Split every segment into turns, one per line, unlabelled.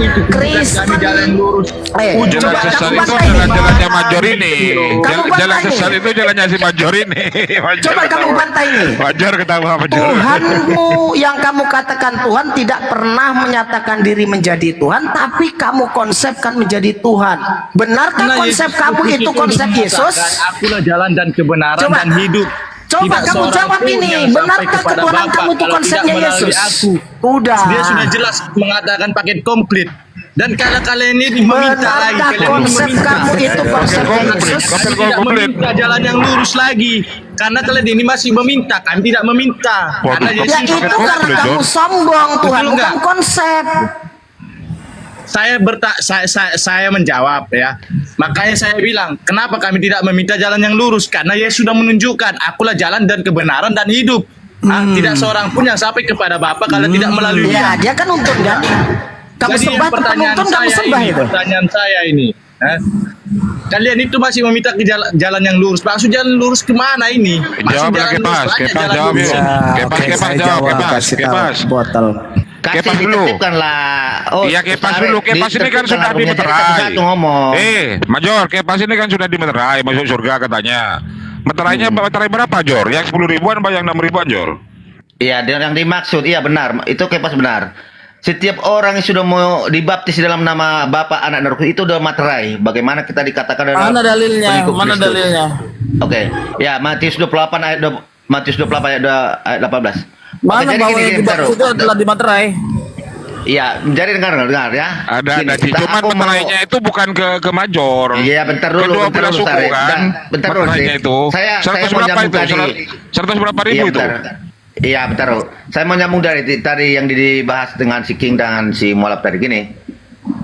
itu
Kristen.
kami jalan lurus.
Jalan
Coba
sesat
kamu
itu
bantah
adalah
ini.
jalannya Major ini.
Kamu
Jalan
bantah
sesat
ini.
itu jalannya si Major ini. Major
Coba kamu
ketawa.
bantah ini.
Major ketawa Major.
Tuhanmu yang kamu katakan Tuhan tidak pernah menyatakan diri menjadi Tuhan, tapi kamu konsepkan menjadi Tuhan. Benarkah
Karena
konsep
Yesus
kamu
Kristus
itu konsep
mengatakan,
Yesus?
Akulah jalan dan kebenaran
Coba.
dan hidup.
Coba
Tidak
kamu
seorang
jawab
pun
ini,
yang sampai
benarkah
kepada
ketuhanan
Bapa
kamu itu
kalau
konsepnya
tidak melalui
Yesus?
aku.
Udah.
Dia sudah jelas mengatakan paket komplit. Dan kalau kalian ini meminta lagi,
Benarkah
kalian
konsep
meminta.
kamu itu konsepnya Yesus?
Konsep
Kami tidak
komplit.
meminta jalan yang lurus lagi. Karena kalian ini masih meminta, kami tidak meminta. Karena
Waduh,
Yesus
Ya itu
Paket
karena
komplit,
kamu
Jor.
sombong Tuhan,
Betul
bukan
nggak?
konsep.
Saya menjawab ya. Makanya saya bilang, kenapa kami tidak meminta jalan yang lurus? Karena Yesus sudah menunjukkan, akulah jalan dan kebenaran dan hidup. Tidak seorang pun yang sampai kepada Bapa kalau tidak melalui
Ya
Dia.
dia kan nuntun kan. Kamu
Jadi
sembah
yang
tuh penuntun, kamu sembah itu.
pertanyaan saya ini, kalian itu masih meminta ke jalan yang lurus. Maksud jalan lurus kemana ini?
Jawab ya,
jalan
Kepas.
lurus aja,
Kepas
jalan
jawab
lurus.
yuk. Kepas,
oke,
Kepas
saya
jawab,
jawab,
Kepas,
kasih tahu.
Kepas.
Botol.
Kepas dulu. Iya Kepas dulu. Kepas ini kan sudah di Meterai.
ngomong.
Major, Kepas ini kan sudah di Meterai, masuk surga katanya. Meterainya Meterai berapa, Jor? Yang 10 ribuan apa yang 6 ribuan, Jor?
Iya, yang dimaksud, iya benar. Itu Kepas benar. Setiap orang yang sudah mau dibaptis dalam nama Bapa, Anak, dan Roh Kudus itu udah materai. Bagaimana kita dikatakan adalah
Mana dalilnya?
pengikut
Mana
Kristus.
dalilnya?
Oke. Ya, Matius 28 ayat 18.
Mana
Oke, jadi
bahwa
gini,
yang
bentar,
dibaptis itu adalah di materai?
Iya, jadi dengar ya.
Ada,
Gini,
Ci. Cuman
aku mau-
meterainya itu bukan ke Major.
Iya, bentar dulu,
Kedua
bentar
belah
dulu,
suku
Sari.
kan.
Bentar dulu,
Meterainya
Ci.
itu.
Saya
100
mau
berapa
nyambung
itu?
tadi.
100 berapa ribu itu?
Iya, bentar. Saya mau nyambung dari tadi yang dibahas dengan si King dan si Mualaf tadi gini.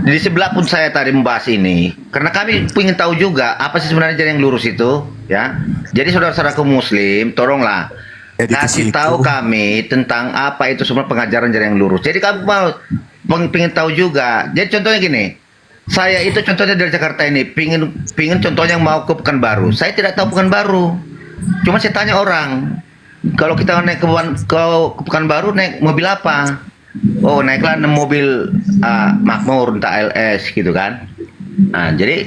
Di sebelah pun saya tadi membahas ini karena kami ingin tahu juga apa sih sebenarnya jalan yang lurus itu, ya. Jadi saudara-saudaraku Muslim, tolonglah kasih tahu kami tentang apa itu sebenarnya pengajaran jalan yang lurus. Jadi kamu mau pengen tahu juga. Jadi contohnya gini. Saya itu contohnya dari Jakarta ini pingin contohnya yang mau ke Pekanbaru. Saya tidak tahu Pekanbaru. Cuma saya tanya orang, kalau kita naik ke Pekanbaru naik mobil apa? Oh, naiklah mobil Makmur, entah LS gitu kan. Nah, jadi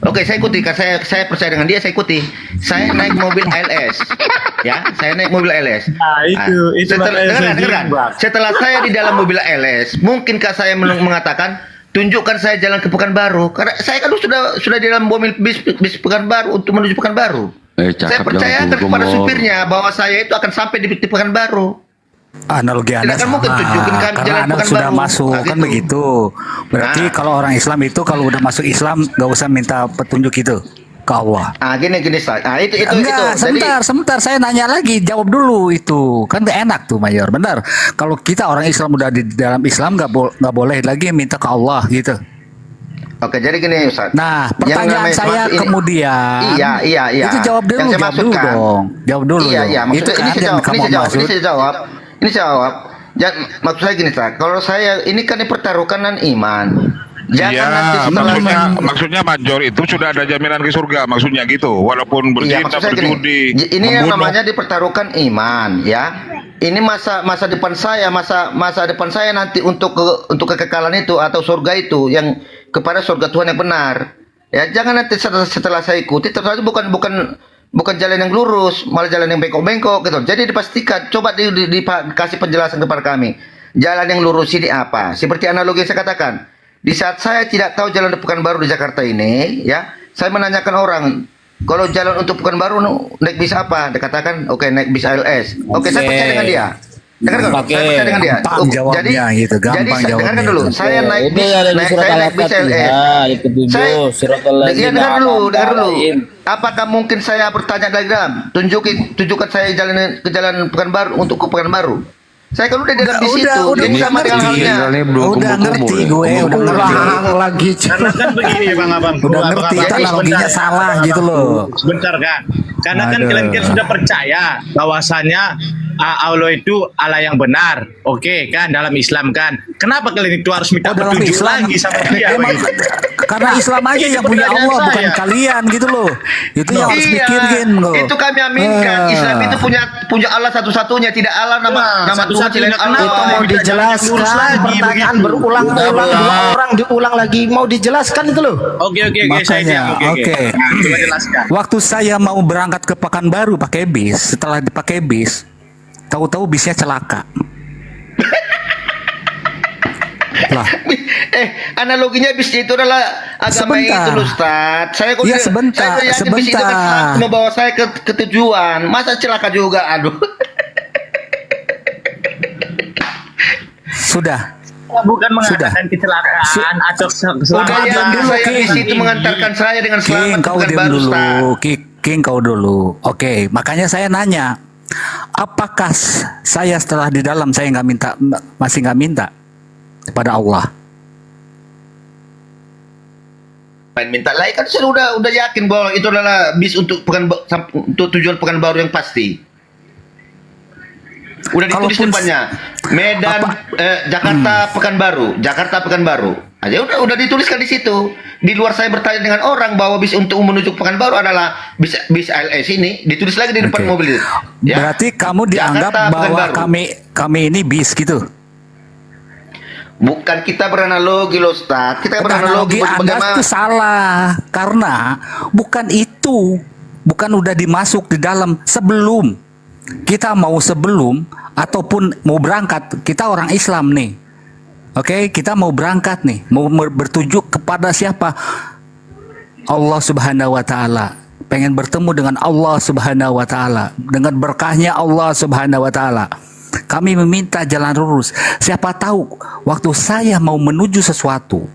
oke, saya ikuti, karena saya percaya dengan dia, saya ikuti. Saya naik mobil LS. Ya, saya naik mobil LS.
Nah, itu
dengarkan. Setelah saya di dalam mobil LS, mungkinkah saya mengatakan tunjukkan saya jalan ke Pekanbaru? Karena saya kan sudah di dalam mobil bis Pekanbaru untuk menuju Pekanbaru. Saya percayakan kepada supirnya bahwa saya itu akan sampai di Pekanbaru.
Analogi Anda
Tidak akan
sama,
mungkin tunjukin kami
karena
jalan
Anda
Pekanbaru.
sudah masuk,
Nah,
kan
gitu.
begitu. Berarti
Nah.
kalau orang Islam itu kalau udah masuk Islam nggak usah minta petunjuk itu ke Allah.
Gini Ustaz. Itu
Enggak, sebentar, saya nanya lagi, jawab dulu itu. Kan gak enak tuh, Mayor. Benar. Kalau kita orang Islam udah di dalam Islam nggak boleh lagi minta ke Allah gitu.
Oke, jadi gini Ustaz.
Nah, pertanyaan
namanya
saya
ini-
kemudian.
Iya.
Itu jawab dulu,
Yang saya
jawab dulu
maksudkan.
dong. Jawab dulu
Iya,
dong.
maksudnya
Itu kan yang kamu maksud.
Ini saya jawab. Maksud saya gini, Ustaz. Kalau saya ini kan dipertaruhkan dengan iman. Jangan
Iya,
nanti setelah
maksudnya Major itu sudah ada jaminan ke surga, maksudnya gitu. Walaupun
Iya,
berzina,
maksud saya gini,
berjudi,
ini yang
membunuh.
namanya dipertaruhkan iman, ya. Ini masa depan saya, masa depan saya nanti untuk kekekalan itu atau surga itu yang kepada surga Tuhan yang benar. Ya, jangan nanti setelah saya ikuti ternyata bukan jalan yang lurus, malah jalan yang bengkok-bengkok gitu. Jadi dipastikan, coba dikasih penjelasan kepada kami. Jalan yang lurus ini apa? Seperti analogi yang saya katakan. Di saat saya tidak tahu jalan di Pekanbaru di Jakarta ini, ya, saya menanyakan orang, kalau jalan untuk Pekanbaru naik bis apa? Dia katakan, oke, naik bis ALS. Oke, saya percaya dengan dia. Dengarkan dulu, saya percaya dengan dia.
Gampang jawabnya gitu, gampang
dengarkan
jawabnya
dulu,
itu.
saya naik
Itu
bis,
ada di surat
saya naik bis
Al-Fatihah,
ALS.
ayat ke-7, surat Al-Ladzina
Iya, dengar dulu.
Alaihim.
Apakah mungkin saya bertanya lagi dalam? Tunjukkan saya ke jalan Pekanbaru untuk ke Pekanbaru. Saya kan udah di dalam bis itu. Jadi sama dengan halnya.
Udah ngerti gue, udah ngerti.
Lagi.
Karena kan begini Bang Abang.
Udah ngerti, itu analoginya salah gitu loh.
Sebentar Kak. Karena kan
Aduh.
kalian sudah percaya bahwasannya Allah itu Allah yang benar. Oke kan dalam Islam kan. Kenapa kalian itu harus minta
dalam
petunjuk
Islam
lagi sama dia?
emang karena Islam aja yang punya
pertanyaan
Allah
saya.
bukan kalian gitu loh. Itu yang harus
Iya,
pikirin loh.
itu kami aminkan. Islam itu punya Allah satu-satunya, tidak Allah nama Tuhan selain
satu-satunya.
Allah.
Itu mau
Lurus
dijelaskan
lagi,
pertanyaan
begitu.
berulang-ulang
Sudah.
dua orang diulang lagi mau dijelaskan itu loh.
Oke saya
Makanya,
diam.
oke.
Nah, coba jelaskan.
Waktu saya mau berangkat ke Pekanbaru pakai bis, setelah dipakai bis, tahu-tahu bisnya celaka. Lah,
Analoginya bis itu adalah agama
Sebentar.
itu loh, Ustaz. Saya
Iya, sebentar,
saya yakin bis itu
sebentar.
kan membawa saya ke tujuan. Masa celaka juga, aduh.
sudah.
Bukan mengatakan kecelakaan atau
Udah
keselamatan.
ya,
dulu,
saya
King.
bis itu mengantarkan saya dengan
King,
selamat
kau
bukan
diam
baru,
dulu.
Ustaz.
King, kau dulu. Oke, makanya saya nanya, apakah saya setelah di dalam saya nggak minta, masih nggak minta kepada Allah?
Main minta lagi kan saya udah yakin bahwa itu adalah bis untuk untuk tujuan Pekanbaru yang pasti. Udah ditulis
Kalaupun-
depannya Medan Jakarta Pekanbaru. Aja udah dituliskan di situ. Di luar saya bertanya dengan orang bahwa bis untuk menuju Pekanbaru adalah bis ALS ini, ditulis lagi di depan
Oke.
mobil itu. Ya.
Berarti kamu dianggap
Jakarta,
bahwa
Pekanbaru.
kami ini bis gitu.
Bukan kita beranalogi loh, Ustaz. Kita beranalogi
Analogi Anda itu salah karena bukan itu, bukan udah dimasuk di dalam sebelum kita mau sebelum ataupun mau berangkat, kita orang Islam nih. Oke, kita mau berangkat nih, mau bertujuk kepada siapa? Allah Subhanahu wa taala. Pengen bertemu dengan Allah Subhanahu wa taala, dengan berkahnya Allah Subhanahu wa taala. Kami meminta jalan lurus. Siapa tahu waktu saya mau menuju sesuatu,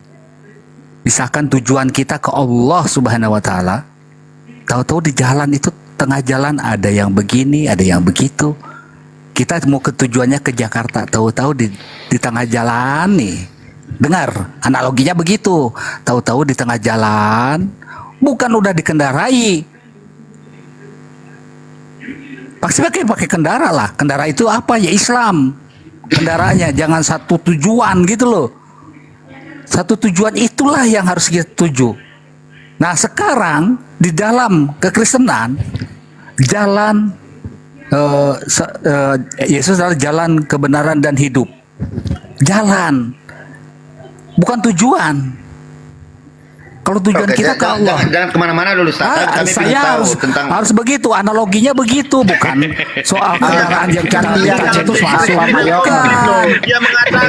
misalkan tujuan kita ke Allah Subhanahu wa taala, tahu-tahu di jalan itu tengah jalan ada yang begini, ada yang begitu. Kita mau ke tujuannya ke Jakarta, tahu-tahu di tengah jalan nih. Dengar, analoginya begitu. Tahu-tahu di tengah jalan bukan udah dikendarai. Pasti pakai kendara lah. Kendara itu apa? Ya Islam. Kendaraannya jangan satu tujuan gitu loh. Satu tujuan itulah yang harus kita tuju. Nah sekarang di dalam kekristenan jalan Yesus adalah jalan kebenaran dan hidup. Jalan, bukan tujuan. Kalau tujuan
Oke,
kita ke Allah.
jangan kemana-mana dulu, Ustaz. Kami
Saya
ingin tahu
harus
tentang
harus begitu, analoginya begitu, bukan soal kendaraan yang kita
Iya,
lihat itu
jadi
soal
Pak Mayor.
bukan.
Dia mengatakan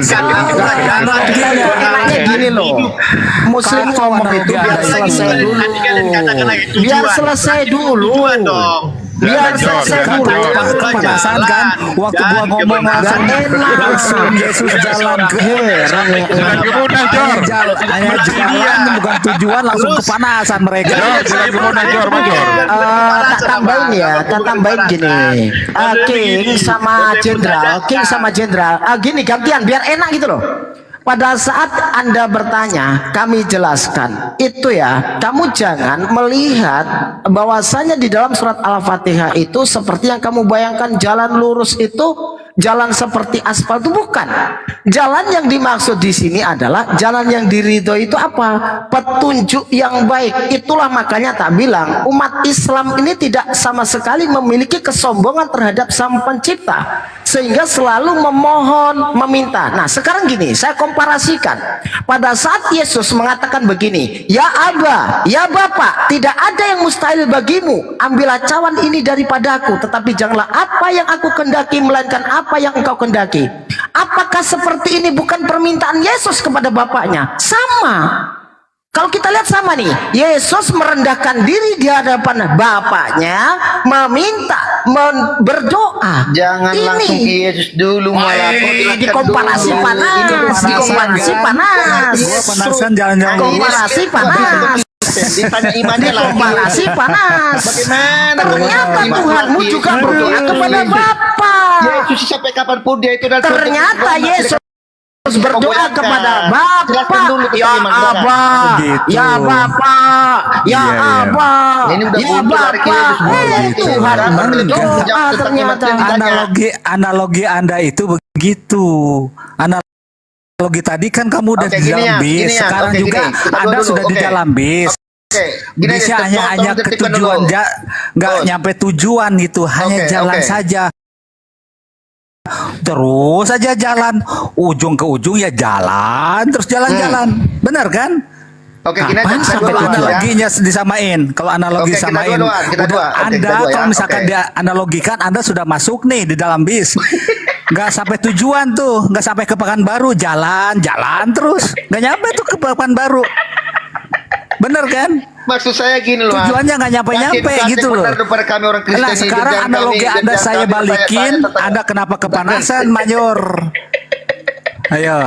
Enaknya gini loh, Muslim
Kacau
ngomong itu
analogi
biar
Anda
selesai
ini.
dulu.
Biar
Biar selesai dulu. Biar selesai dulu.
Kepanasan kan, waktu gua ngomong langsung langsung Yesus jalan ke heran ya.
Jangan kemudian, Jor.
Hanya jalan bukan tujuan, langsung kepanasan mereka.
Jangan kemudian, Jor, Major.
Tak tambahin gini. King sama Jenderal. Gini gantian biar enak gitu loh. Pada saat Anda bertanya, kami jelaskan. Itu ya, kamu jangan melihat bahwasanya di dalam surat Al-Fatihah itu seperti yang kamu bayangkan jalan lurus itu jalan seperti aspal itu bukan. Jalan yang dimaksud di sini adalah jalan yang diridhoi itu apa? Petunjuk yang baik. Itulah makanya tak bilang umat Islam ini tidak sama sekali memiliki kesombongan terhadap Sang Pencipta sehingga selalu memohon, meminta. Nah, sekarang gini, saya komparasikan. Pada saat Yesus mengatakan begini, "Ya Aba, ya Bapa, tidak ada yang mustahil bagimu. Ambillah cawan ini daripadaku, tetapi janganlah apa yang aku kendaki melainkan apa yang engkau kendaki." Apakah seperti ini bukan permintaan Yesus kepada Bapaknya? Sama. Kalau kita lihat sama nih, Yesus merendahkan diri di hadapan Bapaknya, meminta, berdoa.
Jangan langsung ke Yesus dulu malah.
Dikomparasi panas, dikomparasi panas,
Gua penasaran jalan-jalan
komparasi panas,
Ditanya imannya lagi.
komparasi panas.
Bagaimana?
Ternyata Tuhanmu juga berdoa kepada Bapa.
Yesus sampai kapanpun dia itu adalah
Ternyata Yesus harus berdoa kepada
Jelaskan
Bapak,
dulu ke
ya
kalimat Bapak.
Abah,
Begitu.
ya Bapak, ya
Iya, iya.
Abah,
Ini udah
ya
buntu lari kiri
Bapak.
terus buntu.
Tuhan
Jangan
berdoa
tentang
ternyata.
iman kita.
Analogi Anda itu begitu. Analogi tadi kan kamu udah
Oke,
di
gini
dalam
ya,
bis,
gini ya.
sekarang
Oke,
juga
gini. Kita
Anda
dulu,
sudah di
oke.
dalam bis.
Oke, gini
Bisa
aja,
hanya ke
tertibkan
tujuan,
dulu.
nggak
Bos.
nyampe tujuan gitu, hanya
Oke,
jalan
oke.
saja. Terus aja jalan, ujung ke ujung ya jalan, terus jalan-jalan, benar kan?
Oke, gini aja.
Kapan
Kita
sampai
dulu
tujuan?
ya.
Analoginya disamain. Kalau analogi
Oke, kita
samain,
dua-duaan, kita
udah
dua. Oke,
Anda
kita dua
kalau
ya.
misalkan
Oke.
dia analogikan, Anda sudah masuk nih di dalam bis, nggak sampai tujuan tuh, nggak sampai ke Pekanbaru, jalan terus, nggak nyampe tuh ke Pekanbaru, bener kan?
Maksud saya gini loh.
Tujuannya nggak nyampe-nyampe
Kasih
gitu loh.
benar daripada kami orang Kristen
Nah
ini,
sekarang
jangan
analogi
kami,
Anda
jangan
saya
kami,
balikin,
tetap-
Anda kenapa kepanasan, Mayor? Ayo.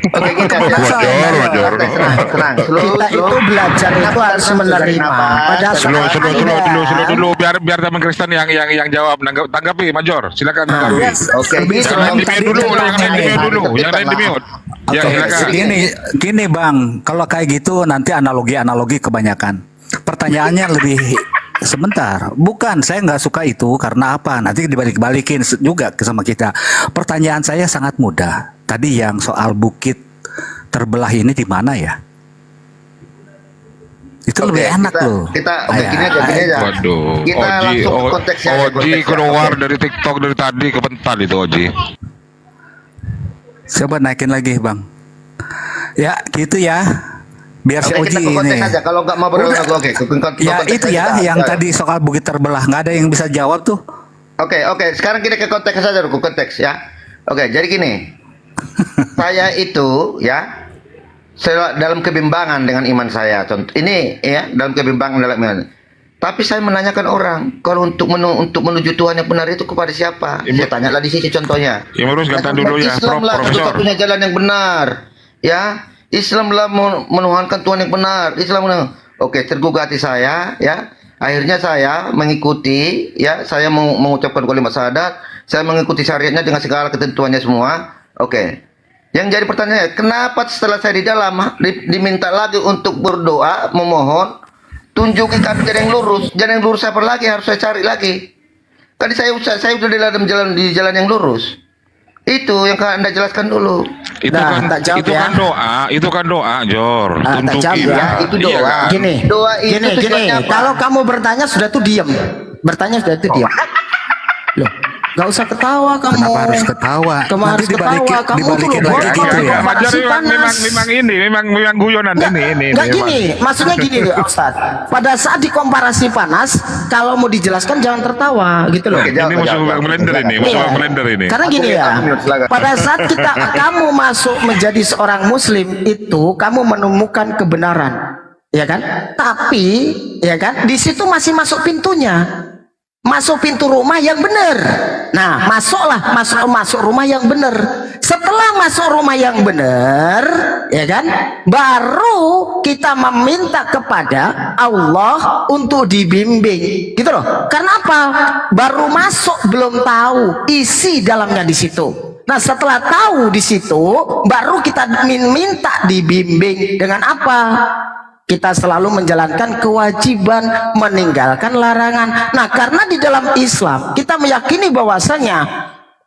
Oke, gini aja.
Major.
Tenang.
Kita itu belajar itu harus menerima. Pada saat
Dulu biar teman Kristen yang jawab tanggapi Major, silakan tanggapi.
Yes.
Oke,
Lebih
gitu.
Jangan
Tadi
di-mute dulu,
contohnya
jangan
nih.
di-mute dulu, jangan di-mute. Ya,
Oke,
silakan.
gini Bang, kalau kayak gitu nanti analogi kebanyakan. Pertanyaannya lebih sebentar. Bukan, saya nggak suka itu karena apa? Nanti dibalik-balikin juga sama kita. Pertanyaan saya sangat mudah. Tadi yang soal bukit terbelah ini di mana ya? Itu
Oke,
lebih enak
kita-
loh.
Kita oke,
Ayah,
gini aja.
Waduh,
Kita langsung ke konteksnya aja,
Oji
konteksnya.
keluar
Oke.
dari TikTok dari tadi kebental itu Oji.
Coba naikin lagi Bang. Ya gitu ya. Biar si
Oke,
Oji
kita ke konteks
ini.
aja. Kalau nggak mau berulang,
Udah.
oke. Ke
Ya
konteks
itu
aja.
ya yang
Ayo.
tadi soal bukit terbelah, nggak ada yang bisa jawab tuh.
Oke. Sekarang kita ke konteks saja dulu, konteks ya. Oke, jadi gini. Saya itu ya dalam kebimbangan dengan iman saya. Contoh ini ya, dalam kebimbangan dalam iman. Tapi saya menanyakan orang, kalau untuk menuju Tuhan yang benar itu kepada siapa? Saya tanyalah di sini contohnya.
Ya, luruskan dulu ya,
Islam lah
Profesor.
satu-satunya jalan yang benar. Ya, Islam lah menuhankan Tuhan yang benar. Oke, tergugah hati saya ya. Akhirnya saya mengikuti ya, saya mengucapkan kalimat syahadat, saya mengikuti syariatnya dengan segala ketentuannya semua. Oke. Yang jadi pertanyaannya, kenapa setelah saya di dalam diminta lagi untuk berdoa, memohon, tunjuki kami jalan yang lurus. Jalan yang lurus apa lagi harus saya cari lagi? Tadi saya udah di jalan yang lurus. Itu yang Anda jelaskan dulu.
Itu
Nah,
kan
tak jawab
itu
ya.
kan doa, Jor.
Ah, tak jawab ya.
Itu
Iya
doa.
kan?
Gini,
Doa itu
gini.
tujuannya apa?
Kalau kamu bertanya sudah tuh diam. Bertanya sudah tuh diam. Loh, nggak usah ketawa kamu.
Kenapa harus ketawa?
Kamu
Nanti
harus ketawa.
dibalikin-
Kamu
dibalikin
tuh
lagi
boleh
gitu
kalau
ya.
Majar
komparasi panas.
memang guyonan ini.
Enggak
memang.
gini, maksudnya gini loh Ustaz. Pada saat dikomparasi panas, kalau mau dijelaskan jangan tertawa gitu loh.
Oke, jawab,
Ini musuh
jawab.
Bang Blender ini, musuh
Iya.
Bang Blender ini.
Karena gini
Oke,
ya,
aku minum, silakan.
pada saat kamu masuk menjadi seorang muslim itu kamu menemukan kebenaran, ya kan? Tapi, ya kan, di situ masih masuk pintunya. Masuk pintu rumah yang benar. Nah, masuk rumah yang benar. Setelah masuk rumah yang benar, ya kan? Baru kita meminta kepada Allah untuk dibimbing. Gitu loh. Karena apa? Baru masuk belum tahu isi dalamnya di situ. Nah, setelah tahu di situ, baru kita minta dibimbing dengan apa? Kita selalu menjalankan kewajiban, meninggalkan larangan. Nah, karena di dalam Islam kita meyakini bahwasanya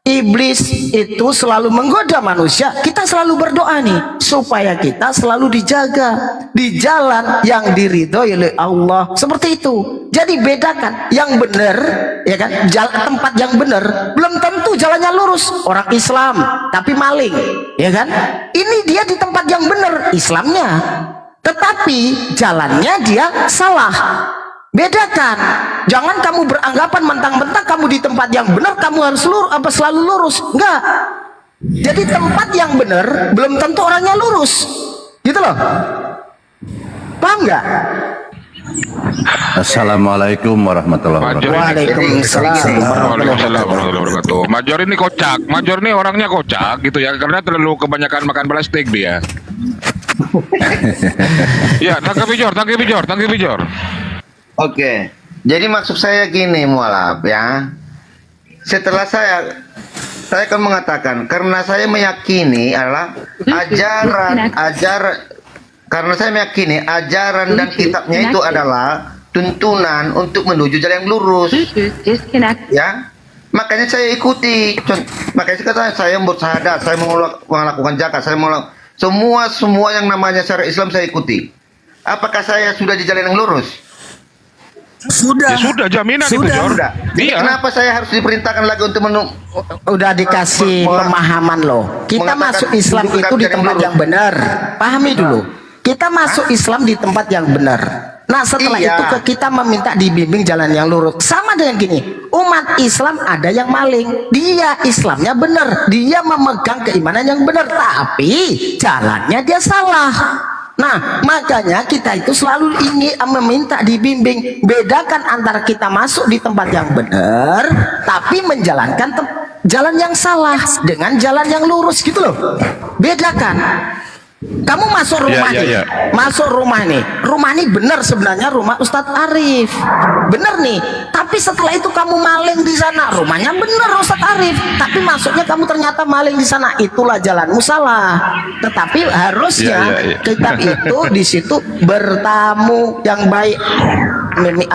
iblis itu selalu menggoda manusia. Kita selalu berdoa nih supaya kita selalu dijaga di jalan yang diridhoi oleh Allah. Seperti itu. Jadi bedakan yang benar, ya kan? Tempat yang benar belum tentu jalannya lurus. Orang Islam tapi maling, ya kan? Ini dia di tempat yang benar Islamnya. Tetapi jalannya dia salah. Bedakan. Jangan kamu beranggapan mentang-mentang kamu di tempat yang benar kamu harus selalu lurus. Enggak. Jadi tempat yang benar belum tentu orangnya lurus. Gitu loh. Paham enggak?
Assalamualaikum warahmatullahi
Major
wabarakatuh.
Waalaikumsalam.
Waalaikumsalam warahmatullahi wabarakatuh. Major ini kocak. Major ini orangnya kocak gitu ya, karena terlalu kebanyakan makan plastik dia. Ya, tanggapi Jor.
Oke. Jadi maksud saya gini mualaf ya. Setelah saya saya akan mengatakan karena saya meyakini adalah karena saya meyakini ajaran dan kitabnya itu adalah tuntunan untuk menuju jalan yang lurus. Ya, makanya saya ikuti. Makanya saya kata saya membuat syahadat, saya mau melakukan zakat, saya mau semua yang namanya syariat Islam saya ikuti. Apakah saya sudah di jalan yang lurus?
Ya sudah, jaminan itu, Jor.
Sudah. Jadi
Iya.
kenapa saya harus diperintahkan lagi untuk
Udah dikasih pemahaman loh. Kita
mengatakan
masuk Islam
dulu
itu di
kami
tempat
lurus.
yang benar. Pahami dulu. Kita masuk Islam di tempat yang benar. Nah setelah
Iya.
itu kita meminta dibimbing jalan yang lurus. Sama dengan gini, umat Islam ada yang maling. Dia Islamnya benar, dia memegang keimanan yang benar, tapi jalannya dia salah. Nah makanya kita itu selalu ingin meminta dibimbing. Bedakan antara kita masuk di tempat yang benar, tapi menjalankan jalan yang salah dengan jalan yang lurus gitu loh. Bedakan. Kamu masuk rumah
Iya,
nih,
iya.
masuk rumah nih. Rumah ini benar sebenarnya rumah Ustadz Arif, benar nih. Tapi setelah itu kamu maling di sana, rumahnya benar Ustadz Arif. Tapi masuknya kamu ternyata maling di sana, itulah jalanmu salah. Tetapi harusnya
Iya.
kita itu di situ bertamu yang baik.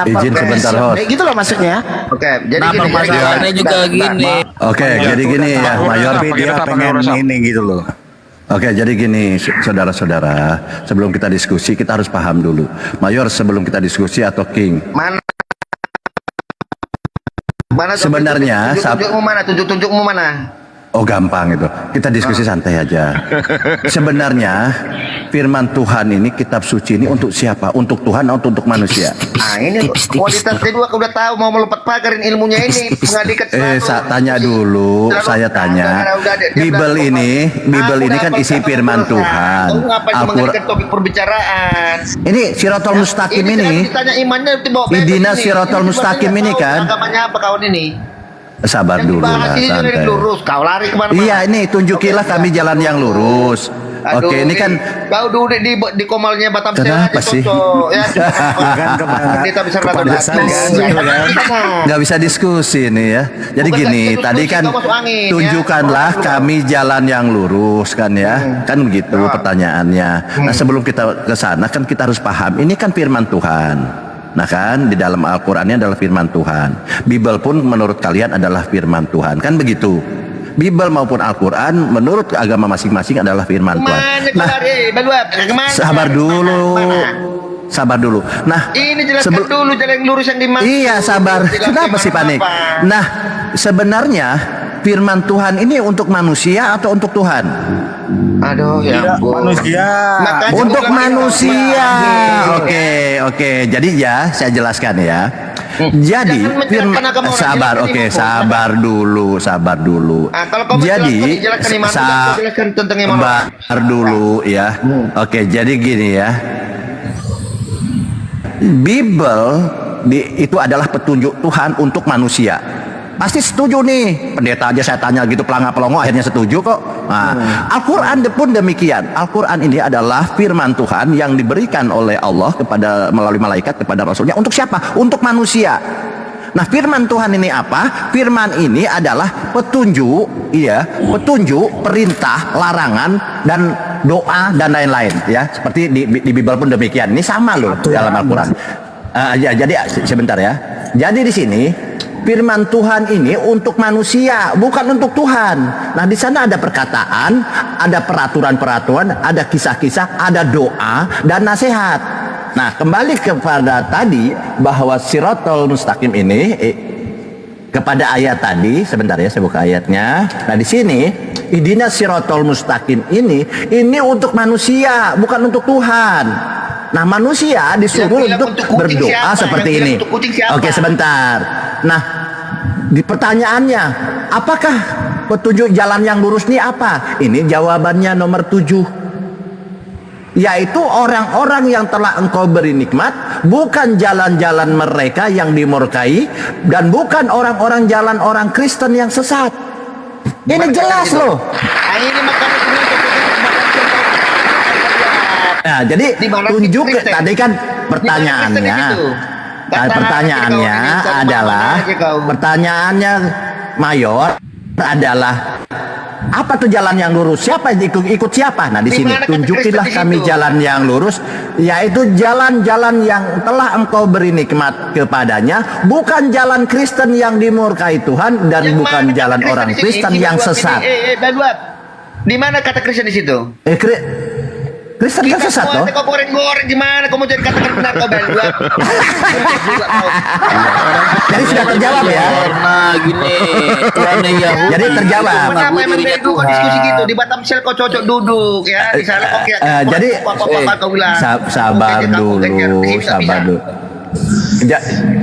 Izin sebentar, host.
Gitu loh maksudnya.
Oke, jadi
Nah,
gini.
permasalahannya juga gini.
Oke, jadi gini ya, Mayor.
Tapi dia pengen
ini gitu loh.
Oke, jadi gini, saudara-saudara, sebelum kita diskusi, kita harus paham dulu. Mayor, sebelum kita diskusi atau King,
Mana
Sebenarnya,
tunjuk-tunjukmu mana? Tunjuk-tunjukmu mana?
oh gampang itu, kita diskusi santai aja. Sebenarnya, firman Tuhan ini, kitab suci ini untuk siapa? Untuk Tuhan atau untuk manusia?
Nah ini kualitas kedua udah tahu mau melompat pagarin ilmunya ini mengadikan
Tanya dulu, saya tanya. Bible ini kan isi firman Tuhan.
Ngapain mengadikan topik perbicaraan?
Ini Siratal Mustaqim ini.
Ditanya imannya dibawa
Idina Siratal Mustaqim ini kan.
Agamanya apa kawan ini?
Sabar
Yang
dulu
dibahas
lah,
ini jalan
santai.
lurus. Kau lari kemana-mana?
Iya, ini tunjukilah kami jalan yang lurus.
Aduh,
Oke, ini kan
kau dulu di komalnya Batam
Kenapa
aja,
sih?
Cocok, ya. Pendeta besar Batam
nggak bisa diskusi nih ya. Jadi
Bukan
gini,
diskusi,
tadi kan
kau masuk angin, ya.
tunjukkanlah kami jalan yang lurus kan ya. Kan begitu pertanyaannya. Nah, sebelum kita ke sana kan kita harus paham ini kan firman Tuhan. Nah kan di dalam Al-Qur'annya adalah firman Tuhan. Bible pun menurut kalian adalah firman Tuhan. Kan begitu. Bible maupun Al-Quran menurut agama masing-masing adalah firman Tuhan. Nah, sabar dulu. Nah,
ini jelaskan dulu jalan yang lurus yang dimaksud.
Iya, sabar. Kenapa sih panik? Nah, sebenarnya firman Tuhan ini untuk manusia atau untuk Tuhan?
Aduh, ya ampun. Makanya
Untuk
bukan
manusia. Oke. Jadi ya, saya jelaskan ya. Jadi
Jangan menjelaskan agama orang,
sabar,
jelaskan
oke,
iman.
sabar dulu.
Kalau kau
Jadi
menjelaskan iman, jelaskan tentang iman.
sabar dulu ya. Oke, jadi gini ya. Bible itu adalah petunjuk Tuhan untuk manusia. Pasti setuju nih, pendeta aja saya tanya gitu pelongo akhirnya setuju kok. Nah, Al-Quran pun demikian. Al-Quran ini adalah firman Tuhan yang diberikan oleh Allah kepada melalui malaikat kepada Rasulnya untuk siapa? Untuk manusia. Nah, firman Tuhan ini apa? Firman ini adalah petunjuk, petunjuk, perintah, larangan, dan doa dan lain-lain, ya. Seperti di Bible pun demikian. Ini sama loh dalam Al-Quran. Jadi sebentar ya. Jadi di sini firman Tuhan ini untuk manusia, bukan untuk Tuhan. Nah, di sana ada perkataan, ada peraturan-peraturan, ada kisah-kisah, ada doa dan nasihat. Nah, kembali kepada tadi bahwa Siratal Mustaqim ini kepada ayat tadi, sebentar ya saya buka ayatnya. Nah, di sini Idina Siratal Mustaqim ini untuk manusia, bukan untuk Tuhan. Nah, manusia disuruh untuk berdoa seperti ini. Oke, sebentar. Nah, di pertanyaannya, apakah petunjuk jalan yang lurus ini apa? Ini jawabannya nomor 7. Yaitu orang-orang yang telah engkau beri nikmat, bukan jalan-jalan mereka yang dimurkai, dan bukan orang-orang jalan orang Kristen yang sesat. Ini jelas loh.
Ini makanya
Nah, jadi tunjuk tadi kan pertanyaannya adalah pertanyaannya Mayor, adalah apa tuh jalan yang lurus? Siapa yang ikut siapa? Nah di sini
Dimana kata
tunjukilah
Kristen di
kami
situ?
jalan yang lurus, yaitu jalan-jalan yang telah engkau beri nikmat kepadanya, bukan jalan Kristen yang dimurkai Tuhan dan
Yang
bukan
mana kata
jalan orang
di sini?
Kristen
Di
yang
Baluap ini,
sesat.
Baluap. Di mana kata Kristen di situ?
Kristen kan
Kita
sesat
semua
toh?
kau goreng-goreng gimana? Kau mau jadi katakan benar kau Baluap?
Jadi sudah terjawab ya.
Karena gini, Tuhan Yahudi.
Jadi terjawab.
Kenapa emang dari dulu kau diskusi gitu? Di Batam Sel kau cocok duduk ya. Di sana kau kayak
Jadi
kau bilang.
sabar dulu, sabar dulu.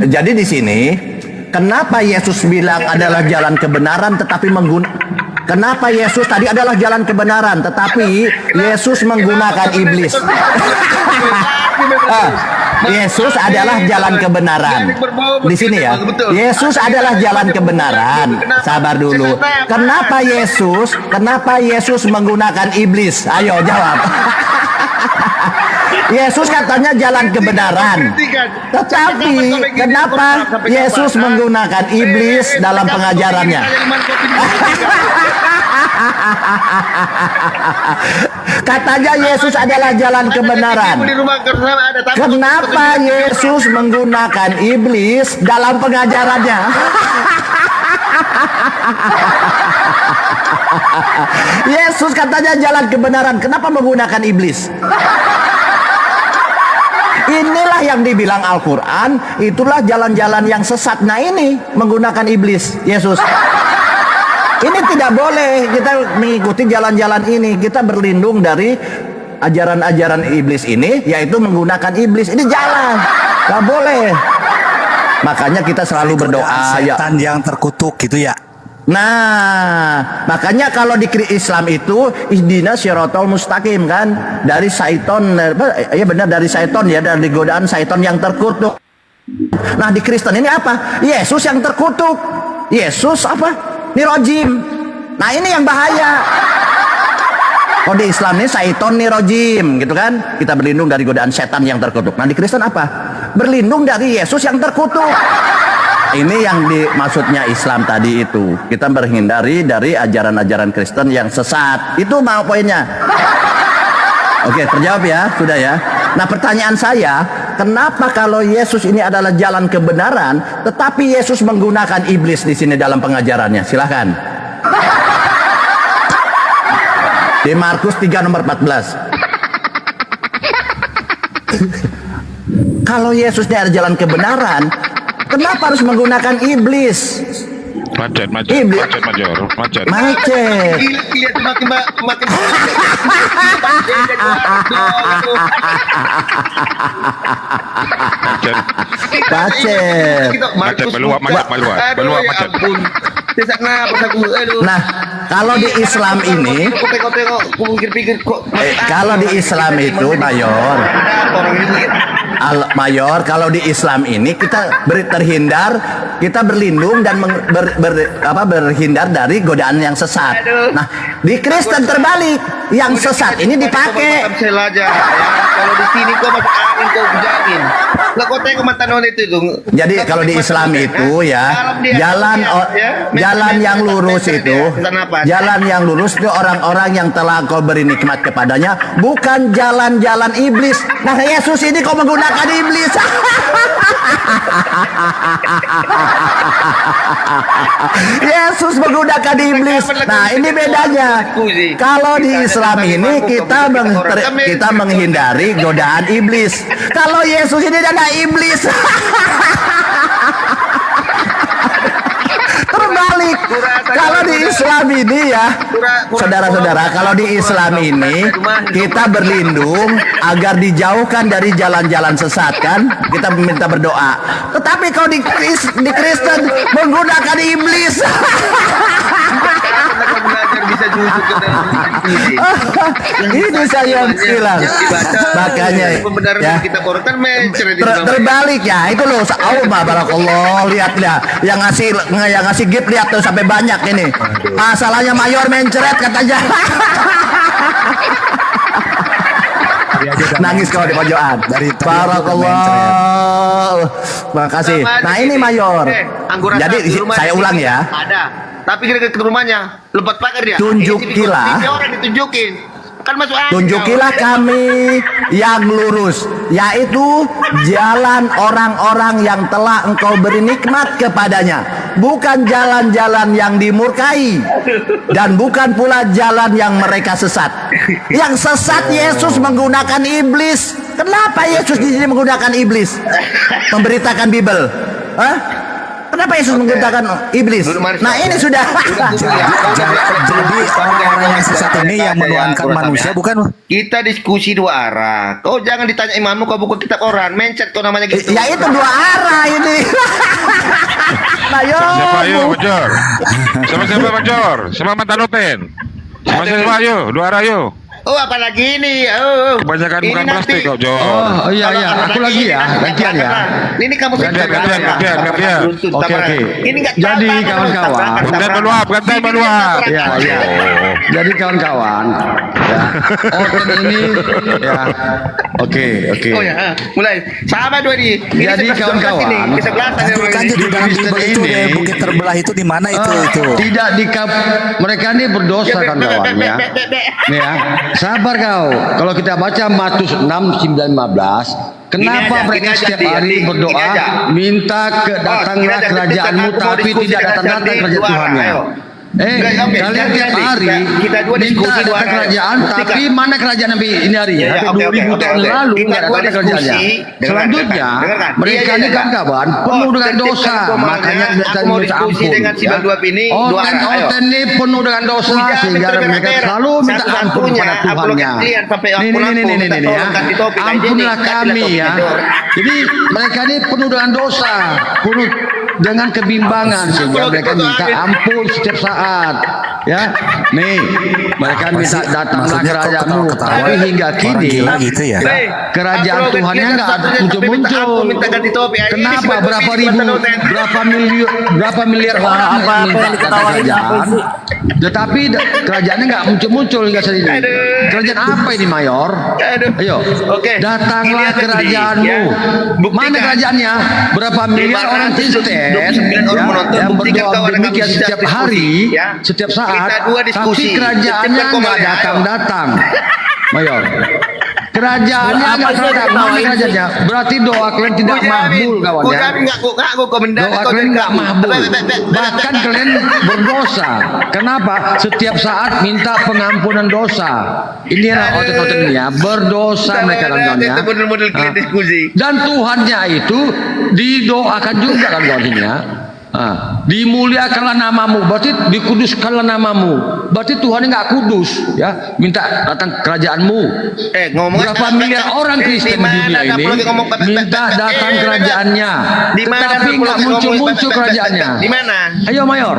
Jadi di sini kenapa Yesus bilang adalah jalan kebenaran tetapi kenapa Yesus tadi adalah jalan kebenaran tetapi Yesus menggunakan iblis? Yesus adalah jalan kebenaran. Di sini ya. Yesus adalah jalan kebenaran. Sabar dulu. Kenapa Yesus menggunakan iblis? Ayo jawab. Yesus katanya jalan kebenaran. Tetapi kenapa Yesus menggunakan iblis dalam pengajarannya? Katanya Yesus adalah jalan kebenaran. Kenapa Yesus menggunakan iblis dalam pengajarannya? Yesus katanya jalan kebenaran. Kenapa menggunakan iblis? Inilah yang dibilang Al-Quran, itulah jalan-jalan yang sesat. Nah ini menggunakan iblis, Yesus. Ini tidak boleh kita mengikuti jalan-jalan ini. Kita berlindung dari ajaran-ajaran iblis ini, yaitu menggunakan iblis. Ini jalan, gak boleh. Makanya kita selalu berdoa ya.
Setan yang terkutuk gitu ya.
Nah, makanya kalau di Islam itu ihdina syiratal mustaqim kan, dari syaiton, ya benar dari syaiton ya, dari godaan syaiton yang terkutuk. Nah di Kristen ini apa? Yesus yang terkutuk. Yesus apa? Nirojim. Nah ini yang bahaya. Kalau di Islam ini syaiton nirojim gitu kan, kita berlindung dari godaan setan yang terkutuk. Nah di Kristen apa? Berlindung dari Yesus yang terkutuk. Ini yang dimaksudnya Islam tadi itu. Kita berhindari dari ajaran-ajaran Kristen yang sesat. Itu mau poinnya. Oke, terjawab ya, sudah ya. Nah, pertanyaan saya, kenapa kalau Yesus ini adalah jalan kebenaran, tetapi Yesus menggunakan iblis di sini dalam pengajarannya? Silahkan. Di Markus 3 nomor 14. Kalau Yesusnya adalah jalan kebenaran, kenapa harus menggunakan iblis?
Macet,
Iblis.
macet.
Gila tuh makin
Macet, meluap.
Nah, kalau di Islam ini, kalau di Islam itu Mayor, kalau di Islam ini kita kita berlindung dan berhindar dari godaan yang sesat. Nah, di Kristen terbalik, yang sesat ini dipakai.
Kalau di sini kau masuk angin kau hujanin. Lah kau tengok mantan itu.
Jadi kalau di Islam itu ya, jalan yang lurus itu, jalan yang lurus itu orang-orang yang telah kau beri nikmat kepadanya, bukan jalan-jalan iblis. Nah, Yesus ini kau menggunakan iblis. Yesus menggunakan iblis. Nah, ini bedanya. Kalau di Islam ini kita menghindari godaan iblis. Kalau Yesus ini ada iblis. Terbalik. Kalau di Islam ini ya, saudara-saudara, kalau di Islam ini kita berlindung agar dijauhkan dari jalan-jalan sesat kan? Kita meminta berdoa. Tetapi kalau di Kristen menggunakan iblis. Ini saya bilang. Makanya ya, terbalik ya. Itu loh, barakallah, lihat ya. Yang ngasih gift lihat tuh sampai banyak ini. Masalahnya Mayor mencret katanya. Nangis kalau di pojokan. Dari barakallah. Makasih. Nah, ini Mayor. Jadi saya ulang ya.
Ada. tapi kita ke rumahnya, lompat pagar dia.
Tunjukilah.
Ini orang ditunjukin. Kan masuk akal.
Tunjukilah kami yang lurus, yaitu jalan orang-orang yang telah engkau beri nikmat kepadanya, bukan jalan-jalan yang dimurkai, dan bukan pula jalan yang mereka sesat. Yang sesat Yesus menggunakan iblis. Kenapa Yesus di sini menggunakan iblis? Memberitakan Bible. Hah? Kenapa Yesus menggunakan iblis? Nah ini sudah.
Jadi orang-orang yang sesat ini yang menuhankan manusia bukan?
Kita diskusi dua arah. Kau jangan ditanya imammu, kau buka kitab orang, mencet kau namanya gitu.
Ya itu dua arah ini. Ayo.
Siapa ayo, Bajor? Siapa Bajor? Siapa Matanutin? Siapa ayo? Dua arah ayo.
Oh apalagi ini, oh.
Kebanyakan
Ini
bukan
nanti-
plastik kok, Jor.
Oh iya iya, aku lagi ya, gantian ya.
Ini kamu
Gantian.
Oke.
Ini nggak
Jadi
tabrakan,
kawan-kawan.
tabrakan,
Gantian
tabrakan.
meluap, gantian
Ini
meluap.
tabrakan.
Ya, ya. Jadi kawan-kawan, ya, organ ini, ya, oke.
Oh ya, mulai. Sama dua ini. Ini
Jadi,
11-12
kawan-kawan.
ini, ke-11 ada
Kan
ini.
di dalam
Kristen
Bible itu
ini-
deh, bukit terbelah itu di mana itu?
Tidak mereka ini berdosa kawan-kawan ya. Nih ya, sabar kau. Kalau kita baca Matius 6:9-15, kenapa
Gini aja,
mereka
gini aja,
setiap
Di,
hari
Di,
berdoa,
gini aja.
minta datanglah
gini aja,
kerajaanmu,
aku mau
tapi
diskusi
tidak
dengan
datang-datang
Sandy
kerajaan
dua arah,
Tuhannya.
ayo. Oke,
Kalian
jadi
tiap
nanti
hari
kita dua
minta
diskusi dua
datang
arah.
kerajaan,
Buktikan.
tapi mana kerajaan Nabi ini hari?
Ya, ya,
Hampir
oke,
2000
oke,
tahun
oke.
lalu
Kita
nggak
dua
datang kerajaannya.
diskusi.
Selanjutnya,
Dengarkan.
mereka
Iya,
ini
iya,
kawan-kawan
iya.
penuh
Oh,
dengan dosa,
ketika gua
makanya
maunya,
mereka
aku mau
minta
diskusi
ampun.
dengan si Bandua ini, dua arah, ayo.
Orten ini penuh dengan dosa
Jangan
sehingga mereka
berbeda-beda.
selalu minta ampun
Satu-satunya,
kepada Tuhannya.
apologet kalian sampai
Nih,
ampun-ampun, minta
ya.
tolong ganti topik aja nih,
Ampunlah
gantilah
kami
topik
ya.
aja.
Jadi mereka ini penuh dengan dosa, penuh dengan kebimbangan sehingga mereka minta ampun setiap saat. Ya, nih mereka minta datanglah
maksudnya kok
kerajaanmu,
ketawa-ketawa?
tapi hingga
Orang
kini
gila gitu ya?
kerajaan
Apologet
Tuhannya
kalian
nggak
satu-satunya sampai minta
muncul-muncul.
ampun, minta ganti topik aja. Ini
Kenapa?
si Bandua
Berapa
ini
ribu,
Bandua.
berapa miliar orang yang minta datang kerajaan, tetapi kerajaannya nggak muncul-muncul hingga saat ini.
Aduh.
Kerajaan apa ini, Mayor?
Aduh.
Ayo,
Oke. Gini
datanglah
aja,
kerajaanmu.
ya. Buktikan.
Mana kerajaannya? Berapa miliar orang Kristen
29 orang menonton,
yang
buktikan
berdoa
kawan kami
demikian
bisa
setiap
diskusi,
hari,
ya.
setiap saat,
Kita dua diskusi.
tapi kerajaannya
Cepat kau
nggak
balik, ayo.
datang-datang, Mayor. Kerajaannya nggak datang. Mana kerajaannya? Berarti doa kalian tidak makbul, kawan
Ku
ya.
jamin ngaku komentar.
Doa kalian nggak mahbul, bahkan kalian berdosa. Kenapa? Setiap saat minta pengampunan dosa. Inilah otot-ototnya berdosa mereka kawan ya.
Itu model-model kalian diskusi.
Dan Tuhannya itu didoakan juga kawan-kawannya. Dimuliakanlah namamu, berarti dikuduskanlah namamu. Berarti Tuhan nggak kudus, ya. Minta datang kerajaanmu.
Ngomong
Berapa miliar orang Kristen di dunia ini minta datang kerajaannya, tetapi nggak muncul-muncul kerajaannya.
Di mana?
Ayo Mayor,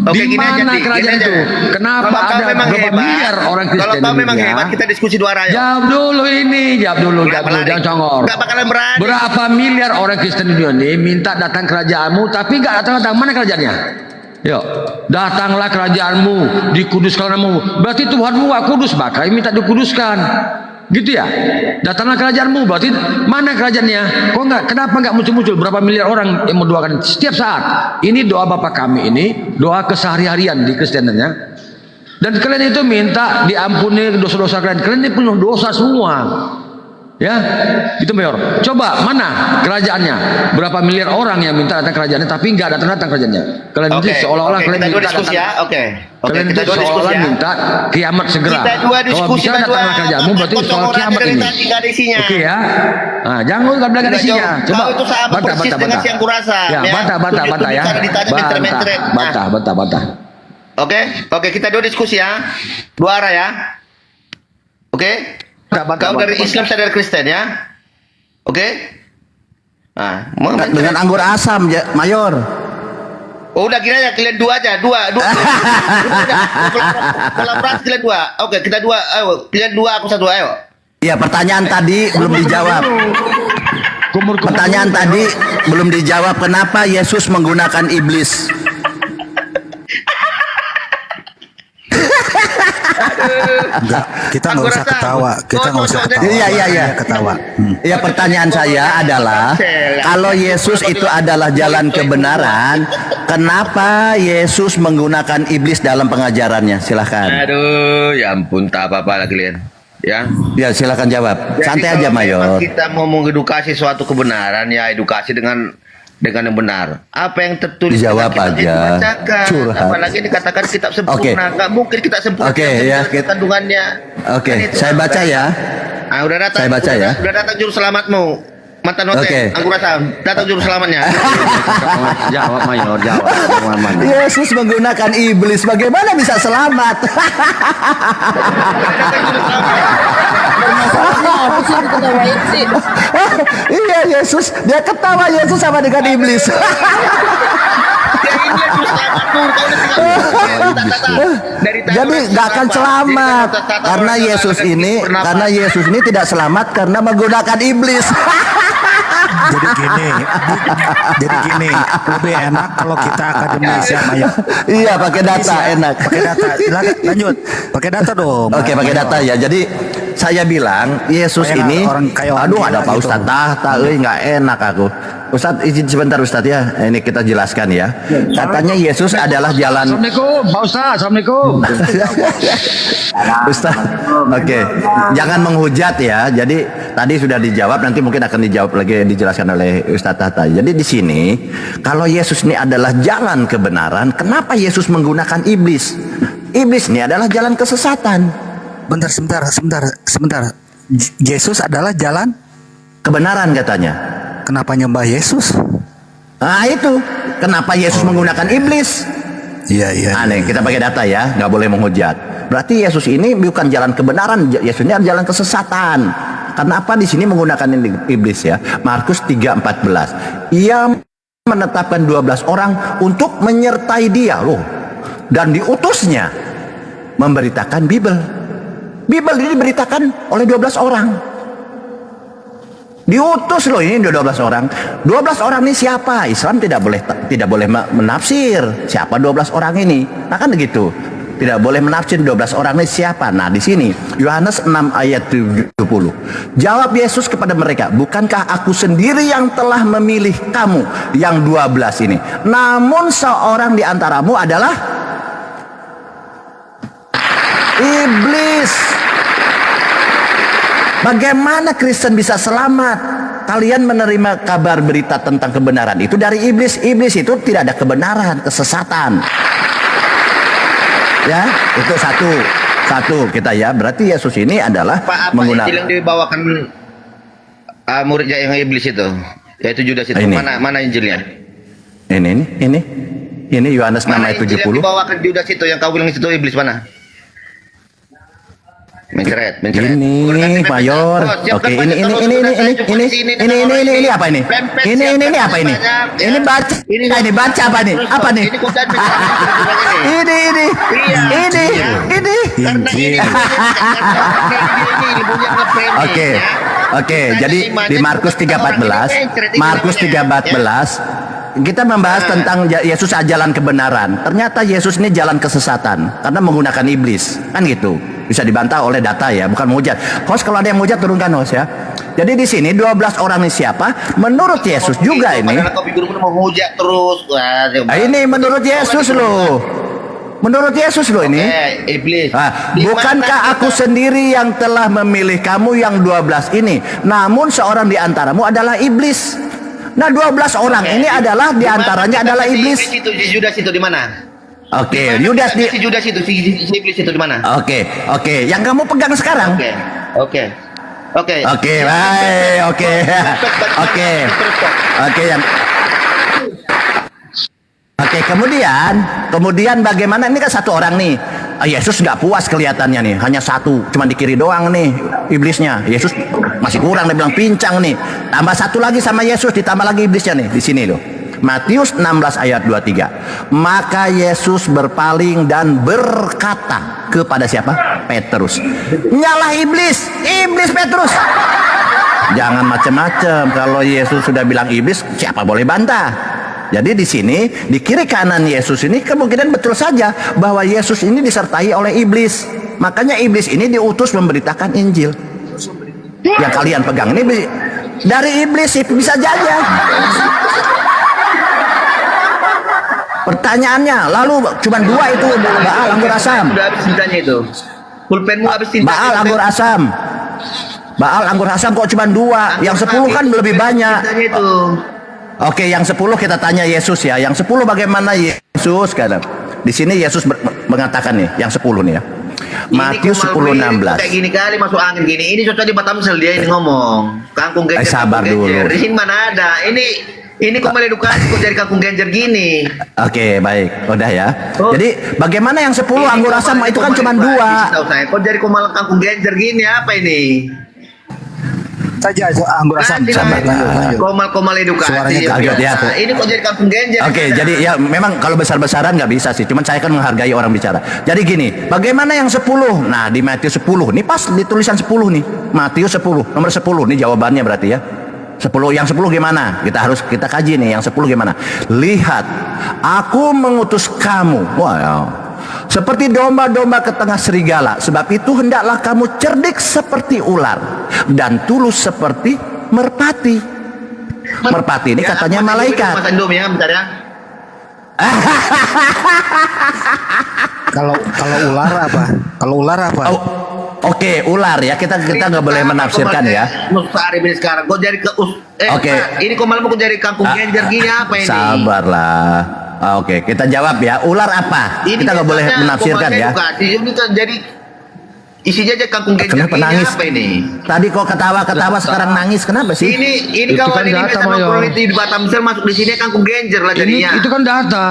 Oke,
di
gini aja,
mana
Di, gini
kerajaan
aja.
itu? Kenapa
Kalau kau
ada
memang
berapa
hebat,
miliar orang Kristen
Kalau kau
di
memang
dunia?
hebat, kita diskusi dua arah.
Jawab dulu ini, jawab dulu, jangan congor.
Nggak bakalan berani.
Berapa miliar orang Kristen di dunia ini minta datang kerajaanmu, tapi nggak datang-datang. Mana kerajaannya? Yuk, datanglah kerajaanmu, dikuduskan namamu. Berarti Tuhanmu nggak kudus, makanya minta dikuduskan. Gitu ya? Datanglah kerajaanmu, berarti mana kerajaannya? Kok nggak? Kenapa nggak muncul-muncul? Berapa miliar orang yang mendoakan setiap saat? Ini doa Bapak kami ini, doa kesehari-harian di Kristenannya. Dan kalian itu minta diampuni dosa-dosa kalian. Kalian ini penuh dosa semua. Ya, itu Mayor. Coba mana kerajaannya? Berapa miliar orang yang minta datang kerajaannya, tapi nggak datang kerajaannya. Kalian itu seolah-olah kalian
kita dua
minta
diskusi ya.
datang.
Oke,
Kalian
kita
itu
dua diskusi
seolah
ya.
minta kiamat segera.
Kita dua
Kalau
diskusi
bisa datanglah kerajaanmu, berarti soal kiamat ini. Oke ya. Nah, jangan nggak bilang ada isinya. Coba
Kau itu sama persis dengan yang kurasa.
Ya, bantah ya. Bantah.
Oke, kita dua diskusi ya. Dua arah ya. Oke. Kau dari Islam, saya dari Kristen ya. Oke. Nah,
Dengan anggur asam, Mayor.
Oh, udah gini aja, kalian dua aja, dua. Kolaborasi kalian dua. Oke, kita dua. Ayo, kalian dua, aku satu. Ayo.
Iya, pertanyaan tadi belum dijawab. Pertanyaan tadi belum dijawab. Kenapa Yesus menggunakan iblis?
Enggak, kita nggak
Aku
usah
rasa
ketawa. Kita nggak usah
cocok
ketawa.
jadi-
Iya.
Dia ketawa.
Ya, pertanyaan saya adalah, kalau Yesus itu adalah jalan kebenaran, kenapa Yesus menggunakan iblis dalam pengajarannya? Silahkan.
Aduh, ya ampun, tak apa-apa lah kalian. Ya.
Ya, silahkan jawab.
Jadi
Santai
kalau
aja,
memang
Mayor.
kita mau mengedukasi suatu kebenaran, ya edukasi dengan yang benar. Apa yang tertulis
Dijawab
dalam kitab
aja.
itu bacakan.
Curhat.
Apalagi dikatakan kitab
Oke.
sempurna. Nggak mungkin kita sempurna.
Oke,
kita
ya,
jelas kandungannya.
Oke,
Kan itu.
saya baca ya.
Ah, udah datang.
Saya baca ya.
Udah datang juru selamatmu. Mantan Note,
Oke.
aku rasa datang juru selamatnya.
Jawab Mayor, jawab.
Yesus menggunakan iblis, bagaimana bisa selamat?
Apa sih yang diketawain sih?
Iya, Yesus, dia ketawa Yesus sama dengan iblis.
Ya, ini yang juru selamatmu. Kau udah tinggal. Dari
Jadi nggak akan selamat karena Yesus ini tidak selamat karena menggunakan iblis.
Jadi gini, lebih enak kalau kita akademis ya, Mayor.
Iya, pakai data enak.
Pakai data. Silakan, lanjut. Pakai data dong.
Oke, pakai
Mayor.
data ya. Jadi saya bilang Yesus
Kayak
ini,
orang
aduh
gila
ada Pak
gitu.
Ustadz tahta, nggak enak aku. Ustadz izin sebentar Ustadz ya, ini kita jelaskan ya. Katanya Yesus adalah jalan.
Assalamualaikum, Pak Ustaz. Assalamualaikum.
Ustaz, oke, jangan menghujat ya. Jadi tadi sudah dijawab, nanti mungkin akan dijawab lagi, dijelaskan oleh Ustadz Tahta. Jadi di sini, kalau Yesus ini adalah jalan kebenaran, kenapa Yesus menggunakan iblis? Iblis ini adalah jalan kesesatan.
Bentar, sebentar. Yesus adalah jalan.
Kebenaran katanya.
Kenapa nyembah Yesus?
Nah itu, kenapa Yesus menggunakan iblis?
Iya.
Aneh, kita pakai data ya, nggak boleh menghujat. Berarti Yesus ini bukan jalan kebenaran, Yesus ini adalah jalan kesesatan. Karena apa di sini menggunakan iblis ya? Markus 3:14. Ia menetapkan 12 orang untuk menyertai dia loh. Dan diutusnya memberitakan Bible. Bible ini diberitakan oleh 12 orang. Diutus loh ini 12 orang. 12 orang ini siapa? Islam tidak boleh menafsir siapa 12 orang ini. Nah kan begitu. Tidak boleh menafsir 12 orang ini siapa. Nah di sini Yohanes 6 ayat 70. Jawab Yesus kepada mereka, "Bukankah aku sendiri yang telah memilih kamu yang 12 ini? Namun seorang di antaramu adalah iblis." Bagaimana Kristen bisa selamat? Kalian menerima kabar berita tentang kebenaran itu dari iblis. Iblis itu tidak ada kebenaran, kesesatan. Ya, itu satu kita ya. Berarti Yesus ini adalah
Pak, apa
menggunakan.
Injil yang dibawakan muridnya yang iblis itu, yaitu Judas itu.
Ini.
Mana Injilnya?
Ini Yohanes 6
Mana
ayat
Injil yang
70.
dibawakan Judas itu yang kau bilang itu iblis mana? Mencret.
Ini Mayor. Oke, ini apa ini? Ini apa ini? Ini baca apa ini? Apa nih? Ini. Oke, jadi di Markus 3:14 kita membahas tentang Yesus jalan kebenaran. Ternyata Yesus ini jalan kesesatan karena menggunakan iblis. Kan gitu. Bisa dibantah oleh data ya, bukan mujat. Host, kalau ada yang mujat turunkan host ya. Jadi di sini 12 orang ini siapa? Menurut Yesus juga ini.
Padahal kau pikir mau hujat terus. Wah,
Ini menurut Yesus loh. Menurut Yesus loh ini.
Iblis.
Bukankah aku sendiri yang telah memilih kamu yang 12 ini? Namun seorang di antaramu adalah iblis. Nah 12 orang ini adalah di antaranya adalah iblis.
Si Judas itu di mana?
Oke, Yudas di.
Si Judas itu, si iblis itu di mana?
Oke. Yang kamu pegang sekarang.
Oke.
Baik. Oke, kemudian bagaimana ini kan satu orang nih. Yesus nggak puas kelihatannya nih, hanya satu, cuma di kiri doang nih iblisnya. Yesus masih kurang, dia bilang pincang nih. Tambah satu lagi sama Yesus, ditambah lagi iblisnya nih di sini loh. Matius 16 ayat 23. Maka Yesus berpaling dan berkata kepada siapa? Petrus. Nyalah iblis Petrus. Jangan macam-macam. Kalau Yesus sudah bilang iblis, siapa boleh bantah? Jadi di sini di kiri kanan Yesus ini kemungkinan betul saja bahwa Yesus ini disertai oleh iblis. Makanya iblis ini diutus memberitakan Injil. Yang kalian pegang ini dari iblis bisa jajan. Pertanyaannya, lalu cuma 2 itu Baal anggur asam.
Udah habis tintanya itu. Pulpenmu habis tinta.
Baal anggur asam. Baal anggur asam kok cuma 2. Yang 10 kan lebih banyak.
Tintanya itu.
Oke, yang 10 kita tanya Yesus ya. Yang 10 bagaimana Yesus kadang. Di sini Yesus mengatakan nih, yang 10 nih ya. Matius 10:16.
Kayak gini kali masuk angin gini. Ini cocok di Batamsel dia ini ngomong. Kangkung genjer.
Sabar
kangkung genjer.
dulu.
Di sini mana ada? Ini kok mengedukasi kok jadi kangkung genjer gini.
Oke, baik. Udah ya.
Oh.
Jadi bagaimana yang 10 anggur asam itu kan cuma 2.
Tahu saya. Kok jadi komal kangkung genjer gini apa ini?
Saja anggur asam.
Komal edukasi.
Suaranya
kaget ya.
Nah, ini kok jadi kangkung genjer?
Oke, jadi ya memang kalau besar-besaran nggak bisa sih. Cuman saya kan menghargai orang bicara. Jadi gini, bagaimana yang 10? Nah, di Matius 10. Ini pas di tulisan 10 nih. Matius 10, nomor 10. Ini jawabannya berarti ya. 10, yang 10 gimana? Kita kaji nih, yang 10 gimana? Lihat, aku mengutus kamu. Wow. Seperti domba-domba ke tengah serigala. Sebab itu hendaklah kamu cerdik seperti ular dan tulus seperti merpati. Merpati ini katanya malaikat.
Mas Andom ya, bentar ya.
Kalau ular apa? Kalau ular apa?
Oh, oke, ular ya. Kita nggak boleh menafsirkan ya.
Mustari ini sekarang. Kok jadi
Oke.
Ini kok malam kok jadi kangkung genjer gini apa ini?
Sabarlah. Oke, kita jawab ya. Ular apa?
Ini
Kita nggak boleh menafsirkan ya.
Ini kan jadi isinya aja kangkung genjer
Kenapa
gini
nangis?
apa ini?
Tadi kok ketawa-ketawa sekarang nangis. Kenapa sih?
Ini
Itu
kawan
kan
ini
data,
biasa
Mayor.
nongkrong di Batamsel masuk di sini kangkung genjer lah jadinya.
Itu kan data.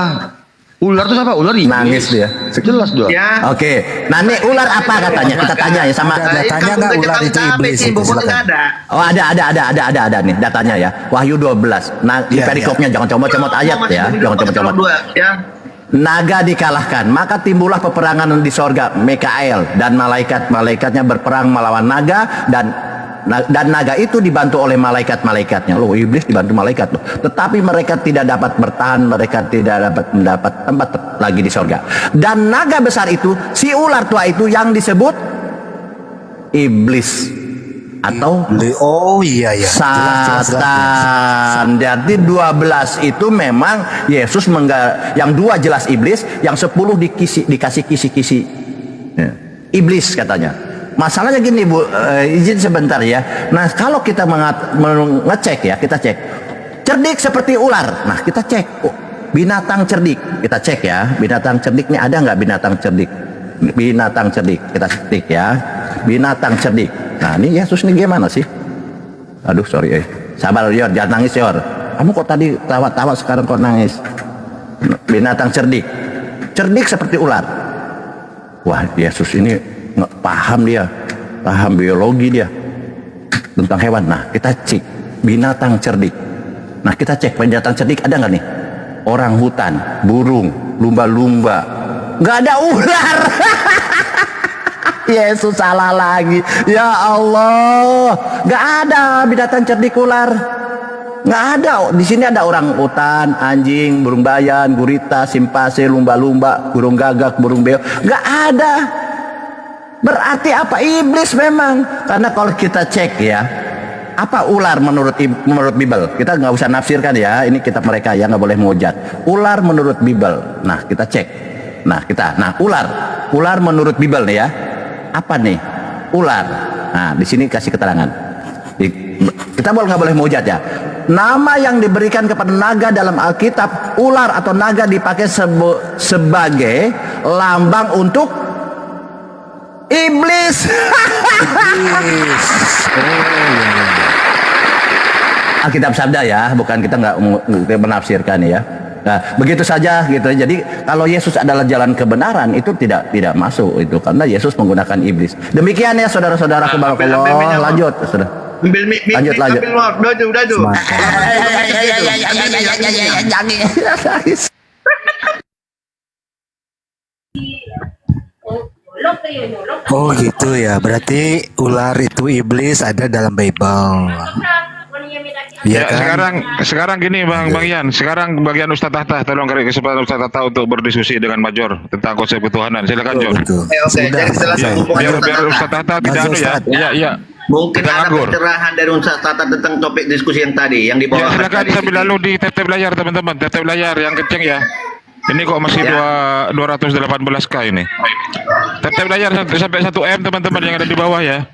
Ular itu apa? Ular ini.
Nangis dia.
Jelas dong.
Ya.
Oke, nah ini ular apa katanya? Kita tanya ya sama.
Datanya nggak ular itu iblis itu, silakan.
Oh ada nih datanya ya. Wahyu 12. Nah di
Iya,
perikopnya jangan comot-comot ayat ya. Jangan comot-comot.
Ya.
Naga dikalahkan, maka timbullah peperangan di sorga. Mikael dan malaikatnya berperang melawan naga dan naga itu dibantu oleh malaikat-malaikatnya. Loh, iblis dibantu malaikat loh. Tetapi mereka tidak dapat bertahan, mereka tidak dapat mendapat tempat lagi di sorga. Dan naga besar itu, si ular tua itu yang disebut iblis atau
Oh iya ya.
Satan. Jadi 12 itu memang Yesus yang 2 jelas iblis, yang 10 dikasih kisi-kisi. Ya. Iblis katanya. Masalahnya gini Bu, izin sebentar ya. Nah kalau kita ngecek ya, kita cek. Cerdik seperti ular. Nah kita cek. Oh, binatang cerdik. Kita cek ya. Binatang cerdik ini ada nggak binatang cerdik? Binatang cerdik. Kita cek ya. Binatang cerdik. Nah ini Yesus ini gimana sih? Aduh sorry sabar Yor, jangan nangis Yor. Kamu kok tadi tawa-tawa sekarang kok nangis? Binatang cerdik. Cerdik seperti ular. Wah Yesus ini nggak paham dia, paham biologi dia tentang hewan. Nah kita cek binatang cerdik. Nah kita cek binatang cerdik ada nggak nih? Orang hutan, burung, lumba-lumba, nggak ada ular. Yesus salah lagi. Ya Allah, nggak ada binatang cerdik ular. Nggak ada. Di sini ada orang hutan, anjing, burung bayan, gurita, simpase, lumba-lumba, burung gagak, burung beo. Nggak ada. Berarti apa? Iblis memang. Karena kalau kita cek ya, apa ular menurut Bible? Kita nggak usah nafsirkan ya. Ini kitab mereka ya, nggak boleh mengujat. Ular menurut Bible. Nah kita cek. Nah ular menurut Bible nih ya. Apa nih? Ular. Nah di sini kasih keterangan. Kita nggak boleh mengujat ya. Nama yang diberikan kepada naga dalam Alkitab, ular atau naga dipakai sebagai lambang untuk iblis. Alkitab sabda ya, bukan kita nggak menafsirkan ya. Nah, begitu saja gitu. Jadi kalau Yesus adalah jalan kebenaran itu tidak masuk itu karena Yesus menggunakan iblis. Demikian ya saudara-saudara barakallahu. Lanjut, Saudara. Lanjut.
Oh gitu ya. Berarti ular itu iblis ada dalam Bible.
Ya,
kan?
sekarang gini Bang Ian, sekarang bagian Ustaz Tahta, tolong kasih kesempatan Ustaz Tahta untuk berdiskusi dengan Major tentang konsep ketuhanan. Silakan Jor.
Betul.
Oke, jadi setelah
Ya, biar Ustaz Tahta tidak
Maju,
anu ya.
Ustaz.
Iya.
mungkin
Kita
ada
nganggur.
pencerahan dari Ustaz Tata tentang topik diskusi yang tadi yang
Ya,
dibawa.
silakan sambil lalu di tap layar teman-teman, tap layar yang kenceng ya. Ini kok masih 218k ini. Tap layar sampai 1M teman-teman yang ada di bawah ya.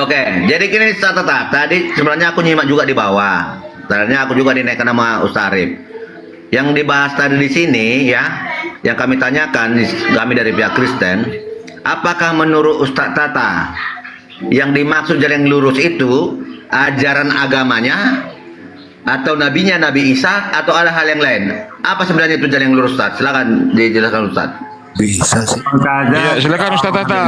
Oke, jadi gini Ustaz Tata, tadi sebenarnya aku nyimak juga di bawah. Sebenarnya aku juga dinaikkan nama Ustaz Arif. Yang dibahas tadi di sini ya, yang kami tanyakan kami dari pihak Kristen, apakah menurut Ustaz Tata yang dimaksud jalan yang lurus itu ajaran agamanya atau nabinya Nabi Isa atau ada hal yang lain? Apa sebenarnya itu jalan yang lurus Ustaz? Silakan dijelaskan Ustaz.
Bisa sih.
Iya, silakan Ustaz Tata.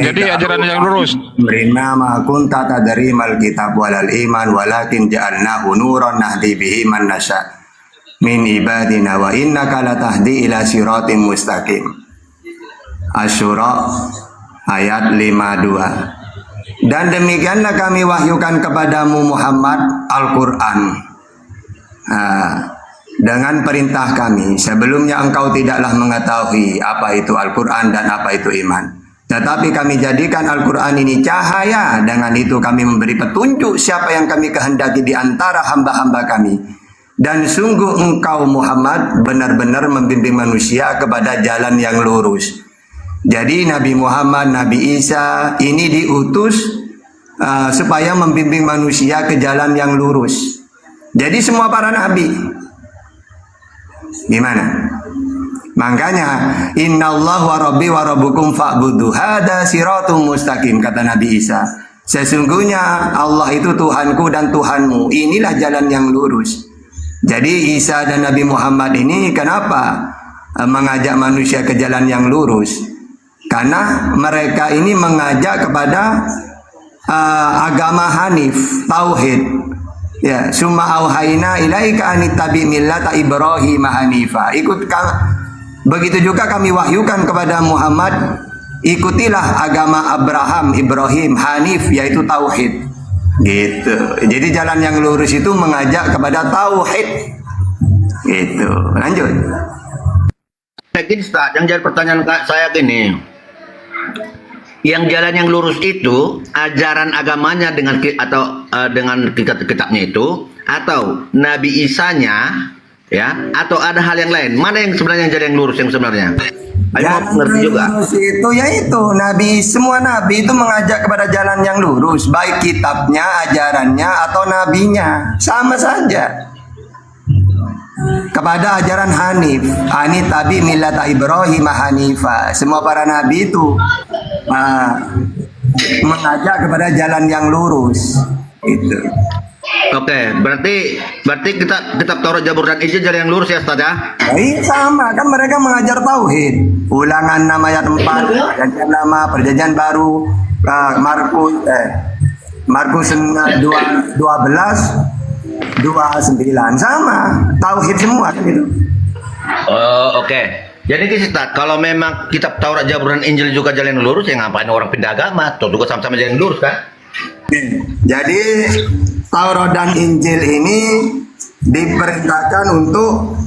Jadi ajaran yang lurus.
Berinna ma kunta tadrimal kitab walal iman walakin ja'alnahu nuran nahdi bihi man nasha min ibadina wa innaka latahdi ila siratim mustaqim. Asy-Syura ayat 52. Dan demikianlah kami wahyukan kepadamu Muhammad Al-Qur'an. Dengan perintah kami, sebelumnya engkau tidaklah mengetahui apa itu Al-Quran dan apa itu iman. Tetapi kami jadikan Al-Quran ini cahaya, dengan itu kami memberi petunjuk siapa yang kami kehendaki di antara hamba-hamba kami. Dan sungguh engkau Muhammad benar-benar membimbing manusia kepada jalan yang lurus. Jadi Nabi Muhammad, Nabi Isa ini diutus supaya membimbing manusia ke jalan yang lurus. Jadi semua para nabi. Gimana? Makanya innallahu wa rabbi wa rabbukum fa'budu hada siratum mustaqim, kata Nabi Isa. Sesungguhnya Allah itu Tuhanku dan Tuhanmu. Inilah jalan yang lurus. Jadi Isa dan Nabi Muhammad ini kenapa mengajak manusia ke jalan yang lurus? Karena mereka ini mengajak kepada agama Hanif, tauhid. Ya, summa auhayna ilaika anittabi millata Ibrahim hanifa. Begitu juga kami wahyukan kepada Muhammad, ikutilah agama Abraham, Ibrahim, Hanif, yaitu tauhid. Gitu. Jadi jalan yang lurus itu mengajak kepada tauhid. Gitu. Lanjut.
Mungkin Ustaz, yang jadi pertanyaan saya gini. Yang jalan yang lurus itu ajaran agamanya dengan dengan kitab-kitabnya itu atau Nabi Isanya ya atau ada hal yang lain? Mana yang sebenarnya yang jalan yang lurus yang sebenarnya? Ayo ngerti juga.
Lurus itu yaitu Nabi, semua Nabi itu mengajak kepada jalan yang lurus, baik kitabnya, ajarannya atau nabinya, sama saja. Kepada ajaran Hanif, tabi millata Ibrahim hanifa. Semua para nabi itu mengajak kepada jalan yang lurus. Itu.
Oke, berarti kitab Taurat, Zabur dan Injil jalan yang lurus ya Ustaz ya?
Iya sama, kan mereka mengajar tauhid. Ulangan 6 ayat 4, perjanjian lama, perjanjian baru, Markus 12 29 sama, tauhid semua gitu.
Oh, oke. Jadi Ustaz, kalau memang kitab Taurat, Zabur dan Injil juga jalan yang lurus, ya ngapain orang pindah agama? Tuh juga sama-sama jalan yang lurus kan?
Jadi Taurat dan Injil ini diperintahkan untuk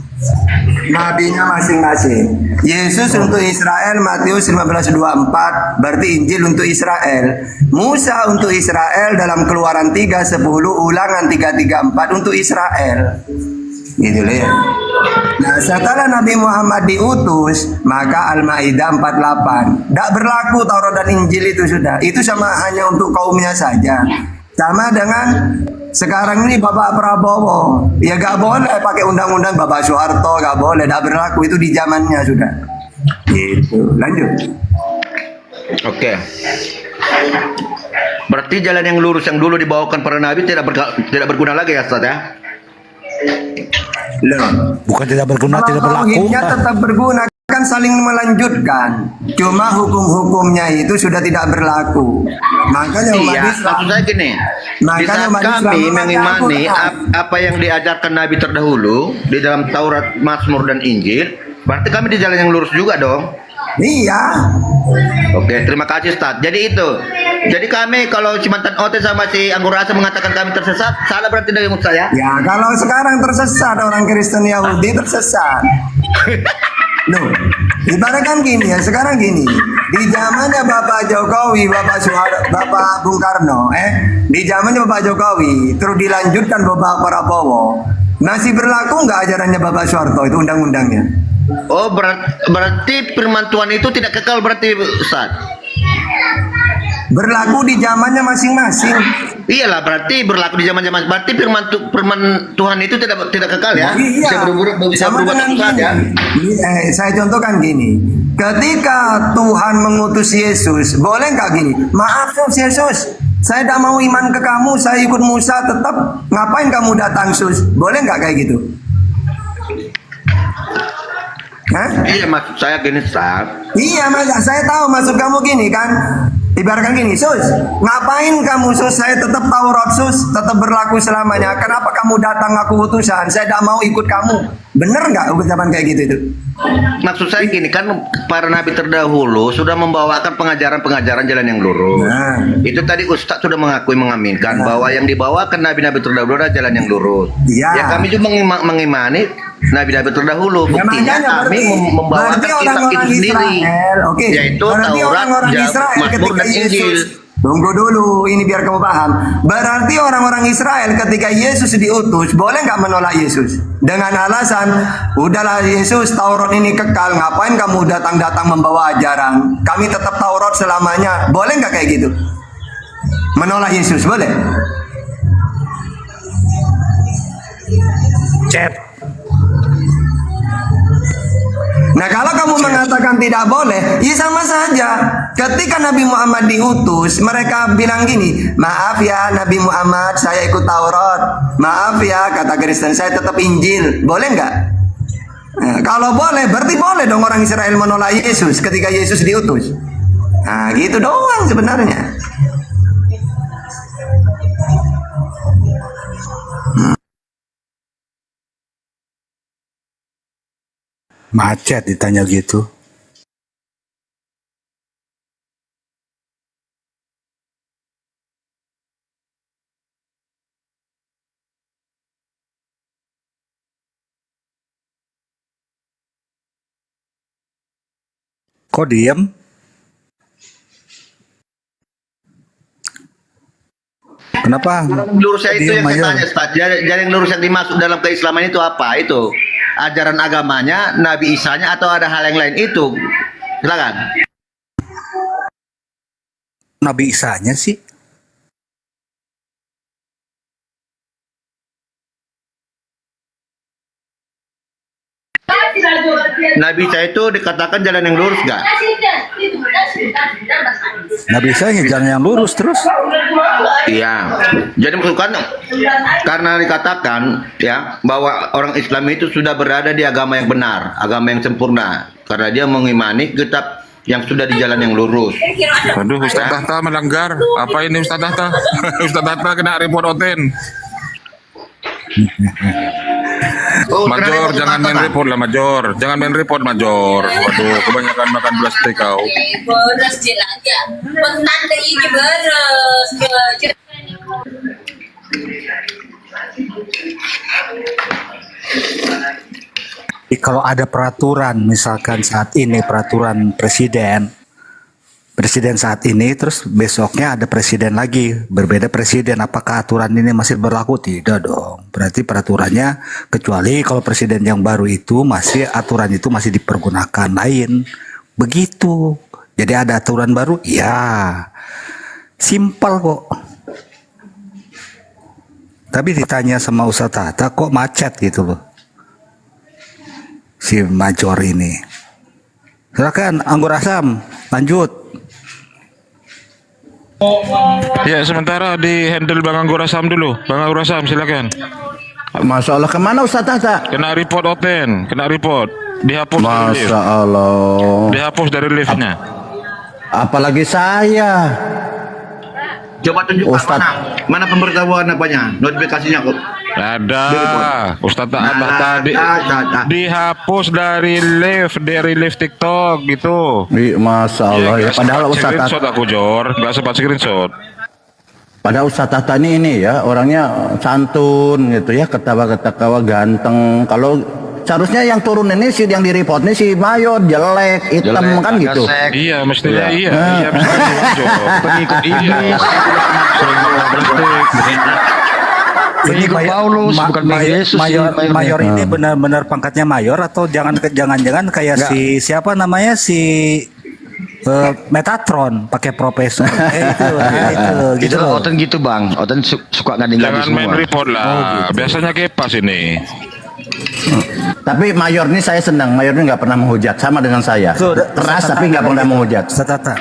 nabinya masing-masing. Yesus untuk Israel, Matius 15:24, berarti Injil untuk Israel. Musa untuk Israel dalam Keluaran 3:10, Ulangan 3:34 untuk Israel. Gitu loh ya. Nah, setelah Nabi Muhammad diutus, maka Al-Maidah 48. Tidak berlaku Taurat dan Injil itu sudah. Itu sama hanya untuk kaumnya saja. Sama dengan sekarang ini Bapak Prabowo. Ya gak boleh pakai undang-undang Bapak Soeharto, gak boleh. Tidak berlaku, itu di zamannya sudah. Gitu. Lanjut.
Oke. Berarti jalan yang lurus yang dulu dibawakan para nabi tidak berguna lagi ya Ustaz ya?
Loh.
Bukan tidak berguna, tidak berlaku.
Tauhidnya tetap berguna, kan saling melanjutkan. Cuma hukum-hukumnya itu sudah tidak berlaku. Makanya umat
Iya,
Islam,
maksud saya gini. Di
makanya
saat
umat Islam
kami
memakai
mengimani
Al-Quran.
apa yang diajarkan Nabi terdahulu di dalam Taurat, Mazmur dan Injil, berarti kami di jalan yang lurus juga dong.
Iya.
Oke, terima kasih Ustaz. Jadi itu. Jadi kami kalau si mantan Oten sama si Anggur Rasa mengatakan kami tersesat, salah berarti dari Ustaz ya?
Ya kalau sekarang tersesat orang Kristen Yahudi tersesat. Loh, ibaratkan gini ya, sekarang gini, di zamannya Bapak Jokowi, Bapak Bung Karno, di zamannya Bapak Jokowi, terus dilanjutkan Bapak Prabowo, masih berlaku nggak ajarannya Bapak Soeharto itu undang-undangnya?
Oh, berarti firman Tuhan itu tidak kekal berarti Ustaz?
Berlaku di zamannya masing-masing.
Iyalah, berarti berlaku di zaman-zaman. Berarti firman Tuhan itu tidak kekal ya?
Iya.
Bisa berubah
dengan
saja.
Saya contohkan gini. Ketika Tuhan mengutus Yesus, boleh nggak gini? Maaf Yesus, saya tidak mau iman ke kamu, saya ikut Musa tetap. Ngapain kamu datang Sus? Boleh nggak kayak gitu? Hah?
Iya, maksud saya gini Ustaz.
Iya, saya tahu maksud kamu gini kan. Ibaratkan gini, Sus, ngapain kamu Sus? Saya tetap Taurat Sus, tetap berlaku selamanya. Kenapa kamu datang aku utusan? Saya tidak mau ikut kamu. Bener nggak ucapan kayak gitu itu?
Maksud saya gini kan, para nabi terdahulu sudah membawakan pengajaran-pengajaran jalan yang lurus.
Nah.
Itu tadi Ustadz sudah mengaminkan bahwa yang dibawakan nabi-nabi terdahulu adalah jalan yang lurus.
Iya.
Ya kami juga mengimani nabi-nabi terdahulu.
Ya,
Buktinya
makanya
kami membawakan
berarti
kitab itu
orang-orang
sendiri,
Israel, oke.
yaitu
Berarti
Taurat,
orang-orang Israel
Mazmur
ketika
dan Injil.
Yesus, tunggu dulu, ini biar kamu paham. Berarti orang-orang Israel ketika Yesus diutus, boleh nggak menolak Yesus? Dengan alasan, udahlah Yesus, Taurat ini kekal, ngapain kamu datang-datang membawa ajaran? Kami tetap Taurat selamanya. Boleh nggak kayak gitu? Menolak Yesus, boleh?
Cep.
Nah kalau kamu mengatakan tidak boleh, ya sama saja. Ketika Nabi Muhammad diutus, mereka bilang gini, maaf ya Nabi Muhammad, saya ikut Taurat. Maaf ya, kata Kristen, saya tetap Injil. Boleh nggak? Nah, kalau boleh, berarti boleh dong orang Israel menolak Yesus ketika Yesus diutus. Nah gitu doang sebenarnya.
Macet ditanya gitu. Kok diem? Kenapa?
Lurusnya itu
Diem
yang saya
aja.
tanya Ustaz. Jalan lurus yang dimaksud dalam keislaman itu apa? Itu ajaran agamanya, Nabi Isanya, atau ada hal yang lain itu? Silakan.
Nabi Isanya sih.
Nabi Isa itu dikatakan jalan yang lurus nggak?
Nabi Isanya jalan yang lurus terus.
Iya. Jadi maksudkan karena dikatakan ya bahwa orang Islam itu sudah berada di agama yang benar, agama yang sempurna, karena dia mengimani kitab yang sudah di jalan yang lurus.
Aduh, Ustaz Tahta melanggar. Apa ini Ustaz Tahta? Ustaz Tahta kena report Oten.
Oh,
Major, jangan main report lah Major. Jangan main report Major. Waduh, kebanyakan makan plastik kau.
Boros jelajah. Tante ini boros.
Kalau ada peraturan, misalkan saat ini peraturan presiden saat ini, terus besoknya ada presiden lagi, berbeda presiden, apakah aturan ini masih berlaku? Tidak dong. Berarti peraturannya, kecuali kalau presiden yang baru itu masih aturan itu masih dipergunakan lain. Begitu. Jadi ada aturan baru? Ya. Simpel kok. Tapi ditanya sama Ustaz Tahta, kok macet gitu loh. Si Major ini. Silakan Anggur Asam, lanjut.
Ya, sementara di handle Bang Anggur Asam dulu. Bang Anggur Asam, silakan.
Masya Allah, kemana Ustaz Tahta?
Kena report Oten, kena report. Dihapus dari lift.
Masya Allah.
Dihapus dari liftnya.
Apalagi saya.
Coba tunjukkan
Ustaz.
mana pemberitahuan apanya, notifikasinya kok.
Ada. Ustaz Atta tadi dihapus dari live TikTok gitu.
Masya Allah ya. Padahal Ustaz
screenshot aku Jor, nggak sempat screenshot.
Padahal Ustaz Atta ini ya orangnya santun gitu ya, ketawa-ketawa ganteng. Kalau seharusnya yang turun ini si yang di report ini si Mayor jelek, hitam kan gitu.
Iya, mestinya iya. Iya, mestinya Jor. Pengikut iblis.
Pengikut Paulus, bukan Yesus.
Mayor ini benar-benar pangkatnya mayor atau jangan-jangan kayak si siapa namanya si Metatron pakai profesor. Itu
gitu loh. Oten gitu bang, Oten suka ngading
Jangan
semua.
main report lah.
Gitu.
Biasanya kepas ini.
Tapi Mayor ini saya senang. Mayor ini nggak pernah menghujat, sama dengan saya. Keras tapi nggak pernah menghujat.
Ustaz Atta.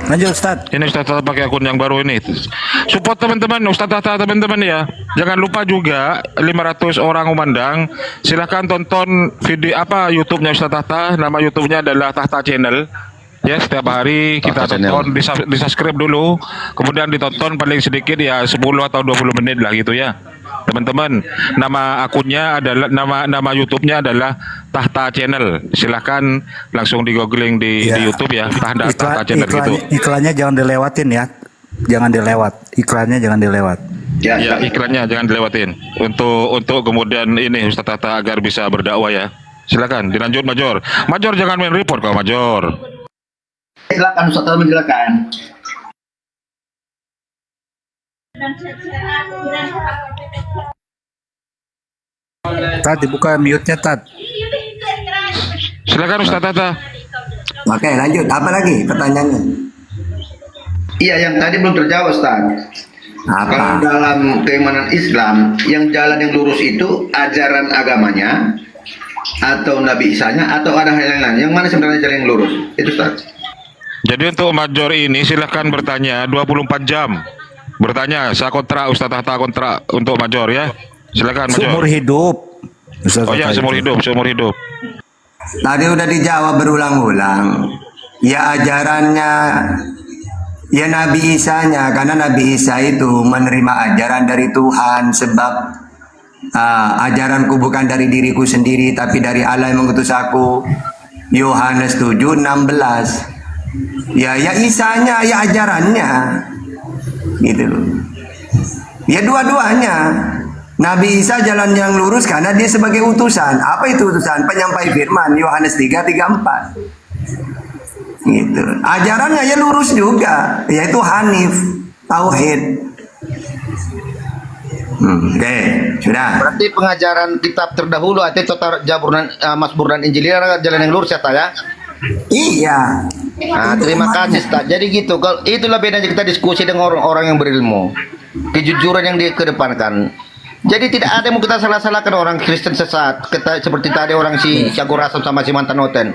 Lanjut Ustaz.
Ini Ustaz Tata pakai akun yang baru ini. Support teman-teman Ustaz Tata teman-teman ya. Jangan lupa juga 500 orang memandang. Silahkan tonton video YouTube-nya Ustaz Tata. Nama YouTube-nya adalah Tahta Channel. Ya, setiap hari kita tonton, di subscribe dulu. Kemudian ditonton paling sedikit ya 10 atau 20 menit lah gitu ya. Teman-teman, nama akunnya adalah nama YouTube-nya adalah Tahta Channel. Silahkan langsung di googling di YouTube ya. Tahta Channel gitu.
Iklannya jangan dilewatin ya. Jangan dilewat. Iklannya jangan dilewat.
Ya, iklannya jangan dilewatin. Untuk kemudian ini Ustaz Tata agar bisa berdakwah ya. Silakan dilanjut Major. Major jangan main report kau Major.
Silakan Ustaz Tata menjelaskan.
Tad dibuka mute-nya Tad.
Silakan Ustaz Tata.
Oke, lanjut. Apa lagi pertanyaannya?
Iya, yang tadi belum terjawab Ustaz. Kalau
Apa?
dalam keimanan Islam, yang jalan yang lurus itu ajaran agamanya atau Nabi Isa-nya atau ada hal yang lain? Yang mana sebenarnya jalan yang lurus? Itu Ustaz.
Jadi untuk Major ini silahkan bertanya 24 jam. Bertanya, saya kontra Ustaz Tata kontra untuk Major ya. Silakan Major.
Seumur hidup. Ustaz
Oh ya,
Atta
seumur
itu.
hidup.
Tadi udah dijawab berulang-ulang. Ya ajarannya, ya Nabi Isa-nya, karena Nabi Isa itu menerima ajaran dari Tuhan sebab ajaranku bukan dari diriku sendiri tapi dari Allah yang mengutus aku. Yohanes 7:16. Ya Isa-nya, ya ajarannya. Gitu. Ya dua-duanya. Nabi Isa jalan yang lurus karena dia sebagai utusan. Apa itu utusan? Penyampai firman, Yohanes 3:34. Gitu. Ajarannya ya lurus juga, yaitu Hanif, Tauhid. Oke, sudah.
Berarti pengajaran kitab terdahulu atau total Jabur dan Mazmur dan Injil adalah jalan yang lurus ya Tak ya?
Iya.
Nah, terima kasih Ustaz. Jadi gitu, kalau itulah bedanya kita diskusi dengan orang-orang yang berilmu. Kejujuran yang dikedepankan. Jadi tidak ada yang mau kita salah-salahkan orang Kristen sesat. Kita seperti tadi orang si Syagur Asam sama si mantan Oten.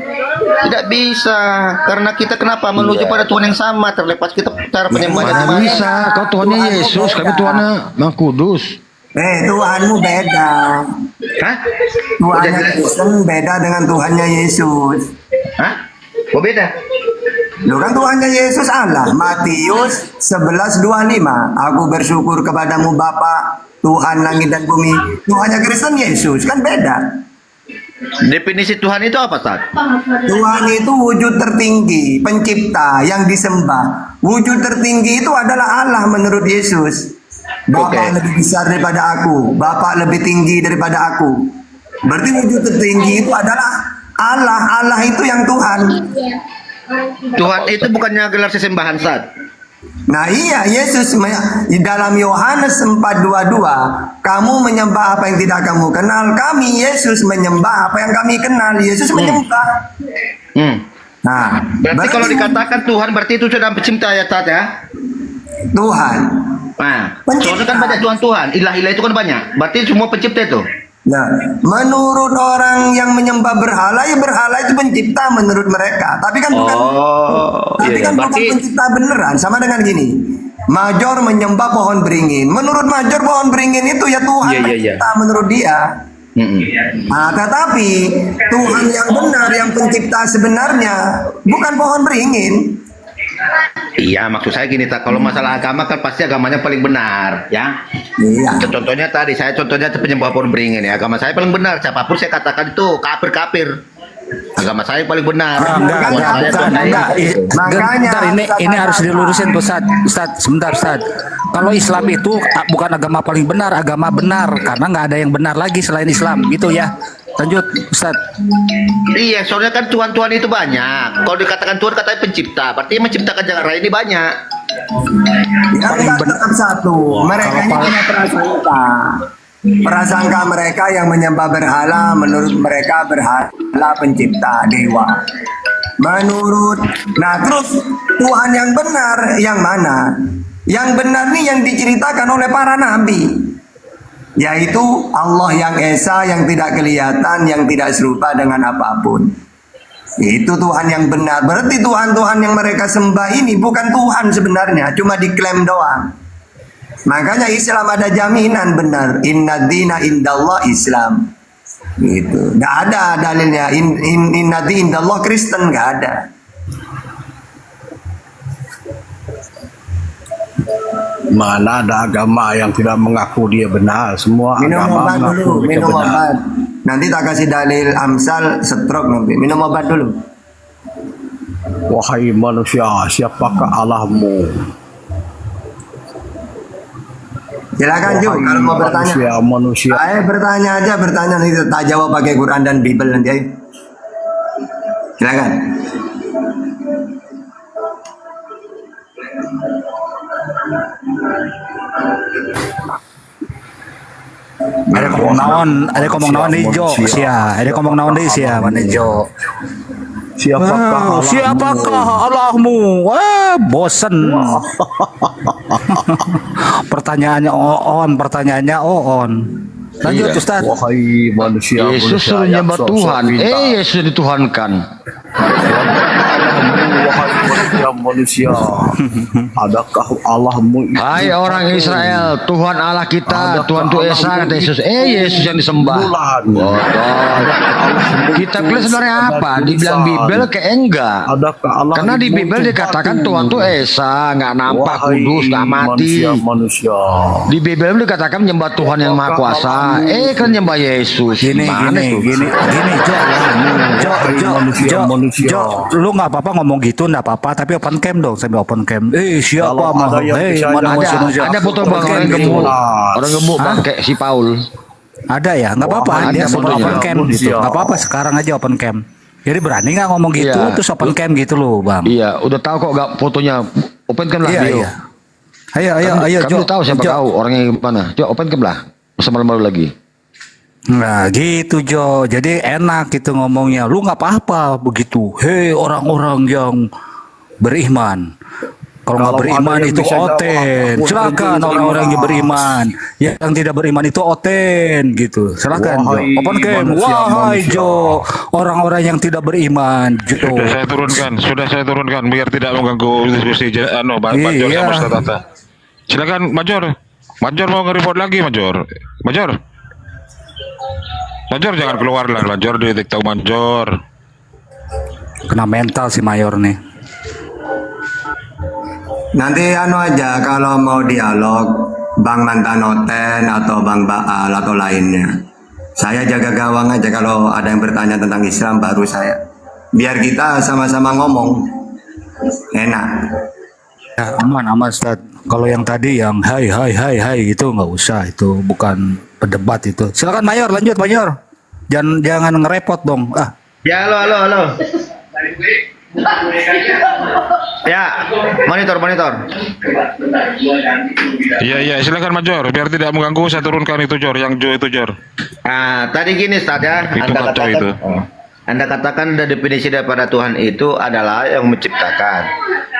Tidak bisa, karena kita kenapa menuju pada Tuhan yang sama, terlepas kita cara penyembahannya
Mana bisa? Kau Tuhannya Yesus, kami Tuhannya Maha Kudus.
Tuhanmu beda.
Hah?
Tuhannya Kristen beda dengan Tuhannya Yesus.
Hah? Oh beda?
Loh kan Tuhannya Yesus Allah. Matius 11:25. Aku bersyukur kepadamu Bapa, Tuhan langit dan bumi. Tuhannya Kristen Yesus, kan beda.
Definisi Tuhan itu apa, Ustaz?
Tuhan itu wujud tertinggi, pencipta yang disembah. Wujud tertinggi itu adalah Allah menurut Yesus. Bapa lebih besar daripada aku, Bapa lebih tinggi daripada aku. Berarti wujud tertinggi itu adalah Allah. Allah itu yang Tuhan.
Tuhan itu bukannya gelar sesembahan, Ustaz.
Nah iya, Yesus di dalam Yohanes 4:22, kamu menyembah apa yang tidak kamu kenal, kami Yesus menyembah apa yang kami kenal. Yesus menyembah. Nah,
berarti kalau dikatakan Tuhan berarti itu sudah pencipta ya, Tat ya?
Tuhan.
Nah, soalnya kan banyak Tuhan, ilah-ilah itu kan banyak. Berarti semua pencipta itu.
Nah, menurut orang yang menyembah berhala, ya berhala itu pencipta menurut mereka. Tapi kan bukan, bukan pencipta beneran. Sama dengan gini, Major menyembah pohon beringin. Menurut Major pohon beringin itu ya Tuhan pencipta menurut dia. Nah, tetapi Tuhan yang benar, yang pencipta sebenarnya bukan pohon beringin.
Iya, maksud saya gini, kalau masalah agama kan pasti agamanya paling benar, ya.
Iya.
Contohnya tadi, saya contohnya penyembah pohon beringin ya. Agama saya paling benar. Siapapun saya katakan itu kafir. Agama saya paling benar.
Enggak,
Agama saya
bukan,
Tuhan
enggak.
Yesus.
Makanya,
Bentar, ini harus dilurusin Ustaz. Sebentar Ustaz. Kalau Islam itu bukan agama paling benar, agama benar karena nggak ada yang benar lagi selain Islam, gitu ya. Lanjut Ustaz.
Iya, soalnya kan Tuhan itu banyak. Kalau dikatakan Tuhan katanya pencipta, berarti yang menciptakan jagat raya ini banyak.
Ya, tetap satu. Mereka ini punya prasangka. Prasangka mereka yang menyembah berhala, menurut mereka berhala pencipta dewa. Terus Tuhan yang benar yang mana? Yang benar nih yang diceritakan oleh para nabi, yaitu Allah yang Esa, yang tidak kelihatan, yang tidak serupa dengan apapun. Itu Tuhan yang benar. Berarti Tuhan-Tuhan yang mereka sembah ini bukan Tuhan sebenarnya, cuma diklaim doang. Makanya Islam ada jaminan benar. Inna dina indallah Islam. Gitu. Nggak ada dalilnya. Inna dina indallah Kristen, nggak ada.
Mana ada agama yang tidak mengaku dia benar? Semua
Minum
agama
obat
mengaku
dulu,
dia
minum
benar.
obat. Nanti tak kasih dalil Amsal stroke nanti. Minum obat dulu.
Wahai manusia, siapakah Allahmu?
Silakan Ju, kalau mau bertanya.
Manusia.
Ayo bertanya aja, bertanya nanti tak jawab pakai Quran dan Bible nanti ayo. Silakan.
Ada ngomong naon di Jo, sia. Ada ngomong naon di sia, mana Jo. Siapakah Allahmu? Wah, bosen. Pertanyaannya on. Lanjut Ustaz.
Wahai manusia,
Yesus suruh nyembah Tuhan. Yesus dituhankan.
Wahai manusia, adakah Allahmu itu?
Hai orang Israel, Tuhan Allah kita, Tuhan itu Esa, kata Yesus. Yesus yang disembah. Betul. Kita pilih sebenarnya apa? Dibilang Bible kayak enggak. Karena di Bible dikatakan Tuhan itu Esa, nggak nampak, kudus, nggak mati.
Manusia.
Di Bible dikatakan menyembah Tuhan yang Maha Kuasa. Kan nyembah Yesus.
Gini, Jo, lu nggak apa-apa ngomong gitu, nggak apa-apa, tapi open cam dong, sambil open cam. Siapa mah?
Ada foto bang orang gemuk, bang kayak si Paul.
Ada ya, nggak apa-apa, dia semua open cam gitu, nggak apa-apa, sekarang aja open cam. Jadi berani nggak ngomong gitu,
Iya.
terus open cam gitu loh, bang.
Iya, udah tahu kok gak fotonya. Open cam lah, Bio.
Iya. Ayo,
Kamu udah tahu siapa tahu orangnya gimana? Coba open cam lah, masa malu-malu lagi.
Nah gitu Jo, jadi enak gitu ngomongnya. Lu nggak apa-apa begitu. Hei orang-orang yang beriman. Kalau nggak beriman itu oten. Silakan orang-orang yang beriman. Yang tidak beriman itu oten gitu. Silakan Jo. Open cam. Wahai Jo, orang-orang yang tidak beriman. Jo.
Sudah saya turunkan biar tidak mengganggu diskusi Major sama Ustaz Tata. Silakan Major. Major mau nge-report lagi Major. Major jangan keluar lah, Major di TikTok Major.
Kena mental si Mayor nih.
Nanti aja kalau mau dialog Bang Mantanoten atau Bang Baal atau lainnya. Saya jaga gawang aja kalau ada yang bertanya tentang Islam baru saya. Biar kita sama-sama ngomong. Enak.
Ya, aman Ustaz. Kalau yang tadi yang hai gitu nggak usah, itu bukan berdebat itu. Silakan Mayor, lanjut Mayor. Jangan ngerepot dong.
Ya, halo. Ya, monitor.
Iya, silakan Major, biar tidak mengganggu saya turunkan itu Jor, yang Jo itu Jor.
Tadi gini Ustaz ya,
Itu kacau itu.
Anda katakan definisi daripada Tuhan itu adalah yang menciptakan.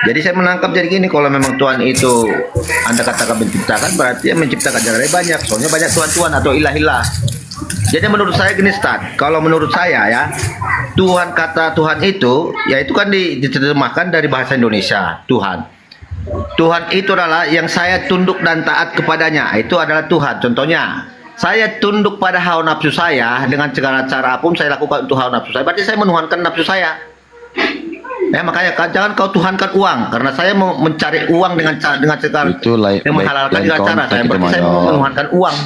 Jadi saya menangkap jadi gini, kalau memang Tuhan itu Anda katakan menciptakan, berarti yang menciptakan jalan banyak. Soalnya banyak Tuhan atau ilah-ilah. Jadi menurut saya gini Ustaz, kalau menurut saya ya, kata Tuhan itu, ya itu kan diterjemahkan dari bahasa Indonesia, Tuhan. Tuhan itu adalah yang saya tunduk dan taat kepadanya, itu adalah Tuhan. Contohnya, saya tunduk pada hawa nafsu saya dengan segala cara pun saya lakukan untuk hawa nafsu saya. Berarti saya menuhankan nafsu saya. Ya makanya jangan kau tuhankan uang, karena saya mau mencari uang dengan cara
Itu lain-
yang menghalalkan
lain
dengan cara
konteks
saya
itu,
berarti saya
Mayor.
mau menuhankan uang.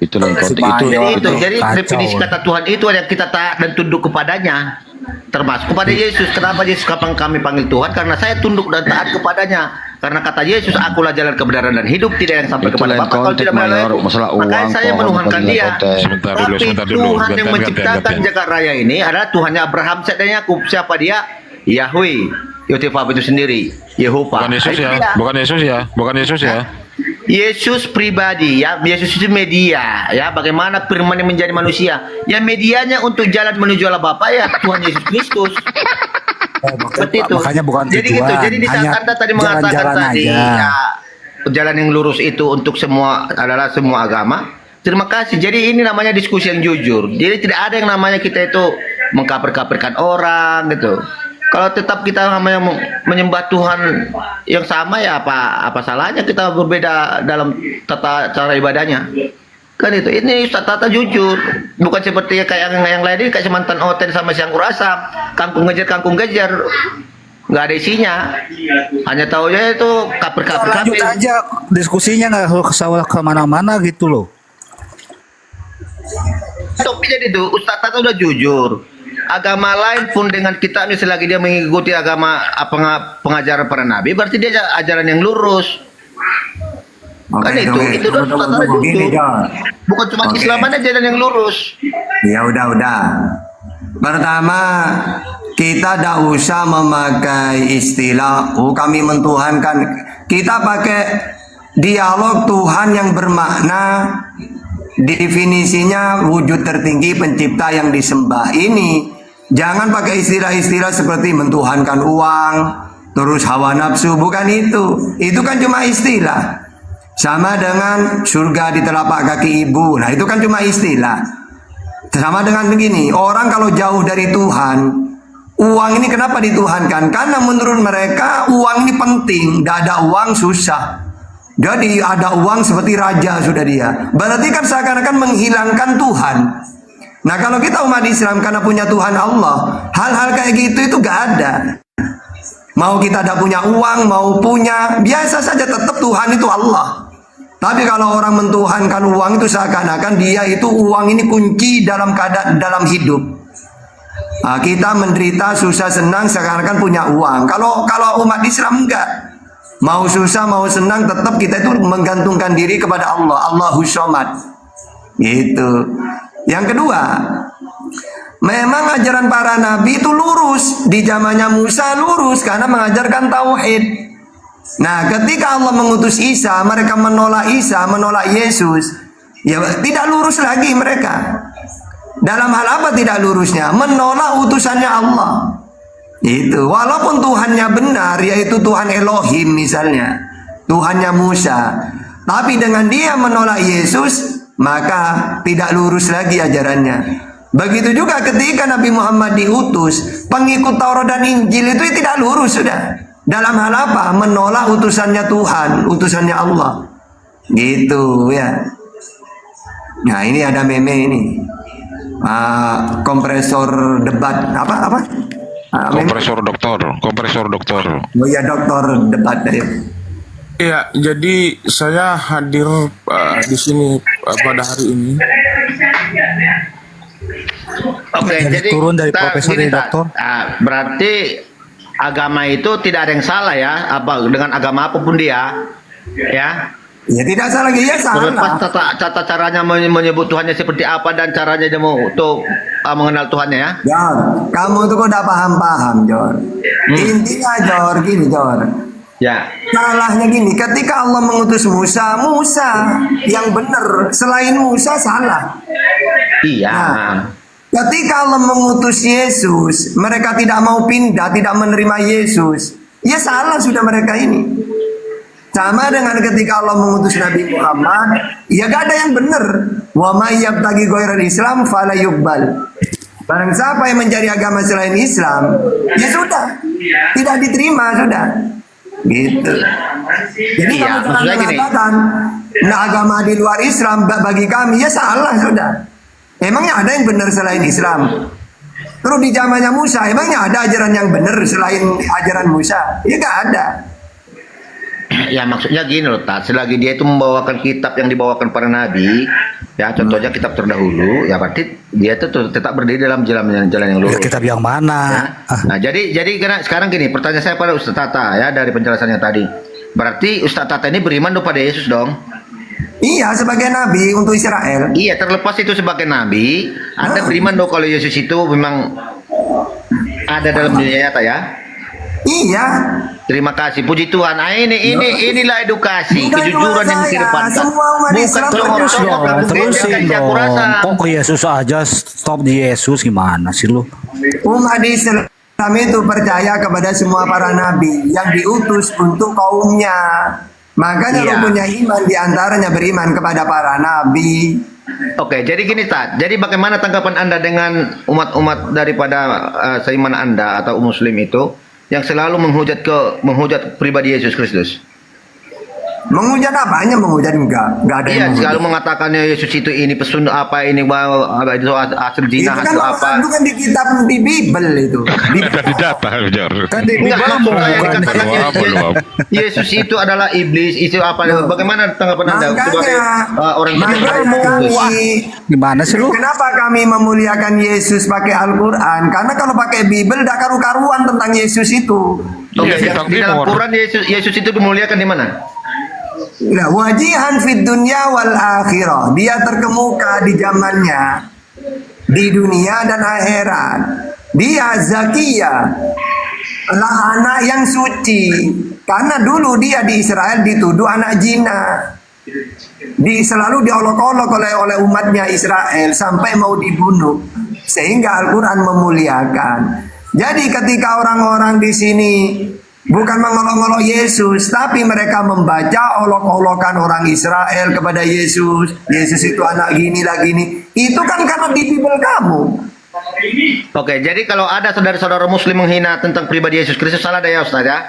Itu lain konteks itu.
Jadi
Kacau
definisi
loh.
kata Tuhan itu yang kita taat dan tunduk kepadanya, termasuk kepada Yesus. Kenapa Yesus kapan kami panggil Tuhan? Karena saya tunduk dan taat kepadanya. Karena kata Yesus, akulah jalan kebenaran dan hidup, tidak yang sampai
Itu
kepada
lain
Bapa kalau
konteks,
tidak melalui
Mayor.
aku.
Masalah
Makanya
uang,
saya
pohon,
menuhankan
bukan
dia.
konteks.
Sebentar dulu,
Tapi
sebentar dulu.
Tuhan yang
Gantian,
menciptakan
gantian.
jagat raya ini adalah Tuhannya Abraham, Set dan Yakub. Siapa dia? Yahweh. Yotefa itu sendiri. Yehova.
Bukan Yesus
Itu
ya,
dia.
bukan Yesus ya, bukan Yesus ya.
Yesus pribadi ya, Yesus itu media ya, bagaimana firman yang menjadi manusia. Ya medianya untuk jalan menuju Allah Bapa ya Tuhan Yesus Kristus. Seperti itu.
Makanya bukan
Jadi
tujuan,
gitu. Jadi di saat
hanya
Anda tadi mengatakan
jalan-jalan
tadi
aja.
ya, jalan yang lurus itu untuk semua adalah semua agama. Terima kasih. Jadi ini namanya diskusi yang jujur. Jadi tidak ada yang namanya kita itu mengkafir-kafirkan orang gitu. Kalau tetap kita namanya menyembah Tuhan yang sama ya apa salahnya kita berbeda dalam tata cara ibadahnya. Kan itu. Ini Ustaz Tata jujur. Bukan seperti kayak yang lain ini kayak mantan hotel sama siang kurasa. Kangkung ngejar. Nggak ada isinya. Hanya taunya itu kafir-kafir.
Lanjut aja diskusinya, nggak kesawah kemana-mana gitu loh.
Topiknya itu Ustaz Tata udah jujur. Agama lain pun dengan kita ini selagi dia mengikuti agama pengajaran para nabi, berarti dia ajaran yang lurus. Kan itu udah Ustaz Tata
Gini,
jujur.
Jon.
Bukan cuma
Oke.
Islam aja ajaran yang lurus.
Ya udah. Pertama, kita tidak usah memakai istilah kami mentuhankan. Kita pakai dialog Tuhan yang bermakna. Definisinya wujud tertinggi pencipta yang disembah ini. Jangan pakai istilah-istilah seperti mentuhankan uang, terus hawa nafsu, bukan itu. Itu kan cuma istilah. Sama dengan surga di telapak kaki ibu. Nah, itu kan cuma istilah. Sama dengan begini, orang kalau jauh dari Tuhan, uang ini kenapa dituhankan? Karena menurut mereka uang ini penting. Tidak ada uang susah. Jadi ada uang seperti raja sudah dia. Berarti kan seakan-akan menghilangkan Tuhan. Nah kalau kita umat Islam karena punya Tuhan Allah, hal-hal kayak gitu itu gak ada. Mau kita ada punya uang, mau punya, biasa saja tetap Tuhan itu Allah. Tapi kalau orang mentuhankan uang itu seakan-akan dia itu uang ini kunci dalam keadaan dalam hidup. Nah, kita menderita susah senang seakan-akan punya uang. Kalau umat Islam enggak. Mau susah mau senang tetap kita itu menggantungkan diri kepada Allah. Allahus Somad. Gitu. Yang kedua, memang ajaran para nabi itu lurus. Di zamannya Musa lurus karena mengajarkan tauhid. Nah, ketika Allah mengutus Isa, mereka menolak Isa, menolak Yesus. Ya, tidak lurus lagi mereka. Dalam hal apa tidak lurusnya? Menolak utusannya Allah. Itu walaupun Tuhannya benar, yaitu Tuhan Elohim misalnya, Tuhannya Musa, tapi dengan dia menolak Yesus, maka tidak lurus lagi ajarannya. Begitu juga ketika Nabi Muhammad diutus, pengikut Taurat dan Injil itu tidak lurus sudah. Dalam hal apa? Menolak utusannya Tuhan, utusannya Allah. Gitu ya. Nah ini ada meme ini, kompresor debat apa?
Kompresor doktor.
Oh ya dokter debat ya.
Iya, jadi saya hadir di sini pada hari ini.
Oke, jadi
turun dari
kita
profesor
gini,
jadi doktor.
berarti agama itu tidak ada yang salah ya, apa dengan agama apapun dia, ya.
Ya tidak salah lagi ya
Terlepas
salah.
tata caranya menyebut Tuhannya seperti apa dan caranya dia mau untuk mengenal Tuhannya ya.
Jor, kamu tuh kok udah paham-paham Jor. Intinya Jor gini Jor.
Ya.
Salahnya gini, ketika Allah mengutus Musa yang benar, selain Musa salah.
Iya.
Nah, ketika Allah mengutus Yesus, mereka tidak mau pindah, tidak menerima Yesus. Ya salah sudah mereka ini. Sama dengan ketika Allah mengutus Nabi Muhammad, ya gak ada yang benar. Wa may yabtaghi ghairal Islam fala yuqbal. Barang siapa yang mencari agama selain Islam, ya sudah, tidak diterima sudah. Gitu. Jadi
Iya,
kamu
maksudnya gini.
mengatakan, nah agama di luar Islam bagi kami ya salah sudah. Emangnya ada yang benar selain Islam? Terus di zamannya Musa, emangnya ada ajaran yang benar selain ajaran Musa? Ya nggak ada.
Ya maksudnya gini loh, Tat. Selagi dia itu membawakan kitab yang dibawakan para nabi, ya contohnya kitab terdahulu, ya berarti dia itu tetap berdiri dalam jalan yang lurus.
Kitab yang mana?
Nah, jadi karena sekarang gini, pertanyaan saya pada Ustaz Tata ya dari penjelasannya tadi. Berarti Ustaz Tata ini beriman kepada Yesus dong?
Iya, sebagai nabi untuk Israel.
Iya, terlepas itu sebagai nabi, Anda beriman dong kalau Yesus itu memang ada dalam dunia nyata ya?
Iya.
Terima kasih, puji Tuhan. Nah, inilah edukasi,
Bukan
kejujuran
cuma
yang
saya,
dikedepankan.
semua umat Islam
Terus
congok-congok
dong,
lalu
terusin
gereja
dong.
kurasa.
Kok ke Yesus aja, stop di Yesus, gimana sih lu?
Umat Islam itu percaya kepada semua para nabi yang diutus untuk kaumnya. Makanya
Iya.
rukunnya iman diantaranya beriman kepada para nabi.
Oke, jadi gini Tat. Jadi bagaimana tanggapan Anda dengan umat-umat daripada seiman Anda atau Muslim itu yang selalu menghujat pribadi Yesus Kristus?
Menghujat apanya? Menghujat enggak ada
Iya,
yang
selalu
menghujat.
mengatakannya Yesus itu ini pesun apa ini itu hasil
Itu
zina
kan
hasil apa.
itu kan di kitab di Bible itu.
Ada di data, Jar.
Kan di
Enggak,
Bible
maksud saya
bukan.
dikatakan
Belum.
Yesus itu adalah iblis, itu apa? Bagaimana tanggapan Anda sebagai orang
makanya kami,
Gimana sih lu?
kenapa kami memuliakan Yesus pakai Al-Quran? Karena kalau pakai Bible tidak karu-karuan tentang Yesus itu.
Oke,
Iya,
di dalam
Timur.
Quran Yesus itu dimuliakan di mana?
Nah, wajihan fid dunya wal akhirah. Dia terkemuka di zamannya, di dunia dan akhirat. Dia zakiyah, lah anak yang suci. Karena dulu dia di Israel dituduh anak zina. Selalu diolok-olok oleh umatnya Israel sampai mau dibunuh. Sehingga Al-Quran memuliakan. Jadi ketika orang-orang di sini bukan mengolok-olok Yesus, tapi mereka membaca olok-olokan orang Israel kepada Yesus. Yesus itu anak gini lah gini. Itu kan karena di Bible kamu.
Oke, jadi kalau ada saudara-saudara Muslim menghina tentang pribadi Yesus Kristus, salah ada ya Ustaz ya?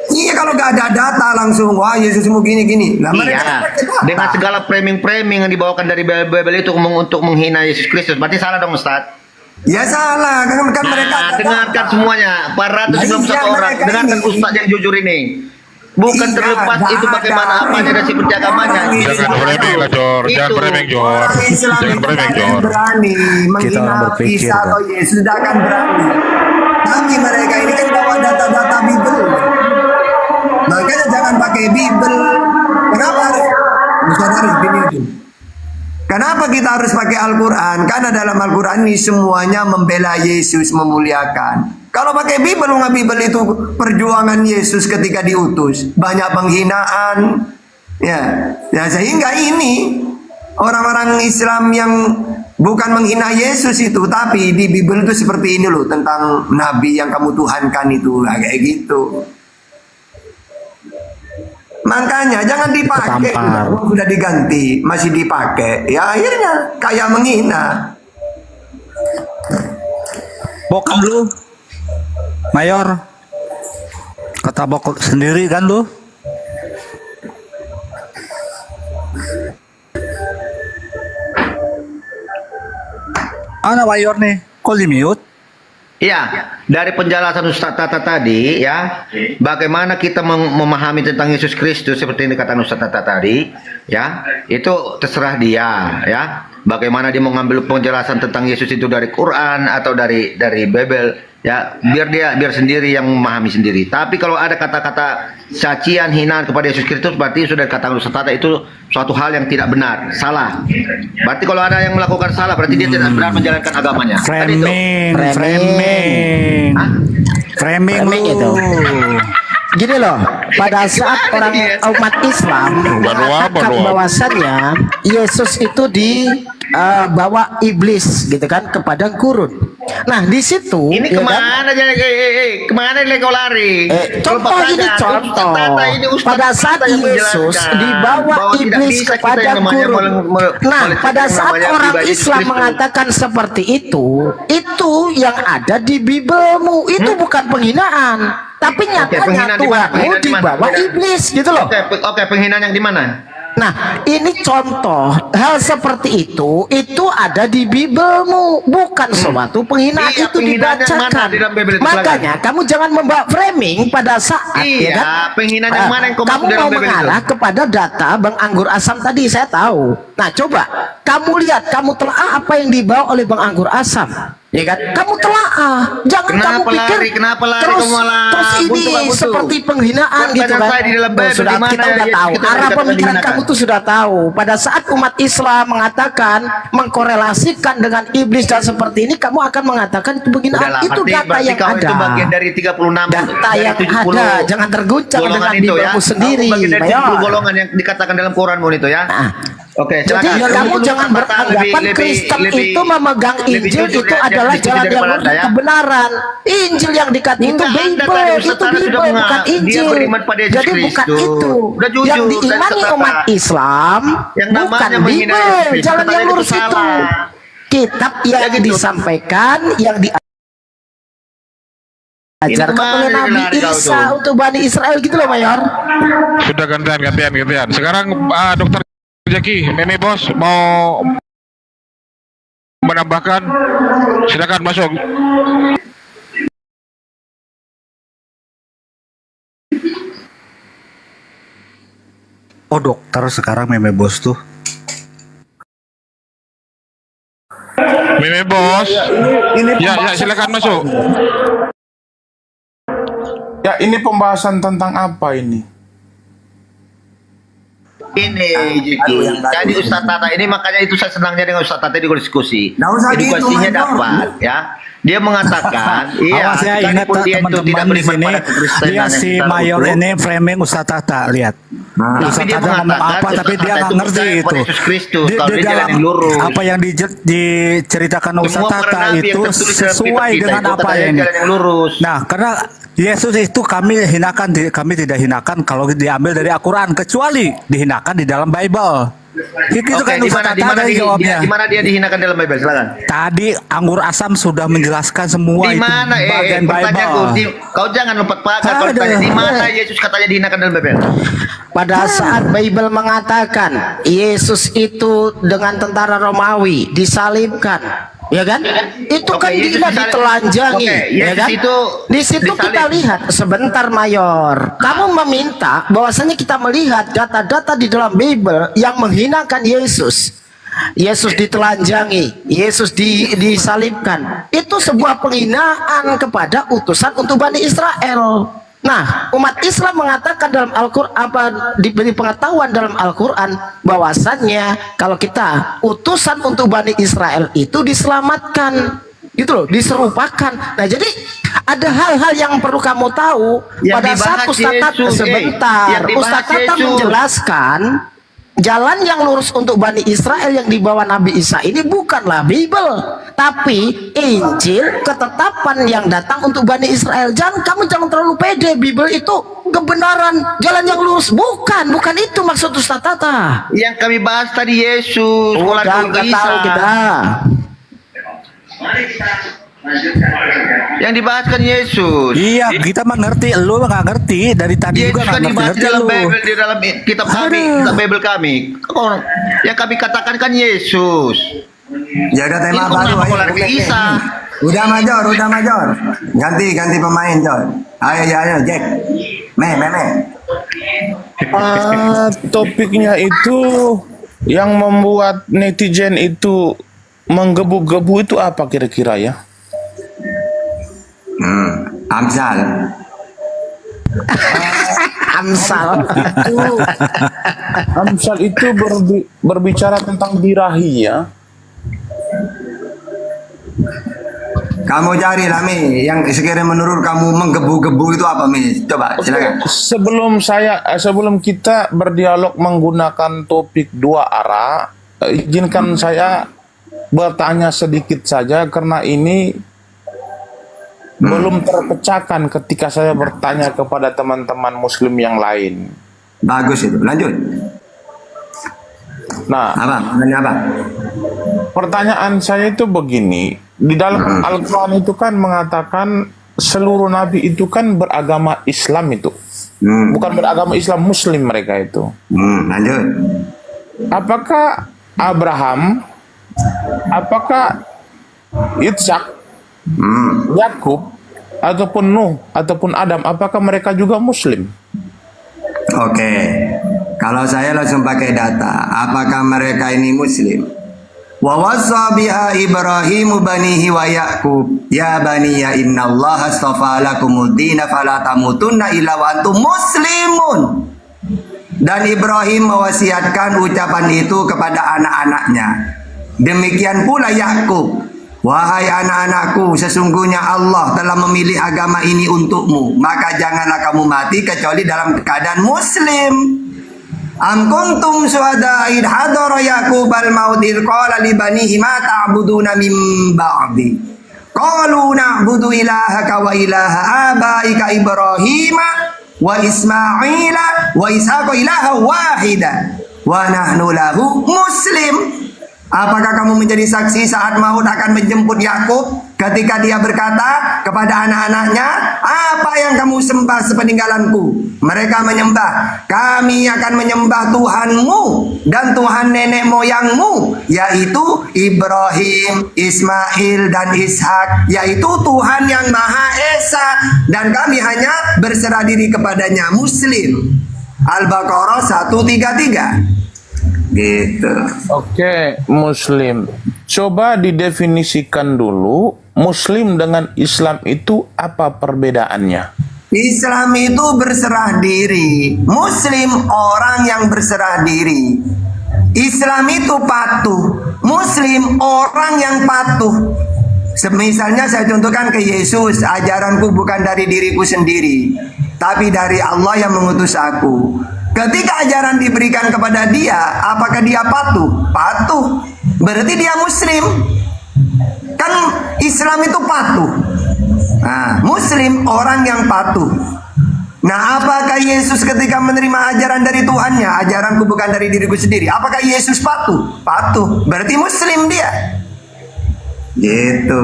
Iya, kalau gak ada data langsung, wah Yesus mau gini-gini. Nah, mereka
Iya,
pakai data.
dengan segala framing-framing yang dibawakan dari Bible itu untuk menghina Yesus Kristus, berarti salah dong Ustaz?
Ya salah, kan mereka
Nah,
ada
dengarkan
data.
semuanya, 491
Iya,
orang,
mereka
dengarkan
ini.
Ustaz yang jujur ini. Bukan
Iya,
terlepas
nggak
itu bagaimana
ada.
apanya dan sifat agamanya.
Orang
Jangan
Islam
framing lah, Jor. Jangan
Itu.
framing, Jor.
Orang Islam
Jangan
itu
framing,
tak akan
Jor.
berani
Kita
menghina
orang berpikir,
Isa atau Yesus, tidak akan berani. Tapi mereka ini kan bawa data-data Bible. Makanya jangan pakai Bible. Kenapa harus? Saudari, gini. Kenapa kita harus pakai Al-Quran? Karena dalam Al-Quran ini semuanya membela Yesus, memuliakan. Kalau pakai Bible, nggak Bible itu perjuangan Yesus ketika diutus. Banyak penghinaan. Ya, sehingga ini orang-orang Islam yang bukan menghina Yesus itu, tapi di Bible itu seperti ini loh, tentang Nabi yang kamu tuhankan itu, nah, kayak gitu. Makanya jangan dipakai,
Ketampar.
sudah diganti masih dipakai, ya akhirnya kayak menghina.
Bokan lu, Mayor. Kata bok sendiri kan lu? Ana Mayor nih, kok di mute?
Iya, dari penjelasan Ustaz Tata tadi ya, bagaimana kita memahami tentang Yesus Kristus seperti yang dikatakan Ustaz Tata tadi, ya, itu terserah dia, ya. Bagaimana dia mengambil penjelasan tentang Yesus itu dari Quran atau dari Bible, ya, biar sendiri yang memahami sendiri. Tapi kalau ada kata-kata cacian, hinaan kepada Yesus Kristus, berarti sudah dikatakan Ustaz Tata itu suatu hal yang tidak benar, salah. Berarti kalau ada yang melakukan salah, berarti dia tidak benar menjalankan agamanya. Kan itu.
Framing.
Framing
Framing
lu.
itu. Gini loh, pada saat orang umat Islam mengatakan bahwasannya Yesus itu dibawa iblis gitu kan ke padang gurun. Nah di situ
Ini
ya
kemana aja? Kemana nih kau lari?
contoh ini contoh. Pada saat Yesus dibawa iblis ke padang gurun. Nah pada saat orang Islam mengatakan seperti itu yang ada di Biblemu itu bukan penghinaan. Tapi nyatanya
penghinaan di mana?
Tuhanmu
Penghinaan di mana?
dibawa iblis gitu loh.
Oke, penghinaan yang di mana?
Nah, ini contoh hal seperti itu ada di Bibelmu, bukan suatu penghinaan.
Iya,
itu
penghinaan yang mana
dibacakan.
di dalam Bible itu,
Makanya kamu jangan membawa framing pada saat
Iya,
ya kan?
penghinaan yang mana yang kau
kamu
maksud dalam
mau
Bible itu?
mengarah kepada data Bang Anggur Asam tadi, saya tahu. Nah, coba kamu lihat, kamu telah apa yang dibawa oleh Bang Anggur Asam. Ya kan? Kamu telaah. Jangan
Kenapa
kamu pikir
lari? Kenapa lari
terus,
kamu malah
terus ini
buntu-buntu?
seperti penghinaan gitu
Pertanyaan
kan.
saya di dalam Bible
Sudah
di mana
kita udah
ya
tahu.
kita
Arah
dikatakan
pemikiran
dihinakan?
kamu tuh sudah tahu. Pada saat umat Islam mengatakan mengkorelasikan dengan iblis dan seperti ini, kamu akan mengatakan itu penghinaan.
Udahlah,
Itu data
berarti
yang
kau
ada.
itu bagian dari 36
Data
dari
yang
70
ada. Jangan terguncang
golongan
dengan
itu ya.
Bibelmu sendiri.
Kamu bagian dari 70
Mayor.
golongan yang dikatakan dalam Quranmu itu ya.
Nah,
Oke,
jadi
silakan.
kamu jangan beranggapan Kristen itu memegang Injil itu adalah jalan yang lurus kebenaran. Injil yang dikatakan itu
Enggak, Anda
Bible,
tadi
itu
Ustaz Tara
Bible
sudah
bukan
dia
Injil.
beriman pada Yesus
Jadi bukan
Kristus.
itu.
Udah jujur,
Yang
dan
diimani
Ustaz
umat
Tara.
Islam
Yang
bukan
namanya menghina
Bible,
Yesus,
jalan
katanya
yang
itu
lurus itu.
salah.
Kitab yang
Ya gitu.
disampaikan, yang diajarkan
kemarin
oleh Nabi
lari kau
Isa
tuh.
untuk Bani Israel gitu loh, Mayor.
Sudah gantian. Sekarang Dokter Jaki, Meme Bos mau menambahkan, silakan masuk.
Oh dokter sekarang Meme Bos tuh.
Meme Bos.
Ini
Ya,
pembahasan
silakan
apa
masuk.
ini? Ya, ini pembahasan tentang apa ini?
Ini Jiki. Jadi Ustaz Tata ini makanya itu saya senangnya dengan Ustaz Tata di diskusi.
Nggak usah gitu,
Edukasinya
Mas.
dapat ya. Dia mengatakan, iya,
Awas ya, ingat
sekalipun dia itu tidak
teman-teman di
beriman
sini.
pada kekristenan
Dia
yang
si
kita
Mayor
peluk.
ini framing Ustadz Tata, lihat.
Nah.
Ustadz
Tapi dia
Tata ngomong
mengatakan
apa, tapi
Ustadz
dia
Tata
nggak
itu
ngerti
percaya
itu.
kepada Yesus Kristus, kalau dia jalan
dalam
yang lurus.
apa yang diceritakan Ustadz
Semua para
Tata
nabi yang
itu
tertulis dalam
sesuai
kitab kita
dengan
itu
apa
katanya
ini.
jalan yang lurus.
Nah, karena Yesus itu kami hinakan, kami tidak hinakan kalau diambil dari Al-Quran, kecuali dihinakan di dalam Bible. Itu kan Ustadz Tata dari jawabnya.
Di mana dia dihinakan dalam Bible? Silakan.
Tadi Anggur Asam sudah menjelaskan semua
Di
itu
mana
bagian
pertanyaanku,
Bible.
kau jangan lompat pagar. Kau
Aduh.
tanya di mana Yesus katanya dihinakan dalam Bible?
Pada saat Bible mengatakan Yesus itu dengan tentara Romawi disalibkan, ya kan? Itu
Oke,
kan
Yesus
dia ditelanjangi,
Oke,
ya
Yesus
kan?
itu
Di situ
disalib.
kita lihat sebentar, Mayor. Kamu meminta bahwasanya kita melihat data-data di dalam Bible yang menghinakan Yesus. Yesus ditelanjangi, Yesus disalibkan. Itu sebuah penghinaan kepada utusan untuk Bani Israel. Nah, umat Islam mengatakan dalam Al-Quran, apa diberi pengetahuan dalam Al-Quran bahwasannya kalau kita utusan untuk Bani Israel itu diselamatkan, gitu loh, diserupakan. Nah, jadi ada hal-hal yang perlu kamu tahu.
Yang
Pada saat
dibahas
Ustaz Tata
Yesus,
sebentar,
yang dibahas
Ustaz Tata
Yesus.
menjelaskan jalan yang lurus untuk Bani Israel yang dibawa Nabi Isa ini bukanlah Bible, tapi Injil, ketetapan yang datang untuk Bani Israel. Kamu jangan terlalu pede. Bible itu kebenaran, jalan yang lurus. Bukan itu maksud Ustaz Tata.
Yang kami bahas tadi Yesus,
Udah
keluarga
nggak
Isa.
tahu kita.
Yang dibahas kan Yesus.
Iya, kita mah ngerti, lu mah nggak ngerti. Dari tadi
Yesus
juga
kan
nggak
dibahas di
ngerti
dalam
lu.
Bible, di dalam kitab kami, kitab Bible kami. Yang kami katakan kan Yesus.
Jaga
Ini
tema
kok
baru.
kenapa kau
ayo.
lari ke Isa?
Udah major. Ganti pemain, John. Ayo, Jack. Me.
Topiknya itu yang membuat netizen itu menggebu-gebu itu apa kira-kira ya?
Amsal.
Amsal itu berbicara tentang birahi ya.
Kamu cari lah, Mi. Yang sekiranya menurut kamu menggebu-gebu itu apa, Mi? Coba, silakan.
Sebelum kita berdialog menggunakan topik dua arah, izinkan saya bertanya sedikit saja karena ini belum terpecahkan ketika saya bertanya kepada teman-teman muslim yang lain.
Bagus itu. Lanjut.
Nah,
Apa?
pertanyaan saya itu begini, di dalam Al-Quran itu kan mengatakan seluruh nabi itu kan beragama Islam itu. Bukan beragama Islam, Muslim mereka itu.
Lanjut.
apakah Abraham, apakah Ishak, Yakub, ataupun Nuh, ataupun Adam, apakah mereka juga Muslim?
Oke, kalau saya langsung pakai data, apakah mereka ini Muslim? Wa wassa biha Ibrahimu banihi wa Yaqub ya baniya innallaha astafa lakumuddin fala tamutunna illa wa antum muslimun. Dan Ibrahim mewasiatkan ucapan itu kepada anak-anaknya. Demikian pula Yakub, wahai anak-anakku, sesungguhnya Allah telah memilih agama ini untukmu, maka janganlah kamu mati kecuali dalam keadaan muslim. Am kuntum syuhada id hadara Yaqub al-maut id qala li banihi ma ta'buduna min ba'di qalu na'budu ilahaka wa ilaha abaika Ibrahima wa Ismaila wa Ishaqa ilaha wahida wa nahnu lahu muslim. Apakah kamu menjadi saksi saat maut akan menjemput Yakub ketika dia berkata kepada anak-anaknya, apa yang kamu sembah sepeninggalanku? Mereka menyembah, kami akan menyembah Tuhanmu dan Tuhan nenek moyangmu, yaitu Ibrahim, Ismail dan Ishak, yaitu Tuhan yang Maha Esa, dan kami hanya berserah diri kepadanya. Muslim. Al-Baqarah 133. Gitu.
Oke, Muslim. Coba didefinisikan dulu, Muslim dengan Islam itu apa perbedaannya?
Islam itu berserah diri. Muslim orang yang berserah diri. Islam itu patuh. Muslim orang yang patuh. Misalnya saya contohkan ke Yesus, ajaranku bukan dari diriku sendiri, tapi dari Allah yang mengutus aku. Ketika ajaran diberikan kepada dia, apakah dia patuh? Patuh. Berarti dia Muslim. Kan Islam itu patuh. Nah, Muslim orang yang patuh. Nah, apakah Yesus ketika menerima ajaran dari Tuhannya, ajaranku bukan dari diriku sendiri, apakah Yesus patuh? Patuh. Berarti Muslim dia. Gitu.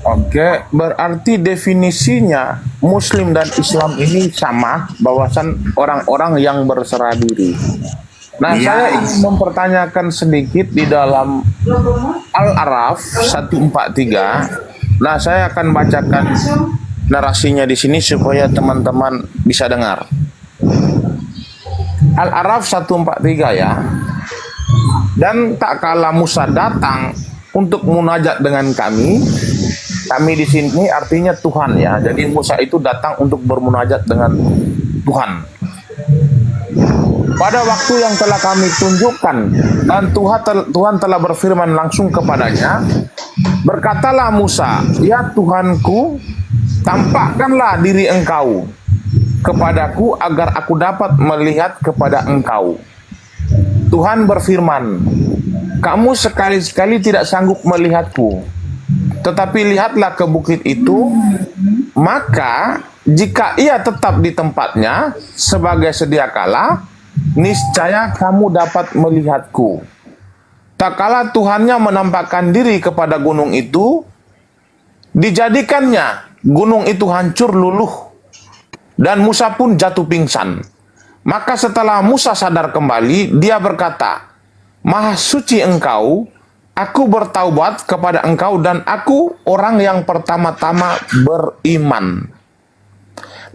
Oke, berarti definisinya Muslim dan Islam ini sama, bahwasan orang-orang yang berserah diri. Nah,
Iya.
saya ingin mempertanyakan sedikit di dalam Al-A'raf 143. Nah, saya akan bacakan narasinya di sini supaya teman-teman bisa dengar. Al-A'raf 143 ya. Dan tak kala Musa datang untuk munajat dengan kami di sini artinya Tuhan ya. Jadi Musa itu datang untuk bermunajat dengan Tuhan. Pada waktu yang telah kami tunjukkan dan Tuhan telah berfirman langsung kepadanya, berkatalah Musa, ya Tuhanku, tampakkanlah diri engkau kepadaku agar aku dapat melihat kepada engkau. Tuhan berfirman, kamu sekali-sekali tidak sanggup melihatku, tetapi lihatlah ke bukit itu, maka jika ia tetap di tempatnya sebagai sedia kala, niscaya kamu dapat melihatku. Tak kala Tuhannya menampakkan diri kepada gunung itu, dijadikannya gunung itu hancur luluh, dan Musa pun jatuh pingsan. Maka setelah Musa sadar kembali, dia berkata, Maha suci engkau, aku bertaubat kepada engkau dan aku orang yang pertama-tama beriman.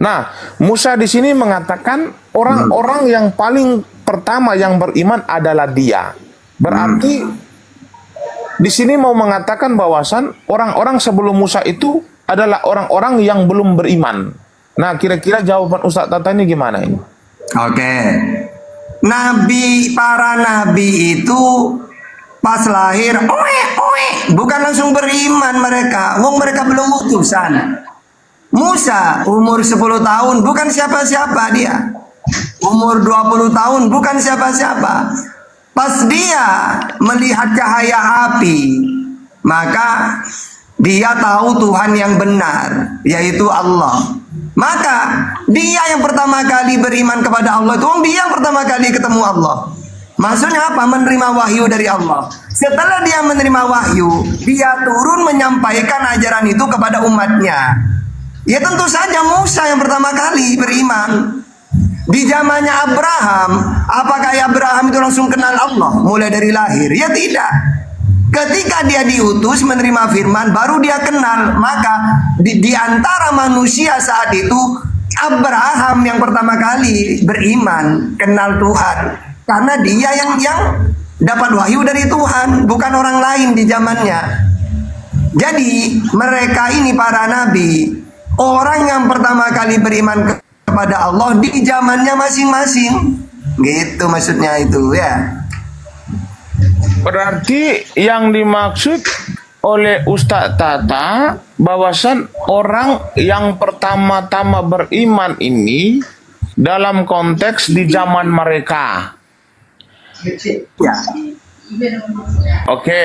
Nah, Musa di sini mengatakan orang-orang yang paling pertama yang beriman adalah dia. Berarti di sini mau mengatakan bahwasan orang-orang sebelum Musa itu adalah orang-orang yang belum beriman. Nah, kira-kira jawaban Ustaz Tata ini gimana ini?
Oke. Para nabi itu pas lahir, bukan langsung beriman mereka. Wong mereka belum utusan. Musa umur 10 tahun bukan siapa-siapa dia. Umur 20 tahun bukan siapa-siapa. Pas dia melihat cahaya api, maka dia tahu Tuhan yang benar, yaitu Allah. Maka dia yang pertama kali beriman kepada Allah itu, dia yang pertama kali ketemu Allah. Maksudnya apa? Menerima wahyu dari Allah. Setelah dia menerima wahyu, dia turun menyampaikan ajaran itu kepada umatnya. Ya tentu saja Musa yang pertama kali beriman. Di zamannya Abraham, apakah Abraham itu langsung kenal Allah mulai dari lahir? Ya tidak. Ketika dia diutus menerima firman, baru dia kenal. Maka di antara manusia saat itu, Abraham yang pertama kali beriman, kenal Tuhan. Karena dia yang dapat wahyu dari Tuhan, bukan orang lain di zamannya. Jadi mereka ini para nabi, orang yang pertama kali beriman kepada Allah di zamannya masing-masing. Gitu maksudnya itu ya.
Berarti yang dimaksud oleh Ustadz Tata bahwasan orang yang pertama-tama beriman ini dalam konteks di zaman mereka.
Ya.
Oke,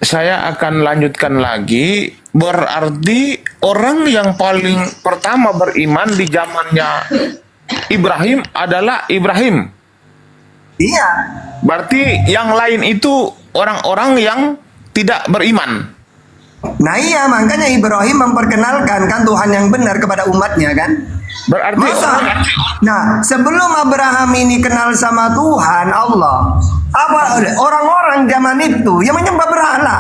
saya akan lanjutkan lagi. Berarti orang yang paling pertama beriman di zamannya Ibrahim adalah Ibrahim.
Iya.
Berarti yang lain itu orang-orang yang tidak beriman.
Nah iya, makanya Ibrahim memperkenalkan kan Tuhan yang benar kepada umatnya kan.
Berarti
Nah, sebelum Abraham ini kenal sama Tuhan Allah, orang-orang zaman itu yang menyembah berhala.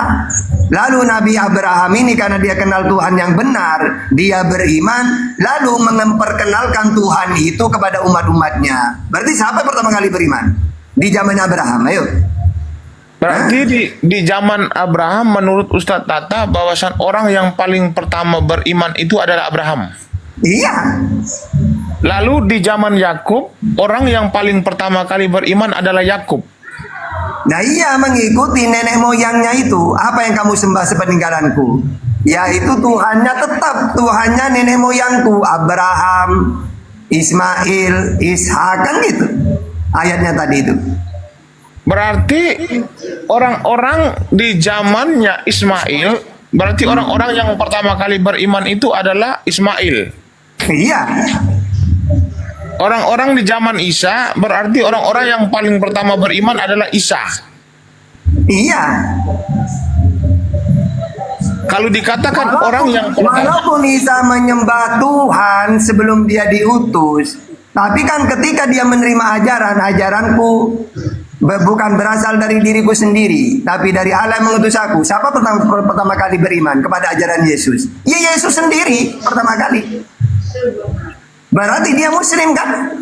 Lalu Nabi Abraham ini karena dia kenal Tuhan yang benar, dia beriman, lalu memperkenalkan Tuhan itu kepada umat-umatnya. Berarti siapa yang pertama kali beriman? Di zaman Abraham, ayo.
berarti di zaman Abraham menurut Ustadz Tata bahwasan orang yang paling pertama beriman itu adalah Abraham.
Iya.
Lalu di zaman Yakub orang yang paling pertama kali beriman adalah Yakub.
Nah iya, mengikuti nenek moyangnya itu. Apa yang kamu sembah sepeninggalanku? Yaitu Tuhannya tetap Tuhannya nenek moyangku, Abraham, Ismail, Ishak, kan gitu ayatnya tadi itu.
Berarti orang-orang di zamannya Ismail, berarti orang-orang yang pertama kali beriman itu adalah Ismail.
Iya.
Orang-orang di zaman Isa, berarti orang-orang yang paling pertama beriman adalah Isa.
Iya.
Kalau dikatakan orang yang
walaupun Isa menyembah Tuhan sebelum dia diutus, tapi kan ketika dia menerima ajaranku bukan berasal dari diriku sendiri, tapi dari Allah yang mengutus aku. Siapa pertama kali beriman kepada ajaran Yesus? Ya Yesus sendiri pertama kali. Berarti dia Muslim kan?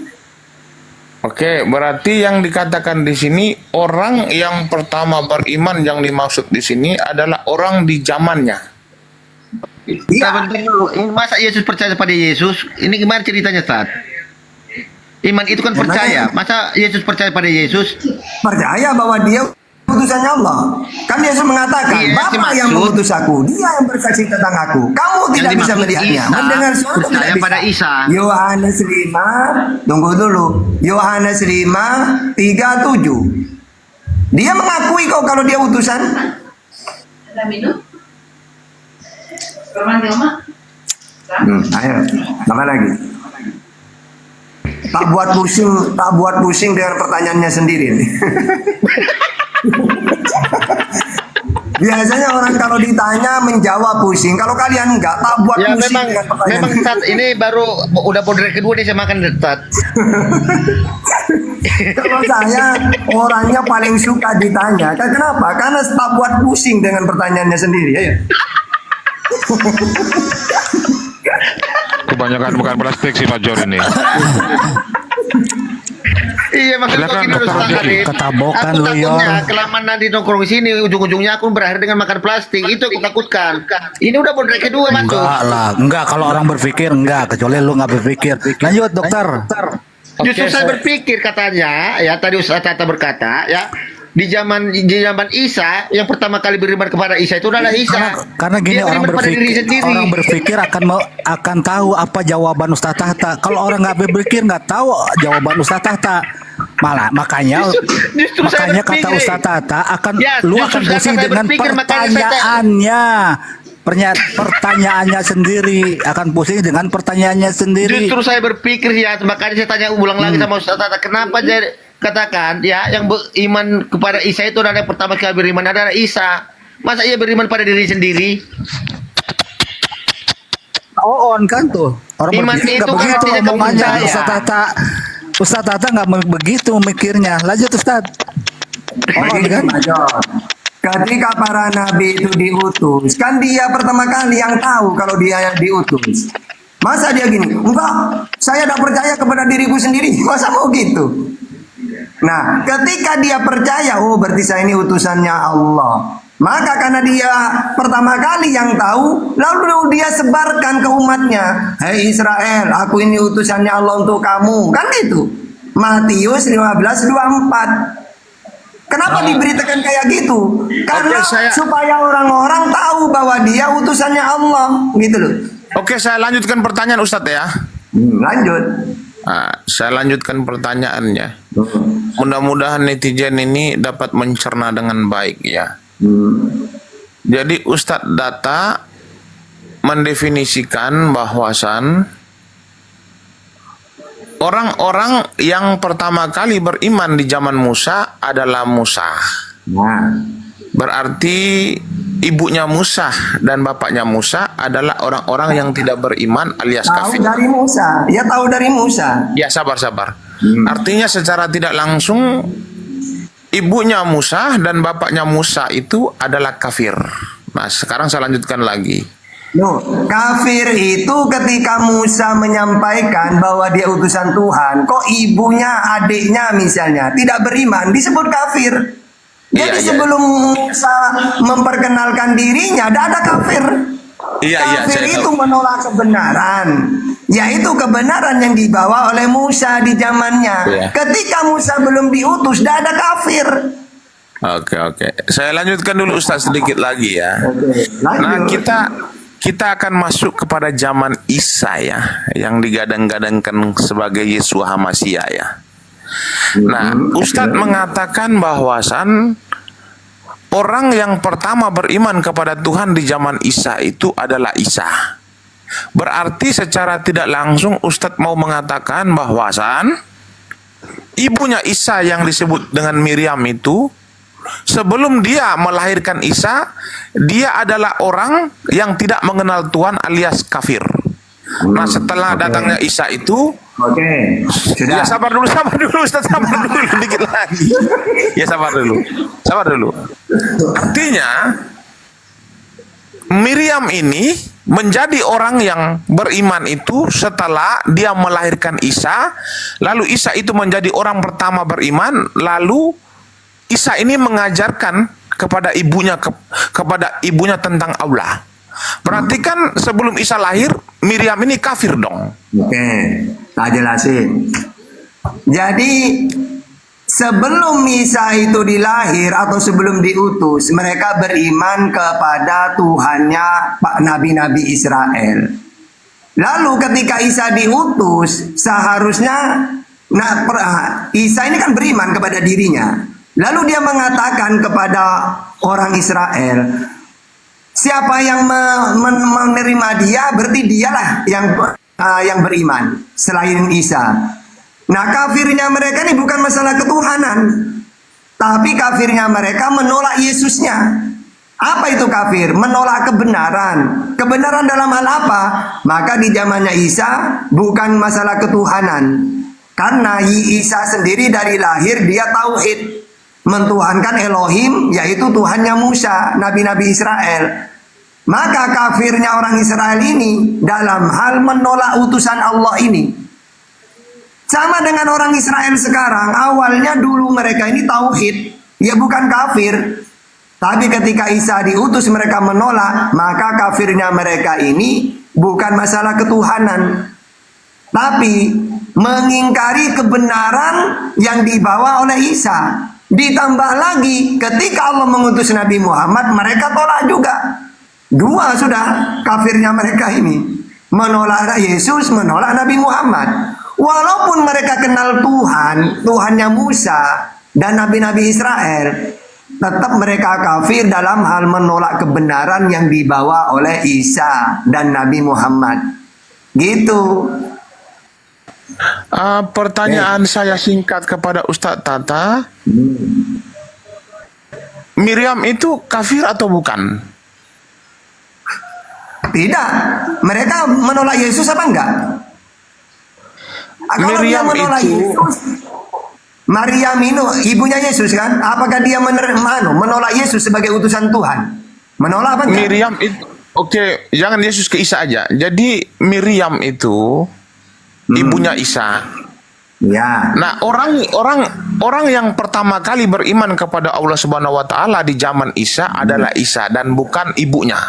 Oke, berarti yang dikatakan di sini orang yang pertama beriman yang dimaksud di sini adalah orang di zamannya.
Bentar dulu. Ini masa Yesus percaya pada Yesus? Ini gimana ceritanya, Tad? Iman itu kan percaya. Masa Yesus percaya pada Yesus?
Percaya bahwa dia utusannya Allah. Kan Yesus mengatakan, Bapa yang mengutus aku, dia yang bersaksi tentang aku. Kamu tidak bisa melihatnya. Mendengar suara tidak bisa.
Pada Isa.
Yohanes 5, tunggu dulu. Yohanes 5, 37. Dia mengakui kok kalau dia utusan.
Ada minum? Roman Roma?
Ayo, sama lagi. Tak buat pusing dengan pertanyaannya sendiri. Biasanya orang kalau ditanya menjawab pusing. Kalau kalian enggak, tak buat
Ya
pusing
memang,
dengan pertanyaan.
memang Tad, ini baru udah border kedua nih saya makan Tad.
Kalau saya orangnya paling suka ditanya. Kenapa? Karena tak buat pusing dengan pertanyaannya sendiri. Ayo.
Kebanyakan bukan plastik sih Pak Jor ini.
Iya makanya
Silakan,
gini
Dr.
Ustaz
Rudi.
Arif.
Ketabokan
Aku
lu, Yor.
takutnya kelamaan nanti nongkrong di sini ujung-ujungnya aku berakhir dengan makan plastik. Itu aku takutkan. Ini udah border kedua masuk.
Enggak lah, enggak kalau orang berpikir enggak, kecuali lu nggak berpikir. Lanjut dokter.
Justru saya berpikir katanya, ya tadi Ustaz Tata berkata, ya di zaman Isa yang pertama kali beriman kepada Isa itu adalah Isa.
Karena gini,
Dia
orang
beriman pada diri
berpikir,
sendiri.
orang berpikir akan tahu apa jawaban Ustaz Tahta. Kalau orang nggak berpikir nggak tahu jawaban Ustaz Tahta. Makanya
Justru saya
makanya kata
berpikir.
Ustaz Tahta
Ya,
lu
justru
akan
saya
pusing
berpikir,
dengan
makanya saya
pertanyaannya. Pertanyaannya sendiri akan pusing dengan pertanyaannya sendiri.
Justru saya berpikir ya, makanya saya tanya ulang lagi sama Ustaz Tata, kenapa jadi katakan ya yang beriman kepada Isa itu adalah yang pertama kali beriman adalah Isa. Masa ia beriman pada diri sendiri?
On kan tuh. Orang
Iman
berpikir
itu
nggak
kan
begitu
artinya
omongannya
kepercayaan.
Ustaz Tahta. Ustaz Tata nggak begitu mikirnya. Lanjut Ustaz.
Begini,
kan?
Pak John. Ketika para nabi itu diutus, kan dia pertama kali yang tahu kalau dia diutus. Masa dia gini, enggak, saya tidak percaya kepada diriku sendiri. Masa mau gitu? Nah, ketika dia percaya, oh berarti saya ini utusannya Allah. Maka karena dia pertama kali yang tahu, lalu dia sebarkan ke umatnya. Hei Israel, aku ini utusannya Allah untuk kamu. Kan gitu. Matius 15:24. Kenapa diberitakan kayak gitu? Karena supaya orang-orang tahu bahwa dia utusannya Allah. Gitu loh.
Oke, saya lanjutkan pertanyaan Ustadz ya.
Lanjut.
Nah, saya lanjutkan pertanyaannya. Mudah-mudahan netizen ini dapat mencerna dengan baik ya. Jadi Ustadz Data mendefinisikan bahwasan orang-orang yang pertama kali beriman di zaman Musa adalah Musa. Berarti ibunya Musa dan bapaknya Musa adalah orang-orang yang tidak beriman alias kafir.
Tahu dari Musa. Ya tahu dari Musa.
Ya sabar. Artinya secara tidak langsung ibunya Musa dan bapaknya Musa itu adalah kafir. Nah, sekarang saya lanjutkan lagi.
Loh, kafir itu ketika Musa menyampaikan bahwa dia utusan Tuhan, kok ibunya, adiknya misalnya tidak beriman, disebut kafir. Jadi sebelum Musa memperkenalkan dirinya, ada kafir. Kafir itu menolak kebenaran. Yaitu kebenaran yang dibawa oleh Musa di zamannya. Ketika Musa belum diutus, tidak ada kafir.
Oke. Saya lanjutkan dulu Ustaz sedikit lagi ya. Nah, kita akan masuk kepada zaman Isa ya, yang digadang-gadangkan sebagai Yeshua Hamasia ya. Nah, Ustadz mengatakan bahwasan orang yang pertama beriman kepada Tuhan di zaman Isa itu adalah Isa. Berarti secara tidak langsung Ustadz mau mengatakan bahwasan ibunya Isa yang disebut dengan Miriam itu, sebelum dia melahirkan Isa, dia adalah orang yang tidak mengenal Tuhan alias kafir. Nah, setelah datangnya Isa itu, sudah. Ya sabar dulu Ustaz, sabar dulu dikit lagi. Ya sabar dulu. Artinya Miriam ini menjadi orang yang beriman itu setelah dia melahirkan Isa, lalu Isa itu menjadi orang pertama beriman, lalu Isa ini mengajarkan kepada ibunya tentang Allah. Berarti kan sebelum Isa lahir, Miriam ini kafir dong.
Oke, tak jelasin. Jadi sebelum Isa itu dilahir atau sebelum diutus, mereka beriman kepada Tuhannya Pak Nabi-Nabi Israel. Lalu ketika Isa diutus, seharusnya Isa ini kan beriman kepada dirinya. Lalu dia mengatakan kepada orang Israel, siapa yang menerima dia, berarti dialah yang beriman selain Isa. Nah, kafirnya mereka ini bukan masalah ketuhanan, tapi kafirnya mereka menolak Yesusnya. Apa itu kafir? Menolak kebenaran. Kebenaran dalam hal apa? Maka di zamannya Isa bukan masalah ketuhanan, karena Isa sendiri dari lahir dia tauhid, mentuhankan Elohim, yaitu Tuhannya Musa, nabi-nabi Israel. Maka kafirnya orang Israel ini dalam hal menolak utusan Allah ini. Sama dengan orang Israel sekarang, awalnya dulu mereka ini tauhid, ya bukan kafir. Tapi ketika Isa diutus mereka menolak, maka kafirnya mereka ini bukan masalah ketuhanan, tapi mengingkari kebenaran yang dibawa oleh Isa. Ditambah lagi ketika Allah mengutus Nabi Muhammad, mereka tolak juga. Dua sudah kafirnya mereka ini, menolak Yesus, menolak Nabi Muhammad. Walaupun mereka kenal Tuhan, Tuhannya Musa dan Nabi-Nabi Israel, tetap mereka kafir dalam hal menolak kebenaran yang dibawa oleh Isa dan Nabi Muhammad. Gitu.
Pertanyaan saya singkat kepada Ustadz Tata, Miriam itu kafir atau bukan?
Tidak. Mereka menolak Yesus apa enggak? Kalau dia
Miriam
menolak
itu-
Yesus, Maryam itu ibunya Yesus kan? Apakah dia menolak Yesus sebagai utusan Tuhan? Menolak apa enggak?
Miriam itu, oke, jangan Yesus ke Isa aja. Jadi Miriam itu ibunya Isa.
Ya.
Nah, orang yang pertama kali beriman kepada Allah Subhanahu wa taala di zaman Isa adalah Isa dan bukan ibunya.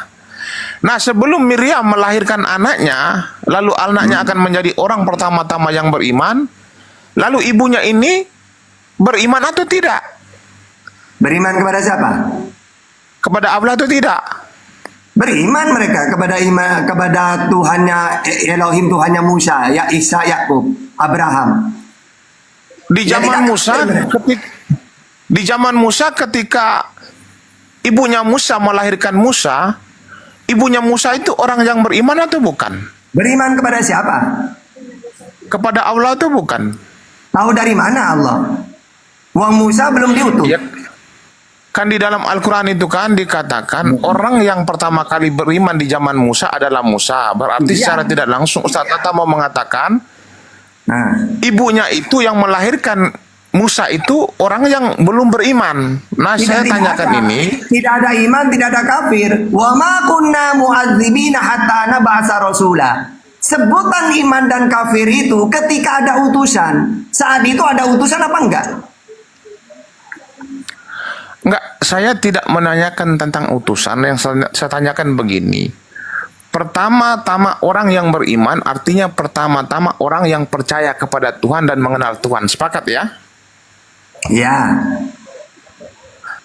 Nah, sebelum Miriam melahirkan anaknya, lalu anaknya akan menjadi orang pertama-tama yang beriman, lalu ibunya ini beriman atau tidak?
Beriman kepada siapa?
Kepada Allah atau tidak?
Beriman mereka kepada Tuhannya Elohim, Tuhannya Musa, ya Isa, Yakub, Abraham.
Di zaman Musa ketika ibunya Musa melahirkan Musa, ibunya Musa itu orang yang beriman atau bukan?
Beriman kepada siapa?
Kepada Allah atau bukan?
Tahu dari mana Allah? Wong Musa belum diutus.
Ya, kan di dalam Al-Quran itu kan dikatakan orang yang pertama kali beriman di zaman Musa adalah Musa. Berarti secara tidak langsung Ustaz Tata mau mengatakan ibunya itu yang melahirkan Musa itu orang yang belum beriman. Nah, saya tanyakan ini.
Tidak ada iman, tidak ada kafir. Wa ma kunna mu'adzibina hatta nab'atsa rasula. Sebutan iman dan kafir itu ketika ada utusan. Saat itu ada utusan apa enggak?
Enggak, saya tidak menanyakan tentang utusan. Yang saya tanyakan begini. Pertama-tama orang yang beriman artinya pertama-tama orang yang percaya kepada Tuhan dan mengenal Tuhan. Sepakat ya?
Ya.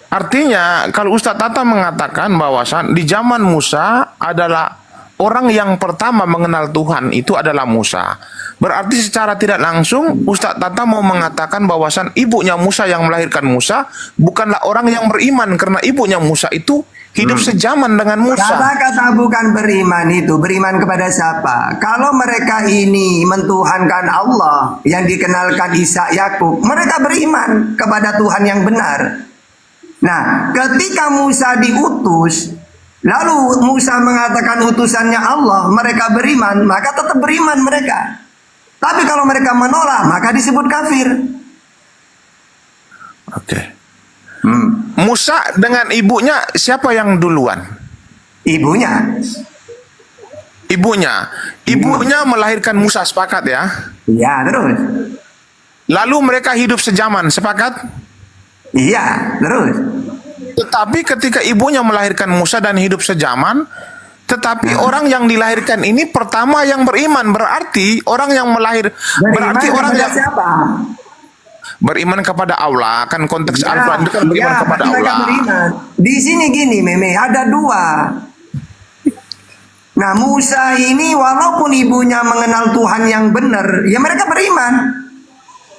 Artinya kalau Ustadz Tata mengatakan bahwasan di zaman Musa adalah orang yang pertama mengenal Tuhan itu adalah Musa. Berarti secara tidak langsung Ustadz Tata mau mengatakan bahwasan ibunya Musa yang melahirkan Musa bukanlah orang yang beriman karena ibunya Musa itu hidup sejaman dengan Musa.
Kata-kata bukan beriman itu, beriman kepada siapa? Kalau mereka ini mentuhankan Allah yang dikenalkan Isa, Yakub, mereka beriman kepada Tuhan yang benar. Nah, ketika Musa diutus, lalu Musa mengatakan utusannya Allah, mereka beriman, maka tetap beriman mereka. Tapi kalau mereka menolak, maka disebut kafir.
Oke. Musa dengan ibunya siapa yang duluan?
Ibunya.
Ibunya melahirkan Musa, sepakat ya?
Iya, terus.
Lalu mereka hidup sejaman, sepakat?
Iya, terus.
Tetapi ketika ibunya melahirkan Musa dan hidup sejaman, tetapi orang yang dilahirkan ini pertama yang beriman, berarti orang yang berarti orang yang
siapa?
beriman kepada Allah. Kan konteks Al-Quran itu kan beriman kepada Allah.
Beriman. Di sini gini, Meme, ada dua. Nah, Musa ini walaupun ibunya mengenal Tuhan yang benar, ya mereka beriman.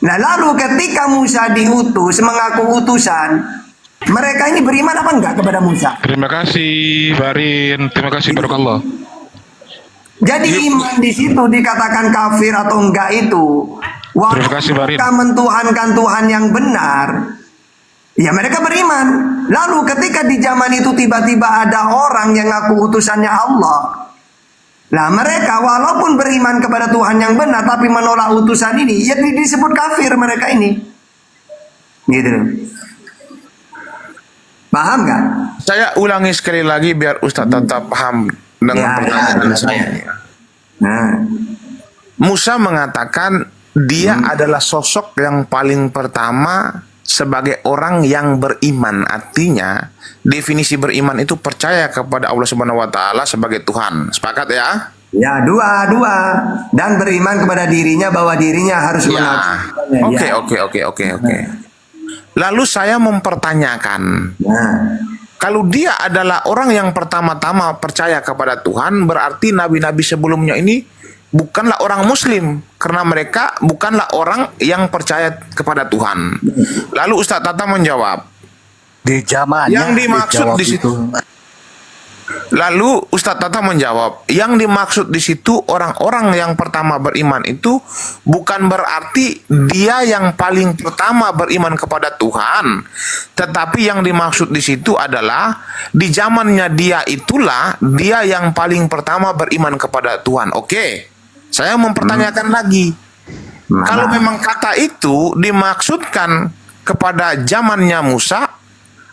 Nah, lalu ketika Musa diutus, mengaku utusan, mereka ini beriman apa enggak kepada Musa?
Terima kasih Barin, terima kasih Barakallah.
Jadi iman di situ dikatakan kafir atau enggak itu,
Terima kasih, Barin.
mereka mentuhankan Tuhan yang benar, ya mereka beriman. Lalu ketika di zaman itu tiba-tiba ada orang yang ngaku utusannya Allah, nah mereka walaupun beriman kepada Tuhan yang benar tapi menolak utusan ini, ya disebut kafir mereka ini. Gitu. Paham nggak?
Saya ulangi sekali lagi biar Ustadz tetap paham dengan pertanyaan saya.
Nah,
Musa mengatakan dia adalah sosok yang paling pertama sebagai orang yang beriman. Artinya definisi beriman itu percaya kepada Allah Subhanahu wa taala sebagai Tuhan. Sepakat ya?
ya dua dan beriman kepada dirinya bahwa dirinya harus
Ya. Oke. Lalu saya mempertanyakan, kalau dia adalah orang yang pertama-tama percaya kepada Tuhan, berarti nabi-nabi sebelumnya ini bukanlah orang Muslim, karena mereka bukanlah orang yang percaya kepada Tuhan. Lalu Ustadz Tata menjawab,
Di zamannya
yang dimaksud
dijawab
di situ.
itu.
Lalu Ustadz Tata menjawab, yang dimaksud di situ orang-orang yang pertama beriman itu bukan berarti dia yang paling pertama beriman kepada Tuhan, tetapi yang dimaksud di situ adalah di zamannya dia itulah dia yang paling pertama beriman kepada Tuhan. Oke, saya mempertanyakan lagi, Kalau memang kata itu dimaksudkan kepada zamannya Musa,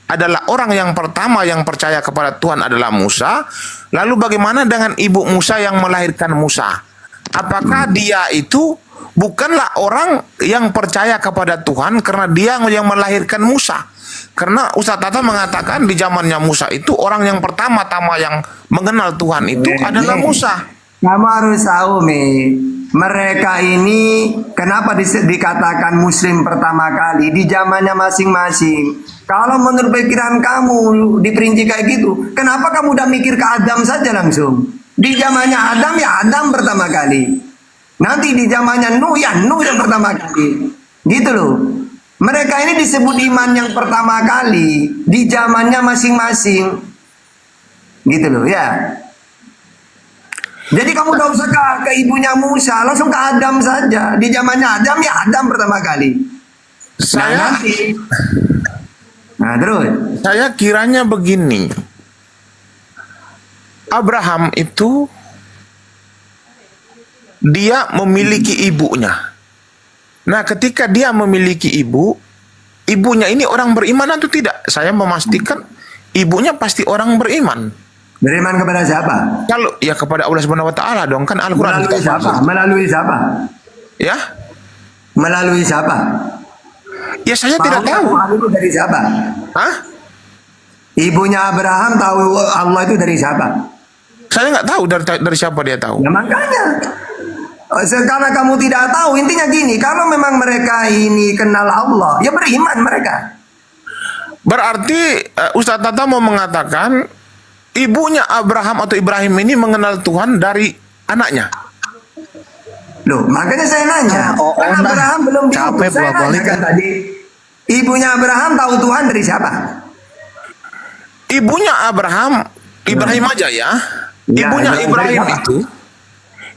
adalah orang yang pertama yang percaya kepada Tuhan adalah Musa, lalu bagaimana dengan ibu Musa yang melahirkan Musa? Apakah dia itu bukanlah orang yang percaya kepada Tuhan karena dia yang melahirkan Musa? Karena Ustaz Tata mengatakan di zamannya Musa itu orang yang pertama-tama yang mengenal Tuhan itu adalah Musa.
Kamu harus tahu, Mi, mereka ini kenapa dikatakan Muslim pertama kali di zamannya masing-masing. Kalau menurut pikiran kamu diperinci kayak gitu, kenapa kamu udah mikir ke Adam saja langsung? Di zamannya Adam ya Adam pertama kali. Nanti di zamannya Nuh ya Nuh yang pertama kali. Gitu loh. Mereka ini disebut iman yang pertama kali di zamannya masing-masing. Gitu loh ya. Jadi kamu gak usah ke ibunya Musa, langsung ke Adam saja. Di zamannya Adam ya Adam pertama kali. Nah terus.
Saya kiranya begini. Abraham itu dia memiliki ibunya. Nah, ketika dia memiliki ibunya ini orang beriman atau tidak? Saya memastikan ibunya pasti orang beriman.
Beriman kepada siapa?
Kalau ya kepada Allah Subhanahu wa taala dong, kan Al-Qur'an
Melalui siapa? Melalui siapa?
Ya?
Melalui siapa?
Ya saya tidak tahu.
Tuhan itu dari siapa?
Hah?
Ibunya Abraham tahu Allah itu dari siapa?
Saya nggak tahu dari siapa dia tahu.
Ya makanya. Karena kamu tidak tahu, intinya gini, kalau memang mereka ini kenal Allah, ya beriman mereka.
Berarti Ustaz Tata mau mengatakan ibunya Abraham atau Ibrahim ini mengenal Tuhan dari anaknya.
Loh, makanya saya nanya. Karena Abraham belum diutus. Saya nanyakan tadi. Ibunya Abraham tahu Tuhan dari siapa?
Ibunya Abraham, Ibrahim aja ya.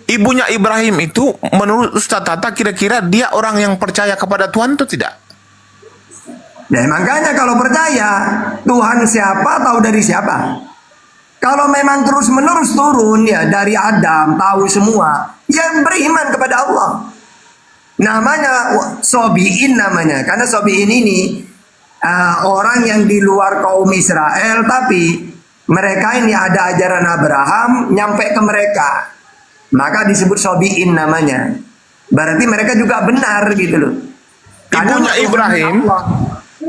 Ibunya Ibrahim itu menurut Ustaz Tata kira-kira dia orang yang percaya kepada Tuhan atau tidak?
Ya makanya kalau percaya Tuhan siapa tahu dari siapa. Kalau memang terus menerus turun ya dari Adam tahu semua, ya beriman kepada Allah. Namanya sobiin namanya, karena sobiin ini orang yang di luar kaum Israel tapi mereka ini ada ajaran Abraham nyampe ke mereka. Maka disebut sobiin namanya. Berarti mereka juga benar gitu loh.
Ibunya Ibrahim.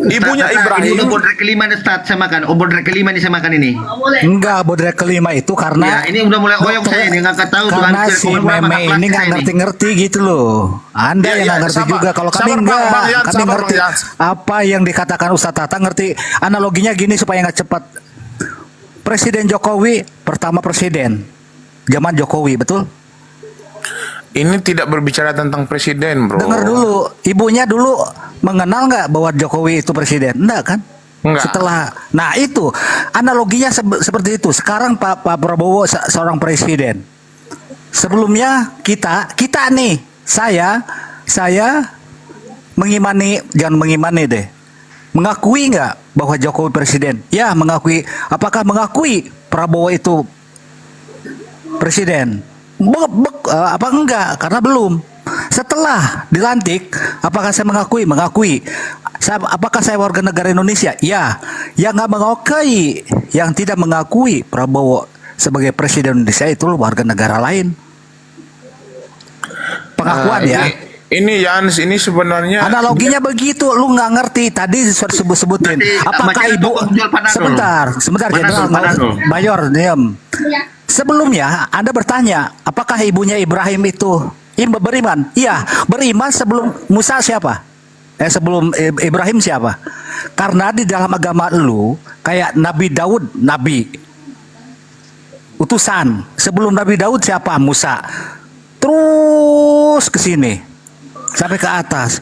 Ibunya Ibrahim.
Ini bodrek kelima nih Ustaz saya makan. Bodrek kelima nih saya makan ini.
Enggak, bodrek kelima itu karena
Ya, ini udah mulai oyong saya ini nggak tahu
karena si meme ini nggak ngerti-ngerti gitu loh. Anda yang nggak ngerti juga. Kalau kami enggak, kami ngerti apa yang dikatakan Ustaz Tata, ngerti analoginya gini supaya nggak cepat. Presiden Jokowi pertama presiden zaman Jokowi, betul?
Ini tidak berbicara tentang presiden, bro.
Dengar dulu, ibunya dulu mengenal nggak bahwa Jokowi itu presiden? Enggak kan?
Enggak.
Setelah, nah itu analoginya seperti itu. Sekarang Pak Prabowo seorang presiden. Sebelumnya kita nih, saya mengimani, jangan mengimani deh. Mengakui nggak bahwa Jokowi presiden? Ya, mengakui. Apakah mengakui Prabowo itu presiden? Apa enggak? Karena belum. Setelah dilantik, apakah saya mengakui? Mengakui. Apakah saya warga negara Indonesia? Ya. Yang nggak mengakui, yang tidak mengakui Prabowo sebagai presiden Indonesia itu warga negara lain. Pengakuan ya.
Ini Yans, ini sebenarnya
Analoginya begitu, lu nggak ngerti tadi sebut-sebutin. Apakah ibu? Sebentar, Jenderal Mayor, diam. Sebelumnya Anda bertanya, apakah ibunya Ibrahim itu beriman? Iya, beriman sebelum Musa siapa? Sebelum Ibrahim siapa? Karena di dalam agama lu kayak Nabi Daud, nabi utusan. Sebelum Nabi Daud siapa? Musa. Terus ke sini sampai ke atas.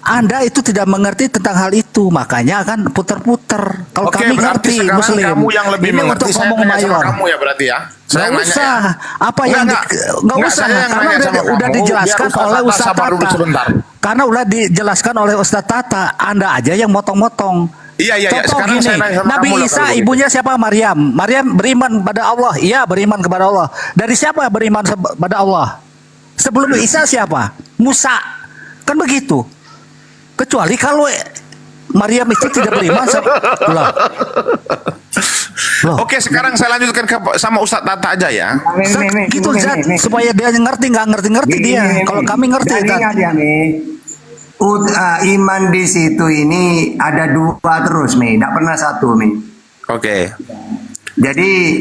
Anda itu tidak mengerti tentang hal itu, makanya kan puter-puter. Kalau kami ngerti Muslim.
Kamu yang lebih
ini
mengerti,
untuk
saya
ngomong
tanya sama
mayor.
kamu ya berarti ya. Saya
Nggak
nanya
usah.
ya.
Apa yang nggak usah karena udah dijelaskan oleh Ustaz Tata. Karena udah dijelaskan oleh Ustaz Tata. Anda aja yang motong-motong.
Iya.
Contoh
Sekarang
gini,
saya nanya sama
Nabi
kamu,
Isa
kalau
ibunya siapa? Maryam. Maryam beriman kepada Allah. Iya, beriman kepada Allah. Dari siapa beriman kepada Allah? Sebelum Isa siapa? Musa. Kan begitu. Kecuali kalau Maria itu tidak beriman. Loh.
Oke, sekarang saya lanjutkan sama Ustadz Tata aja ya.
Gitu Zat, supaya dia ngerti, nggak ngerti dia. Kalau kami ngerti, Zat.
Iman di situ ini ada dua terus, Mi. Tidak pernah satu, Mi.
Oke.
Jadi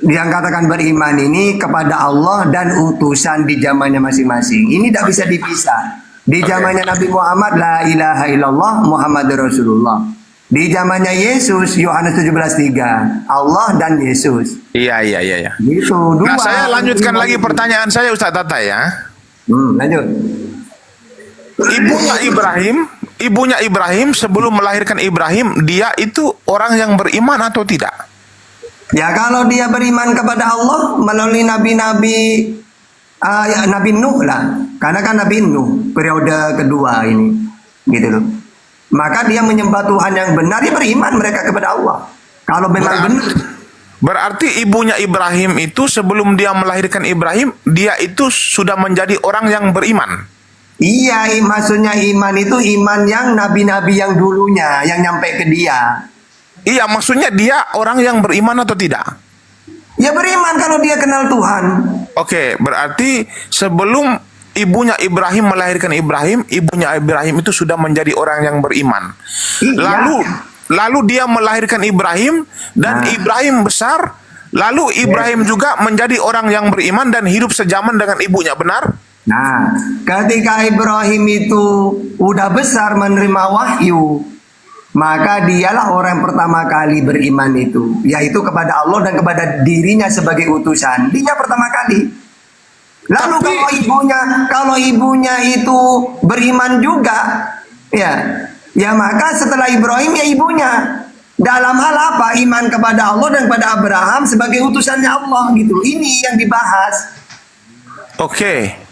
yang katakan beriman ini kepada Allah dan utusan di zamannya masing-masing. Ini tidak bisa dipisah. Di zamannya Nabi Muhammad, la ilaha illallah Muhammadur Rasulullah. Di zamannya Yesus, Yohanes 17:3, Allah dan Yesus.
Iya.
Gitu. Dua.
Nah, saya lanjutkan lagi pertanyaan saya, Ustadz Tata ya.
Lanjut.
Ibunya Ibrahim sebelum melahirkan Ibrahim, dia itu orang yang beriman atau tidak?
Ya, kalau dia beriman kepada Allah melalui nabi-nabi, Nabi Nuh lah, karena kan Nabi Nuh periode kedua ini, gitu loh. Maka dia menyembah Tuhan yang benar, dia beriman mereka kepada Allah. Kalau memang benar.
Berarti ibunya Ibrahim itu sebelum dia melahirkan Ibrahim, dia itu sudah menjadi orang yang beriman.
Iya, maksudnya iman itu iman yang nabi-nabi yang dulunya, yang nyampe ke dia.
Iya, maksudnya dia orang yang beriman atau tidak?
Ya beriman kalau dia kenal Tuhan.
Oke, berarti sebelum ibunya Ibrahim melahirkan Ibrahim, ibunya Ibrahim itu sudah menjadi orang yang beriman.
Iya.
Lalu dia melahirkan Ibrahim dan Ibrahim besar, lalu Ibrahim juga menjadi orang yang beriman dan hidup sejaman dengan ibunya, benar?
Nah, ketika Ibrahim itu udah besar menerima wahyu, maka dialah orang yang pertama kali beriman itu, yaitu kepada Allah dan kepada dirinya sebagai utusan. Dia pertama kali. Lalu kalau ibunya itu beriman juga, ya maka setelah Ibrahim ya ibunya. Dalam hal apa? Iman kepada Allah dan kepada Abraham sebagai utusannya Allah gitu. Ini yang dibahas.
Oke.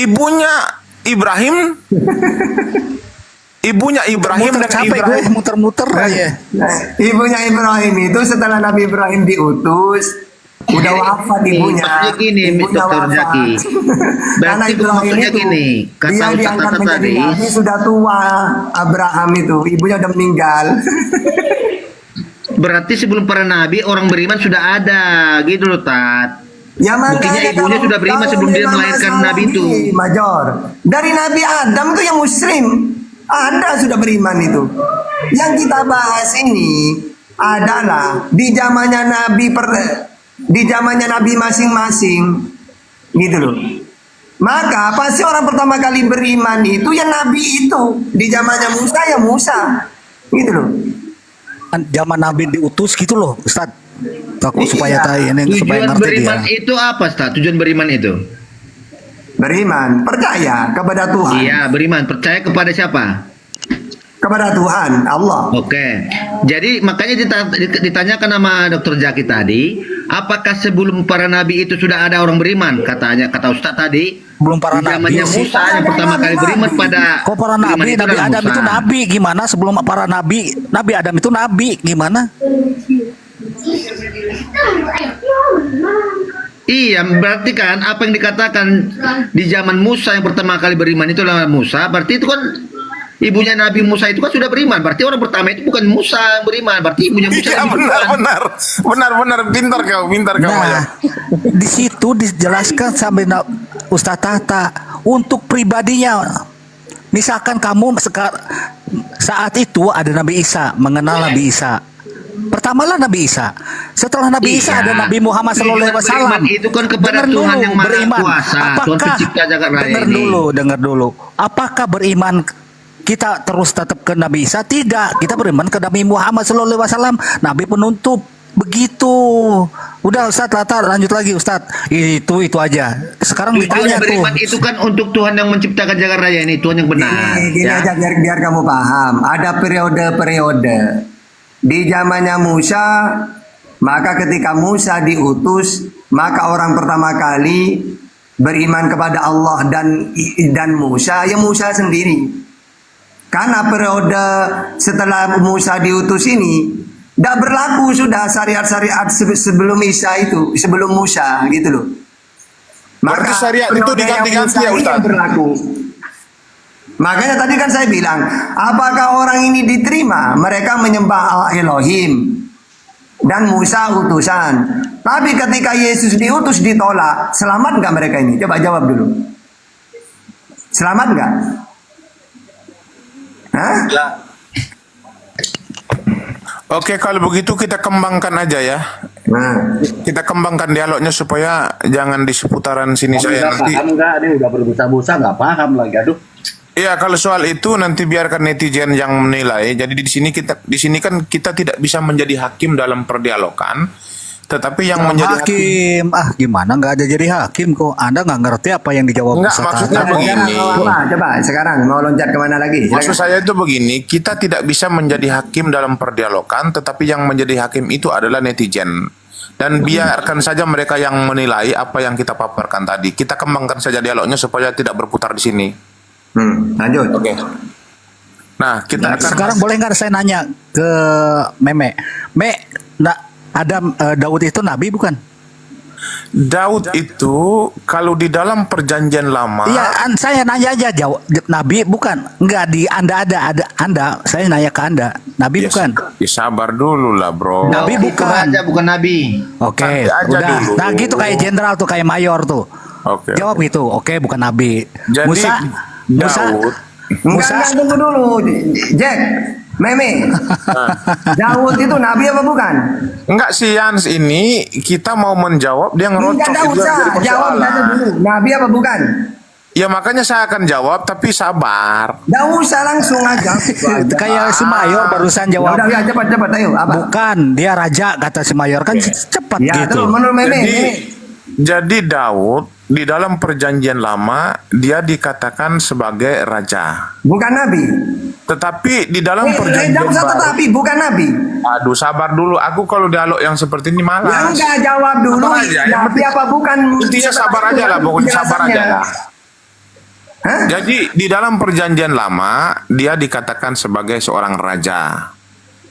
Ibunya Ibrahim
muter-muter aja.
Ibunya Ibrahim itu setelah Nabi Ibrahim diutus, udah wafat ibunya.
Maksudnya gini, Dr. Zaki.
Karena Ibrahim itu dia diangkat menjadi nabi sudah tua. Abraham itu ibunya udah meninggal.
Berarti sebelum para nabi orang beriman sudah ada, gitu loh, Tat.
Ya,
buktinya ibunya sudah beriman sebelum dia melahirkan nabi itu.
Major. Dari Nabi Adam itu yang muslim. Ada sudah beriman itu. Yang kita bahas ini adalah di zamannya nabi masing-masing. Gitu loh. Maka pasti orang pertama kali beriman itu ya nabi itu. Di zamannya Musa ya Musa. Gitu loh.
Zaman Nabi diutus gitu loh, Ustaz. Takut supaya supaya
Tujuan
ngerti
beriman
dia.
itu apa, Ustaz? Tujuan beriman itu?
Beriman, percaya kepada Tuhan.
Iya, beriman. Percaya kepada siapa?
Kepada Tuhan, Allah.
Oke. Jadi makanya ditanyakan sama Dr. Zaki tadi, apakah sebelum para nabi itu sudah ada orang beriman? Kata Ustaz tadi,
belum para nabi.
Musa yang pertama kali beriman pada.
Kok para nabi? Nabi Adam itu nabi gimana? Sebelum para nabi, Nabi Adam itu nabi gimana?
Iya, berarti kan apa yang dikatakan di zaman Musa yang pertama kali beriman itu adalah Musa, berarti itu kan ibunya Nabi Musa itu kan sudah beriman. Berarti orang pertama itu bukan Musa yang beriman, berarti ibunya Musa.
Iya, benar, pintar kau.
Nah, di situ dijelaskan sampai Ustaz Tata untuk pribadinya. Misalkan kamu saat itu ada Nabi Isa, mengenal Nabi Isa. Pertamalah Nabi Isa. Setelah Nabi Isa ada Nabi Muhammad SAW.
Itu kan kepada Tuhan yang Maha Kuasa, Tuhan pencipta jagat raya ini.
Dengar dulu. Apakah beriman kita terus tetap ke Nabi Isa? Tidak. Kita beriman ke Nabi Muhammad SAW, Nabi penutup. Begitu. Udah Ustaz, lanjut lagi Ustaz. Itu aja. Sekarang ditanya
beriman itu kan untuk Tuhan yang menciptakan jagat raya ini, Tuhan yang benar.
Gini aja biar kamu paham. Ada periode-periode. Di zamannya Musa, maka ketika Musa diutus, maka orang pertama kali beriman kepada Allah dan Musa, ya Musa sendiri. Karena periode setelah Musa diutus ini tidak berlaku sudah syariat-syariat sebelum Isa itu, sebelum Musa gitu loh.
Berarti syariat itu diganti-ganti ya Ustaz?
Berlaku. Makanya tadi kan saya bilang, apakah orang ini diterima? Mereka menyembah Elohim dan Musa utusan. Tapi ketika Yesus diutus ditolak, selamat nggak mereka ini? Coba jawab dulu. Selamat nggak? Hah?
Oke, kalau begitu kita kembangkan aja ya.
Nah,
Kita kembangkan dialognya supaya jangan di seputaran sini saya nanti.
Paham nggak? Ini udah berbusa-busa nggak paham lagi. Aduh.
Iya, kalau soal itu nanti biarkan netizen yang menilai. Jadi di sini kan kita tidak bisa menjadi hakim dalam perdialogan, tetapi yang menjadi hakim.
Gimana nggak ada jadi hakim kok? Anda nggak ngerti apa yang dijawab
Enggak,
Ustaz
maksudnya
Tata.
begini.
coba sekarang mau loncat kemana lagi?
Maksud
Silakan.
saya itu begini, kita tidak bisa menjadi hakim dalam perdialogan, tetapi yang menjadi hakim itu adalah netizen. Dan biarkan saja mereka yang menilai apa yang kita paparkan tadi. Kita kembangkan saja dialognya supaya tidak berputar di sini.
Lanjut.
Oke. Nah, kita akan
Sekarang boleh nggak saya nanya ke Meme? Daud itu nabi bukan?
Daud itu kalau di dalam perjanjian lama,
Iya, saya nanya aja jawab nabi bukan? Enggak di Anda ada Anda. Saya nanya ke Anda, nabi bukan?
ya sabar dulu lah bro.
Nabi
Itu
bukan.
raja bukan nabi.
Oke,
Nanti aja
udah.
dulu.
Nah gitu kayak jenderal tuh, kayak mayor tuh.
Oke.
Jawab gitu. Oke, bukan nabi.
Jadi
Musa.
Daud,
Enggak, tunggu dulu. Jack, Meme. Daud itu nabi apa bukan?
enggak sih Yans, ini kita mau menjawab dia ngerocok
Enggak
itu yang
usah.
jadi
Jawab
persoalan.
saja dulu. Nabi apa bukan?
Ya makanya saya akan jawab tapi sabar.
Enggak usah langsung aja.
Kayak si mayor barusan jawab.
Udah, ya, cepat ayo. Apa?
Bukan, dia raja kata si mayor kan cepat
Ya,
gitu.
terus menurut Meme.
Jadi Daud di dalam perjanjian lama dia dikatakan sebagai raja.
Bukan nabi.
Tetapi di dalam
Enggak
perjanjian
usah
baru.
tetapi, bukan nabi.
Aduh sabar dulu. Aku kalau dialog yang seperti ini
Ya
malas.
enggak, jawab dulu.
Sabar aja, yang
Nabi apa bukan?
Intinya sabar aja lah, pokoknya sabar aja
Penjelasannya.
lah.
Hah?
Jadi di dalam perjanjian lama dia dikatakan sebagai seorang raja.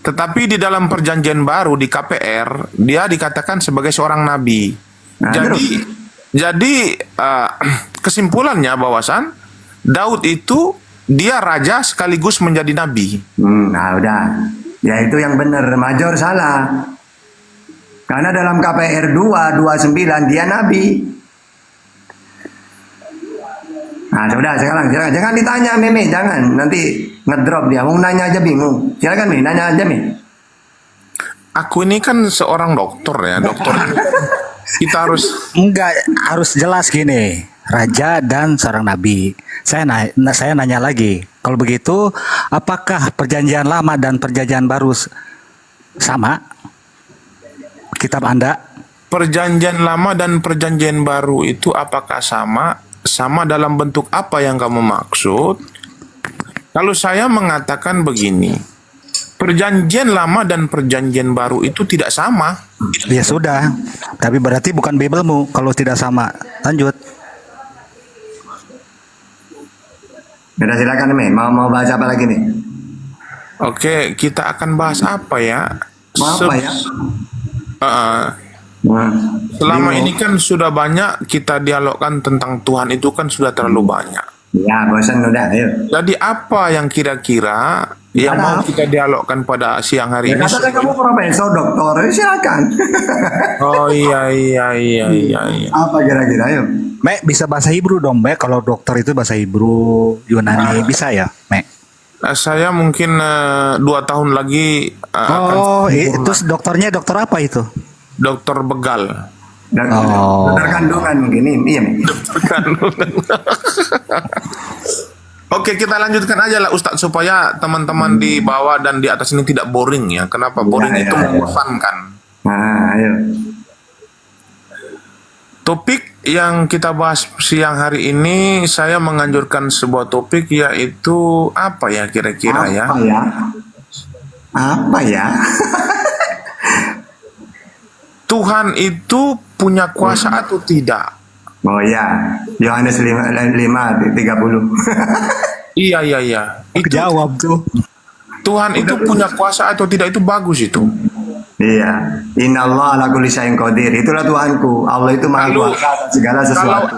Tetapi di dalam perjanjian baru di KPR dia dikatakan sebagai seorang nabi.
Nah,
Jadi kesimpulannya bahwasan Daud itu dia raja sekaligus menjadi nabi.
Nah udah. Ya itu yang benar. Major salah. Karena dalam KPR 229 dia nabi. Nah sudah sekarang jangan ditanya Meme, jangan nanti ngedrop dia. Mau nanya aja bingung. Silakan Mi, nanya aja Mi.
Aku ini kan seorang dokter ya, dokter. Kita harus
harus jelas gini, raja dan seorang nabi. Saya nanya lagi. Kalau begitu, apakah perjanjian lama dan perjanjian baru sama? Kitab Anda?
perjanjian lama dan perjanjian baru itu apakah sama? Sama dalam bentuk apa yang kamu maksud? Kalau saya mengatakan begini, perjanjian lama dan perjanjian baru itu tidak sama.
Ya sudah, tapi berarti bukan Bibelmu kalau tidak sama. Lanjut.
Udah silakan Mi, mau bahas apa lagi nih?
Oke, kita akan bahas apa ya?
Mau apa ya?
Selama ini kan sudah banyak kita dialogkan tentang Tuhan itu kan sudah terlalu banyak.
Ya, bosan udah, ayo.
Jadi apa yang kira-kira yang mau kita dialogkan pada siang hari ini?
Katakan kamu profesor, doktor, silakan.
Oh iya.
Apa kira-kira, ayo.
Mek, bisa bahasa Hebrew dong, Mek. Kalau dokter itu bahasa Hebrew, Yunani, bisa ya, Mek?
Saya mungkin 2 tahun lagi akan
itu dokternya dokter apa itu?
dokter begal.
Dokter kandungan mungkin, iya Mi.
Oke, kita lanjutkan aja lah Ustadz supaya teman-teman di bawah dan di atas ini tidak boring ya. Kenapa boring itu membosankan?
Nah, ayo.
Topik yang kita bahas siang hari ini saya menganjurkan sebuah topik yaitu apa ya kira-kira ya?
Apa ya?
Tuhan itu punya kuasa atau tidak?
Oh ya, Yohanes 5:30.
Iya. Itu
jawab tuh.
Tuhan itu punya kuasa atau tidak itu bagus itu.
Iya. Innallaha ala kulli syai'in qadir. Itulah Tuhanku. Allah itu maha kuasa atas segala sesuatu.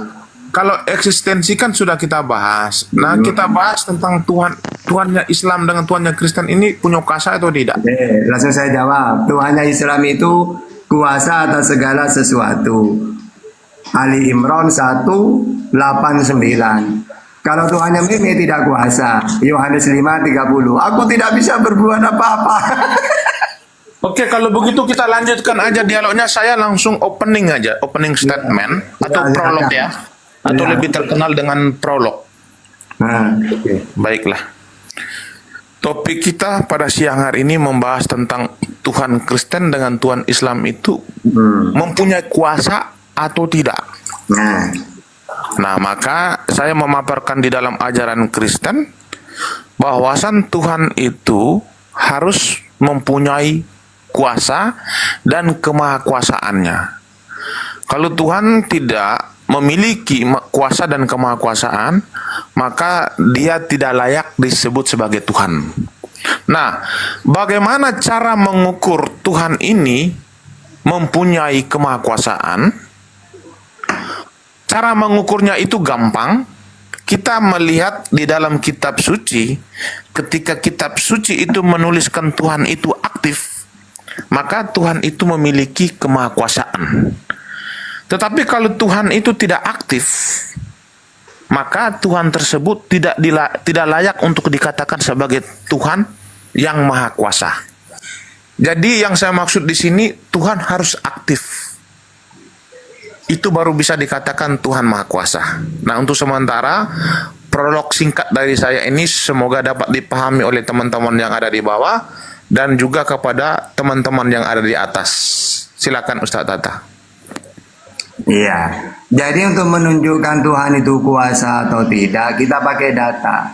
kalau eksistensi kan sudah kita bahas. Nah, kita bahas tentang Tuhannya Islam dengan Tuhannya Kristen ini punya kuasa atau tidak?
Oke, langsung saya jawab. Tuhannya Islam itu kuasa atas segala sesuatu. Ali Imran 1:89. Kalau Tuhannya Mimi tidak kuasa. Yohanes 5:30. Aku tidak bisa berbuat apa-apa.
Oke, kalau begitu kita lanjutkan aja dialognya. Saya langsung opening aja, opening statement atau prolog ya, atau lebih terkenal dengan prolog.
Nah,
Baiklah. Topik kita pada siang hari ini membahas tentang Tuhan Kristen dengan Tuhan Islam itu mempunyai kuasa atau tidak. Nah, maka saya memaparkan di dalam ajaran Kristen bahwasan Tuhan itu harus mempunyai kuasa dan kemahakuasaannya. Kalau Tuhan tidak memiliki kuasa dan kemahakuasaan, maka dia tidak layak disebut sebagai Tuhan. Nah, bagaimana cara mengukur Tuhan ini mempunyai kemahakuasaan? Cara mengukurnya itu gampang. Kita melihat di dalam kitab suci, ketika kitab suci itu menuliskan Tuhan itu aktif, maka Tuhan itu memiliki kemahakuasaan. Tetapi kalau Tuhan itu tidak aktif, maka Tuhan tersebut tidak layak untuk dikatakan sebagai Tuhan yang maha kuasa. Jadi yang saya maksud di sini, Tuhan harus aktif. Itu baru bisa dikatakan Tuhan maha kuasa. Nah, untuk sementara prolog singkat dari saya ini semoga dapat dipahami oleh teman-teman yang ada di bawah dan juga kepada teman-teman yang ada di atas. Silakan Ustaz Tata.
iya. Jadi untuk menunjukkan Tuhan itu kuasa atau tidak, kita pakai data.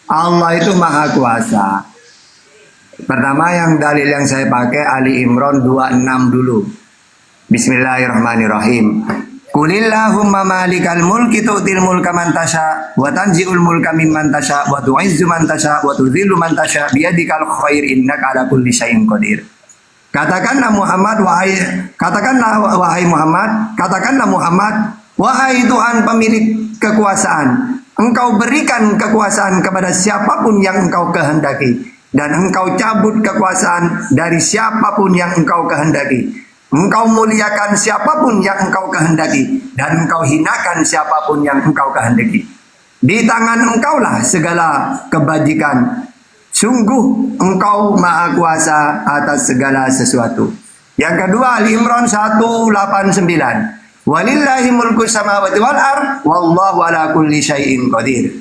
Allah itu maha kuasa. Pertama yang dalil yang saya pakai Ali Imran 26 dulu. Bismillahirrahmanirrahim. Qulillahumma malikal mulki tu'til mulka man tasha wa tanzi'ul mulka mimman tasha wa tu'izzu man tasha wa tudhillu man tasha biyadikal khair innaka ala kulli syai'in qadir. Katakanlah Muhammad, wahai Tuhan pemilik kekuasaan, Engkau berikan kekuasaan kepada siapapun yang Engkau kehendaki, dan Engkau cabut kekuasaan dari siapapun yang Engkau kehendaki. Engkau muliakan siapapun yang Engkau kehendaki, dan Engkau hinakan siapapun yang Engkau kehendaki. Di tangan Engkaulah segala kebajikan. Sungguh Engkau maha kuasa atas segala sesuatu. Yang kedua, Ali Imran 1:89. Walillahi mulku samawati wal ard wallahu ala kulli syai'in qadir.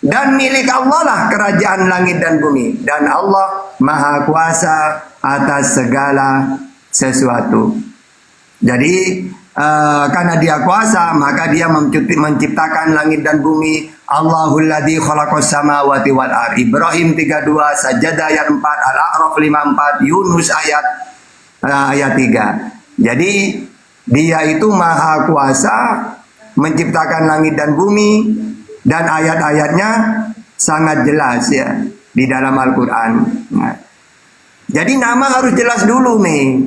Dan milik Allah lah kerajaan langit dan bumi, dan Allah maha kuasa atas segala sesuatu. Jadi karena dia kuasa, maka dia menciptakan langit dan bumi. Allahul ladzi khalaqas samawati wal ard. Ibrahim 32, Sajdah ayat 4, Al-A'raf 54, Yunus ayat 3. Jadi dia itu maha kuasa menciptakan langit dan bumi, dan ayat-ayatnya sangat jelas ya di dalam Al-Quran. Nah, jadi nama harus jelas dulu nih.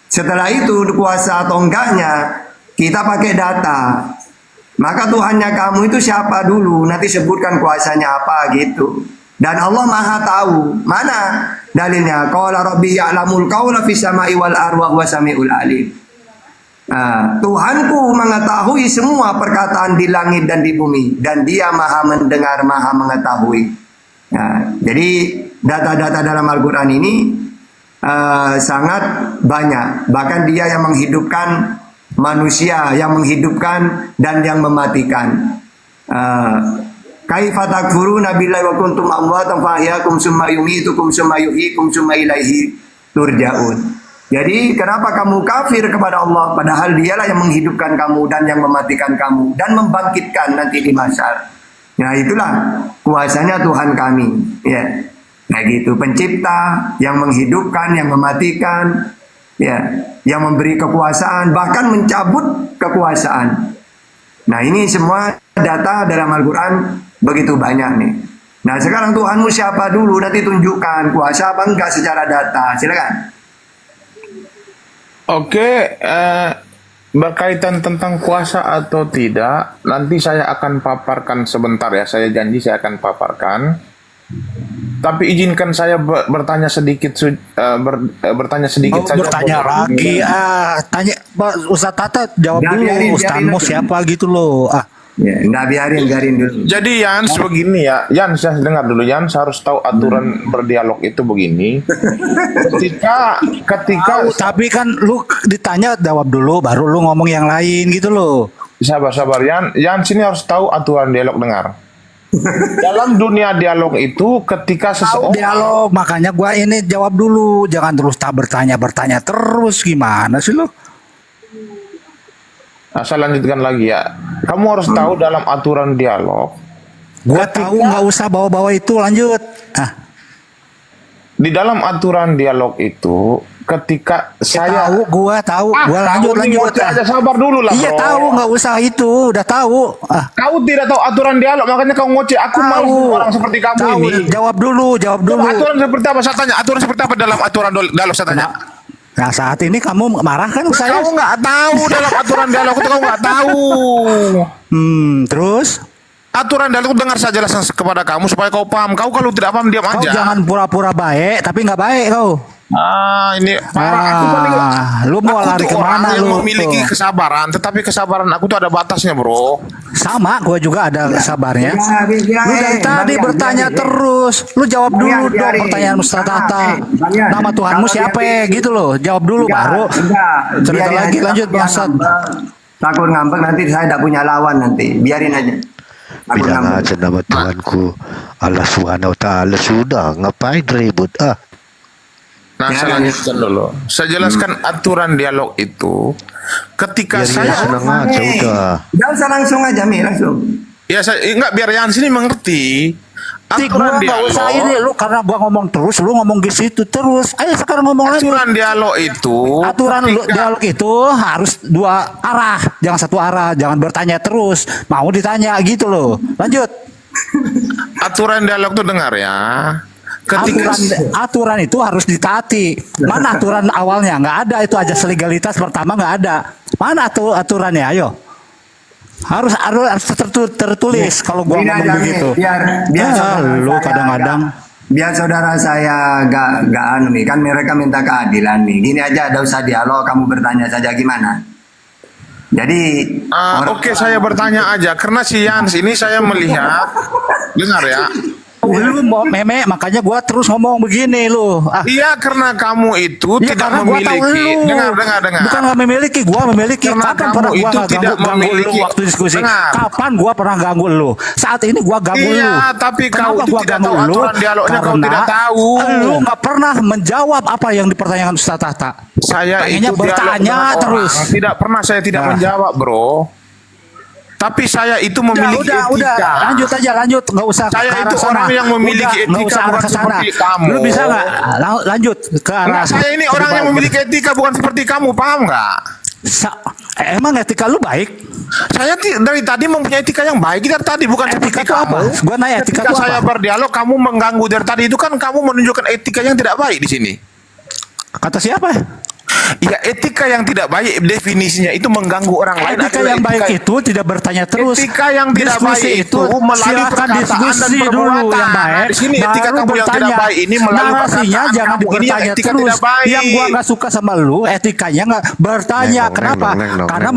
Setelah itu kuasa atau enggaknya kita pakai data. Maka Tuhannya kamu itu siapa dulu, nanti sebutkan kuasanya apa gitu. Dan Allah maha tahu. Mana dalilnya? Qala rabbi ya'lamul qawla fis sama'i wal ardi wa huwa samiul alim. Tuhanku mengetahui semua perkataan di langit dan di bumi, dan dia maha mendengar, maha mengetahui. Jadi data-data dalam Al-Quran ini sangat banyak. Bahkan dia yang menghidupkan manusia, yang menghidupkan dan yang mematikan. Kaifa takfuruna billahi wa kuntum amwatan fa ahyakum summa yumitukum summa yuhyikum summa ilaihi turja'un. Jadi kenapa kamu kafir kepada Allah, padahal dialah yang menghidupkan kamu dan yang mematikan kamu dan membangkitkan nanti di mahsyar. Nah, itulah kuasanya Tuhan kami, ya. Nah gitu, pencipta, yang menghidupkan, yang mematikan, ya, yang memberi kekuasaan, bahkan mencabut kekuasaan. Nah, ini semua data dalam Al-Quran begitu banyak nih. Nah, sekarang Tuhanmu siapa dulu, nanti tunjukkan kuasa apa enggak secara data. Silakan.
Oke, berkaitan tentang kuasa atau tidak, nanti saya akan paparkan sebentar ya. Saya janji saya akan paparkan. Tapi izinkan saya bertanya sedikit, bertanya sedikit saja.
Bertanya lagi, tanya Ustaz Tata jawab dulu. Ustazmu siapa gitu loh.
Ya, nggak biarin dulu.
Jadi Yans begini ya, Yans dengar dulu, Yans harus tahu aturan berdialog itu begini. Ketika
Tapi kan lu ditanya jawab dulu, baru lu ngomong yang lain gitu loh.
sabar Yans ini harus tahu aturan dialog, dengar. Dalam dunia dialog itu ketika seseorang
Dialog, makanya gua ini jawab dulu, jangan terus bertanya terus, gimana sih lu?
Nah, saya lanjutkan lagi ya. Kamu harus tahu dalam aturan dialog.
Gua tahu, nggak usah bawa-bawa itu, lanjut.
Di dalam aturan dialog itu, ketika saya
gua tahu, gua lanjut.
Aja sabar dulu lah.
Iya
bro.
tahu, nggak usah itu, udah tahu.
Kau tidak tahu aturan dialog, makanya kau ngoceh. Aku mau orang seperti kamu
tahu.
ini.
Jawab dulu.
Aturan seperti apa? Saya tanya. Aturan seperti apa dalam aturan dialog? Saya tanya.
Nah saat ini kamu marah kan saya?
Kau nggak tahu dalam aturan dialog itu, kau nggak tahu.
Terus?
Aturan dialog dengar saya jelaskan kepada kamu supaya kau paham. Kau kalau tidak paham diam
Kau
aja.
jangan pura-pura baik, tapi nggak baik kau.
Ini
lu mau lari kemana
yang
lu?
memiliki kesabaran, tetapi kesabaran aku tuh ada batasnya, bro.
Sama, gua juga ada sabarnya.
Biarin,
Lu dari tadi
biarin,
bertanya
biarin.
terus. Lu jawab dulu dong
Biarin.
pertanyaan Ustaz Tata.
Biarin.
Nama Tuhanmu
Kalau
siapa
biarin.
gitu loh. Jawab dulu baru. Cerita
Biarin
lagi,
aja,
lanjut
takut
Pak Ustaz.
Takut ngambek nanti saya tidak punya lawan nanti. Biarin aja. Takut
Bilang
ngambek.
aja nama Tuhanku Allah Subhanahu wa Ta'ala, sudah, ngapain ribut?
Nah, saya lanjutkan dulu. Saya jelaskan aturan dialog itu. Ketika
Biar
saya
dia senang aja udah.
Jangan usah langsung aja, Mi, langsung.
ya saya enggak, biar yang sini mengerti.
Gua nggak usah ini lu, karena gua ngomong terus, lu ngomong di situ terus. Ayo sekarang ngomong lagi.
Aturan dialog itu.
Aturan dialog itu harus dua arah, jangan satu arah, jangan bertanya terus. Mau ditanya gitu loh. Lanjut.
Aturan dialog itu dengar ya. Ketika
Aturan itu harus ditaati. Mana aturan awalnya? Nggak ada, itu aja legalitas pertama nggak ada. Mana aturannya? Ayo. Harus tertulis kalau gua
Gini
ngomong
aja, Mi,
begitu.
biar saudara
Lu
saya
kadang-kadang
biar saudara saya gak anu nih, kan mereka minta keadilan nih. Gini aja, ada usah dialog, kamu bertanya saja gimana. Jadi
oke, saya bertanya aja karena si Yans ini saya melihat, dengar ya.
lu mau meme, makanya gua terus ngomong begini lu.
Iya, karena kamu itu
Ya,
tidak
karena gua tahu
memiliki.
lu.
Dengar.
Bukan nggak memiliki, gua memiliki.
Karena
Kapan
kamu
pernah gua
itu
nggak
tidak
ganggu lu
memiliki.
waktu diskusi?
Dengar.
Kapan gua pernah ganggu lu? Saat ini gua ganggu lu.
Iya, tapi kau
Kenapa
itu
gua
tidak
ganggu
tahu
lu?
aturan dialognya, kau
Karena
tidak tahu.
Lu nggak pernah menjawab apa yang dipertanyakan Ustaz Tata.
Saya
Pengennya
itu dialog
bertanya
dengan
terus.
orang. Tidak pernah saya tidak menjawab, bro. Tapi saya itu memiliki
Udah,
etika.
lanjut, nggak usah ke
Saya
arah
itu
sana.
orang yang memiliki
Udah, nggak
etika,
usah arah
bukan
ke sana.
seperti kamu.
Lu bisa nggak lanjut ke arah?
Enggak, saya ini orang yang memiliki etika, bukan seperti kamu, paham nggak?
Emang etika lu baik?
Saya dari tadi mempunyai etika yang baik dari tadi, bukan seperti
Etika itu apa?
kamu.
Gua nanya etika
Ketika
itu
saya
apa?
berdialog, kamu mengganggu dari tadi itu kan kamu menunjukkan etika yang tidak baik di sini.
Kata siapa?
Ya, etika yang tidak baik definisinya itu mengganggu orang lain.
Etika
adalah
yang baik itu tidak bertanya terus.
Etika yang tidak
Diskusi
baik itu melalui
silakan
perkataan
diskusi
dan
dulu
perbuatan.
yang baik.
Nah, di sini etika
baru
kamu yang tidak
bertanya.
baik ini melalui
Narasinya
perkataan
jangan
kamu. Ini yang
bertanya
etika
terus.
tidak baik.
Yang gua nggak suka sama lu, etikanya nggak bertanya. Kenapa? Karena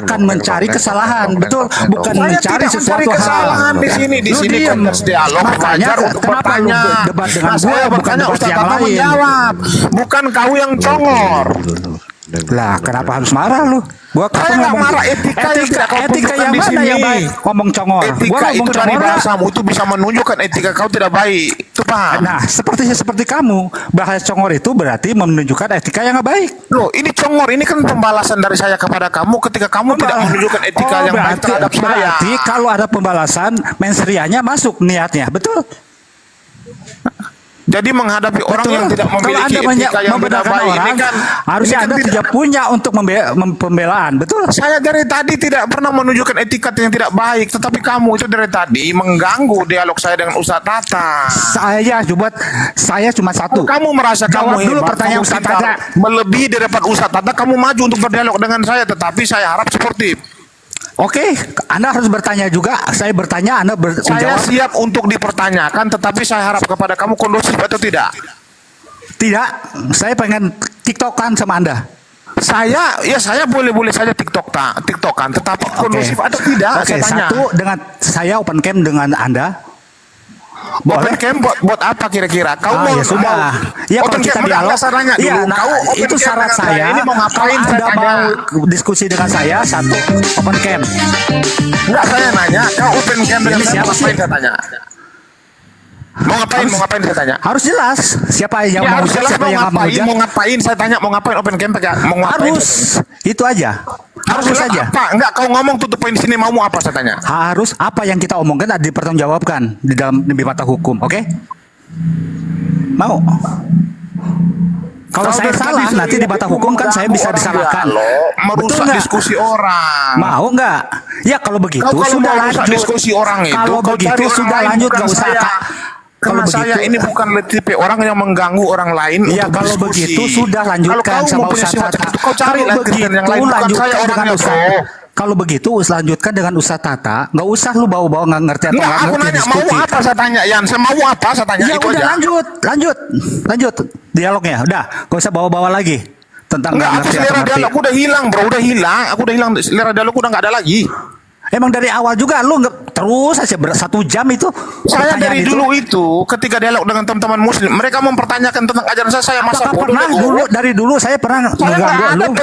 akan mencari kesalahan. Betul, bukan
Saya
mencari
tidak
sesuatu
mencari kesalahan
hal.
di sini. Di
Lu
sini
diem.
konteks dialog
Makanya
wajar untuk
kenapa lu
bertanya.
debat dengan
Nah,
gua,
saya
bukan
bertanya,
debat
Ustaz
yang
Tata
lain?
menjawab. Bukan kau yang congor.
Lah, kenapa harus marah lu? Gua
Saya
kapan
nggak
ngomong
marah, etika yang tidak kau
etika
tunjukkan
yang
di
mana
sini.
yang baik? Ngomong congor. Gua
Etika
ngomong
itu dari
congor.
bahasamu itu bisa menunjukkan etika kau tidak baik. Itu paham?
Nah, seperti kamu, bahasa congor itu berarti menunjukkan etika yang nggak baik.
Loh, ini congor, ini kan pembalasan dari saya kepada kamu ketika kamu tidak menunjukkan etika yang baik terhadap saya.
Berarti kalau ada pembalasan, mensrianya masuk niatnya, betul?
Jadi menghadapi orang yang tidak
Kalau
memiliki
Anda
etika yang tidak
membedakan
baik
orang,
ini kan
harusnya Anda tidak punya untuk pembelaan, betul?
Saya dari tadi tidak pernah menunjukkan etikat yang tidak baik, tetapi kamu itu dari tadi mengganggu dialog saya dengan Ustaz Tata.
Saya cuma satu.
Kamu merasa
Jawab
kamu
dulu
hebat,
pertanyaan
kamu
Ustaz
pintar,
Tata.
melebihi daripada Ustaz Tata, kamu maju untuk berdialog dengan saya, tetapi saya harap sportif.
Oke, Anda harus bertanya juga. Saya bertanya, Anda
Saya
menjawab.
siap untuk dipertanyakan, tetapi saya harap kepada kamu kondusif atau tidak.
Tidak, saya pengen tiktokan sama Anda.
Saya boleh saja tiktokan, tetapi kondusif atau tidak,
Oke,
saya tanya.
satu dengan saya open cam dengan Anda.
Open cam buat apa kira-kira? Kau mau
Ya sudah. Ya kalau
open
kita
cam,
dialog.
saya tanya dulu.
Iya, nah,
Kau open
itu
cam
syarat
dengan
saya.
Ini mau ngapain?
Kalau
Saya
Anda
tanya.
mau diskusi dengan saya, satu open cam.
Enggak, saya nanya. Kau open cam dengan
Ini
saya,
siapa
mau ngapain
sih?
saya tanya? Mau ngapain saya tanya?
Harus jelas siapa yang
Ya,
mau
harus jelas
siapa
mau
yang nggak mau
ngapain,
jawab.
mau ngapain saya tanya, mau ngapain open cam pakai, mau ngapain?
Harus. Itu aja. Harus
jelas
saja.
Apa? Enggak, kau ngomong tutup poin di sini, mau apa saya tanya?
Harus apa yang kita omongkan ada dipertanggungjawabkan di dalam di mata hukum, oke? Mau? Kalau
Kau
saya
dari
salah
tadi
nanti di mata hukum kan saya bisa disalahkan.
Merusak
nggak?
diskusi orang.
Mau nggak? Ya kalau begitu
Kau kalau
sudah
mau rusak
lanjut.
diskusi orang itu,
Kalau
kau
begitu
cari orang
sudah
lain,
lanjut
bukan
nggak usah.
saya.
Kalau
Karena saya
begitu,
ini bukan tipe orang yang mengganggu orang lain
ya
untuk
kalau
berdiskusi.
begitu sudah lanjutkan
Kalau kau
sama
mau punya
Ustaz
sifat
Tata.
seperti itu, kau cari
Kalau
lah kristen yang
begitu
lain, bukan saya
lanjutkan
orangnya,
dengan Ustaz.
bro.
Kalau begitu lanjutkan dengan Ustaz Tata, nggak usah lu bawa-bawa nggak ngerti atau
Enggak,
nggak
aku
ngerti
nanya
diskusi.
mau apa saya tanya, Yan. Saya mau apa saya tanya,
Ya
itu
udah
aja.
lanjut dialognya. Udah, gak usah bawa-bawa lagi tentang
Enggak,
nggak
aku
ngerti atau
selera
ngerti.
dialogku udah hilang, bro. Udah hilang. Aku udah hilang. Selera dialogku udah nggak ada lagi.
Emang dari awal juga lu nggak terus aja 1 jam itu.
Saya
pertanyaan
dari dulu itu, ketika dialog dengan teman-teman muslim, mereka mempertanyakan tentang ajaran saya masa
Apakah
bodoh.
pernah dulu dari dulu saya pernah
Saya
mengganggu lu?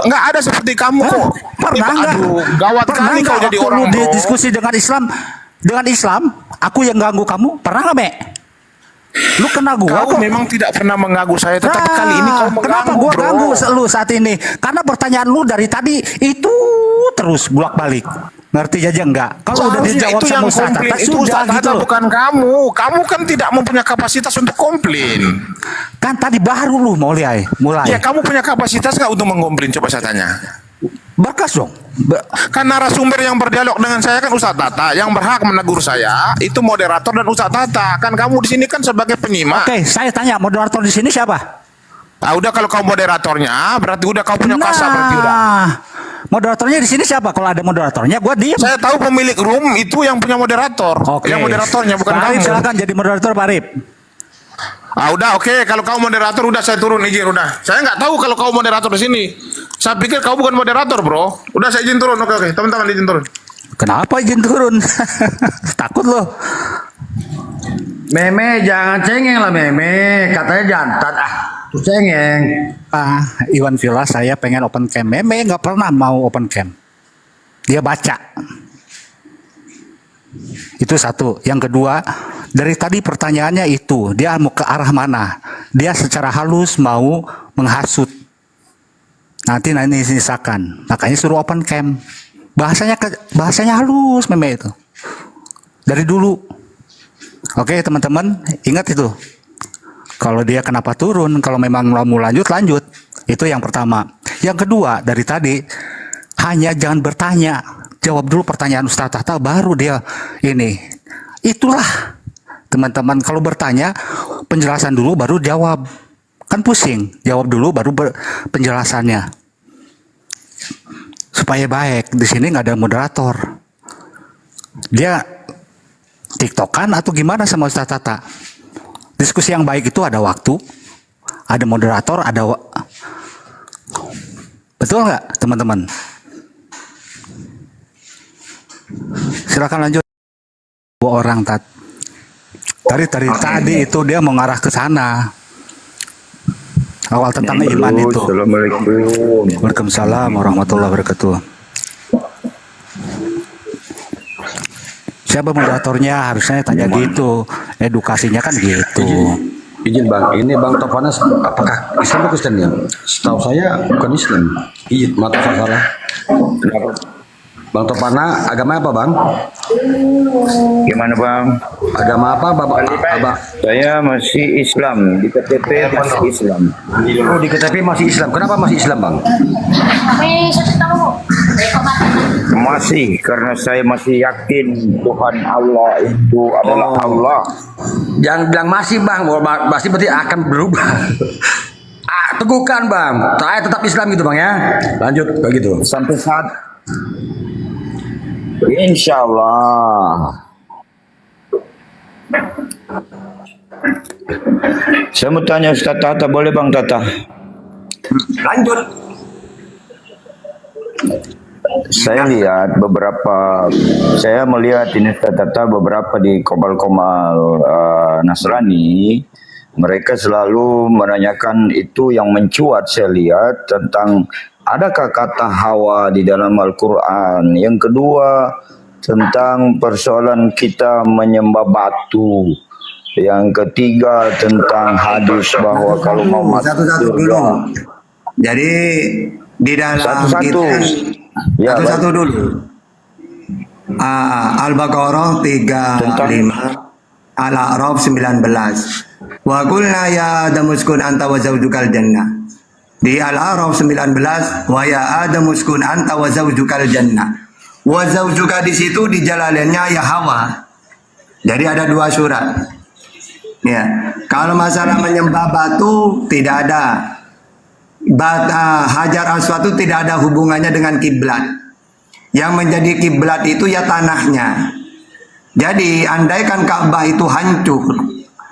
nggak ada seperti kamu kok.
Pernah nggak?
Aduh, gawat
Pernah
kali kau
nggak
jadi
waktu
orang,
lu
bro.
diskusi dengan Islam, aku yang ganggu kamu? Pernah nggak, Mek? Lu kena gua
Kau
kok.
memang tidak pernah mengganggu saya, tetapi
Nah,
kali ini kau mengganggu,
kenapa gua
bro.
ganggu lu saat ini? Karena pertanyaan lu dari tadi itu terus bolak-balik. Ngerti aja enggak? Kalau udah
Seharusnya
dijawab
itu
sama
yang
Ustaz
komplain,
Tata
itu
sudah
Ustaz
gitu
Tata
loh.
bukan kamu. Kamu kan tidak mempunyai kapasitas untuk komplain.
Kan tadi baru lu mulai.
Ya, kamu punya kapasitas nggak untuk mengkomplain? Coba saya tanya.
Berkas dong.
Kan narasumber yang berdialog dengan saya kan Ustaz Tata, yang berhak menegur saya itu moderator dan Ustaz Tata. Kan kamu di sini kan sebagai penyimak.
Oke, saya tanya moderator di sini siapa?
Ah, udah kalau kau moderatornya, berarti udah kau punya kuasa, berarti udah.
Moderatornya di sini siapa? Kalau ada moderatornya, gua diem.
Saya tahu pemilik room itu yang punya moderator.
Oke.
Yang moderatornya bukan
Pak Arif,
kamu.
silakan jadi moderator, Pak Arif.
Ah, udah oke. Kalau kau moderator udah saya turun izin udah. Saya nggak tahu kalau kau moderator di sini. Saya pikir kau bukan moderator, bro. Udah saya izin turun. Oke. Teman-teman izin turun.
Kenapa izin turun? Takut loh.
Meme jangan cengeng lah Meme, katanya jantan tuh cengeng.
Iwan Villa, saya pengen open cam. Meme nggak pernah mau open cam. Dia baca. Itu satu. Yang kedua, dari tadi pertanyaannya itu, dia mau ke arah mana? Dia secara halus mau menghasut. Nanti sisakan. Makanya suruh open cam. Bahasanya halus Meme itu. Dari dulu. Oke teman-teman, ingat itu. Kalau dia kenapa turun, kalau memang mau lanjut. Itu yang pertama. Yang kedua, dari tadi hanya jangan bertanya. Jawab dulu pertanyaan Ustaz Tata, baru dia ini. Itulah teman-teman, kalau bertanya penjelasan dulu baru jawab. Kan pusing, jawab dulu baru penjelasannya. Supaya baik, di sini nggak ada moderator. Dia tiktokan atau gimana sama Ustaz Tata? Diskusi yang baik itu ada waktu, ada moderator, betul nggak teman-teman? Silakan lanjut. Dua orang dari tadi itu dia mengarah ke sana. Awal tentang iman itu.
Assalamualaikum.
Waalaikumsalam warahmatullahi wabarakatuh. Siapa moderatornya? Harusnya tanya gitu. Edukasinya kan gitu.
Izin Bang, ini Bang Topanas apakah Islam atau Kristen ya? Setahu saya bukan Islam. Izin, mata salah. Bang Topana, agama apa Bang?
Gimana Bang?
Agama apa Bapak?
Saya masih Islam, di KTP masih Islam.
Oh, di KTP masih Islam. Kenapa masih Islam Bang?
Masih, karena saya masih yakin Tuhan Allah itu adalah Allah.
Jangan bilang masih Bang, masih berarti akan berubah. Teguhkan Bang, saya tetap Islam gitu Bang ya. Lanjut begitu.
Sampai saat Insya Allah. Saya mau tanya Ustaz Tata, boleh Bang Tata?
Lanjut.
Saya melihat ini Ustaz Tata beberapa di komal-komal Nasrani, mereka selalu menanyakan itu yang mencuat. Saya lihat tentang adakah kata Hawa di dalam Al-Quran. Yang kedua tentang persoalan kita menyembah batu. Yang ketiga tentang hadis bahwa kalau mau masuk
satu-satu dulu. Jadi di dalam
satu-satu. Ya,
satu-satu dulu. Al-Baqarah 35, Al-A'raf 19. Wa qulna ya Adamu uskun anta wa zawjukal jannah. Di Al-A'raf 19, wa ya Adamu uskun anta wa zawjukal jannah. Wa zawjuka di situ di Jalalainnya ya Hawa. Jadi ada 2 surat. Ya, kalau masalah menyembah batu tidak ada. Hajar Aswad itu tidak ada hubungannya dengan kiblat. Yang menjadi kiblat itu ya tanahnya. Jadi andaikan Ka'bah itu hancur,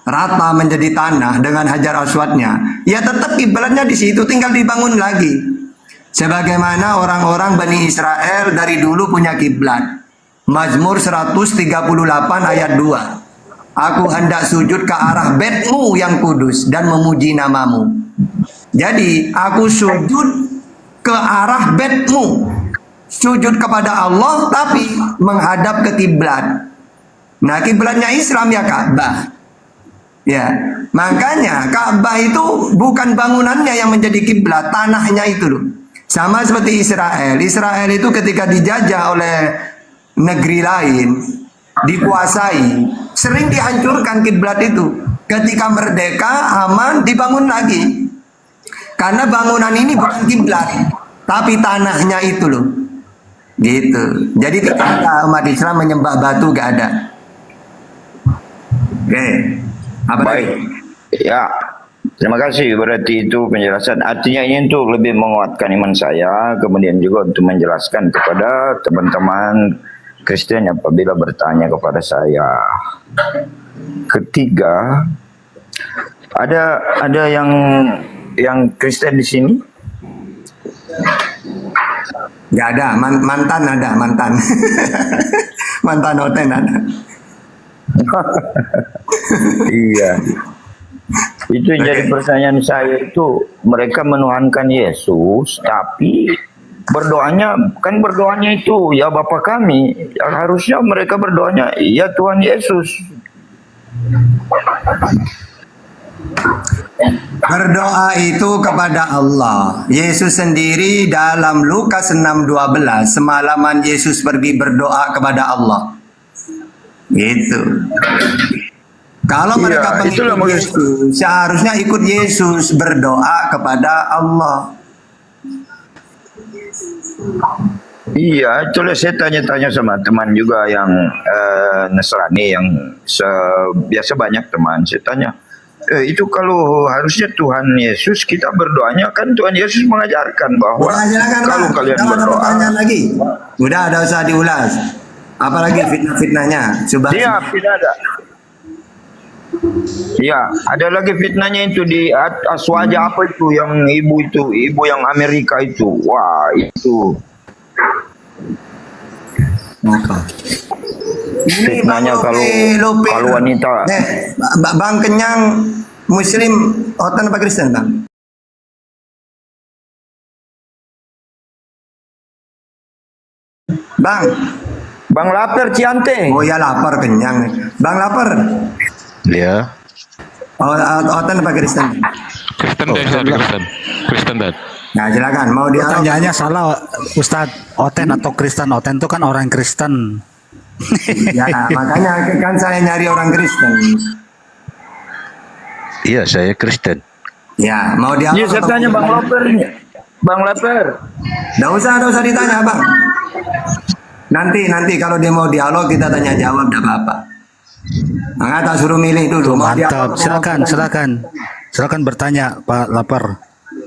rata menjadi tanah dengan Hajar Aswadnya, ya tetap kiblatnya di situ, tinggal dibangun lagi. Sebagaimana orang-orang Bani Israel dari dulu punya kiblat. Mazmur 138 ayat 2. Aku hendak sujud ke arah Betmu yang kudus dan memuji namamu. Jadi aku sujud ke arah Betmu, sujud kepada Allah tapi menghadap ke kiblat. Nah, kiblatnya Islam ya Ka'bah. Ya, makanya Ka'bah itu bukan bangunannya yang menjadi kiblat, tanahnya itu loh. Sama seperti Israel. Israel itu ketika dijajah oleh negeri lain, dikuasai, sering dihancurkan kiblat itu. Ketika merdeka, aman, dibangun lagi. Karena bangunan ini bukan kiblat, tapi tanahnya itu loh. Gitu. Jadi tidak ada umat Islam menyembah batu, gak ada. Oke. Apa
baik lagi? Ya, terima kasih. Berarti itu penjelasan. Artinya ini untuk lebih menguatkan iman saya, kemudian juga untuk menjelaskan kepada teman-teman Kristen apabila bertanya kepada saya. Ketiga, ada yang Kristen di sini?
Gak ada, mantan ada, mantan. Mantan hotel ada.
Iya. Itu yang jadi pertanyaan saya itu, mereka menuhankan Yesus, tapi berdoanya itu ya Bapa kami. Harusnya mereka berdoanya ya Tuhan Yesus.
Berdoa itu kepada Allah. Yesus sendiri dalam Lukas 6:12, semalaman Yesus pergi berdoa kepada Allah. Gitu. Kalau mereka pengikut Yesus, seharusnya ikut Yesus berdoa kepada Allah.
Iya, itulah saya tanya-tanya sama teman juga yang Nasrani yang biasa banyak teman. Saya tanya, itu kalau harusnya Tuhan Yesus kita berdoanya kan Tuhan Yesus mengajarkan bahwa kalau kalian berdoa.
Lagi. Udah usah diulas. Apalagi fitnah-fitnahnya.
Siap, tidak ada. Ya, ada lagi fitnahnya itu di Aswaja apa itu yang ibu yang Amerika itu. Wah, itu. Fitnahnya kalau wanita.
Bang Kenyang Muslim, Otan apa Kristen Bang?
Bang lapar Ciante.
Oh ya lapar kenyang. Bang lapar.
Ya.
Otan apa Kristen?
Kristen, Kristen.
Nah, silakan. Mau dialog?
Pertanyaannya salah, Ustadz. Oten atau Kristen? Oten itu kan orang Kristen.
Ya, makanya kan saya nyari orang Kristen.
Iya, saya Kristen.
Ya, mau dialog?
Iya, saya tanya Bang Loper. Bang Loper.
Nggak usah ditanya, Bang. Nanti kalau dia mau dialog kita tanya jawab, enggak apa-apa. Maka tak suruh milih dulu.
Tuh,
Mau
mantap.
dialog,
Silakan bertanya, Pak Lapar.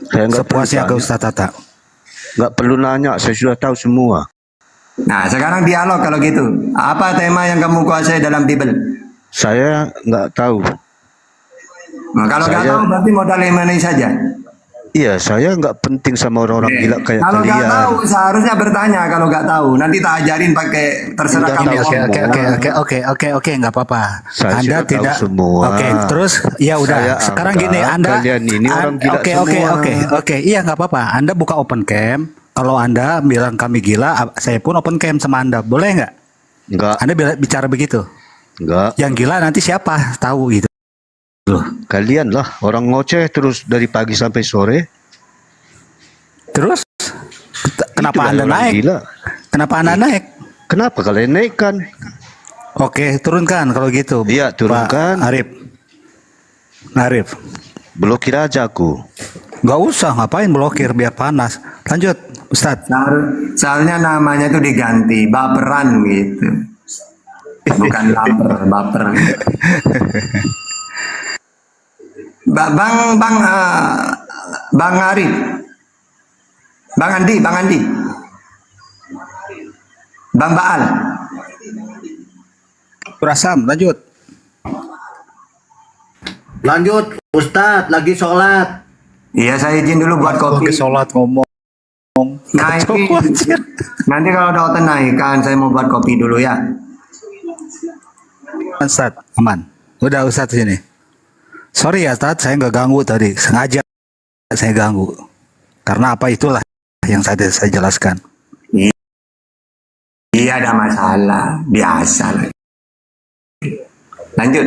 Saya nggak
Sepuasnya ke
perlu
Ustadz Tata.
nggak perlu nanya, saya sudah tahu semua.
Nah, sekarang dialog kalau gitu. Apa tema yang kamu kuasai dalam Bible?
Saya nggak tahu.
Nah, kalau nggak tahu berarti modal ini saja.
Iya, saya nggak penting sama orang-orang gila kayak
Kalau nggak
kalian.
tahu seharusnya bertanya. Kalau nggak tahu nanti tak ajarin pakai terserah
Tidak
kamu.
tahu.
Oke, nggak apa-apa.
Saya
Anda
sudah tahu
tidak.
semua.
Oke, terus ya udah.
Saya
Sekarang gini,
anggap
Anda.
kalian ini orang gila semua.
Oke, iya nggak apa-apa. Anda buka open cam. Kalau Anda bilang kami gila, saya pun open cam sama Anda. Boleh nggak?
Nggak,
Anda bicara begitu.
nggak.
Yang gila nanti siapa? Tahu gitu.
Kalian lah orang ngoceh terus dari pagi sampai sore.
Terus kenapa
Itulah
Anda
orang
naik?
Gila.
Kenapa Anda naik?
Kenapa kalian naikkan?
Oke, turunkan kalau gitu.
Iya, turunkan.
Pak Arif.
Blokir aja aku.
Nggak usah, ngapain blokir biar panas. Lanjut, Ustadz.
Soalnya namanya tuh diganti baperan gitu. Bukan baper. Bang Arif. Bang Andi. Bang Baal.
Rasam, lanjut.
Lanjut, Ustadz lagi sholat.
Iya, saya izin dulu buat kopi.
Sholat ngomong.
Naikin. Nanti kalau udah oten naikkan, saya mau buat kopi dulu ya.
Ustadz, aman. Udah Ustadz sini. Sorry ya Ustadz, saya nggak ganggu tadi. Sengaja saya ganggu. Karena apa itulah yang saya jelaskan.
Iya, ada masalah. Biasa lah. Lanjut.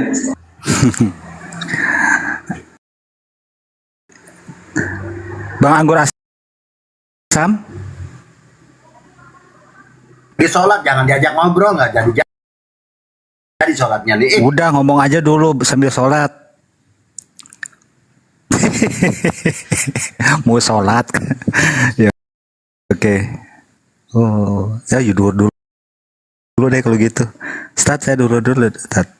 Bang Anggur Asam.
Di sholat jangan diajak ngobrol, nggak jadi sholatnya nih.
Udah ngomong aja dulu sambil sholat. Mau sholat. Ya, oke. Oh, ya dulu deh kalau gitu. Start saya dulu Start.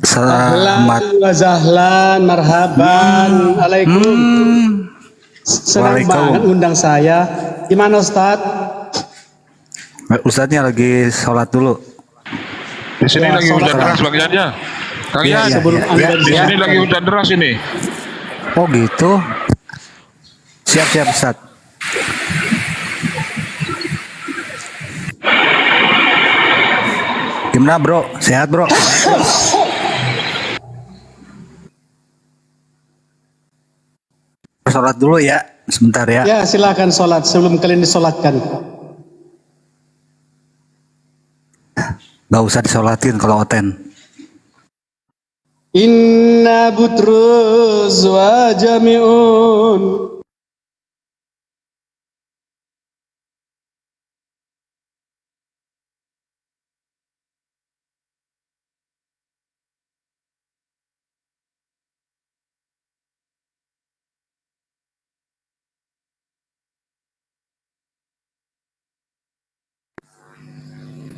Selamat
wa zahlan, marhaban, alaikum. Senang banget undang saya. Gimana Ustaz?
Ustadznya lagi sholat dulu.
Di sini lagi hujan deras bagiannya. Kang Ian, di sini lagi hujan deras ini.
Oh gitu. Siap Ustadz. Gimana bro? Sehat bro? Sholat dulu ya, sebentar ya.
Ya silakan sholat sebelum kalian disolatkan.
Gak usah disolatin kalau oten.
Inna butruz wa jami'un.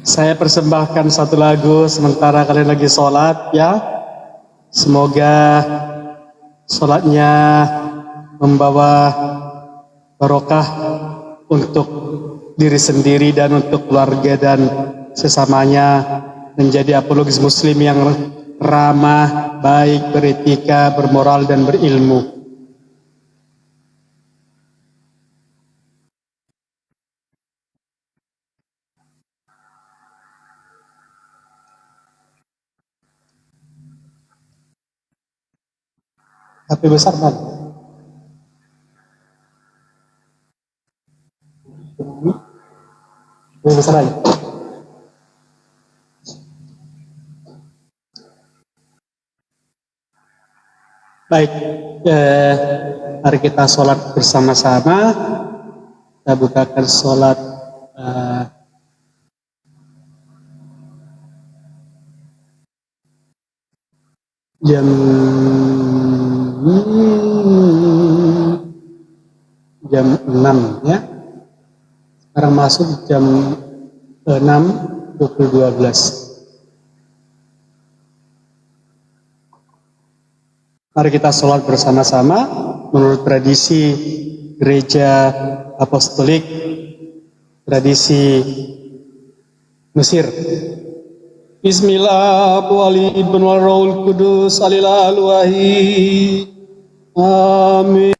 Saya persembahkan satu lagu sementara kalian lagi sholat ya. Semoga sholatnya membawa barokah untuk diri sendiri dan untuk keluarga dan sesamanya, menjadi apologis muslim yang ramah, baik, beretika, bermoral dan berilmu. HP besar kan? HP besar aja. Baik, mari kita sholat bersama-sama. Kita bukakan sholat jam 6 ya. Sekarang masuk jam 6 pukul 12. Mari kita sholat bersama-sama menurut tradisi gereja apostolik, tradisi Mesir. Bismillah wali ibn warul kudus alilal wahid. Amin.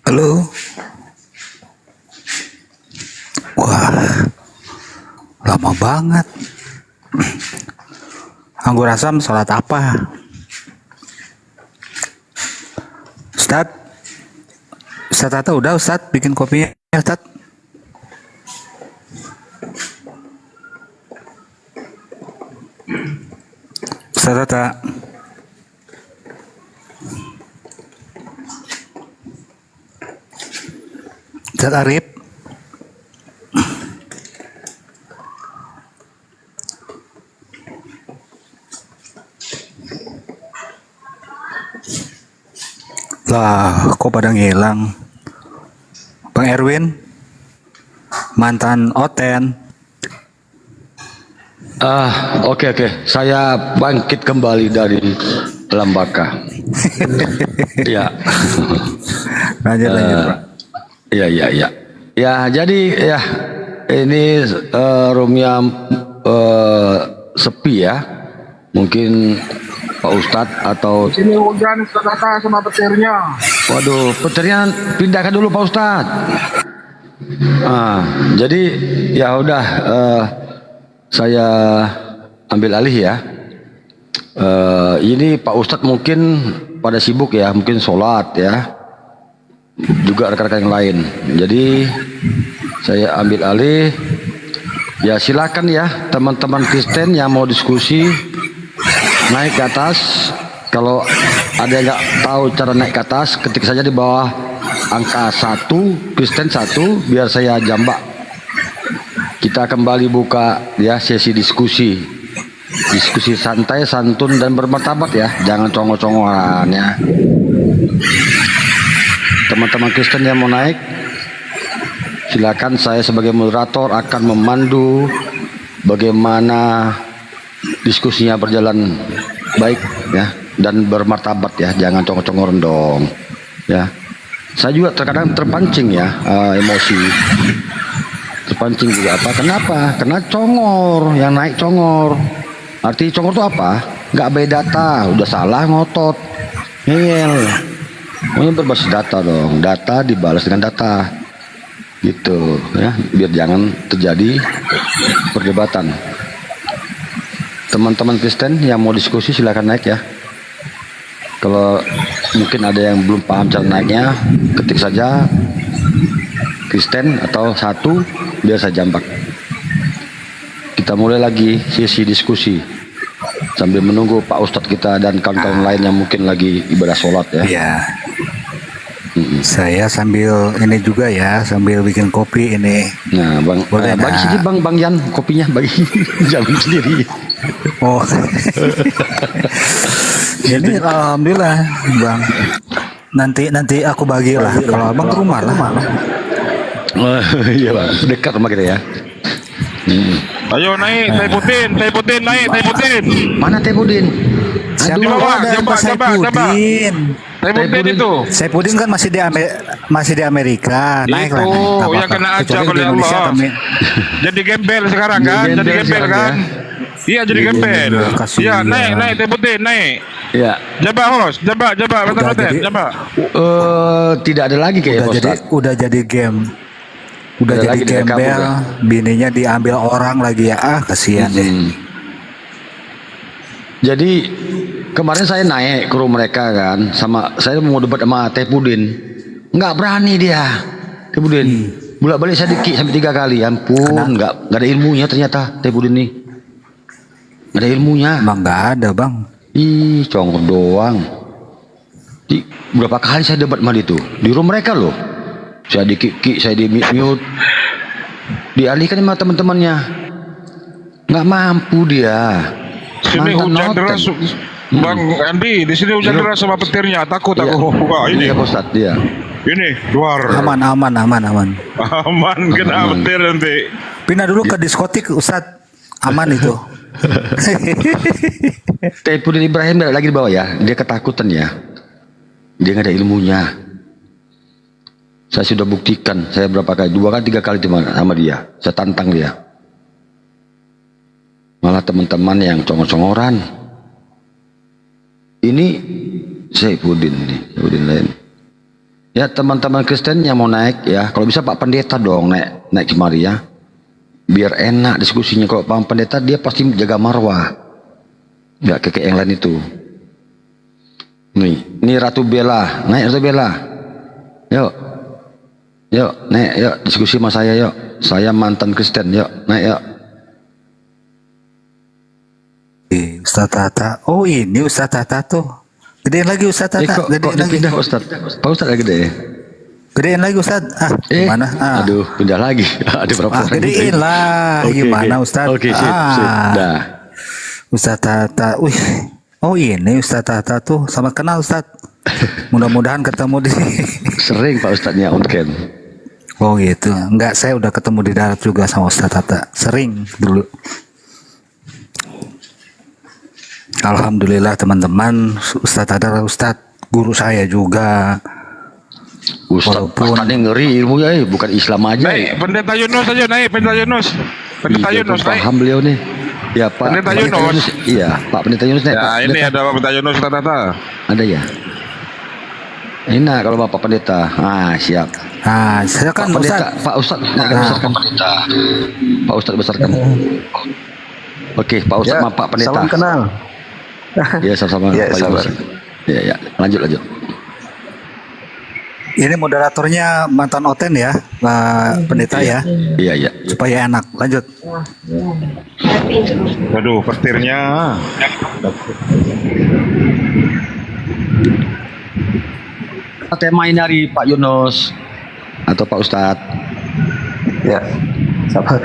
Halo. Wah, lama banget. Anggur asam salat apa? Ustadz, Ustadz Tata udah Ustadz bikin kopinya Ustadz. Ustadz Tata. Ustadz Arif. Lah, kok pada ngilang? Bang Erwin, mantan Oten.
Oke. Saya bangkit kembali dari Lambaka. Ya.
Lanjut, Pak.
Iya. Ya, jadi ya ini roomnya sepi ya. Mungkin Pak Ustadz atau
Sini hujan Ustadz sama petirnya.
waduh, petirnya pindahkan dulu Pak Ustadz. Jadi ya udah saya ambil alih ya. Ini Pak Ustadz mungkin pada sibuk ya, mungkin sholat ya. Juga rekan-rekan yang lain. Jadi saya ambil alih. Ya silakan ya teman-teman Kristen yang mau diskusi naik ke atas. Kalau ada yang nggak tahu cara naik ke atas, ketik saja di bawah angka 1 Kristen 1 biar saya jambak. Kita kembali buka ya sesi diskusi santai, santun dan bermartabat ya, jangan congol-congolan ya. Teman-teman Kristen yang mau naik, silakan. Saya sebagai moderator akan memandu bagaimana diskusinya berjalan baik ya dan bermartabat ya, jangan congol-congolan dong ya. Saya juga terkadang terpancing ya, emosi. Terpancing juga apa? Kenapa? Karena congor, yang naik congor. Arti congor itu apa? Nggak beda data, udah salah ngotot, ngeyel. Pokoknya berbasis data dong, data dibalas dengan data, gitu ya, biar jangan terjadi perdebatan. Teman-teman Kristen yang mau diskusi silakan naik ya. Kalau mungkin ada yang belum paham cara naiknya, ketik saja Kristen atau 1 biar saya jambak. Kita mulai lagi sesi diskusi sambil menunggu Pak Ustadz kita dan kawan-kawan lain yang mungkin lagi ibadah sholat ya.
Iya. Saya sambil ini juga ya, sambil bikin kopi ini.
Nah, Bang, bagi sini Bang Yan kopinya bagi jangan sendiri.
Oh. Ini alhamdulillah, Bang. Nanti aku bagi lah. Kalau Abang ke rumah lah.
Iya Bang, dekat rumah kita ya.
Ayo naik, Teh Putin naik, Teh Putin.
Mana Teh Putin?
Di bawah, coba. Teh Putin itu.
Saipudin kan masih di Amerika, naik lah.
Itu yang kena aja oleh Allah. Jadi gembel sekarang kan, jadi gembel kan. Iya jadi gembel. Iya naik Teh Putin naik.
Iya.
Jabak host, jabak, betul.
Tidak ada lagi kayak
udah jadi game. Udah
Ada
jadi
lagi dia kabur,
gembel,
ya.
bininya diambil orang lagi ya. Ah, kasihan deh.
Jadi kemarin saya naik ke rumah mereka kan, sama saya mau debat sama Teh Pudin, nggak berani dia, Teh Pudin. Bolak balik saya dikik sampai 3 kali, ampun, nggak ada ilmunya ternyata Teh Pudin nih, nggak ada ilmunya.
Emang nggak ada bang.
Ih, congkok doang. Berapa kali saya debat sama dia tuh di rumah mereka loh. Saya dikik, saya di mute, dialihkan sama teman-temannya. Nggak mampu dia.
Sini
Mantan
hujan
noten.
deras, Bang Andi. Di sini hujan deras sama petirnya. Takut aku. Wah, ini.
Iya, Pak Ustadz, dia.
Ini luar.
Aman.
Aman kena
Aman.
petir nanti.
Pindah dulu ke diskotik Ustadz. Aman itu.
Teh Pudin Ibrahim lagi di bawah ya. Dia ketakutan ya. Dia nggak ada ilmunya. Saya sudah buktikan. Saya berapa kali? 2 kali 3 kali sama dia. Saya tantang dia. Malah teman-teman yang congor-congoran. Ini Saifuddin nih, Saifuddin lain. Ya teman-teman Kristen yang mau naik ya, kalau bisa Pak Pendeta dong naik kemari ya. Biar enak diskusinya. Kalau Pak Pendeta dia pasti jaga marwah. Nggak kayak yang lain itu. Ini Ratu Bella, naik Ratu Bella. Yuk, naik, yuk diskusi sama saya yuk. Saya mantan Kristen, yuk, naik yuk.
Ustadz Tata. Oh ini Ustadz Tata tuh. Gedein lagi Ustadz Tata.
Kok
Gedein lagi.
dipindah Pak Ustadz? Pak Ustadz lagi deh.
Gedein lagi Ustadz. Ah, gimana? Ah.
Aduh, pindah lagi. Ada berapa orang?
Gedein lah.
Oke,
Gimana
oke.
Ustadz?
Oke, sip. Dah.
Ustadz Tata. Wih. Oh ini Ustadz Tata tuh. Sama kenal Ustadz. Mudah-mudahan ketemu di
Sering Pak Ustadznya on cam.
Oh gitu. Enggak, saya udah ketemu di darat juga sama Ustadz Tata. Sering dulu. Alhamdulillah teman-teman, Ustadz adalah Ustadz guru saya juga.
Ustadz Ustadznya ngeri ilmunya, bukan Islam aja.
Naik Pendeta Yunus aja, naik Pendeta Yunus. Pendeta
Iya,
Yunus naik.
paham beliau nih. Ya Pak
Pendeta Yunus.
Iya Pak Pendeta Yunus naik.
Ya
Pak
ini
Pendeta.
ada Pak Pendeta Yunus Tata.
Ada ya. Enak kalau Bapak Pendeta. Ah siap.
Ah, saya kan
Pak Pendeta,
Ustadz.
Pak Ustadz naikkan besarkan Pendeta. Pak Ustadz besarkan. Oke, Pak Ustadz sama Pak Pendeta.
Salam kenal.
Ya sama-sama.
Ya,
Pak
sabar.
Yunus. Ya, lanjut.
Ini moderatornya mantan Oten ya, Pak Pendeta ya.
Iya.
Supaya enak. Lanjut.
Waduh, petirnya.
Tema ini dari Pak Yunus atau Pak Ustadz.
Ya, sabar.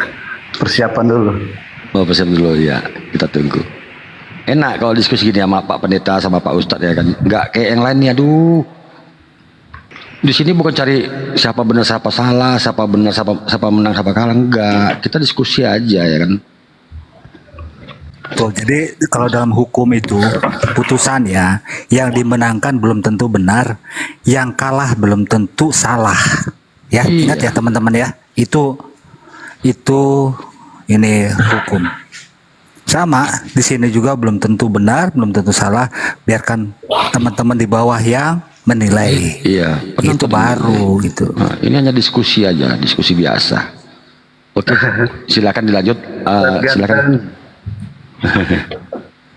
Persiapan dulu.
Oh, persiapan dulu ya. Kita tunggu. Enak kalau diskusi gini sama Pak Pendeta sama Pak Ustadz ya kan. Nggak kayak yang lain nih, aduh. Di sini bukan cari siapa benar siapa salah, siapa benar siapa menang siapa kalah, enggak. Kita diskusi aja ya kan.
Tuh, jadi kalau dalam hukum itu putusan ya, yang dimenangkan belum tentu benar, yang kalah belum tentu salah. Ya, ingat ya teman-teman ya. Itu ini hukum. Sama di sini juga belum tentu benar, belum tentu salah. Biarkan teman-teman di bawah yang menilai.
Iya.
Itu baru gitu.
Nah, ini hanya diskusi aja, diskusi biasa. Oke, silakan dilanjut. Silakan.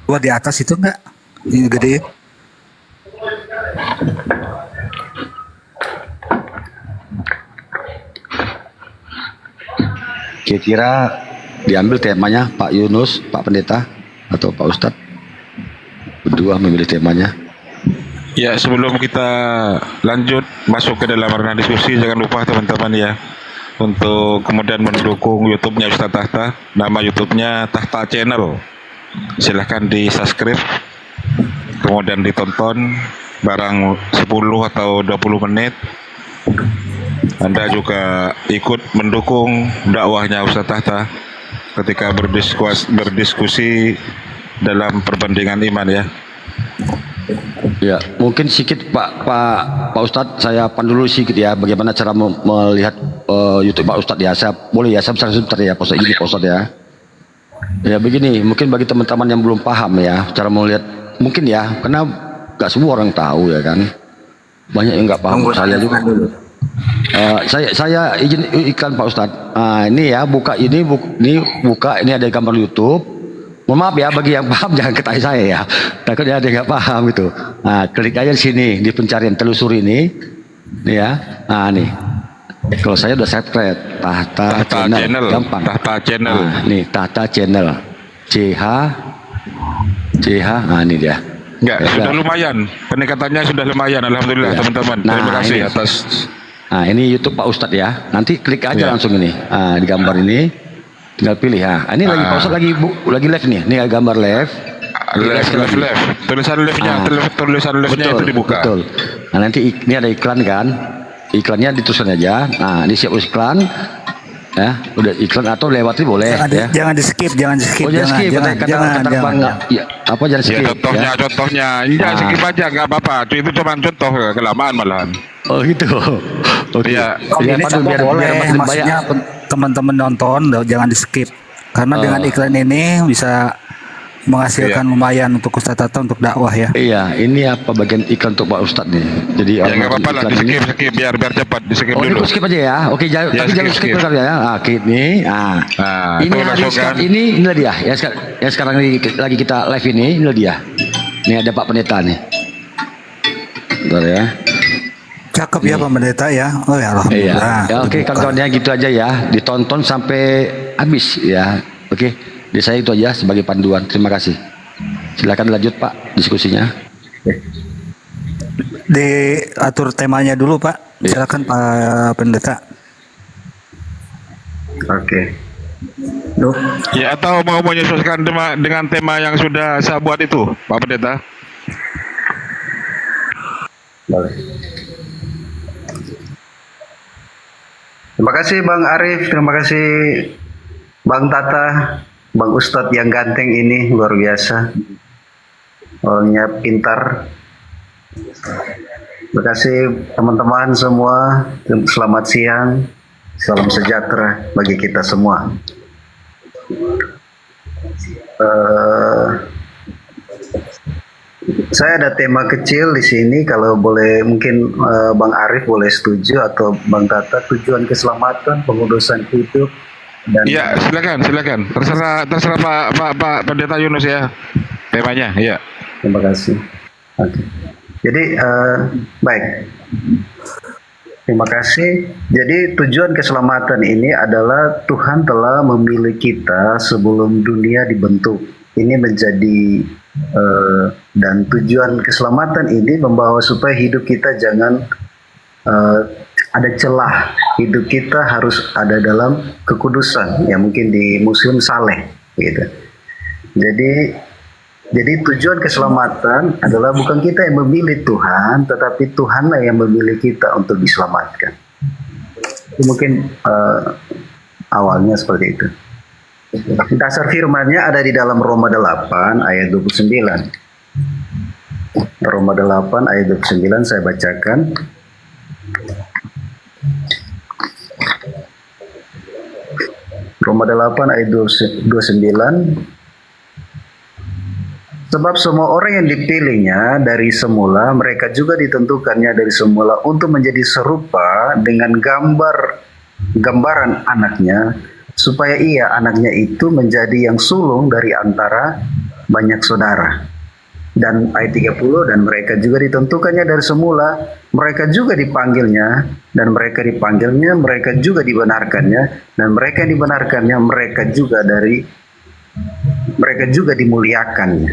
Gua di atas itu enggak? Ini gede.
Kira-kira diambil temanya Pak Yunus, Pak Pendeta, atau Pak Ustadz? Berdua memilih temanya.
Ya, sebelum kita lanjut masuk ke dalam ranah diskusi, jangan lupa teman-teman ya, untuk kemudian mendukung YouTube-nya Ustadz Tahta. Nama YouTube-nya Tahta Channel. Silahkan di subscribe, kemudian ditonton barang 10 atau 20 menit. Anda juga ikut mendukung dakwahnya Ustadz Tahta ketika berdiskusi dalam perbandingan iman ya.
Ya, mungkin sedikit Pak Ustadz, saya pan dulu sedikit ya, bagaimana cara melihat YouTube Pak Ustadz ya. Saya boleh ya, saya sebentar ya, Pak Ustadz, ini Pak Ustadz ya. Ya begini, mungkin bagi teman-teman yang belum paham ya, cara melihat mungkin ya, karena nggak semua orang tahu ya kan. Banyak yang nggak paham, saya juga. Saya izin iklan Pak Ustadz. Ini ya buka ini ada gambar YouTube. Mohon maaf ya bagi yang paham jangan ketahui saya ya. Takutnya ada yang nggak paham itu. Klik aja di sini di pencarian telusuri ini. Nih ya. Nih. Kalau saya udah subscribe Tahta channel. Gampang.
Tahta channel.
Nih Tahta channel. CH. Ini dia.
Enggak, sudah lumayan. Peningkatannya sudah lumayan, alhamdulillah teman-teman. Terima kasih atas.
Ini YouTube Pak Ustadz ya. Nanti klik aja langsung ini. Di gambar ini tinggal pilih. Ini lagi Pak Ustadz lagi live nih. Ini gambar live.
Live. Tulisan live-nya itu dibuka.
Betul. Nanti ini ada iklan kan. Iklannya dituliskan aja. Ini siap iklan. Ya, udah iklan atau lewati boleh
jangan di skip.
Jangan skip. Jangan skip.
Contohnya. Enggak skip aja, enggak apa-apa. Itu cuma contoh, kelamaan malahan.
Oh gitu.
Iya. Ini contoh boleh. Maksudnya teman-teman nonton jangan di skip. Karena dengan iklan ini bisa menghasilkan lumayan untuk Ustadz Tata untuk dakwah ya.
Iya, ini apa bagian iklan untuk Pak Ustadz nih. Jadi
nggak apa-apa lah, skip biar cepat, di skip dulu.
Skip aja ya. Oke, tapi jangan skip ya. Oke, ini. Ini hari inilah dia. Ya sekarang lagi kita live inilah dia. Ini ada Pak Pendeta nih. Bentar ya.
Cakep ya Pak Pendeta ya. Oh ya alhamdulillah.
Ya, oke, kawan-kawannya gitu aja ya. Ditonton sampai habis ya. Oke. Di saya itu aja sebagai panduan. Terima kasih. Silakan lanjut Pak diskusinya.
Diatur temanya dulu Pak. Silakan Pak Pendeta.
Oke.
Ya atau mau menyesuaikan dengan tema yang sudah saya buat itu, Pak Pendeta?
Boleh. Terima kasih Bang Arif, terima kasih Bang Tata, Bang Ustadz yang ganteng ini luar biasa, orangnya pintar. Terima kasih teman-teman semua, selamat siang, salam sejahtera bagi kita semua. Saya ada tema kecil di sini, kalau boleh mungkin Bang Arif boleh setuju atau Bang Tata, tujuan keselamatan, pengudusan hidup.
Ya silakan. Terserah Pak Pendeta Yunus ya temanya. Ya.
Terima kasih. Oke. Jadi baik. Terima kasih. Jadi tujuan keselamatan ini adalah Tuhan telah memilih kita sebelum dunia dibentuk. Ini menjadi dan tujuan keselamatan ini membawa supaya hidup kita jangan ada celah, hidup kita harus ada dalam kekudusan, ya mungkin di Muslim saleh gitu. Jadi tujuan keselamatan adalah bukan kita yang memilih Tuhan, tetapi Tuhanlah yang memilih kita untuk diselamatkan. Itu mungkin awalnya seperti itu. Dasar firman-Nya ada di dalam Roma 8 ayat 29. Roma 8 ayat 29 saya bacakan. Roma 8 ayat 29. Sebab semua orang yang dipilihnya dari semula, mereka juga ditentukannya dari semula untuk menjadi serupa dengan gambaran anaknya, supaya ia anaknya itu menjadi yang sulung dari antara banyak saudara. Dan ayat 30, dan mereka juga ditentukannya dari semula, mereka juga dipanggilnya, dan mereka dipanggilnya, mereka juga dibenarkannya, dan mereka yang dibenarkannya, mereka juga dimuliakannya.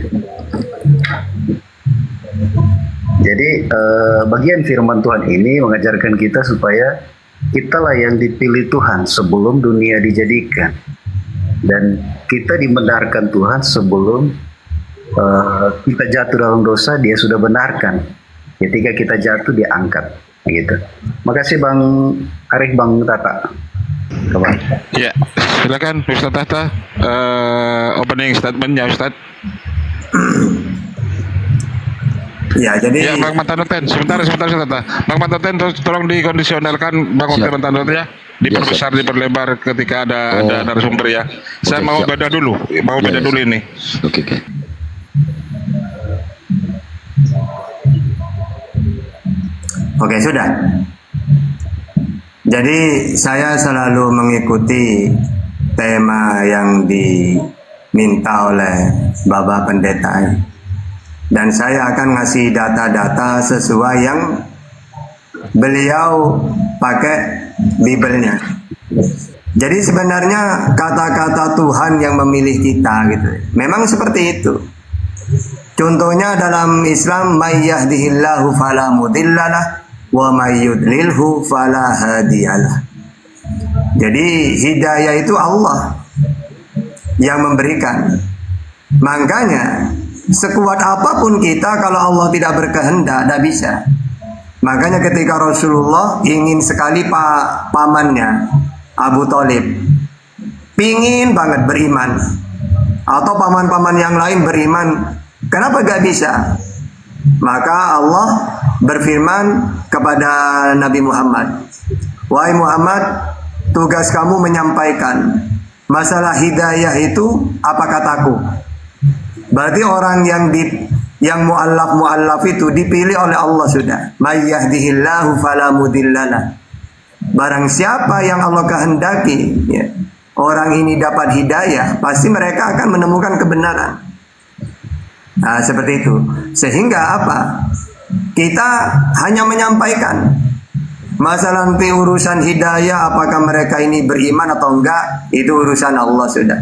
Jadi bagian firman Tuhan ini mengajarkan kita supaya kitalah yang dipilih Tuhan sebelum dunia dijadikan, dan kita dibenarkan Tuhan sebelum kita jatuh dalam dosa, dia sudah benarkan. Ketika kita jatuh, dia angkat. Gitu. Makasih Bang Arif, Bang Tata.
Ya, silakan Ustaz Tata, opening statement-nya Ustaz.
Ya, jadi
Bang Mantanuten, sebentar Ustaz Tata. Bang Mantanuten tolong dikondisionalkan Bang Mantanuten ya. Diperbesar, diperlebar ketika ada narasumber ya. Saya mau beda dulu, ini.
Oke.
Oke, sudah. Jadi saya selalu mengikuti tema yang diminta oleh Bapak Pendeta. Dan saya akan ngasih data-data sesuai yang beliau pakai Bibelnya. Jadi sebenarnya kata-kata Tuhan yang memilih kita gitu. Memang seperti itu. Contohnya dalam Islam, may yahdihillahu fala mudhillalah wa may yudlilhu fala hadiyalah. Jadi hidayah itu Allah yang memberikan. Makanya sekuat apapun kita, kalau Allah tidak berkehendak, tidak bisa. Makanya ketika Rasulullah ingin sekali pamannya Abu Thalib pingin banget beriman, atau paman-paman yang lain beriman, kenapa gak bisa? Maka Allah berfirman kepada Nabi Muhammad, wahai Muhammad, tugas kamu menyampaikan. Masalah hidayah itu apa kataku? Berarti orang yang mu'allaf itu dipilih oleh Allah sudah. May yahdihillahu fala mudhillalah. Barang siapa yang Allah kehendaki, ya, orang ini dapat hidayah, pasti mereka akan menemukan kebenaran. Nah, seperti itu. Sehingga apa? Kita hanya menyampaikan. Masalah nanti urusan hidayah, apakah mereka ini beriman atau enggak, itu urusan Allah sudah.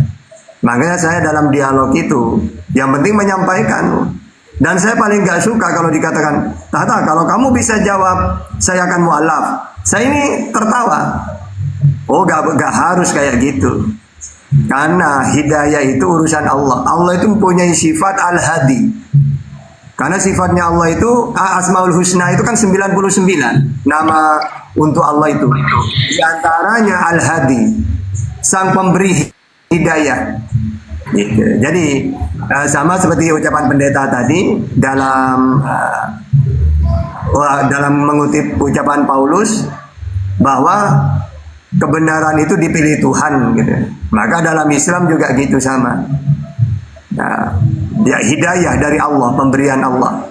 Makanya saya dalam dialog itu, yang penting menyampaikan. Dan saya paling gak suka kalau dikatakan, Tata, kalau kamu bisa jawab, saya akan mu'alaf. Saya ini tertawa. Oh, gak harus kayak gitu. Karena hidayah itu urusan Allah. Allah itu mempunyai sifat al-hadi. Karena sifatnya Allah itu, Asmaul Husna itu kan 99 nama untuk Allah itu. Di antaranya al-hadi, sang pemberi hidayah. Gitu. Jadi sama seperti ucapan pendeta tadi dalam mengutip ucapan Paulus bahwa kebenaran itu dipilih Tuhan gitu. Maka dalam Islam juga gitu sama. Nah, ya hidayah dari Allah, pemberian Allah.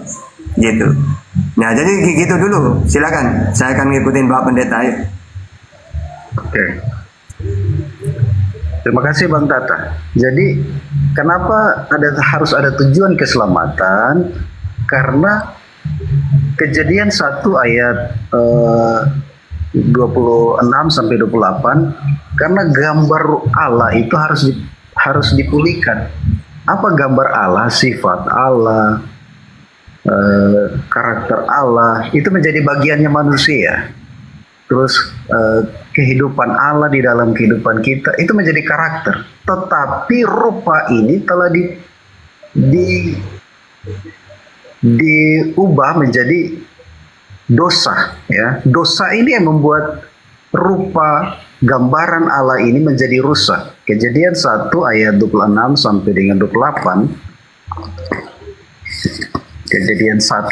Gitu. Nah, jadi gitu dulu. Silakan. Saya akan ngikutin Pak Pendeta ya.
Oke. Terima kasih Bang Tata. Jadi kenapa harus ada tujuan keselamatan? Karena Kejadian 1 ayat 26 sampai 28, karena gambar Allah itu harus dipulihkan. Apa gambar Allah? Sifat Allah, karakter Allah itu menjadi bagiannya manusia. Terus kehidupan Allah di dalam kehidupan kita itu menjadi karakter. Tetapi rupa ini telah diubah menjadi dosa, ya. Dosa ini yang membuat rupa gambaran Allah ini menjadi rusak. Kejadian 1 ayat 26 sampai dengan 28. Kejadian 1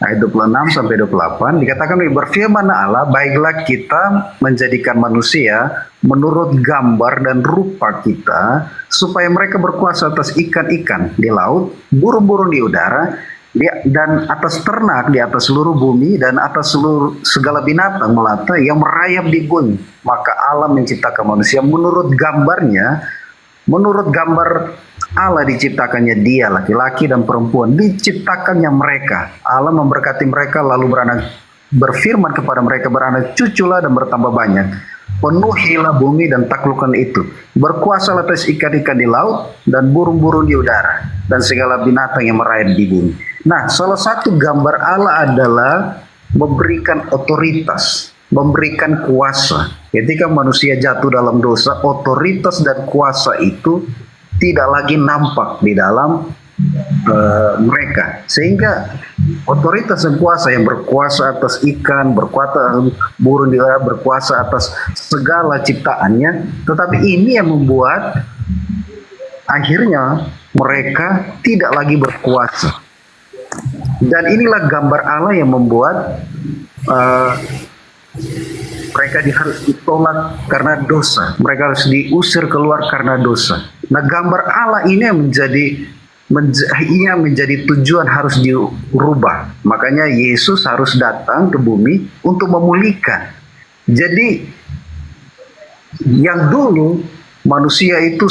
ayat 26 sampai 28 dikatakan, berfirman Allah, baiklah kita menjadikan manusia menurut gambar dan rupa kita, supaya mereka berkuasa atas ikan-ikan di laut, burung-burung di udara, dan atas ternak di atas seluruh bumi, dan atas seluruh segala binatang melata yang merayap di bumi. Maka Allah menciptakan manusia menurut gambarnya, menurut gambar Allah diciptakannya dia, laki-laki dan perempuan, diciptakannya mereka. Allah memberkati mereka lalu berfirman kepada mereka, beranak cuculah dan bertambah banyak, penuhilah bumi dan taklukkan itu, berkuasalah atas ikan-ikan di laut dan burung-burung di udara dan segala binatang yang merayap di bumi. Nah, salah satu gambar Allah adalah memberikan otoritas, memberikan kuasa. Ketika manusia jatuh dalam dosa, otoritas dan kuasa itu tidak lagi nampak di dalam mereka, sehingga otoritas dan kuasa yang berkuasa atas ikan, berkuasa burung di udara, berkuasa atas segala ciptaannya, tetapi ini yang membuat akhirnya mereka tidak lagi berkuasa. Dan inilah gambar Allah yang membuat mereka harus ditolak karena dosa. Mereka harus diusir keluar karena dosa. Nah, gambar Allah ini yang menjadi tujuan harus dirubah. Makanya Yesus harus datang ke bumi untuk memulihkan. Jadi yang dulu manusia itu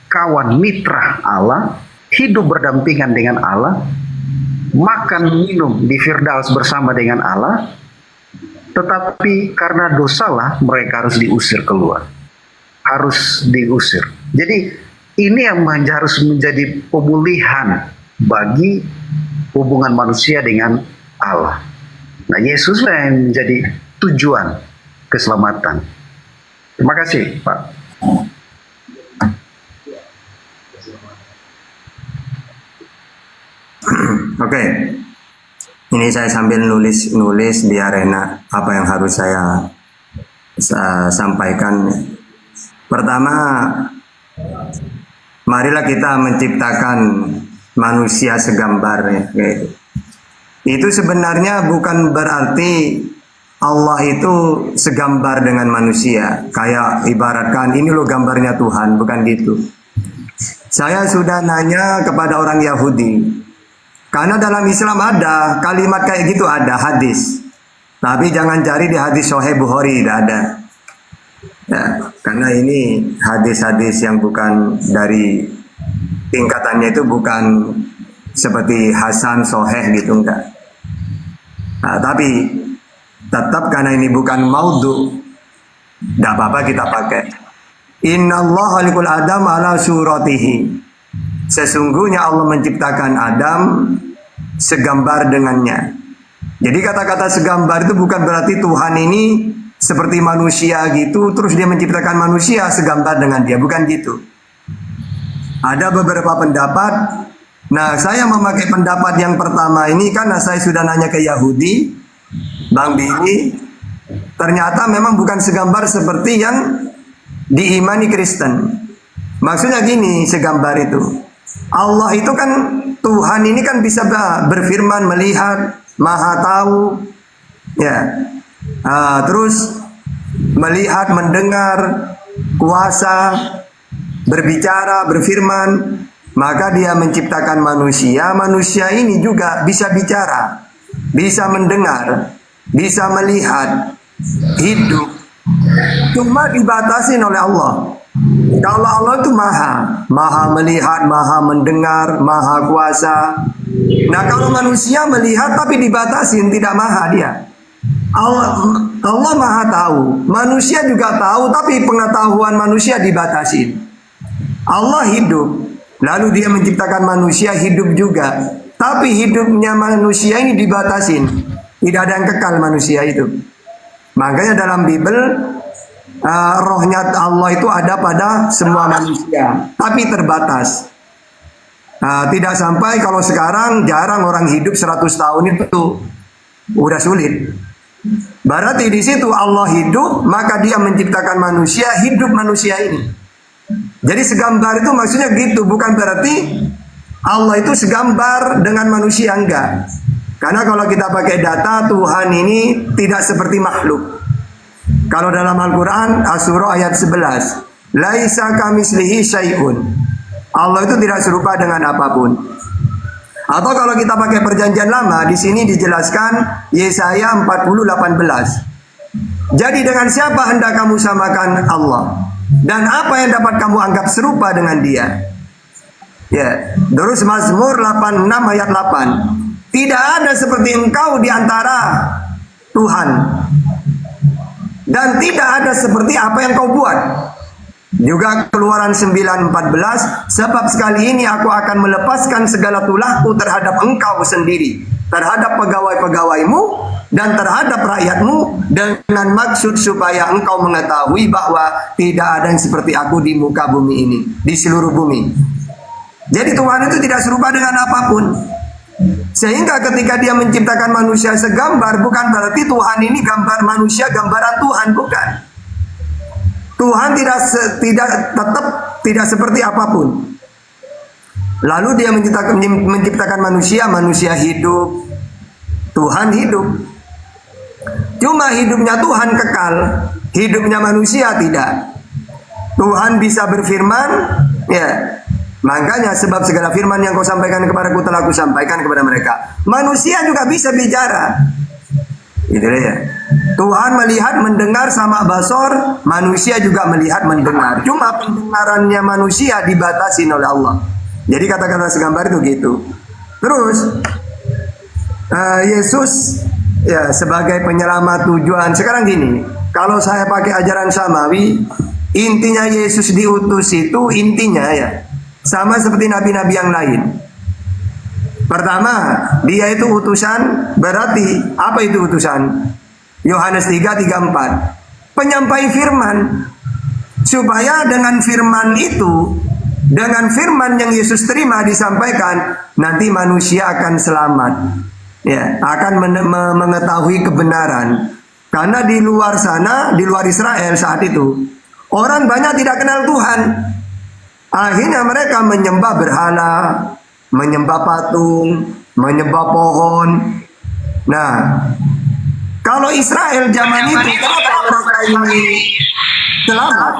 kawan mitra Allah, hidup berdampingan dengan Allah, makan minum di Firdaus bersama dengan Allah, tetapi karena dosalah mereka harus diusir keluar, harus diusir. Jadi ini yang harus menjadi pemulihan bagi hubungan manusia dengan Allah. Nah, Yesuslah yang menjadi tujuan keselamatan. Terima kasih, Pak.
Oke. Ini saya sambil nulis di arena apa yang harus saya sampaikan. Pertama, marilah kita menciptakan manusia segambar ya, gitu. Itu sebenarnya bukan berarti Allah itu segambar dengan manusia. Kayak ibaratkan ini loh gambarnya Tuhan, bukan gitu. Saya sudah nanya kepada orang Yahudi. Karena dalam Islam ada kalimat kayak gitu, ada hadis. Tapi jangan cari di hadis Sahih Bukhari, tidak ada. Ya, karena ini hadis-hadis yang bukan dari tingkatannya itu bukan seperti Hasan Sahih gitu, enggak. Nah, tapi tetap karena ini bukan maudhu, tidak apa-apa kita pakai. Inna Allah khalikul Adam ala suratihi. Sesungguhnya Allah menciptakan Adam segambar dengannya. Jadi kata-kata segambar itu bukan berarti Tuhan ini seperti manusia gitu, terus dia menciptakan manusia segambar dengan dia, bukan gitu. Ada beberapa pendapat. Nah, saya memakai pendapat yang pertama ini karena saya sudah nanya ke Yahudi, Bang Billy, ternyata memang bukan segambar seperti yang diimani Kristen. Maksudnya gini, segambar itu Allah itu kan Tuhan ini kan bisa berfirman, melihat, maha tahu, ya. Terus melihat, mendengar, kuasa, berbicara, berfirman. Maka dia menciptakan manusia. Manusia ini juga bisa bicara, bisa mendengar, bisa melihat, hidup. Cuma dibatasi oleh Allah. Kalau Allah itu maha melihat, maha mendengar, maha kuasa. Nah, kalau manusia melihat tapi dibatasi, tidak maha dia. Allah maha tahu, manusia juga tahu, tapi pengetahuan manusia dibatasi. Allah hidup, lalu dia menciptakan manusia hidup juga, tapi hidupnya manusia ini dibatasi. Tidak ada yang kekal manusia itu. Makanya dalam Bible rohnya Allah itu ada pada semua manusia, tapi terbatas. Tidak sampai, kalau sekarang jarang orang hidup 100 tahun itu udah sulit. Berarti di situ Allah hidup, maka dia menciptakan manusia, hidup manusia ini. Jadi segambar itu maksudnya gitu, bukan berarti Allah itu segambar dengan manusia, enggak. Karena kalau kita pakai data, Tuhan ini tidak seperti makhluk. Kalau dalam Al-Quran, As-Surah ayat 11, Laisa kamislihi syai'un. Allah itu tidak serupa dengan apapun. Atau kalau kita pakai perjanjian lama, di sini dijelaskan Yesaya 40:18. Jadi dengan siapa hendak kamu samakan Allah? Dan apa yang dapat kamu anggap serupa dengan dia? Ya, terus Mazmur 86 ayat 8. Tidak ada seperti engkau di antara Tuhan. Dan tidak ada seperti apa yang kau buat. Juga Keluaran 9:14, sebab sekali ini aku akan melepaskan segala tulahku terhadap engkau sendiri, terhadap pegawai-pegawaimu dan terhadap rakyatmu, dengan maksud supaya engkau mengetahui bahwa tidak ada yang seperti aku di muka bumi ini, di seluruh bumi. Jadi Tuhan itu tidak serupa dengan apapun. Sehingga ketika dia menciptakan manusia segambar, bukan berarti Tuhan ini gambar manusia, gambaran Tuhan, bukan. Tuhan tetap tidak seperti apapun. Lalu dia menciptakan manusia, manusia hidup, Tuhan hidup. Cuma hidupnya Tuhan kekal, hidupnya manusia tidak. Tuhan bisa berfirman, ya. Makanya sebab segala firman yang kau sampaikan kepadaku telah aku sampaikan kepada mereka. Manusia juga bisa bicara. Itu ya. Tuhan melihat, mendengar sama basor, manusia juga melihat, mendengar. Cuma pendengarannya manusia dibatasi oleh Allah. Jadi kata-kata segambar itu gitu. Terus Yesus ya sebagai penyelamat tujuan. Sekarang gini, kalau saya pakai ajaran samawi, intinya Yesus diutus itu intinya ya sama seperti nabi-nabi yang lain. Pertama, dia itu utusan, berarti apa itu utusan? Yohanes 3:34. Penyampai firman. Supaya dengan firman itu, dengan firman yang Yesus terima disampaikan, nanti manusia akan selamat. Ya, akan mengetahui kebenaran. Karena di luar sana, di luar Israel saat itu, orang banyak tidak kenal Tuhan. Akhirnya mereka menyembah berhala, menyembah patung, menyembah pohon. Nah, kalau Israel zaman itu, kenapa mereka ini selamat?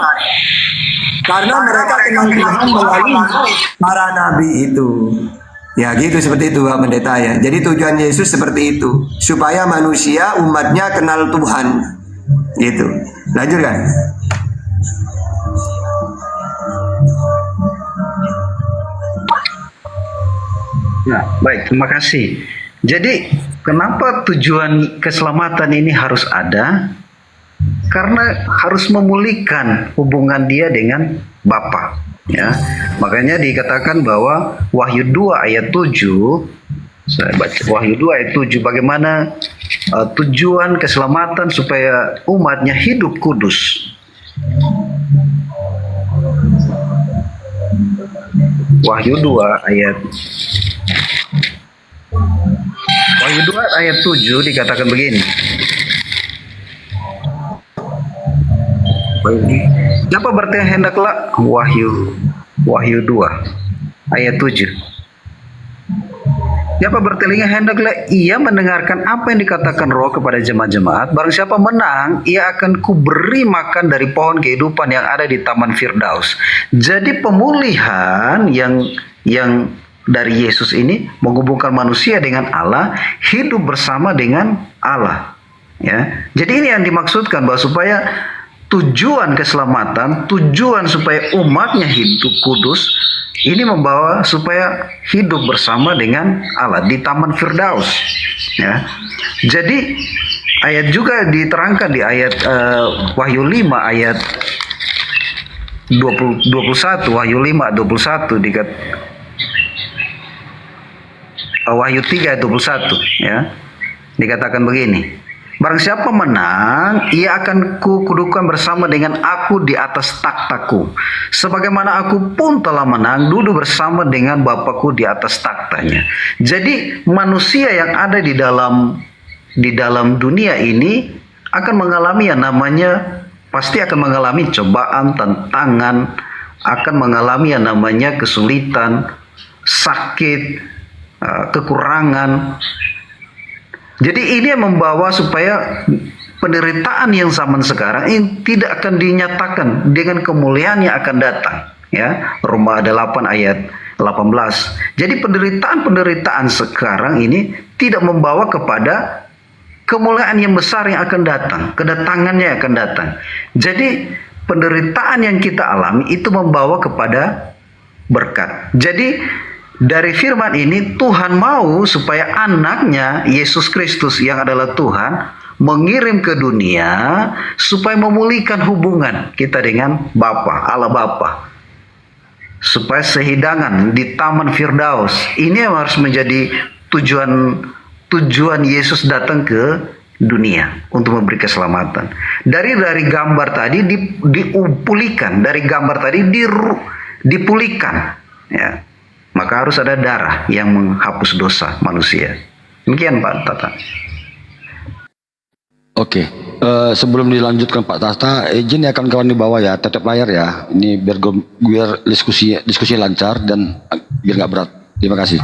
Karena mereka kenal Tuhan melalui para nabi itu. Ya gitu, seperti itu Pak Pendeta ya. Jadi tujuan Yesus seperti itu, supaya manusia umatnya kenal Tuhan. Gitu. Lanjutkan.
Nah, baik, terima kasih. Jadi, kenapa tujuan keselamatan ini harus ada? Karena harus memulihkan hubungan dia dengan Bapa. Ya, makanya dikatakan bahwa Wahyu 2 ayat 7, saya baca Wahyu 2 ayat 7, bagaimana tujuan keselamatan supaya umatnya hidup kudus. Wahyu 2 ayat 7 dikatakan begini. Siapa bertanya hendaklah Wahyu 2 ayat 7. Siapa bertelinga hendaklah ia mendengarkan apa yang dikatakan Roh kepada jemaat-jemaat. Barang siapa menang, ia akan kuberi makan dari pohon kehidupan yang ada di Taman Firdaus. Jadi pemulihan yang dari Yesus ini menghubungkan manusia dengan Allah, hidup bersama dengan Allah. Ya, jadi ini yang dimaksudkan bahwa supaya tujuan keselamatan, tujuan supaya umatnya hidup kudus, ini membawa supaya hidup bersama dengan Allah di Taman Firdaus. Ya, jadi ayat juga diterangkan di ayat Wahyu 5 ayat 21, Wahyu 5 21 Wahyu 3 ayat 21 ya. Dikatakan begini. Barang siapa menang, ia akan kukudukan bersama dengan aku di atas takhtaku. Sebagaimana aku pun telah menang, duduk bersama dengan Bapakku di atas takhtanya. Jadi manusia yang ada di dalam dunia ini akan mengalami yang namanya, pasti akan mengalami cobaan, tantangan, akan mengalami yang namanya kesulitan, sakit, kekurangan. Jadi ini yang membawa supaya penderitaan yang zaman sekarang ini tidak akan dinyatakan dengan kemuliaan yang akan datang. Ya, Roma 8 ayat 18. Jadi penderitaan sekarang ini tidak membawa kepada kemuliaan yang besar yang akan datang, kedatangannya akan datang. Jadi penderitaan yang kita alami itu membawa kepada berkat. Jadi dari firman ini Tuhan mau supaya anaknya Yesus Kristus yang adalah Tuhan mengirim ke dunia supaya memulihkan hubungan kita dengan Bapa, Allah Bapa. Supaya sehidangan di Taman Firdaus. Ini yang harus menjadi tujuan Yesus datang ke dunia untuk memberi keselamatan. Dari gambar tadi dipulihkan, dari gambar tadi dipulihkan, ya. Maka harus ada darah yang menghapus dosa manusia. Demikian Pak Tata.
Oke, sebelum dilanjutkan Pak Tata, izin ya kawan-kawan di bawah ya, tetap layar ya. Ini biar diskusi lancar dan biar nggak berat. Terima kasih.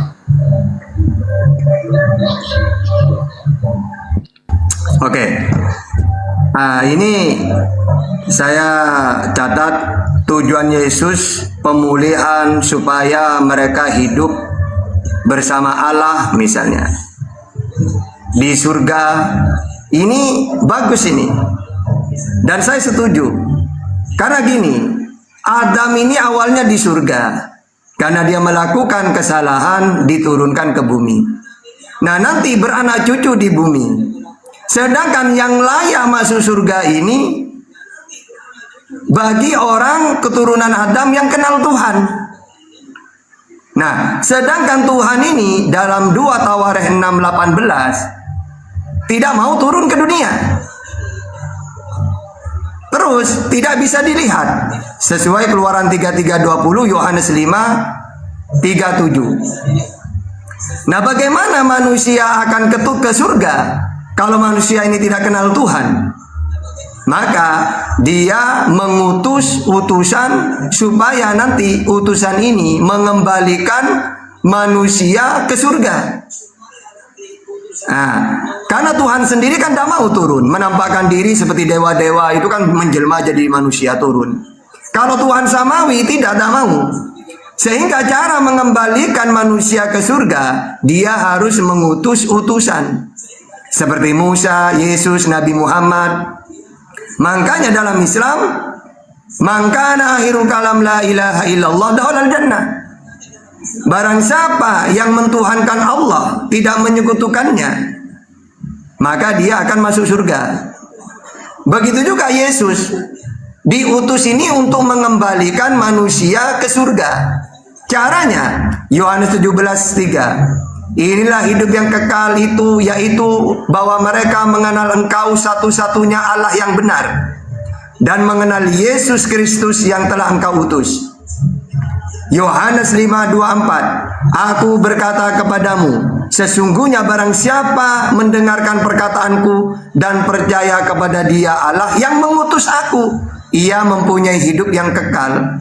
Oke. Nah, ini saya catat tujuan Yesus pemulihan supaya mereka hidup bersama Allah misalnya. Di surga Ini bagus ini. Dan saya setuju. Karena gini, Adam ini awalnya di surga. Karena dia melakukan kesalahan, diturunkan ke bumi. Nah, nanti beranak cucu di bumi. Sedangkan yang layak masuk surga ini bagi orang keturunan Adam yang kenal Tuhan. Nah, sedangkan Tuhan ini dalam 2 Tawarikh 6:18 tidak mau turun ke dunia. Terus tidak bisa dilihat sesuai Keluaran 33:20, Yohanes 5:37. Nah, bagaimana manusia akan ketut ke surga kalau manusia ini tidak kenal Tuhan? Maka dia mengutus utusan supaya nanti utusan ini mengembalikan manusia ke surga. Nah, karena Tuhan sendiri kan tidak mau turun, menampakkan diri seperti dewa-dewa itu kan menjelma jadi manusia turun. Kalau Tuhan samawi tidak mau. Sehingga cara mengembalikan manusia ke surga, dia harus mengutus utusan. Seperti Musa, Yesus, Nabi Muhammad. Makanya dalam Islam, mangkana akhirul kalam la ilaha illallah dakhalal jannah. Barang siapa yang mentuhankan Allah, tidak menyekutukannya, maka dia akan masuk surga. Begitu juga Yesus diutus ini untuk mengembalikan manusia ke surga. Caranya Yohanes 17:3. Inilah hidup yang kekal itu, yaitu bahwa mereka mengenal Engkau satu-satunya Allah yang benar dan mengenal Yesus Kristus yang telah Engkau utus. Yohanes 5:24. Aku berkata kepadamu, sesungguhnya barang siapa mendengarkan perkataanku dan percaya kepada Dia Allah yang mengutus aku, ia mempunyai hidup yang kekal.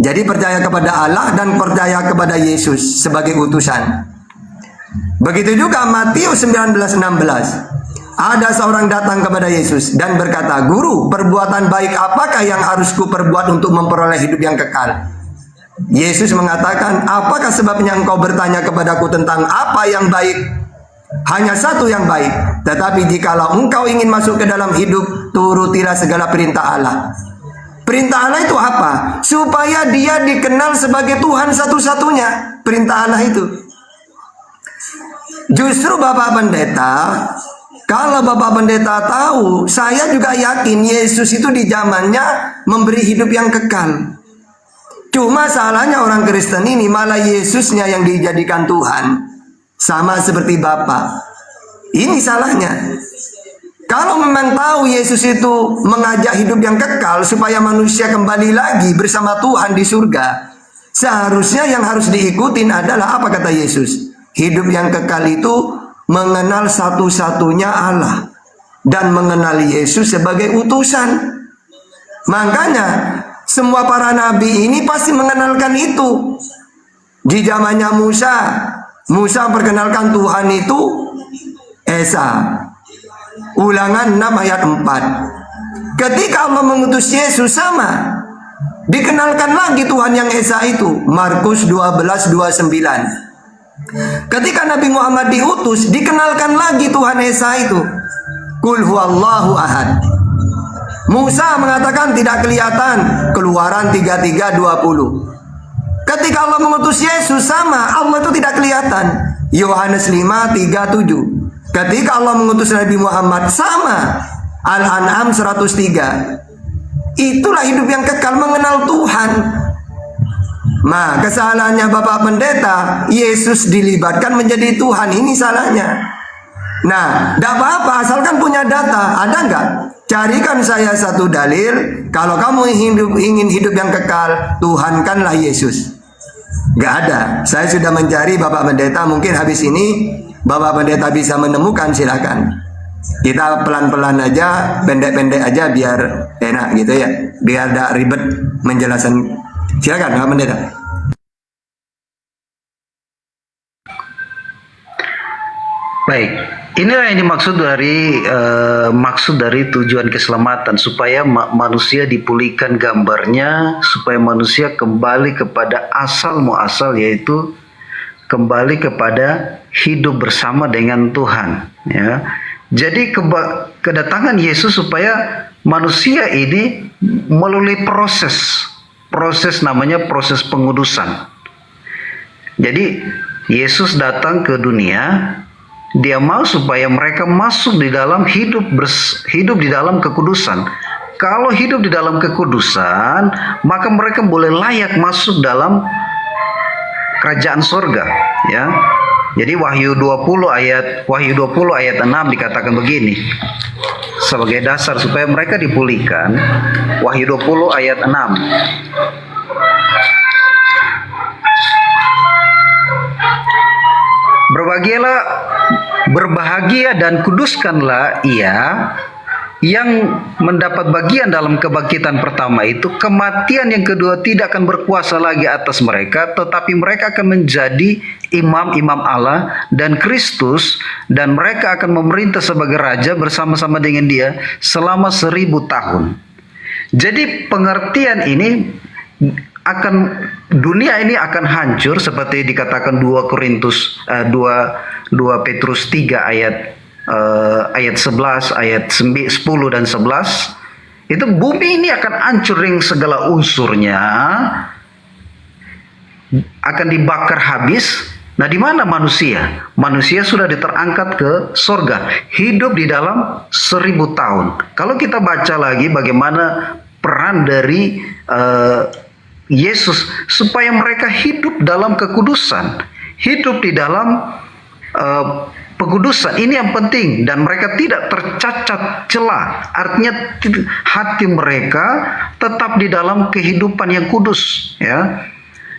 Jadi percaya kepada Allah dan percaya kepada Yesus sebagai utusan. Begitu juga Matius 19:16. Ada seorang datang kepada Yesus dan berkata, Guru, perbuatan baik apakah yang harus kuperbuat untuk memperoleh hidup yang kekal? Yesus mengatakan, apakah sebabnya engkau bertanya kepadaku tentang apa yang baik? Hanya satu yang baik. Tetapi jikalau engkau ingin masuk ke dalam hidup, turutilah segala perintah Allah. Perintah Allah itu apa? Supaya dia dikenal sebagai Tuhan satu-satunya. Perintah Allah itu. Justru Bapak Pendeta, kalau Bapak Pendeta tahu, saya juga yakin Yesus itu di zamannya memberi hidup yang kekal. Cuma salahnya orang Kristen ini malah Yesusnya yang dijadikan Tuhan. Sama seperti Bapa. Ini salahnya. Kalau memang tahu Yesus itu mengajak hidup yang kekal supaya manusia kembali lagi bersama Tuhan di surga, seharusnya yang harus diikutin adalah apa kata Yesus? Hidup yang kekal itu mengenal satu-satunya Allah dan mengenal Yesus sebagai utusan. Makanya semua para nabi ini pasti mengenalkan itu. Di zamannya Musa, Musa perkenalkan Tuhan itu Esa. Ulangan 6 ayat 4. Ketika Allah mengutus Yesus sama, dikenalkan lagi Tuhan yang Esa itu. Markus 12:29. Ketika Nabi Muhammad diutus, dikenalkan lagi Tuhan Esa itu. Qul huwallahu ahad. Musa mengatakan tidak kelihatan. Keluaran 33:20. Ketika Allah mengutus Yesus sama, Allah itu tidak kelihatan. Yohanes 5:37. Ketika Allah mengutus Nabi Muhammad sama. Al-An'am 103. Itulah hidup yang kekal mengenal Tuhan. Nah, kesalahannya Bapak Pendeta, Yesus dilibatkan menjadi Tuhan, ini salahnya. Nah, tidak apa-apa, asalkan punya data. Ada nggak? Carikan saya satu dalil. Kalau kamu ingin hidup yang kekal, Tuhankanlah Yesus. Nggak ada. Saya sudah mencari Bapak Pendeta. Mungkin habis ini Bapak Pendeta bisa menemukan, silakan. Kita pelan-pelan aja, pendek-pendek aja biar enak gitu ya. Biar tidak ribet menjelaskan. Silakan Bapak Pendeta.
Baik, inilah yang dimaksud dari tujuan keselamatan, supaya manusia dipulihkan gambarnya, supaya manusia kembali kepada asal muasal, yaitu kembali kepada hidup bersama dengan Tuhan, ya. Jadi kedatangan Yesus supaya manusia ini melalui proses namanya proses pengudusan. Jadi Yesus datang ke dunia, dia mau supaya mereka masuk di dalam hidup di dalam kekudusan. Kalau hidup di dalam kekudusan, maka mereka boleh layak masuk dalam kerajaan sorga, ya. Jadi Wahyu 20 ayat 6 dikatakan begini. Sebagai dasar supaya mereka dipulihkan, Wahyu 20 ayat 6. Berbahagia dan kuduskanlah ia yang mendapat bagian dalam kebangkitan pertama itu. Kematian yang kedua tidak akan berkuasa lagi atas mereka, tetapi mereka akan menjadi imam-imam Allah dan Kristus, dan mereka akan memerintah sebagai raja bersama-sama dengan dia selama 1000 tahun. Jadi pengertian ini dunia ini akan hancur seperti dikatakan 2 Petrus 3 ayat 11, ayat 10 dan 11. Itu bumi ini akan hancur dengan segala unsurnya, akan dibakar habis. Nah, di mana manusia? Manusia sudah diterangkat ke sorga, hidup di dalam 1000 tahun. Kalau kita baca lagi bagaimana peran dari Yesus supaya mereka hidup dalam kekudusan, hidup di dalam pekudusan, ini yang penting, dan mereka tidak tercacat celah. Artinya hati mereka tetap di dalam kehidupan yang kudus, ya.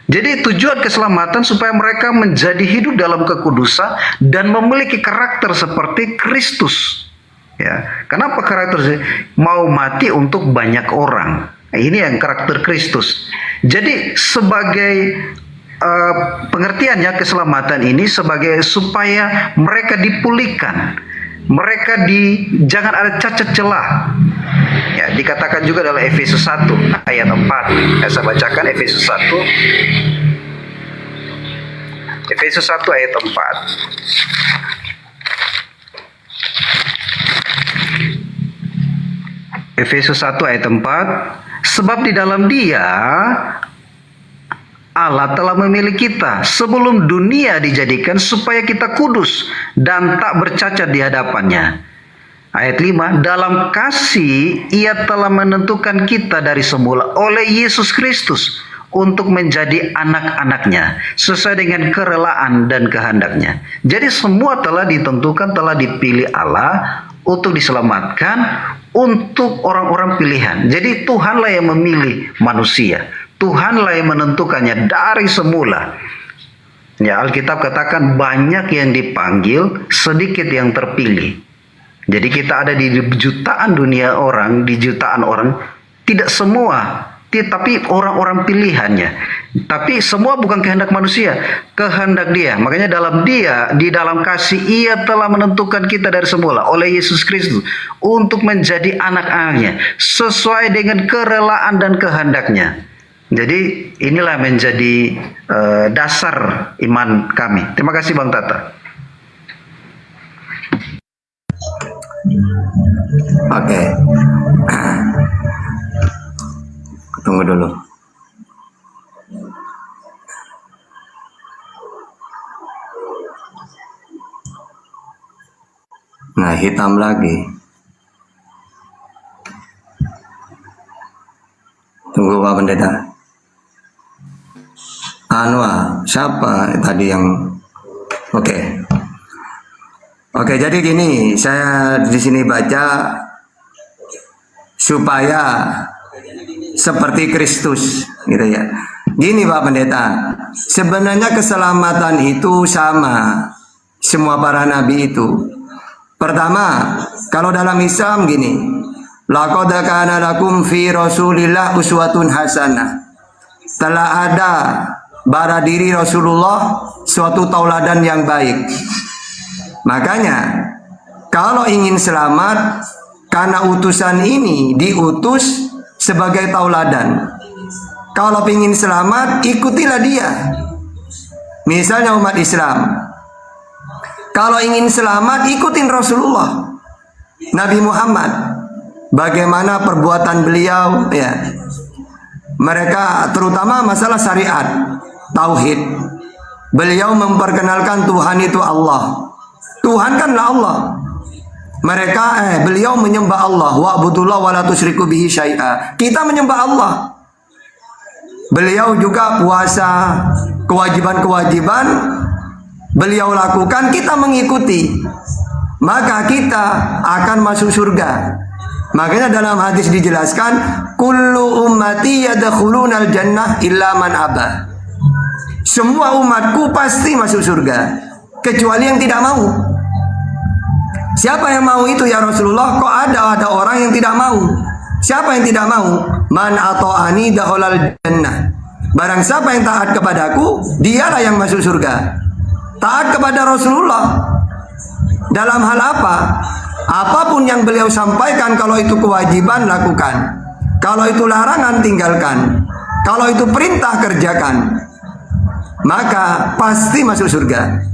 Jadi tujuan keselamatan supaya mereka menjadi hidup dalam kekudusan dan memiliki karakter seperti Kristus, ya. Kenapa karakter? Mau mati untuk banyak orang. Nah, ini yang karakter Kristus. Jadi sebagai pengertiannya keselamatan ini sebagai supaya mereka dipulihkan, mereka jangan ada cacat celah. Ya, dikatakan juga dalam Efesus 1 ayat 4. Saya bacakan Efesus 1. Efesus 1 ayat 4. Efesus 1 ayat 4. Sebab di dalam Dia Allah telah memilih kita sebelum dunia dijadikan supaya kita kudus dan tak bercacat di hadapannya. Ayat 5, dalam kasih ia telah menentukan kita dari semula oleh Yesus Kristus untuk menjadi anak-anaknya sesuai dengan kerelaan dan kehendaknya. Jadi semua telah ditentukan, telah dipilih Allah untuk diselamatkan untuk orang-orang pilihan. Jadi Tuhanlah yang memilih manusia. Tuhanlah yang menentukannya dari semula. Ya, Alkitab katakan banyak yang dipanggil, sedikit yang terpilih. Jadi kita ada di jutaan dunia orang, di jutaan orang, tidak semua, tapi orang-orang pilihannya. Tapi semua bukan kehendak manusia, kehendak Dia. Makanya di dalam kasih ia telah menentukan kita dari semula oleh Yesus Kristus untuk menjadi anak-anaknya sesuai dengan kerelaan dan kehendaknya. Jadi inilah menjadi dasar iman kami. Terima kasih Bang Tata.
Oke. Tunggu dulu. Nah, hitam lagi. Tunggu Pak Pendeta. Siapa tadi yang Oke, jadi gini, saya di sini baca supaya seperti Kristus, gitu ya. Gini Pak Pendeta, sebenarnya keselamatan itu sama semua para nabi itu. Pertama, kalau dalam Islam gini, laqad kana lakum fi Rasulillah uswatun hasanah. Telah ada bara diri Rasulullah suatu tauladan yang baik. Makanya kalau ingin selamat, karena utusan ini diutus sebagai tauladan. Kalau ingin selamat, ikutilah dia. Misalnya umat Islam, kalau ingin selamat, ikutin Rasulullah. Nabi Muhammad, bagaimana perbuatan beliau, ya. Mereka terutama masalah syariat, tauhid. Beliau memperkenalkan Tuhan itu Allah. Tuhan kanlah Allah. Beliau menyembah Allah, wa'budullah wa la tusyriku bihi syai'a. Kita menyembah Allah. Beliau juga puasa, kewajiban-kewajiban beliau lakukan, kita mengikuti. Maka kita akan masuk surga. Makanya dalam hadis dijelaskan, kullu ummati yadkhulunal jannah illa man aba. Semua umatku pasti masuk surga, kecuali yang tidak mau. Siapa yang mau itu ya Rasulullah? Kok ada orang yang tidak mau? Siapa yang tidak mau? Man ata'ani dakhalal jannah. Barang siapa yang taat kepadaku, dialah yang masuk surga. Taat kepada Rasulullah dalam hal apa? Apapun yang beliau sampaikan, kalau itu kewajiban lakukan, kalau itu larangan tinggalkan, kalau itu perintah kerjakan, maka pasti masuk surga.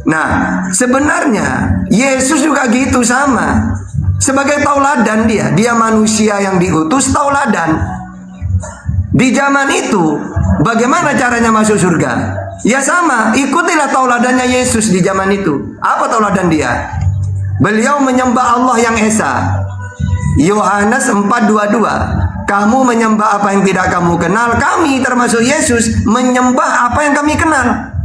Nah, sebenarnya Yesus juga gitu sama. Sebagai tauladan dia manusia yang diutus tauladan. Di zaman itu, bagaimana caranya masuk surga? Ya sama, ikutilah tauladannya Yesus di zaman itu. Apa tauladan dia? Beliau menyembah Allah yang Esa. Yohanes 4:22. Kamu menyembah apa yang tidak kamu kenal, kami termasuk Yesus menyembah apa yang kami kenal.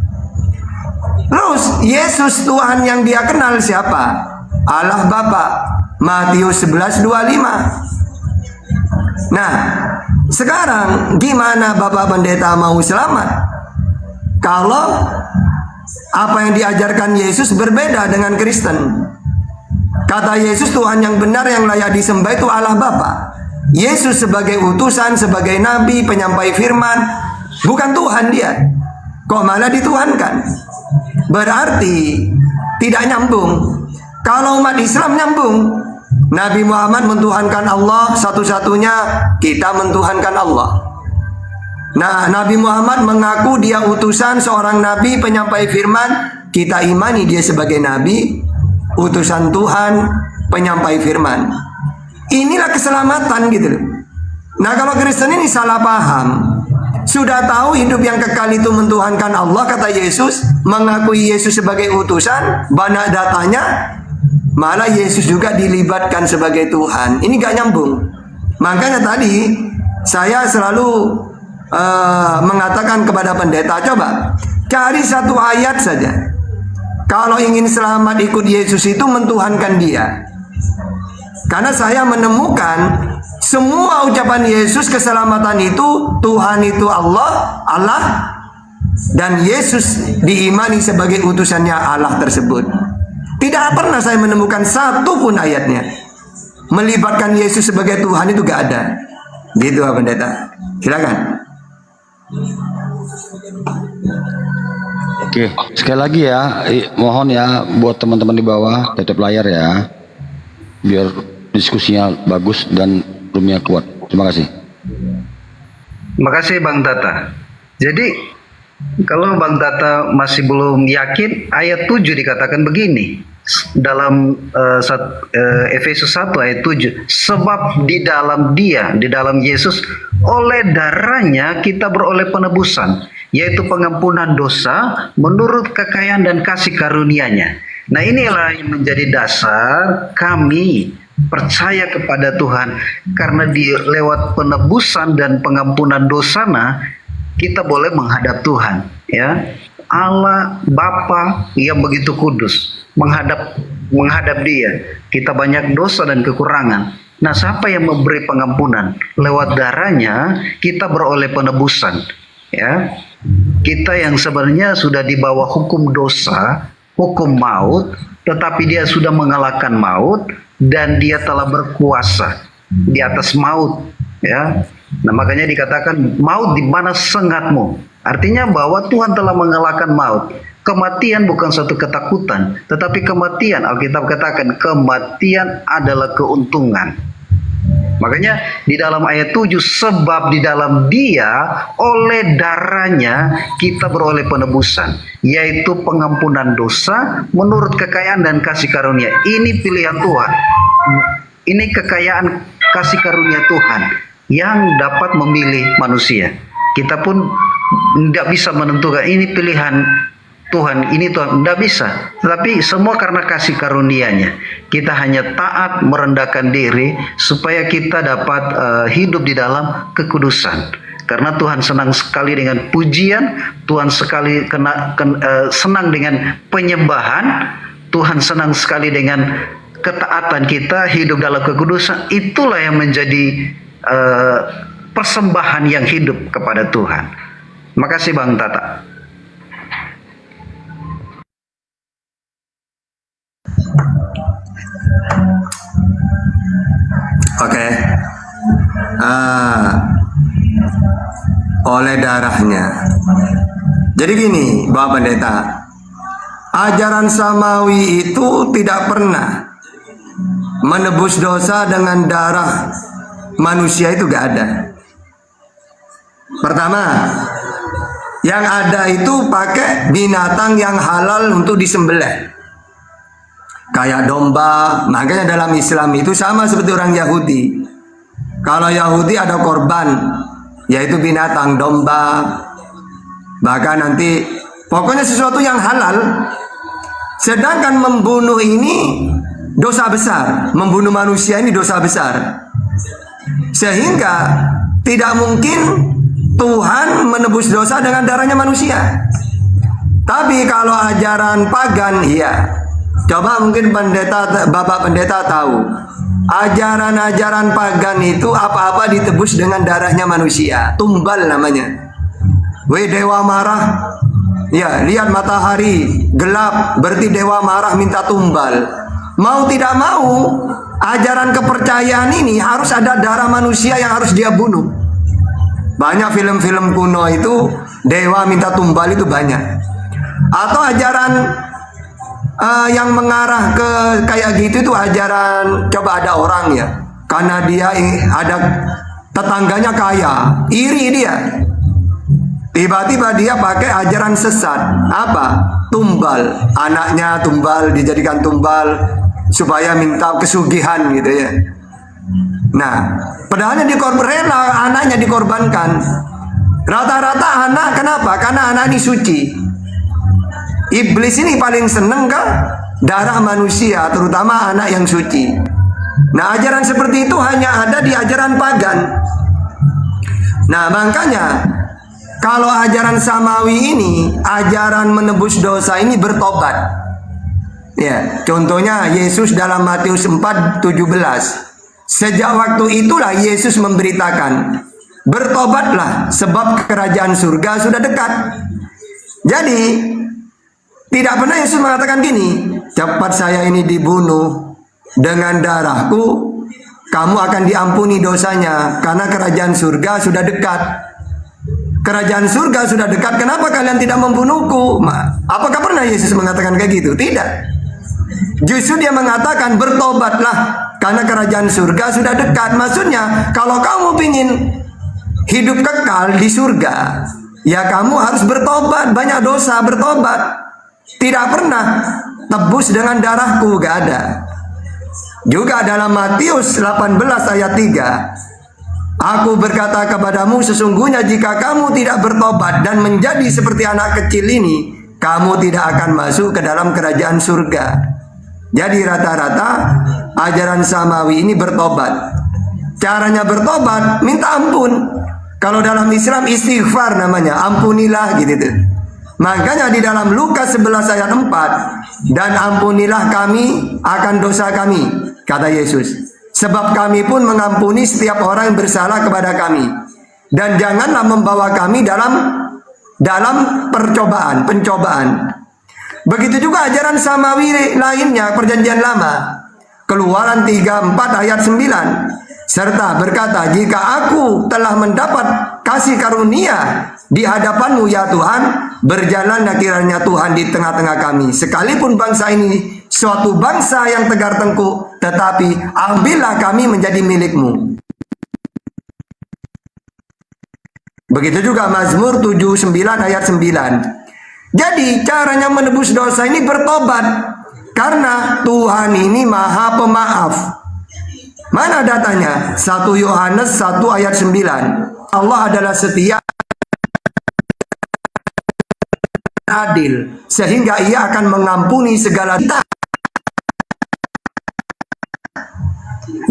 Terus Yesus Tuhan yang dia kenal siapa? Allah Bapa. Matius 11:25. Nah, sekarang gimana Bapak Pendeta mau selamat? Kalau apa yang diajarkan Yesus berbeda dengan Kristen. Kata Yesus, Tuhan yang benar yang layak disembah itu Allah Bapa. Yesus sebagai utusan, sebagai nabi, penyampai firman, bukan Tuhan dia. Kok malah dituhankan? Berarti tidak nyambung. Kalau umat Islam nyambung. Nabi Muhammad mentuhankan Allah satu-satunya, kita mentuhankan Allah. Nah, Nabi Muhammad mengaku dia utusan, seorang nabi, penyampai firman, kita imani dia sebagai nabi, utusan Tuhan, penyampai firman. Inilah keselamatan gitu. Nah, kalau Kristen ini salah paham. Sudah tahu hidup yang kekal itu mentuhankan Allah, kata Yesus, mengakui Yesus sebagai utusan, banyak datanya, malah Yesus juga dilibatkan sebagai Tuhan. Ini gak nyambung. Makanya tadi saya selalu mengatakan kepada pendeta, coba cari satu ayat saja. Kalau ingin selamat ikut Yesus itu mentuhankan dia. Karena saya menemukan semua ucapan Yesus keselamatan itu, Tuhan itu Allah, dan Yesus diimani sebagai utusannya Allah tersebut. Tidak pernah saya menemukan satu pun ayatnya melibatkan Yesus sebagai Tuhan, itu gak ada. Gitu Pak Pendeta. Silakan.
Oke, sekali lagi ya, mohon ya buat teman-teman di bawah tutup layar ya, biar diskusinya bagus dan roomnya kuat. Terima kasih.
Terima kasih Bang Tata. Jadi kalau Bang Tata masih belum yakin, ayat 7 dikatakan begini dalam Efesus 1 ayat 7, sebab di dalam dia, di dalam Yesus, oleh darahnya kita beroleh penebusan, yaitu pengampunan dosa menurut kekayaan dan kasih karunia-Nya. Nah, inilah yang menjadi dasar kami percaya kepada Tuhan, karena lewat penebusan dan pengampunan dosa-Nya kita boleh menghadap Tuhan, ya. Allah Bapa yang begitu kudus, menghadap Dia. Kita banyak dosa dan kekurangan. Nah, siapa yang memberi pengampunan? Lewat darahnya kita beroleh penebusan, ya. Kita yang sebenarnya sudah di bawah hukum dosa, hukum maut, tetapi Dia sudah mengalahkan maut dan Dia telah berkuasa di atas maut, ya. Nah, makanya dikatakan maut di mana sengatmu. Artinya bahwa Tuhan telah mengalahkan maut. Kematian bukan suatu ketakutan, tetapi kematian, Alkitab katakan, kematian adalah keuntungan. Makanya di dalam ayat 7, sebab di dalam Dia oleh darahnya kita beroleh penebusan, yaitu pengampunan dosa menurut kekayaan dan kasih karunia. Ini pilihan Tuhan. Ini kekayaan kasih karunia Tuhan yang dapat memilih manusia. Kita pun tidak bisa menentukan ini pilihan Tuhan, ini Tuhan, tidak bisa. Tapi semua karena kasih karunia-Nya. Kita hanya taat, merendahkan diri supaya kita dapat hidup di dalam kekudusan. Karena Tuhan senang sekali dengan pujian, Tuhan senang dengan penyembahan, Tuhan senang sekali dengan ketaatan kita, hidup dalam kekudusan. Itulah yang menjadi persembahan yang hidup kepada Tuhan. Makasih Bang Tata.
Oke. Oleh darahnya. Jadi gini, Bapak Pendeta, ajaran samawi itu tidak pernah menebus dosa dengan darah manusia, itu gak ada. Pertama, yang ada itu pakai binatang yang halal untuk disembelih, kayak domba. Makanya dalam Islam itu sama seperti orang Yahudi. Kalau Yahudi ada korban, yaitu binatang, domba, bahkan nanti pokoknya sesuatu yang halal. Sedangkan membunuh ini dosa besar, membunuh manusia ini dosa besar, sehingga tidak mungkin Tuhan menebus dosa dengan darahnya manusia. Tapi kalau ajaran pagan, iya. Coba mungkin Bapak Pendeta tahu, ajaran-ajaran pagan itu apa-apa ditebus dengan darahnya manusia. Tumbal namanya. Weh, dewa marah, ya lihat matahari gelap, berarti dewa marah minta tumbal. Mau tidak mau, ajaran kepercayaan ini harus ada darah manusia yang harus dia bunuh. Banyak film-film kuno itu dewa minta tumbal itu banyak. Atau ajaran yang mengarah ke kayak gitu itu ajaran, coba ada orang ya, karena dia ada tetangganya kaya, iri dia, tiba-tiba dia pakai ajaran sesat. Apa? Tumbal, anaknya tumbal, dijadikan tumbal supaya minta kesugihan gitu ya. Nah, padahalnya rela anaknya dikorbankan. Rata-rata anak, kenapa? Karena anak ini suci. Iblis ini paling seneng kan darah manusia, terutama anak yang suci. Nah, ajaran seperti itu hanya ada di ajaran pagan. Nah, makanya kalau ajaran samawi ini, ajaran menebus dosa ini bertobat. Ya, contohnya Yesus dalam Matius 4:17. Sejak waktu itulah Yesus memberitakan, bertobatlah sebab kerajaan surga sudah dekat. Jadi tidak pernah Yesus mengatakan gini, cepat saya ini dibunuh, dengan darahku kamu akan diampuni dosanya, karena kerajaan surga sudah dekat. Kerajaan surga sudah dekat, kenapa kalian tidak membunuhku? Apakah pernah Yesus mengatakan kayak gitu? Tidak. Justru dia mengatakan bertobatlah, karena kerajaan surga sudah dekat. Maksudnya kalau kamu ingin hidup kekal di surga, ya kamu harus bertobat, banyak dosa, bertobat. Tidak pernah tebus dengan darahku, gak ada. Juga dalam Matius 18 ayat 3, aku berkata kepadamu, sesungguhnya jika kamu tidak bertobat dan menjadi seperti anak kecil ini, kamu tidak akan masuk ke dalam kerajaan surga. Jadi rata-rata ajaran samawi ini bertobat. Caranya bertobat, minta ampun. Kalau dalam Islam istighfar namanya, ampunilah gitu tuh. Makanya di dalam Lukas 11 ayat 4, dan ampunilah kami akan dosa kami, kata Yesus, sebab kami pun mengampuni setiap orang yang bersalah kepada kami, dan janganlah membawa kami dalam pencobaan. Begitu juga ajaran samawi lainnya, perjanjian lama, Keluaran 34 ayat 9, serta berkata, jika aku telah mendapat kasih karunia di hadapanmu ya Tuhan, berjalanlah kiranya Tuhan di tengah-tengah kami, sekalipun bangsa ini suatu bangsa yang tegar tengkuk, tetapi ambillah kami menjadi milikmu. Begitu juga Mazmur 79 ayat 9. Jadi caranya menebus dosa ini bertobat, karena Tuhan ini Maha Pemaaf. Mana datanya? 1 Yohanes 1 ayat 9. Allah adalah setia, adil, sehingga Ia akan mengampuni segala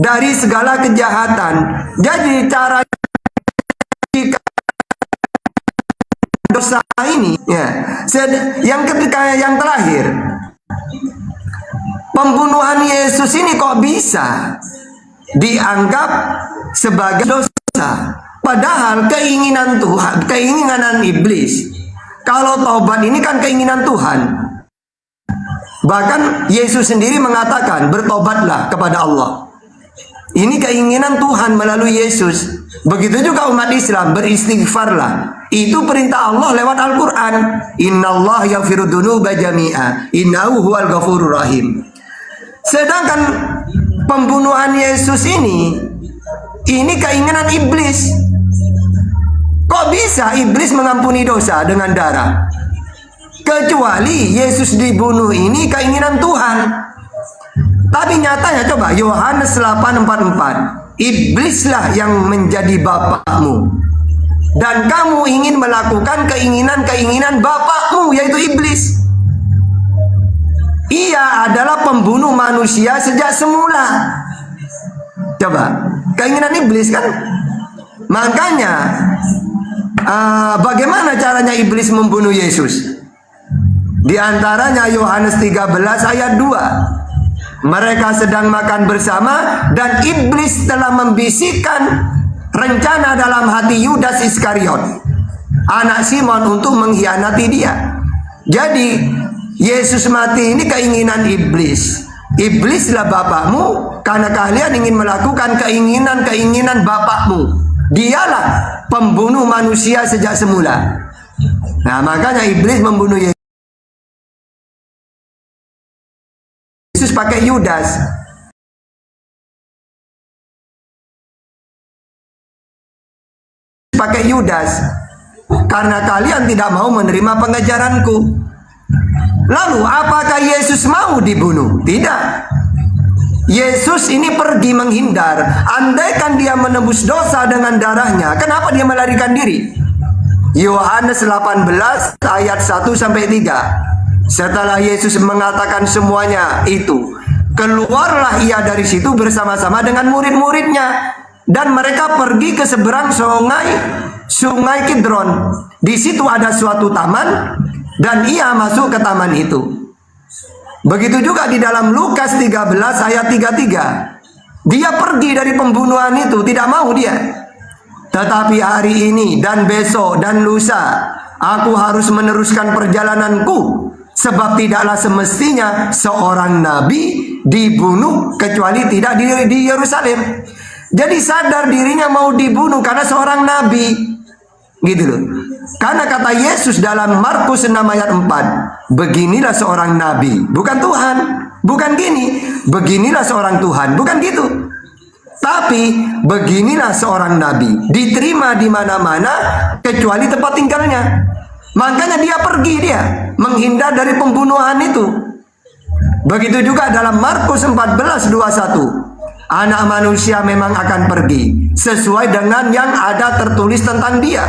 dari segala kejahatan. Jadi cara dosa ini, ya, yang ketika yang terakhir, pembunuhan Yesus ini kok bisa dianggap sebagai dosa, padahal keinginan Tuhan, keinginan iblis. Kalau taubat ini kan keinginan Tuhan. Bahkan Yesus sendiri mengatakan, bertobatlah kepada Allah. Ini keinginan Tuhan melalui Yesus. Begitu juga umat Islam, beristighfarlah. Itu perintah Allah lewat Al-Quran. Innallaha yaghfiru dzunuba jami'a innahu huwal ghafurur rahim. Sedangkan pembunuhan Yesus ini keinginan iblis. Kok bisa iblis mengampuni dosa dengan darah? Kecuali Yesus dibunuh ini keinginan Tuhan. Tapi nyatanya coba Yohanes 8:44, iblislah yang menjadi bapakmu, dan kamu ingin melakukan keinginan-keinginan bapakmu, yaitu iblis. Ia adalah pembunuh manusia sejak semula. Coba, keinginan iblis kan? Makanya bagaimana caranya iblis membunuh Yesus? Di antaranya Yohanes 13 ayat 2. Mereka sedang makan bersama dan iblis telah membisikkan rencana dalam hati Yudas Iskariot, anak Simon, untuk mengkhianati dia. Jadi Yesus mati ini keinginan iblis. Iblislah bapakmu karena kalian ingin melakukan keinginan-keinginan bapakmu. Dialah pembunuh manusia sejak semula. Nah, makanya iblis membunuh Yesus pakai Yudas. Karena kalian tidak mau menerima pengajaranku. Lalu apakah Yesus mau dibunuh? Tidak. Yesus ini pergi menghindar. Andaikan dia menebus dosa dengan darahnya, kenapa dia melarikan diri? Yohanes 18 ayat 1 sampai 3. Setelah Yesus mengatakan semuanya itu, keluarlah ia dari situ bersama-sama dengan murid-muridnya, dan mereka pergi ke seberang sungai Kidron. Di situ ada suatu taman, dan ia masuk ke taman itu. Begitu juga di dalam Lukas 13 ayat 33. Dia pergi dari pembunuhan itu, tidak mau dia. Tetapi hari ini dan besok dan lusa, aku harus meneruskan perjalananku. Sebab tidaklah semestinya seorang nabi dibunuh kecuali tidak di Yerusalem. Jadi sadar dirinya mau dibunuh karena seorang nabi. Gitu loh. Karena kata Yesus dalam Markus 6 ayat 4, beginilah seorang nabi, bukan Tuhan. Bukan gini, beginilah seorang Tuhan, bukan gitu. Tapi beginilah seorang nabi, diterima di mana-mana kecuali tempat tinggalnya. Makanya dia pergi, dia menghindar dari pembunuhan itu. Begitu juga dalam Markus 14:21. Anak manusia memang akan pergi sesuai dengan yang ada tertulis tentang dia.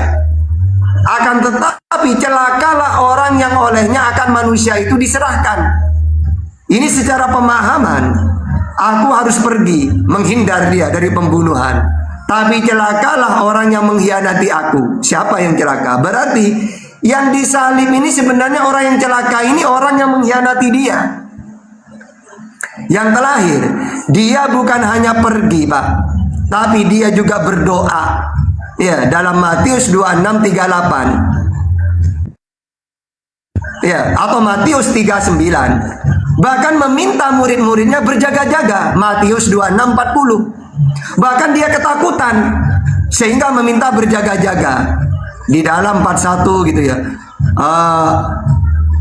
Akan tetapi celakalah orang yang olehnya akan manusia itu diserahkan. Ini secara pemahaman. Aku harus pergi menghindar dia dari pembunuhan. Tapi celakalah orang yang mengkhianati aku. Siapa yang celaka? Berarti yang disalib ini sebenarnya orang yang celaka ini orang yang mengkhianati dia. Yang terakhir, dia bukan hanya pergi, Pak, tapi dia juga berdoa. Ya, dalam Matius 26:38. Ya, atau Matius 39. Bahkan meminta murid-muridnya berjaga-jaga. Matius 26:40. Bahkan dia ketakutan sehingga meminta berjaga-jaga. Di dalam 41 gitu ya.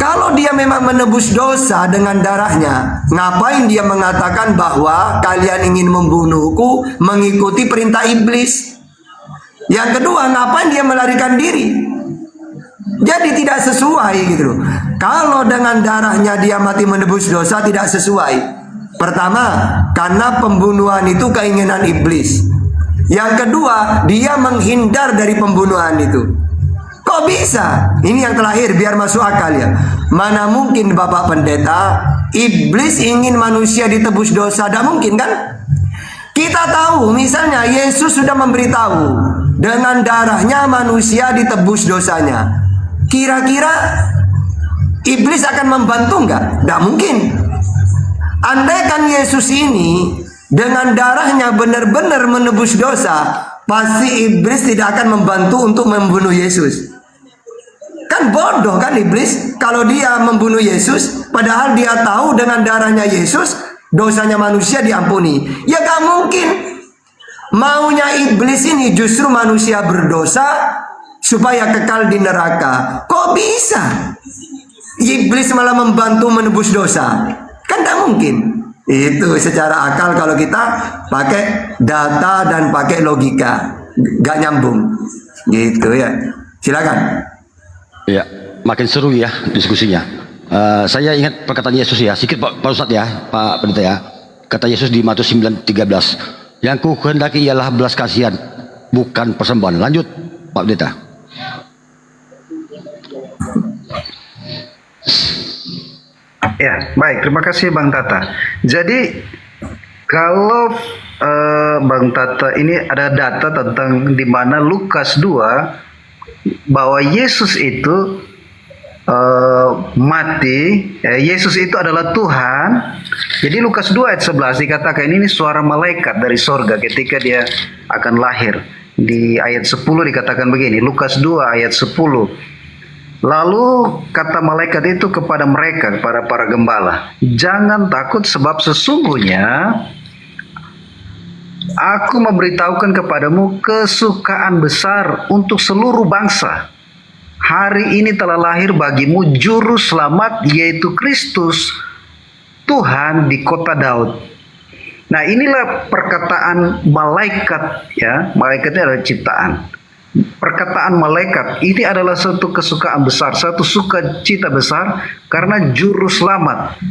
Kalau dia memang menebus dosa dengan darahnya, ngapain dia mengatakan bahwa kalian ingin membunuhku mengikuti perintah iblis? Yang kedua, ngapain dia melarikan diri? Jadi tidak sesuai gitu loh. Kalau dengan darahnya dia mati menebus dosa tidak sesuai. Pertama, karena pembunuhan itu keinginan iblis. Yang kedua, dia menghindar dari pembunuhan itu. Kok bisa? Ini yang terakhir biar masuk akal ya. Mana mungkin Bapak Pendeta, iblis ingin manusia ditebus dosa? Tidak mungkin kan? Kita tahu misalnya Yesus sudah memberitahu dengan darahnya manusia ditebus dosanya. Kira-kira iblis akan membantu nggak? Tidak mungkin. Andaikan Yesus ini dengan darahnya benar-benar menebus dosa, pasti iblis tidak akan membantu untuk membunuh Yesus. Kan bodoh kan iblis kalau dia membunuh Yesus, padahal dia tahu dengan darahnya Yesus dosanya manusia diampuni. Ya gak mungkin. Maunya iblis ini justru manusia berdosa supaya kekal di neraka. Kok bisa? Iblis malah membantu menebus dosa. Kan tidak mungkin. Itu secara akal kalau kita pakai data dan pakai logika. Gak nyambung. Gitu ya. Silakan.
Ya, makin seru ya diskusinya. Saya ingat perkataan Yesus ya, sedikit Pak Ustadz ya, Pak Pendeta ya. Kata Yesus di Matius 9:13, yang ku kehendaki ialah belas kasihan, bukan persembahan. Lanjut Pak Pendeta.
Ya, baik. Terima kasih Bang Tata. Jadi kalau Bang Tata ini ada data tentang di mana Lukas 2 bahwa Yesus itu mati, Yesus itu adalah Tuhan. Jadi Lukas 2 ayat 11 dikatakan ini suara malaikat dari sorga ketika dia akan lahir. Di ayat 10 dikatakan begini, Lukas 2 ayat 10. Lalu kata malaikat itu kepada mereka, kepada para gembala, jangan takut sebab sesungguhnya aku memberitahukan kepadamu kesukaan besar untuk seluruh bangsa. Hari ini telah lahir bagimu juru selamat, yaitu Kristus Tuhan di kota Daud. Nah, inilah perkataan malaikat ya. Malaikatnya adalah ciptaan. Perkataan malaikat ini adalah satu kesukaan besar, satu sukacita besar karena juru selamat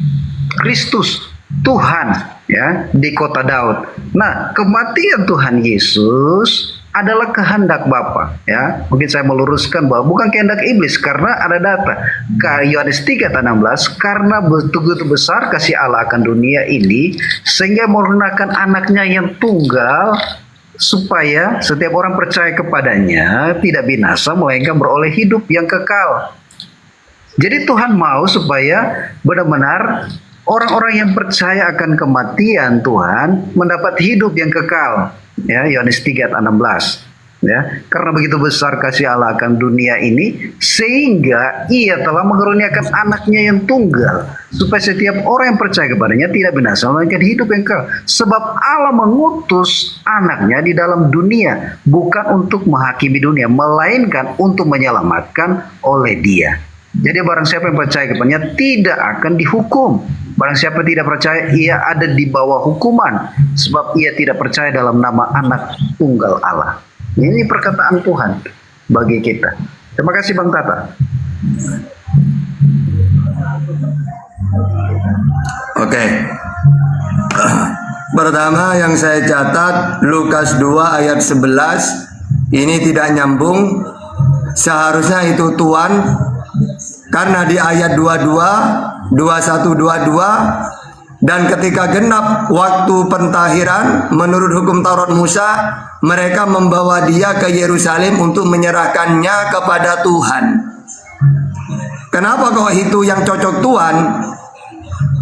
Kristus Tuhan ya di kota Daud. Nah, kematian Tuhan Yesus adalah kehendak Bapa ya. Mungkin saya meluruskan bahwa bukan kehendak iblis karena ada data. Yohanes 3:16, karena begitu besar kasih Allah akan dunia ini sehingga menurunkan anaknya yang tunggal supaya setiap orang percaya kepadanya tidak binasa melainkan beroleh hidup yang kekal. Jadi Tuhan mau supaya benar-benar orang-orang yang percaya akan kematian Tuhan mendapat hidup yang kekal. Ya, Yohanes 3:16. Ya, karena begitu besar kasih Allah akan dunia ini sehingga Ia telah mengaruniakan anaknya yang tunggal supaya setiap orang yang percaya kepadanya tidak binasa melainkan hidup yang kekal. Sebab Allah mengutus anaknya di dalam dunia bukan untuk menghakimi dunia melainkan untuk menyelamatkan oleh Dia. Jadi barang siapa yang percaya kepadanya tidak akan dihukum. Barang siapa tidak percaya, ia ada di bawah hukuman sebab ia tidak percaya dalam nama anak tunggal Allah. Ini perkataan Tuhan bagi kita. Terima kasih Bang Tata.
Oke. Pertama yang saya catat Lukas 2 ayat 11 ini tidak nyambung. Seharusnya itu Tuhan, karena di ayat 22, 21, 22, dan ketika genap waktu pentahiran menurut hukum Taurat Musa, mereka membawa dia ke Yerusalem untuk menyerahkannya kepada Tuhan. Kenapa kok itu yang cocok Tuhan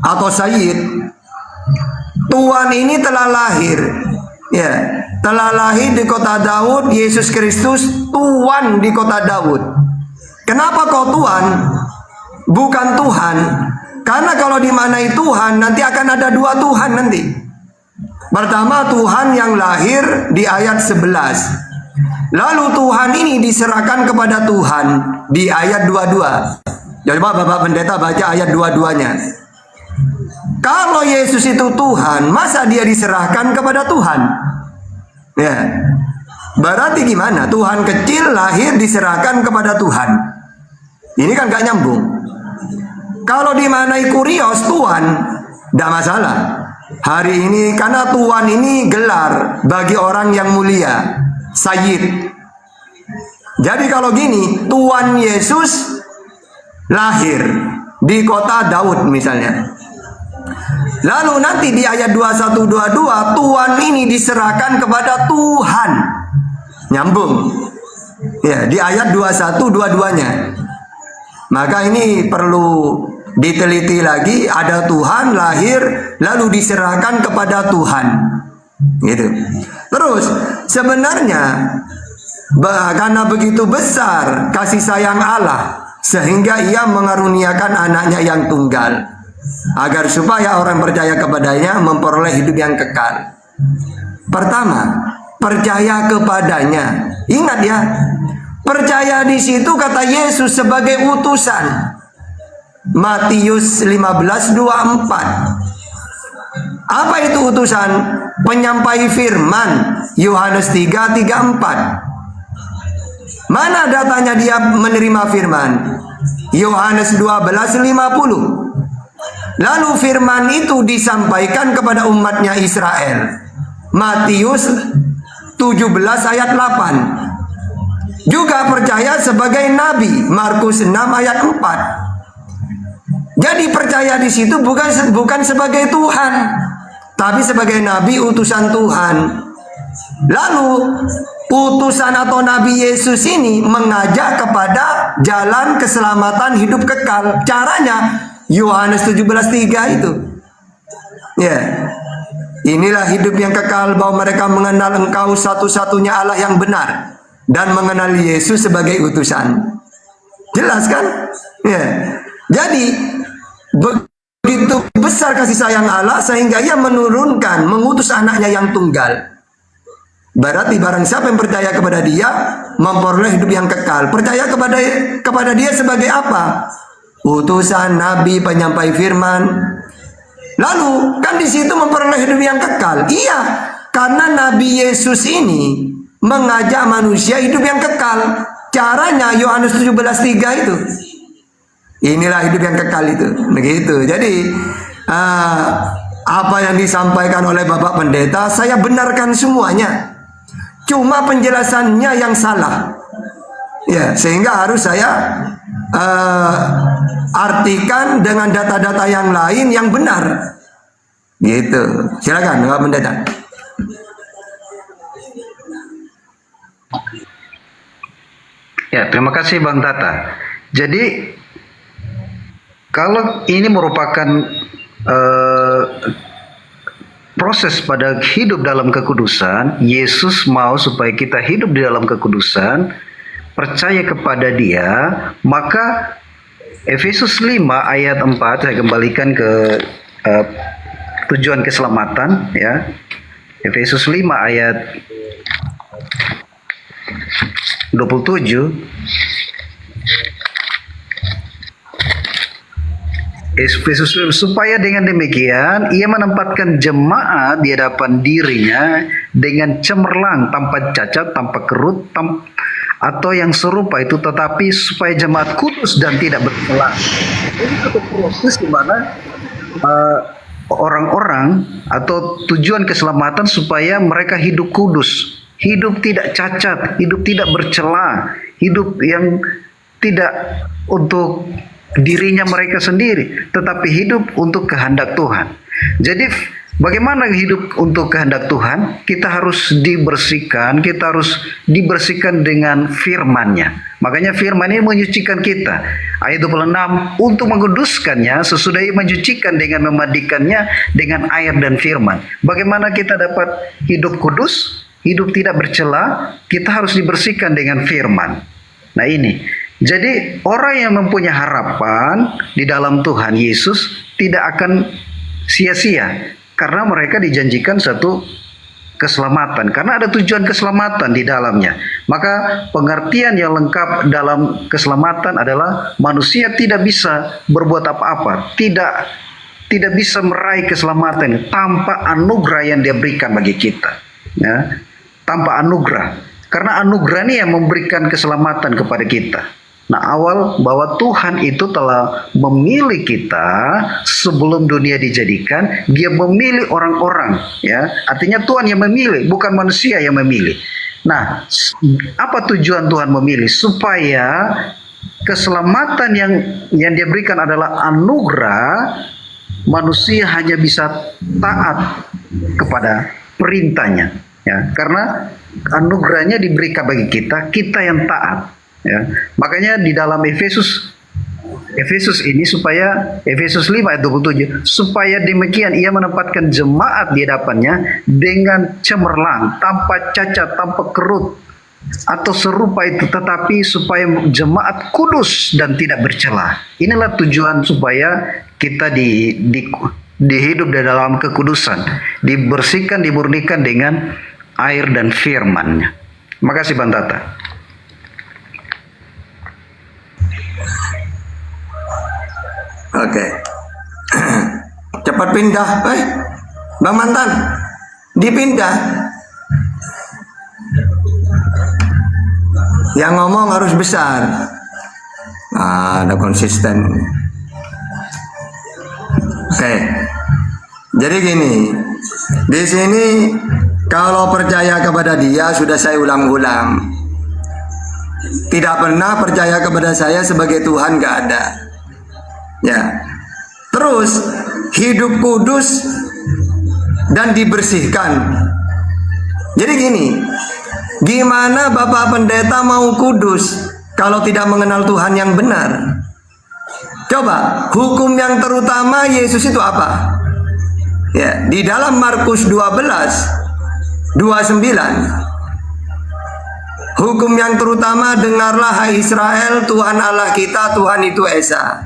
atau Sayyid? Tuhan ini telah lahir, ya, telah lahir di kota Daud. Yesus Kristus Tuhan di kota Daud. Kenapa kau Tuhan? Bukan Tuhan. Karena kalau dimanai Tuhan, nanti akan ada dua Tuhan nanti. Pertama Tuhan yang lahir di ayat 11. Lalu Tuhan ini diserahkan kepada Tuhan di ayat 22. Jadi Bapak Pendeta baca ayat 22-nya. Kalau Yesus itu Tuhan, masa dia diserahkan kepada Tuhan? Ya. Berarti gimana? Tuhan kecil lahir diserahkan kepada Tuhan. Ini kan gak nyambung. Kalau dimanai kurios Tuhan, tidak masalah. Hari ini karena Tuhan ini gelar bagi orang yang mulia, Sayyid. Jadi kalau gini, Tuhan Yesus lahir di kota Daud misalnya. Lalu nanti di ayat 21-22 Tuhan ini diserahkan kepada Tuhan. Nyambung. Ya, di ayat 21-22-nya. Maka ini perlu diteliti lagi, ada Tuhan lahir lalu diserahkan kepada Tuhan. Gitu. Terus sebenarnya karena begitu besar kasih sayang Allah sehingga ia mengaruniakan anaknya yang tunggal agar supaya orang percaya kepadanya memperoleh hidup yang kekal. Pertama, percaya kepadanya. Ingat ya, percaya di situ kata Yesus sebagai utusan. Matius 15:24. Apa itu utusan? Penyampai firman. Yohanes 3:34. Mana datanya dia menerima firman? Yohanes 12:50. Lalu firman itu disampaikan kepada umatnya Israel. Matius 17 ayat 8. Juga percaya sebagai nabi. Markus 6 ayat 4. Jadi percaya di situ bukan sebagai Tuhan, tapi sebagai nabi utusan Tuhan. Lalu utusan atau Nabi Yesus ini mengajak kepada jalan keselamatan hidup kekal. Caranya Yohanes 17:3 itu. Ya. Inilah hidup yang kekal, bahwa mereka mengenal Engkau satu-satunya Allah yang benar dan mengenal Yesus sebagai utusan. Jelas kan? Ya. Jadi begitu besar kasih sayang Allah sehingga ia mengutus anaknya yang tunggal. Berarti barang siapa yang percaya kepada dia memperoleh hidup yang kekal. Percaya kepada dia sebagai apa? Utusan, nabi, penyampai firman. Lalu kan di situ memperoleh hidup yang kekal. Iya, karena Nabi Yesus ini mengajak manusia hidup yang kekal. Caranya Yohanes 17:3 itu. Inilah hidup yang kekal itu. Begitu. Jadi apa yang disampaikan oleh Bapak Pendeta saya benarkan semuanya. Cuma penjelasannya yang salah. Ya, sehingga harus saya artikan dengan data-data yang lain yang benar. Gitu. Silakan Bapak Pendeta.
Ya, terima kasih Bang Tata. Jadi kalau ini merupakan proses pada hidup dalam kekudusan, Yesus mau supaya kita hidup di dalam kekudusan, percaya kepada Dia, maka Efesus 5 ayat 4, saya kembalikan ke tujuan keselamatan ya. Efesus 5 ayat 27. Efesus, supaya dengan demikian ia menempatkan jemaat di hadapan dirinya dengan cemerlang, tanpa cacat, tanpa kerut, atau yang serupa itu, tetapi supaya jemaat kudus dan tidak bercela. Ini satu proses di mana orang-orang atau tujuan keselamatan supaya mereka hidup kudus, hidup tidak cacat, hidup tidak bercela, hidup yang tidak untuk dirinya mereka sendiri, tetapi hidup untuk kehendak Tuhan. Jadi bagaimana hidup untuk kehendak Tuhan? Kita harus dibersihkan, kita harus dibersihkan dengan firman-Nya. Makanya firman ini menyucikan kita. Ayat 26, untuk menguduskannya sesudah ia mencucikan dengan memandikannya dengan air dan firman. Bagaimana kita dapat hidup kudus, hidup tidak bercela? Kita harus dibersihkan dengan firman. Nah ini. Jadi orang yang mempunyai harapan di dalam Tuhan Yesus tidak akan sia-sia karena mereka dijanjikan satu keselamatan, karena ada tujuan keselamatan di dalamnya. Maka pengertian yang lengkap dalam keselamatan adalah manusia tidak bisa berbuat apa-apa, tidak bisa meraih keselamatan tanpa anugerah yang Dia berikan bagi kita, ya, tanpa anugerah. Karena anugerah ini yang memberikan keselamatan kepada kita. Nah, awal bahwa Tuhan itu telah memilih kita sebelum dunia dijadikan, Dia memilih orang-orang, ya. Artinya Tuhan yang memilih, bukan manusia yang memilih. Nah, apa tujuan Tuhan memilih? Supaya keselamatan yang Dia berikan adalah anugerah, manusia hanya bisa taat kepada perintahnya, ya. Karena anugerahnya diberikan bagi kita, kita yang taat. Ya, makanya di dalam Efesus ini supaya Efesus 5 ayat 27, supaya demikian ia menempatkan jemaat di hadapannya dengan cemerlang, tanpa cacat, tanpa kerut atau serupa itu, tetapi supaya jemaat kudus dan tidak bercela. Inilah tujuan supaya kita dihidup di dalam kekudusan, dibersihkan, dimurnikan dengan air dan firman-Nya. Makasih Bang Tata.
Oke. Cepat pindah. Bang Mantan, dipindah. Yang ngomong harus besar. Nah, ada konsisten. Oke. Jadi gini, di sini kalau percaya kepada Dia sudah saya ulang-ulang. Tidak pernah percaya kepada saya sebagai Tuhan, gak ada. Ya, terus hidup kudus dan dibersihkan. Jadi gini, gimana Bapak Pendeta mau kudus kalau tidak mengenal Tuhan yang benar? Coba, hukum yang terutama Yesus itu apa? Ya, di dalam Markus 12:29, hukum yang terutama, dengarlah hai Israel, Tuhan Allah kita, Tuhan itu Esa.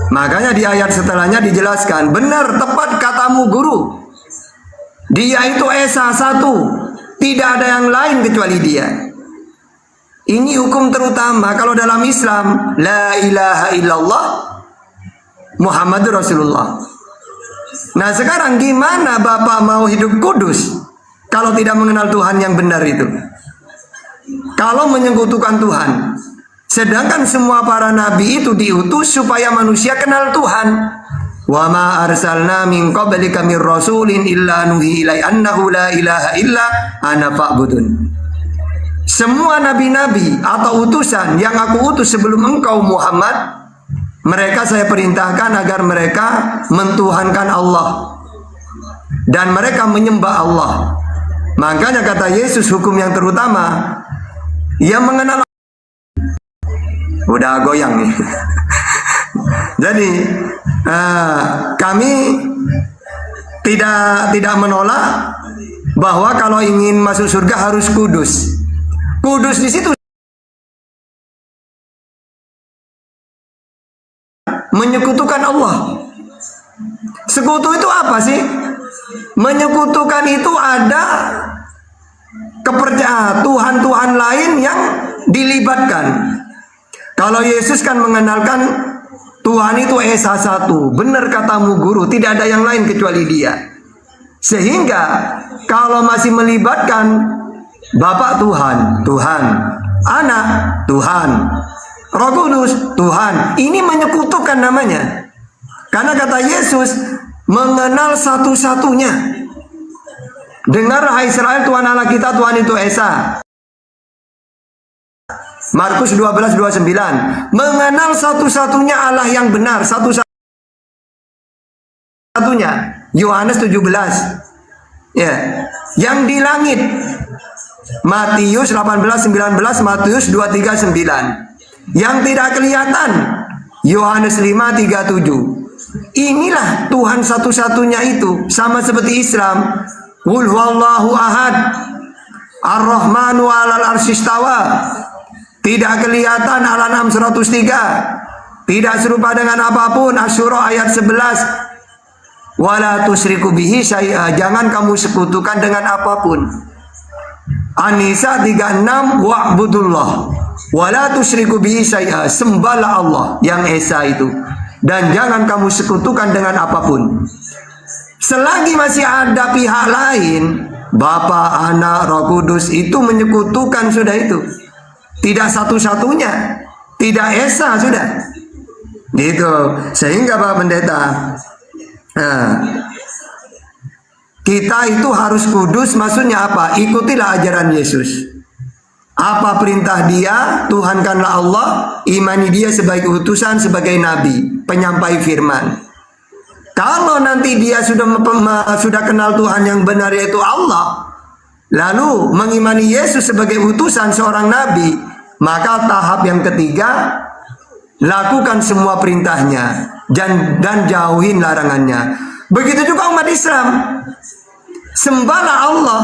Makanya di ayat setelahnya dijelaskan, benar tepat katamu guru, Dia itu Esa satu, tidak ada yang lain kecuali Dia. Ini hukum terutama. Kalau dalam Islam, la ilaha illallah Muhammadur Rasulullah. Nah sekarang gimana Bapak mau hidup kudus kalau tidak mengenal Tuhan yang benar itu? Kalau menyekutukan Tuhan. Sedangkan semua para nabi itu diutus supaya manusia kenal Tuhan. Wa ma arsalna min qablika mir rasulin illa nuhi ilai annahu la ilaha illa ana fa'budun. Semua nabi-nabi atau utusan yang aku utus sebelum engkau Muhammad, mereka saya perintahkan agar mereka mentuhankan Allah dan mereka menyembah Allah. Makanya kata Yesus, hukum yang terutama yang mengenal. Udah goyang nih. Jadi kami tidak menolak bahwa kalau ingin masuk surga harus kudus. Kudus di situ menyekutukan Allah. Sekutu itu apa sih? Menyekutukan itu ada kepercayaan Tuhan-Tuhan lain yang dilibatkan. Kalau Yesus kan mengenalkan Tuhan itu Esa satu, benar katamu guru, tidak ada yang lain kecuali Dia. Sehingga kalau masih melibatkan Bapak Tuhan, Tuhan, Anak, Tuhan, Roh Kudus, Tuhan, ini menyekutukan namanya. Karena kata Yesus, mengenal satu-satunya. Dengar hai Israel, Tuhan Allah kita, Tuhan itu Esa. Markus 12:29, mengenal satu-satunya Allah yang benar, satu-satunya. Yohanes 17, ya, yang di langit. Matius 18:19, Matius 23:9. Yang tidak kelihatan, Yohanes 5:37. Inilah Tuhan satu-satunya itu, sama seperti Islam. Qul huwallahu ahad, Ar-Rahmanu 'alal arsyistawa. Tidak kelihatan, Al-An'am 103. Tidak serupa dengan apapun, Asy-Syura ayat 11. Wala tusyriku bihi syai'a, jangan kamu sekutukan dengan apapun. An-Nisa 36, wa'budullah wala tusyriku bihi syai'a, sembahlah Allah yang Esa itu dan jangan kamu sekutukan dengan apapun. Selagi masih ada pihak lain Bapa, Anak, Roh Kudus itu menyekutukan sudah itu. Tidak satu-satunya, tidak esa sudah. Gitu. Sehingga Pak Pendeta, nah, kita itu harus kudus, maksudnya apa? Ikutilah ajaran Yesus. Apa perintah dia? Tuhankanlah Allah, imani dia sebagai utusan, sebagai nabi, penyampai firman. Kalau nanti dia sudah kenal Tuhan yang benar yaitu Allah, lalu mengimani Yesus sebagai utusan seorang nabi, maka tahap yang ketiga, lakukan semua perintahnya dan jauhin larangannya. Begitu juga umat Islam. Sembahlah Allah,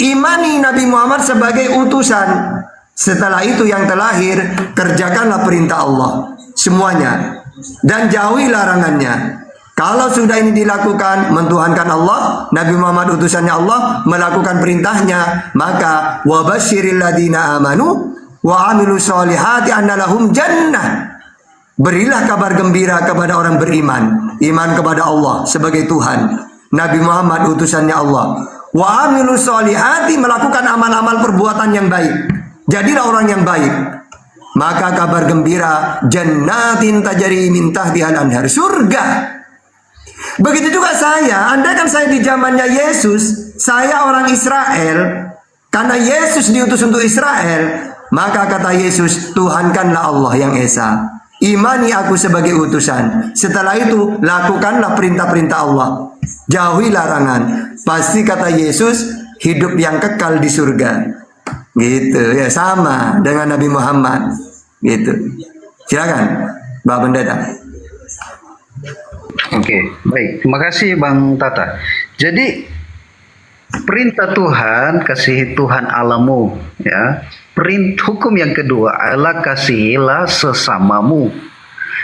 imani Nabi Muhammad sebagai utusan. Setelah itu yang terlahir, kerjakanlah perintah Allah semuanya dan jauhi larangannya. Kalau sudah ini dilakukan, mentuhankan Allah, Nabi Muhammad utusannya Allah, melakukan perintahnya, maka wabasyiril ladina amanu wa amilu sholihati anna lahum jannah. Berilah kabar gembira kepada orang beriman, iman kepada Allah sebagai Tuhan, Nabi Muhammad utusannya Allah. Wa amilu sholihati, melakukan amal-amal perbuatan yang baik. Jadilah orang yang baik. Maka kabar gembira, jannatin tajri min tahtihal anhar, surga. Begitu juga saya, andaikan saya di zamannya Yesus, saya orang Israel, karena Yesus diutus untuk Israel, maka kata Yesus, Tuhankanlah Allah yang esa. Imani aku sebagai utusan. Setelah itu, lakukanlah perintah-perintah Allah. Jauhi larangan. Pasti kata Yesus, hidup yang kekal di surga. Gitu ya, sama dengan Nabi Muhammad. Gitu. Silakan, Pak Pendeta.
Oke, baik. Terima kasih Bang Tata. Jadi perintah Tuhan, kasihi Tuhan Allahmu, ya. Hukum yang kedua adalah kasihilah sesamamu.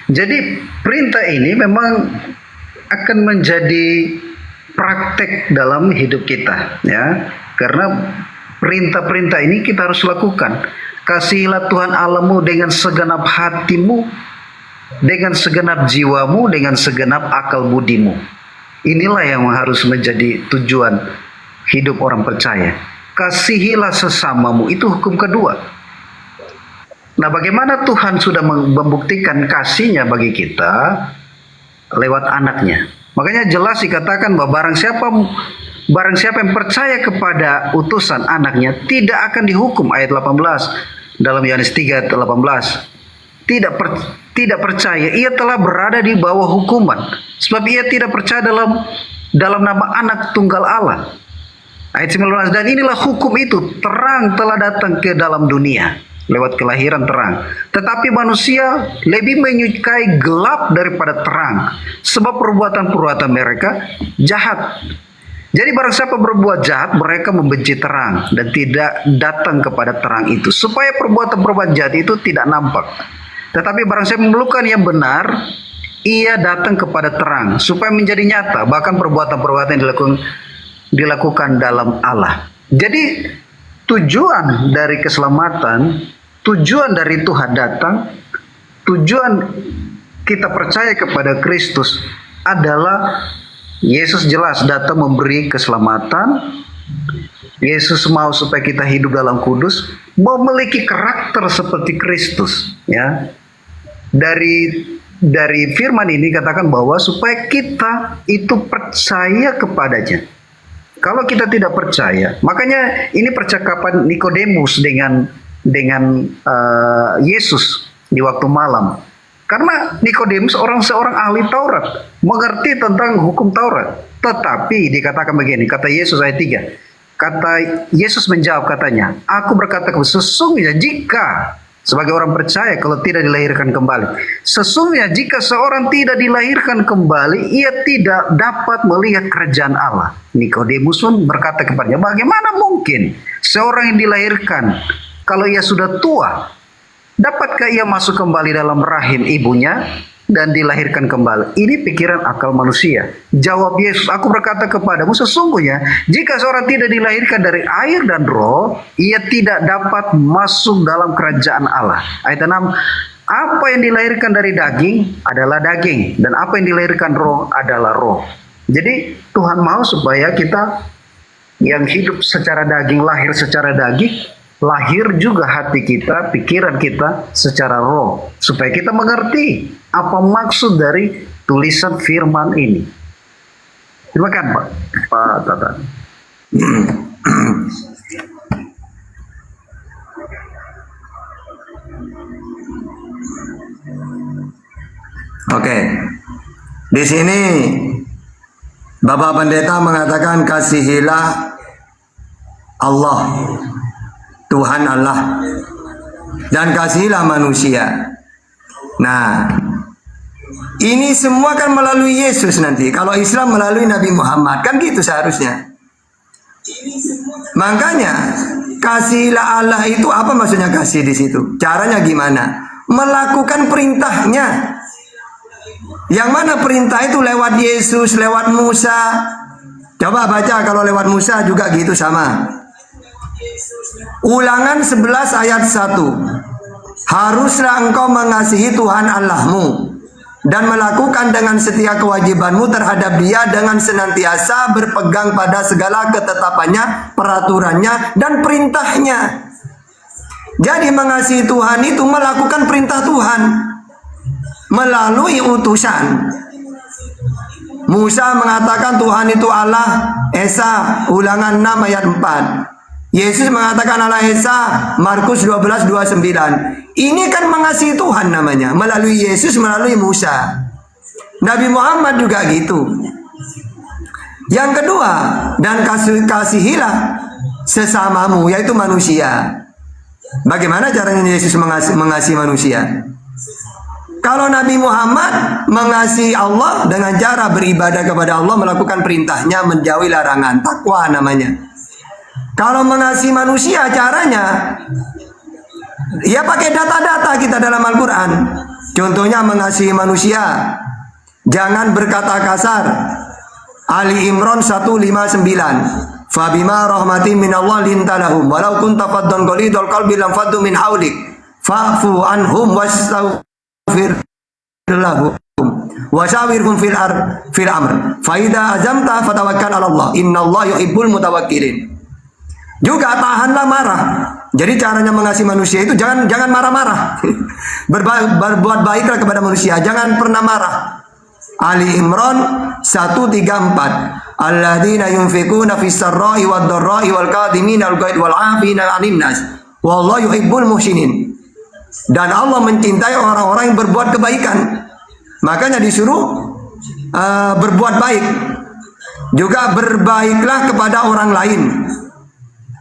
Jadi perintah ini memang akan menjadi praktek dalam hidup kita, ya. Karena perintah-perintah ini kita harus lakukan. Kasihilah Tuhan Allahmu dengan segenap hatimu, dengan segenap jiwamu, dengan segenap akal budimu. Inilah yang harus menjadi tujuan hidup orang percaya. Kasihilah sesamamu, itu hukum kedua. Nah, bagaimana Tuhan sudah membuktikan kasihnya bagi kita lewat anaknya. Makanya jelas dikatakan bahwa barang siapa yang percaya kepada utusan anaknya tidak akan dihukum, ayat 18 dalam Yohanes 3:18. Tidak percaya, ia telah berada di bawah hukuman, sebab ia tidak percaya dalam nama anak tunggal Allah. Ayat 19, dan inilah hukum itu, terang telah datang ke dalam dunia, lewat kelahiran terang. Tetapi manusia lebih menyukai gelap daripada terang, sebab perbuatan-perbuatan mereka jahat. Jadi barang siapa berbuat jahat, mereka membenci terang dan tidak datang kepada terang itu, supaya perbuatan-perbuatan jahat itu tidak nampak. Tetapi barang siapa memerlukan yang benar, ia datang kepada terang, supaya menjadi nyata bahkan perbuatan-perbuatan yang dilakukan dalam Allah. Jadi tujuan dari keselamatan, tujuan dari Tuhan datang, tujuan kita percaya kepada Kristus adalah Yesus jelas datang memberi keselamatan. Yesus mau supaya kita hidup dalam kudus, memiliki karakter seperti Kristus, ya. Dari firman ini katakan bahwa supaya kita itu percaya kepadanya. Kalau kita tidak percaya, makanya ini percakapan Nikodemus dengan Yesus di waktu malam. Karena Nikodemus seorang ahli Taurat, mengerti tentang hukum Taurat. Tetapi dikatakan begini, kata Yesus ayat 3. Kata Yesus menjawab katanya, aku berkata sesungguhnya jika sebagai orang percaya kalau tidak dilahirkan kembali, sesungguhnya jika seorang tidak dilahirkan kembali, ia tidak dapat melihat kerajaan Allah. Nikodemus pun berkata kepadanya, bagaimana mungkin seorang yang dilahirkan kalau ia sudah tua? Dapatkah ia masuk kembali dalam rahim ibunya dan dilahirkan kembali? Ini pikiran akal manusia. Jawab Yesus, aku berkata kepadamu sesungguhnya jika seorang tidak dilahirkan dari air dan roh, ia tidak dapat masuk dalam kerajaan Allah. Ayat 6, apa yang dilahirkan dari daging adalah daging, dan apa yang dilahirkan roh adalah roh. Jadi Tuhan mau supaya kita yang hidup secara daging, lahir secara daging, lahir juga hati kita, pikiran kita secara roh, supaya kita mengerti apa maksud dari tulisan firman ini. Silakan Pak Tata.
Oke. Di sini Bapak Pendeta mengatakan kasihilah Allah, Tuhan Allah, dan kasihilah manusia. Nah, ini semua kan melalui Yesus nanti. Kalau Islam melalui Nabi Muhammad, kan gitu seharusnya. Makanya kasihilah Allah itu apa maksudnya kasih di situ? Caranya gimana? Melakukan perintahnya. Yang mana perintah itu lewat Yesus, lewat Musa. Coba baca kalau lewat Musa juga gitu sama. Ulangan 11 ayat 1. Haruslah engkau mengasihi Tuhan Allahmu dan melakukan dengan setia kewajibanmu terhadap Dia dengan senantiasa berpegang pada segala ketetapannya, peraturannya, dan perintahnya. Jadi mengasihi Tuhan itu melakukan perintah Tuhan melalui utusan. Musa mengatakan Tuhan itu Allah Esa, Ulangan 6 ayat 4. Yesus mengatakan Allah Esa, Markus 12:29. Ini kan mengasihi Tuhan namanya, melalui Yesus, melalui Musa. Nabi Muhammad juga gitu. Yang kedua, dan kasihilah sesamamu, yaitu manusia. Bagaimana caranya Yesus mengasihi manusia? Kalau Nabi Muhammad mengasihi Allah dengan cara beribadah kepada Allah, melakukan perintahnya, menjauhi larangan, takwa namanya. Kalau mengasihi manusia caranya, ya pakai data-data kita dalam Al-Quran. Contohnya mengasihi manusia, jangan berkata kasar. Ali Imran 159. Fabima rahmatin minallah lintalahum walau kunta faddan ghalidul qalbi lam faddu min haulik fa'fu anhum wastaghfir lahum wasyawirhum fil amr fa idza azamta fatawakkal 'ala Allah innallaha yuhibbul mutawakkilin. Juga tahanlah marah. Jadi caranya mengasihi manusia itu jangan marah-marah. Berbuat baiklah kepada manusia, jangan pernah marah. Ali Imran 134. Alladzina yunfikuna fis sarra'i wad dharra'i wal kadhimina al ghaidh wal 'afina 'anil nas wallahu yuhibbul muhsinin. Dan Allah mencintai orang-orang yang berbuat kebaikan. Makanya disuruh berbuat baik. Juga berbaiklah kepada orang lain.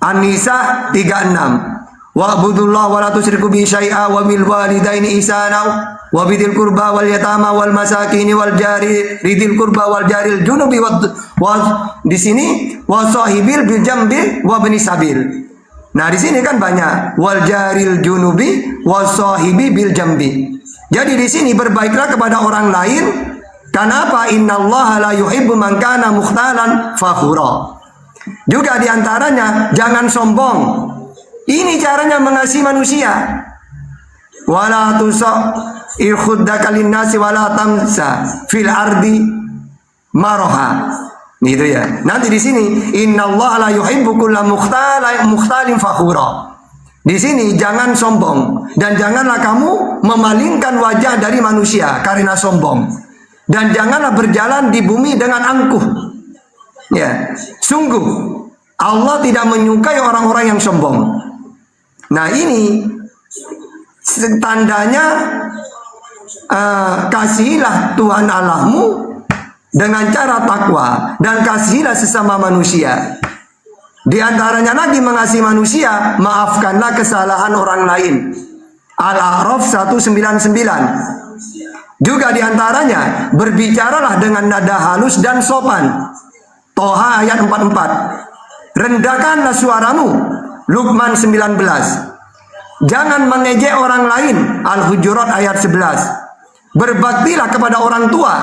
An-Nisa 36. Wa'budullaha wa la tusyriku bihi syai'a wa bil walidaini ihsana wa bidil qurba wal yatama wal masakin wal jari ridil qurba wal jaril junubi wa di sini wa sahibil bil jambi wa bani sabil. Nah, di sini kan banyak wal jaril junubi wa sahibi bil jambi. Jadi di sini berbaiklah kepada orang lain. Kenapa? Innallaha la yuhibbu man kana mukhtalan fakhura. Juga diantaranya jangan sombong. Ini caranya mengasihi manusia. Wala tusa'ir khuddaka linnasi wala tamsa fil ardi maraha. Gitu ya. Nanti di sini innallaha la yuhibbu kulla mukhtalin fakhura. Di sini jangan sombong dan janganlah kamu memalingkan wajah dari manusia karena sombong. Dan janganlah berjalan di bumi dengan angkuh. Ya, sungguh Allah tidak menyukai orang-orang yang sombong. Nah, ini tandanya kasihilah Tuhan Allahmu dengan cara takwa dan kasihilah sesama manusia. Di antaranya lagi mengasihi manusia, maafkanlah kesalahan orang lain. Al-A'raf 199. Juga di antaranya berbicaralah dengan nada halus dan sopan. Toha ayat 44. Rendahkanlah suaramu. Luqman 19. Jangan mengejek orang lain. Al-Hujurat ayat 11. Berbaktilah kepada orang tua.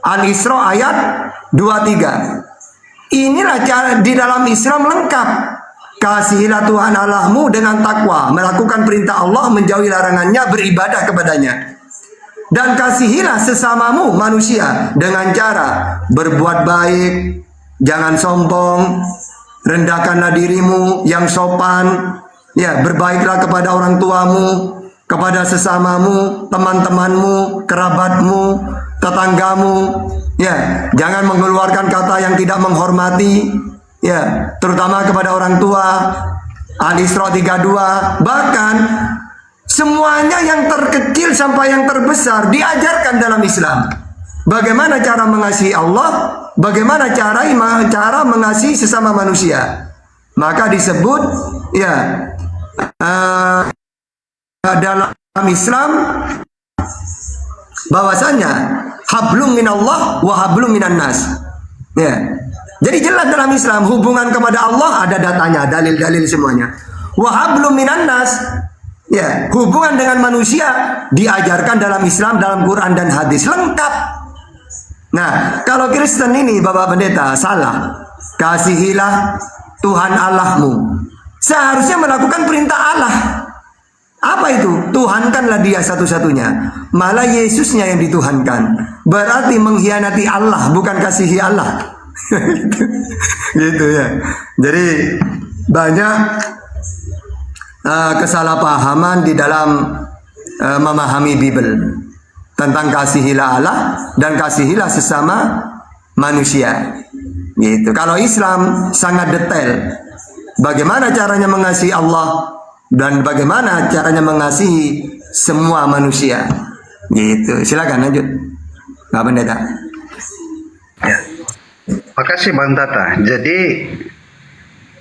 Al-Isra ayat 23. Inilah cara di dalam Islam lengkap. Kasihilah Tuhan Allahmu dengan takwa, melakukan perintah Allah, menjauhi larangannya, beribadah kepadanya. Dan kasihilah sesamamu manusia dengan cara berbuat baik, jangan sombong, rendahkanlah dirimu yang sopan, ya, berbaiklah kepada orang tuamu, kepada sesamamu, teman-temanmu, kerabatmu, tetanggamu, ya, jangan mengeluarkan kata yang tidak menghormati, ya, terutama kepada orang tua. Al-Isra 32. Bahkan semuanya yang terkecil sampai yang terbesar diajarkan dalam Islam. Bagaimana cara mengasihi Allah, bagaimana cara mengasihi sesama manusia. Maka disebut, ya, dalam Islam bahwasanya hablum minallah wa hablum minan nas. Ya. Jadi jelas dalam Islam hubungan kepada Allah ada datanya, dalil-dalil semuanya. Wa hablum minan nas. Ya, hubungan dengan manusia diajarkan dalam Islam, dalam Quran dan hadis lengkap. Nah, kalau Kristen ini Bapak Pendeta salah. Kasihilah Tuhan Allahmu. Seharusnya melakukan perintah Allah. Apa itu? Tuhankanlah dia satu-satunya. Malah Yesusnya yang dituhankan. Berarti mengkhianati Allah, bukan kasihi Allah. Gitu ya. Jadi banyak kesalahpahaman di dalam memahami Bible tentang kasihilah Allah dan kasihilah sesama manusia. Gitu. Kalau Islam sangat detail bagaimana caranya mengasihi Allah dan bagaimana caranya mengasihi semua manusia. Gitu. Silakan lanjut, Pak Pendeta.
Ya. Makasih Bang Tata. Jadi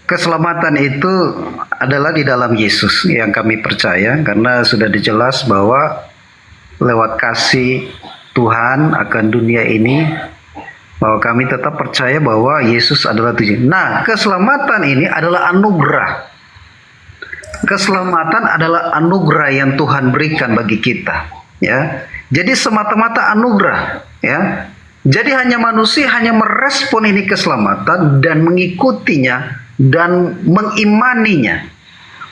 keselamatan itu adalah di dalam Yesus yang kami percaya, karena sudah dijelas bahwa lewat kasih Tuhan akan dunia ini, bahwa kami tetap percaya bahwa Yesus adalah tujuan. Nah, keselamatan ini adalah anugerah. Keselamatan adalah anugerah yang Tuhan berikan bagi kita, ya. Jadi semata-mata anugerah, ya. Jadi hanya manusia hanya merespon ini keselamatan dan mengikutinya dan mengimaninya,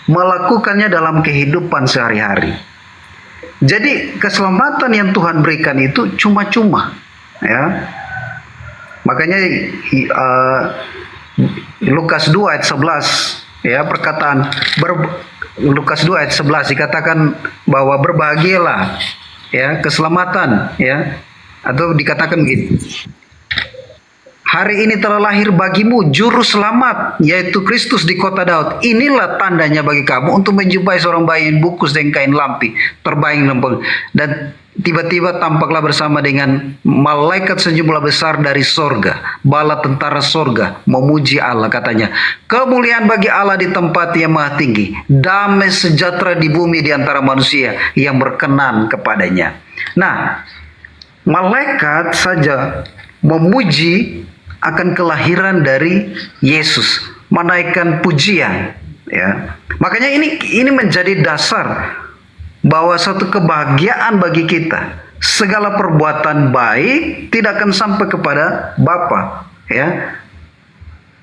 melakukannya dalam kehidupan sehari-hari. Jadi keselamatan yang Tuhan berikan itu cuma-cuma, ya. Makanya Lukas 2 ayat 11, ya, perkataan Lukas 2 ayat 11 dikatakan bahwa berbahagialah, ya, keselamatan, ya. Atau dikatakan begini, hari ini telah lahir bagimu juru selamat, yaitu Kristus di kota Daud. Inilah tandanya bagi kamu untuk menjumpai seorang bayi yang bungkus dengan kain lampi, terbayang lempeng. Dan tiba-tiba tampaklah bersama dengan malaikat sejumlah besar dari sorga, bala tentara sorga, memuji Allah, katanya, kemuliaan bagi Allah di tempat yang maha tinggi, damai sejahtera di bumi di antara manusia yang berkenan kepadanya. Nah, malaikat saja memuji akan kelahiran dari Yesus, menaikkan pujian, ya. Makanya ini menjadi dasar bahwa satu kebahagiaan bagi kita, segala perbuatan baik tidak akan sampai kepada Bapa, ya,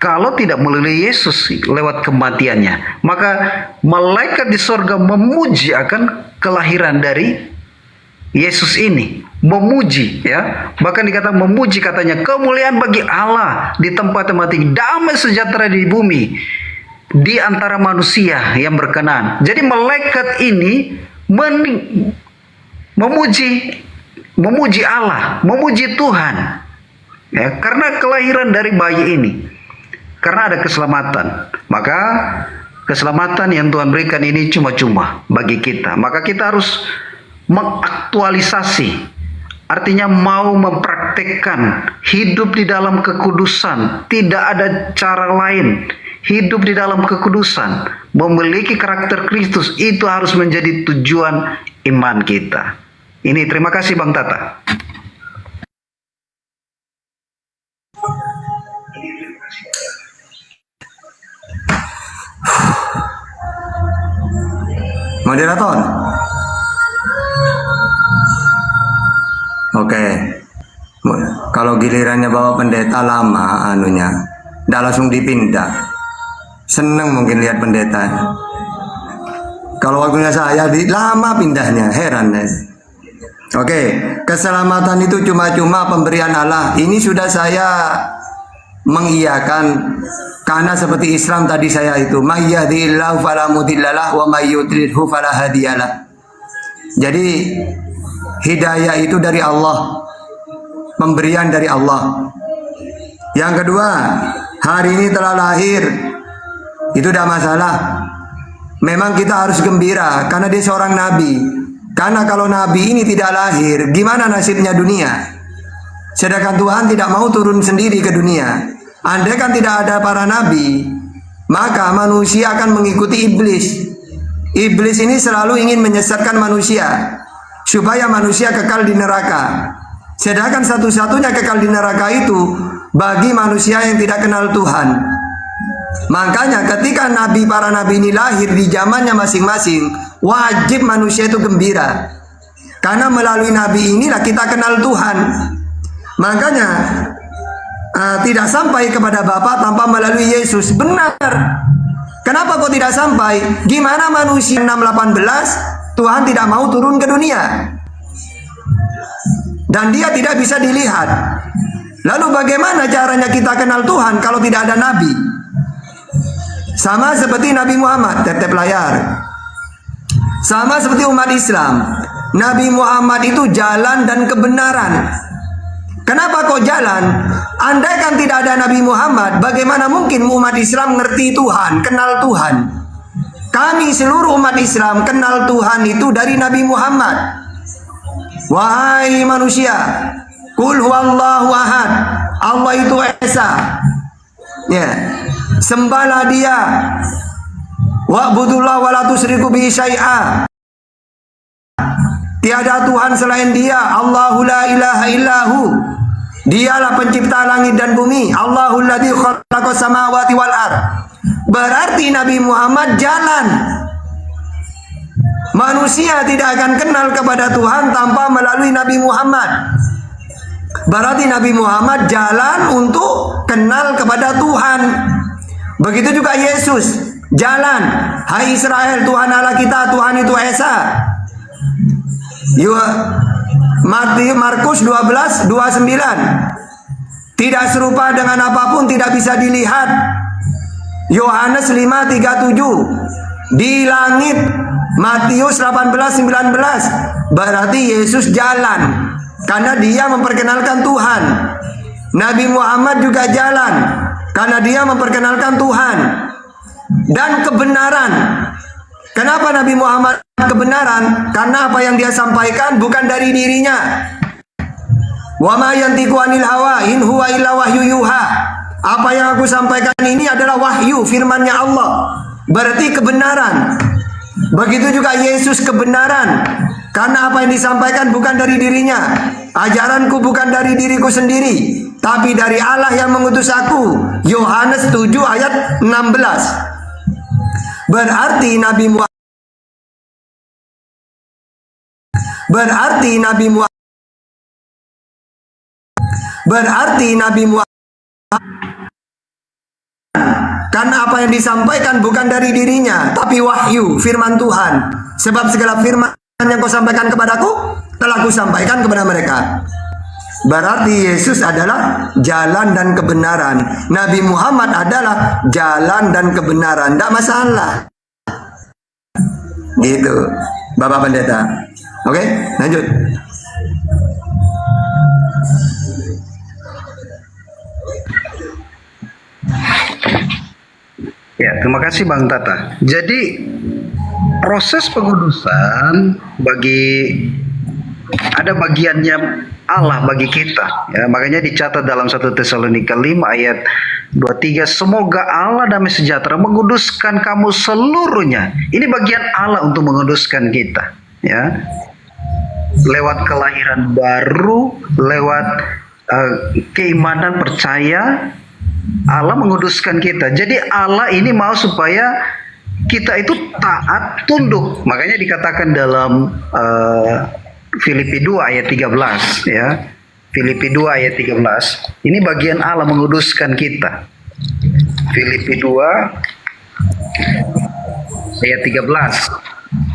kalau tidak melalui Yesus lewat kematiannya. Maka malaikat di sorga memuji akan kelahiran dari Yesus ini, memuji, ya. Bahkan dikatakan memuji, katanya, kemuliaan bagi Allah di tempat yang tinggi, damai sejahtera di bumi di antara manusia yang berkenan. Jadi malaikat ini memuji Allah, memuji Tuhan, ya, karena kelahiran dari bayi ini, karena ada keselamatan. Maka keselamatan yang Tuhan berikan ini cuma-cuma bagi kita. Maka kita harus mengaktualisasi, artinya mau mempraktekkan hidup di dalam kekudusan. Tidak ada cara lain. Hidup di dalam kekudusan, memiliki karakter Kristus, itu harus menjadi tujuan iman kita. Ini, terima kasih Bang Tata.
Moderator. Oke. Kalau gilirannya bawa pendeta lama anunya, nggak langsung dipindah. Seneng mungkin lihat pendeta. Kalau waktunya saya lama pindahnya, heran ya. Oke, keselamatan itu cuma-cuma pemberian Allah. Ini sudah saya mengiyakan, karena seperti Islam tadi saya itu, may yahdihillahu fala mudhillalah wa may yudlilhu fala hadiyalah. Jadi hidayah itu dari Allah, pemberian dari Allah. Yang kedua, hari ini telah lahir, itu tidak masalah. Memang kita harus gembira karena dia seorang nabi. Karena kalau nabi ini tidak lahir, gimana nasibnya dunia? Sedangkan Tuhan tidak mau turun sendiri ke dunia. Andai kan tidak ada para nabi, maka manusia akan mengikuti iblis. Iblis ini selalu ingin menyesatkan manusia supaya manusia kekal di neraka. Sedangkan satu-satunya kekal di neraka itu bagi manusia yang tidak kenal Tuhan. Makanya ketika para nabi ini lahir di zamannya masing-masing, wajib manusia itu gembira. Karena melalui nabi inilah kita kenal Tuhan. Makanya tidak sampai kepada Bapa tanpa melalui Yesus. Benar. Kenapa kok tidak sampai? Gimana manusia 6:18 Tuhan tidak mau turun ke dunia? Dan dia tidak bisa dilihat. Lalu bagaimana caranya kita kenal Tuhan kalau tidak ada nabi? Sama seperti Nabi Muhammad, tetep layar. Sama seperti umat Islam. Nabi Muhammad itu jalan dan kebenaran. Kenapa kok jalan? Andai kan tidak ada Nabi Muhammad, bagaimana mungkin umat Islam ngerti Tuhan, kenal Tuhan? Kami seluruh umat Islam kenal Tuhan itu dari Nabi Muhammad. Wahai manusia, Qul huwallahu ahad, Allah itu esa. Ya, sembahlah dia. Wa'budullah wa la tusyriku bihi syai'a. Tiada Tuhan selain dia. Allahu la ilaha illahu. Dialah pencipta langit dan bumi. Allahul ladzi khalaqas samawati wal ard. Berarti Nabi Muhammad jalan. Manusia tidak akan kenal kepada Tuhan tanpa melalui Nabi Muhammad. Berarti Nabi Muhammad jalan untuk kenal kepada Tuhan. Begitu juga Yesus jalan. Hai Israel, Tuhan Allah kita, Tuhan itu esa. Markus 12:29. Tidak serupa dengan apapun, tidak bisa dilihat. Yohanes 5:37. Di langit. Matius 18:19. Berarti Yesus jalan karena dia memperkenalkan Tuhan. Nabi Muhammad juga jalan karena dia memperkenalkan Tuhan. Dan kebenaran. Kenapa Nabi Muhammad kebenaran? Karena apa yang dia sampaikan bukan dari dirinya. Wa ma yantiqu anil hawa in huwa illa wahyu yuha. Apa yang aku sampaikan ini adalah wahyu, firman-Nya Allah. Berarti kebenaran. Begitu juga Yesus kebenaran. Karena apa yang disampaikan bukan dari dirinya. Ajaranku bukan dari diriku sendiri, tapi dari Allah yang mengutus aku. Yohanes 7 ayat 16. Berarti Nabi Muhammad karena apa yang disampaikan bukan dari dirinya, tapi wahyu, firman Tuhan. Sebab segala firman yang kau sampaikan kepadaku, telah ku sampaikan kepada mereka. Berarti Yesus adalah jalan dan kebenaran. Nabi Muhammad adalah jalan dan kebenaran. Tidak masalah. Gitu, Bapak Pendeta. Oke, lanjut.
Ya, terima kasih Bang Tata. Jadi proses pengudusan ada bagiannya Allah bagi kita. Ya, makanya dicatat dalam 1 Tesalonika 5 ayat 23, semoga Allah damai sejahtera menguduskan kamu seluruhnya. Ini bagian Allah untuk menguduskan kita. Ya, lewat kelahiran baru, lewat keimanan percaya, Allah menguduskan kita. Jadi Allah ini mau supaya kita itu taat, tunduk. Makanya dikatakan dalam Filipi 2 ayat 13 ya. Filipi 2 ayat 13. Ini bagian Allah menguduskan kita. Filipi 2 ayat 13.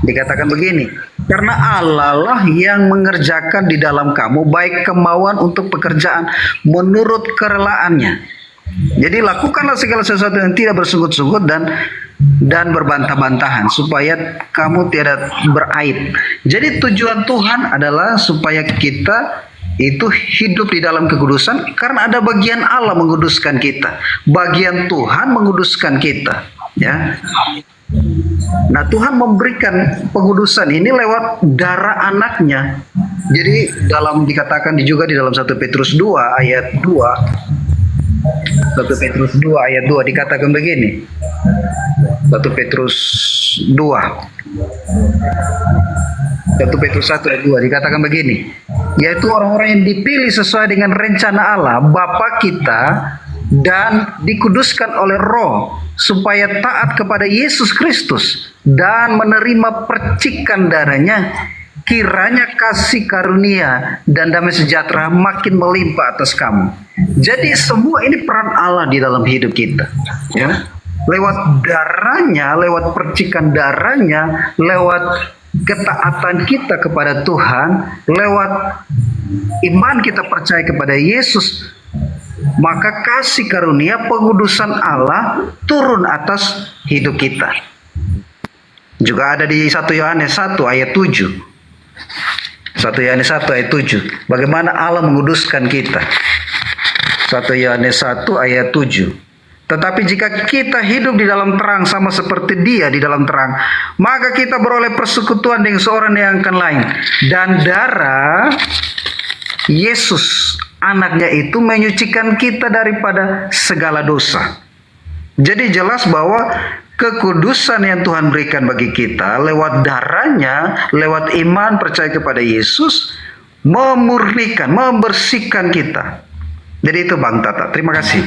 Dikatakan begini, karena Allah lah yang mengerjakan di dalam kamu baik kemauan untuk pekerjaan menurut kerelaannya. Jadi lakukanlah segala sesuatu yang tidak bersungguh-sungguh dan berbantah-bantahan supaya kamu tidak beraib. Jadi tujuan Tuhan adalah supaya kita itu hidup di dalam kekudusan karena ada bagian Allah menguduskan kita. Bagian Tuhan menguduskan kita, ya. Nah, Tuhan memberikan pengudusan ini lewat darah anaknya. Jadi dikatakan juga di dalam 1 Petrus 2 ayat 2. 1 Petrus 2 ayat 2 dikatakan begini. 1 Petrus 2. 1 Petrus 1 ayat 2 dikatakan begini. Yaitu orang-orang yang dipilih sesuai dengan rencana Allah, Bapa kita, dan dikuduskan oleh Roh supaya taat kepada Yesus Kristus dan menerima percikan darahnya, kiranya kasih karunia dan damai sejahtera makin melimpah atas kamu. Jadi semua ini peran Allah di dalam hidup kita, ya. Lewat darahnya, lewat percikan darahnya, lewat ketaatan kita kepada Tuhan, lewat iman kita percaya kepada Yesus, maka kasih karunia pengudusan Allah turun atas hidup kita. Juga ada di 1 Yohanes 1 ayat 7. 1 Yohanes 1 ayat 7. Bagaimana Allah menguduskan kita. 1 Yohanes 1 ayat 7. Tetapi jika kita hidup di dalam terang sama seperti Dia di dalam terang, maka kita beroleh persekutuan dengan seorang yang akan lain. Dan darah Yesus anaknya itu menyucikan kita daripada segala dosa. Jadi jelas bahwa kekudusan yang Tuhan berikan bagi kita lewat darahnya, lewat iman percaya kepada Yesus, memurnikan, membersihkan kita. Jadi itu Bang Tata. Terima kasih.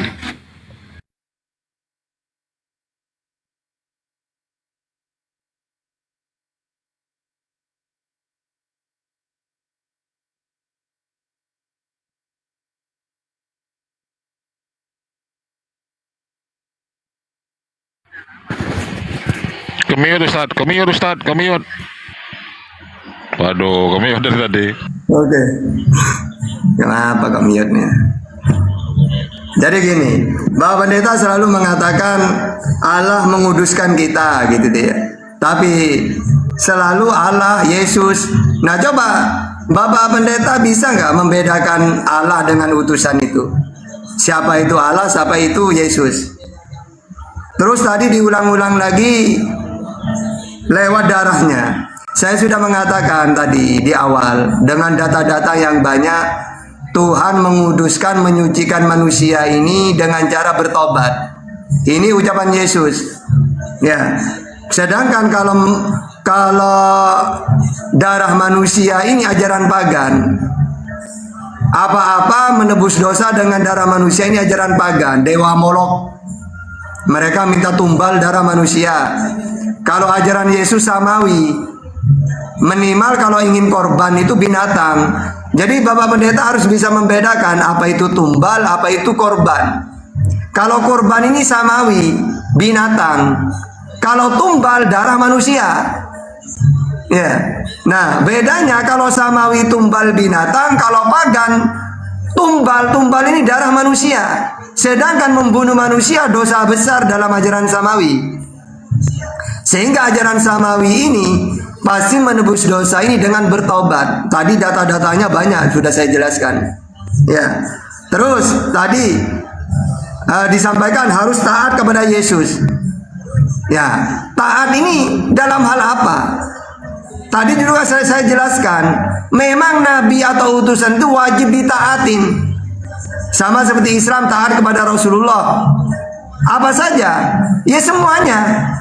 Kemiut Ustaz. Waduh, kemiut dari tadi.
Oke. Kenapa kok mute-nya? Jadi gini, Bapak Pendeta selalu mengatakan Allah menguduskan kita gitu dia. Tapi selalu Allah, Yesus. Nah coba Bapak Pendeta bisa nggak membedakan Allah dengan utusan itu? Siapa itu Allah, siapa itu Yesus? Terus tadi diulang-ulang lagi lewat darahnya. Saya sudah mengatakan tadi di awal, dengan data-data yang banyak, Tuhan menguduskan, menyucikan manusia ini dengan cara bertobat. Ini ucapan Yesus. Ya. Sedangkan kalau darah manusia ini ajaran pagan. Apa-apa menebus dosa dengan darah manusia ini ajaran pagan, dewa Molok. Mereka minta tumbal darah manusia. Kalau ajaran Yesus samawi, minimal kalau ingin korban itu binatang. Jadi Bapak Pendeta harus bisa membedakan apa itu tumbal, apa itu korban. Kalau korban ini samawi, binatang. Kalau tumbal darah manusia. Ya. Nah, bedanya kalau samawi tumbal binatang, kalau pagan tumbal ini darah manusia. Sedangkan membunuh manusia dosa besar dalam ajaran samawi. Sehingga ajaran samawi ini pasti menebus dosa ini dengan bertobat. Tadi data-datanya banyak sudah saya jelaskan. Ya. Terus tadi disampaikan harus taat kepada Yesus. Ya, taat ini dalam hal apa? Tadi juga saya jelaskan, memang nabi atau utusan itu wajib ditaatin. Sama seperti Islam taat kepada Rasulullah. Apa saja? Ya semuanya.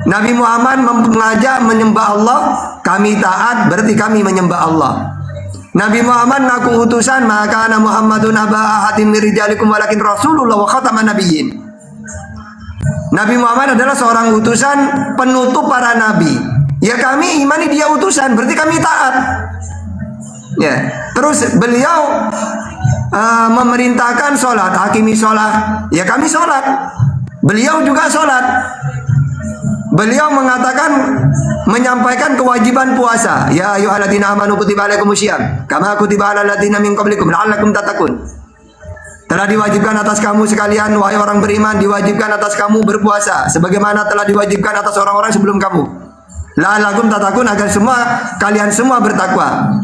Nabi Muhammad mengajak menyembah Allah, kami taat berarti kami menyembah Allah. Nabi Muhammad ngaku utusan, maka ana Muhammadun aba ahadin min rijalikum walakin Rasulullah wa khataman nabiyyin. Nabi Muhammad adalah seorang utusan, penutup para nabi. Ya kami imani dia utusan, berarti kami taat. Ya, terus beliau memerintahkan sholat, hakimi sholat. Ya kami sholat. Beliau juga sholat. Beliau mengatakan, menyampaikan kewajiban puasa. Ya ayyuhalladzina amanu kutiba alaikumusiyam kama kutiba alal ladzina min qablikum la'allakum tattaqun. Telah diwajibkan atas kamu sekalian, wahai orang beriman, diwajibkan atas kamu berpuasa, sebagaimana telah diwajibkan atas orang-orang sebelum kamu. La'allakum tattaqun, agar kalian semua bertakwa.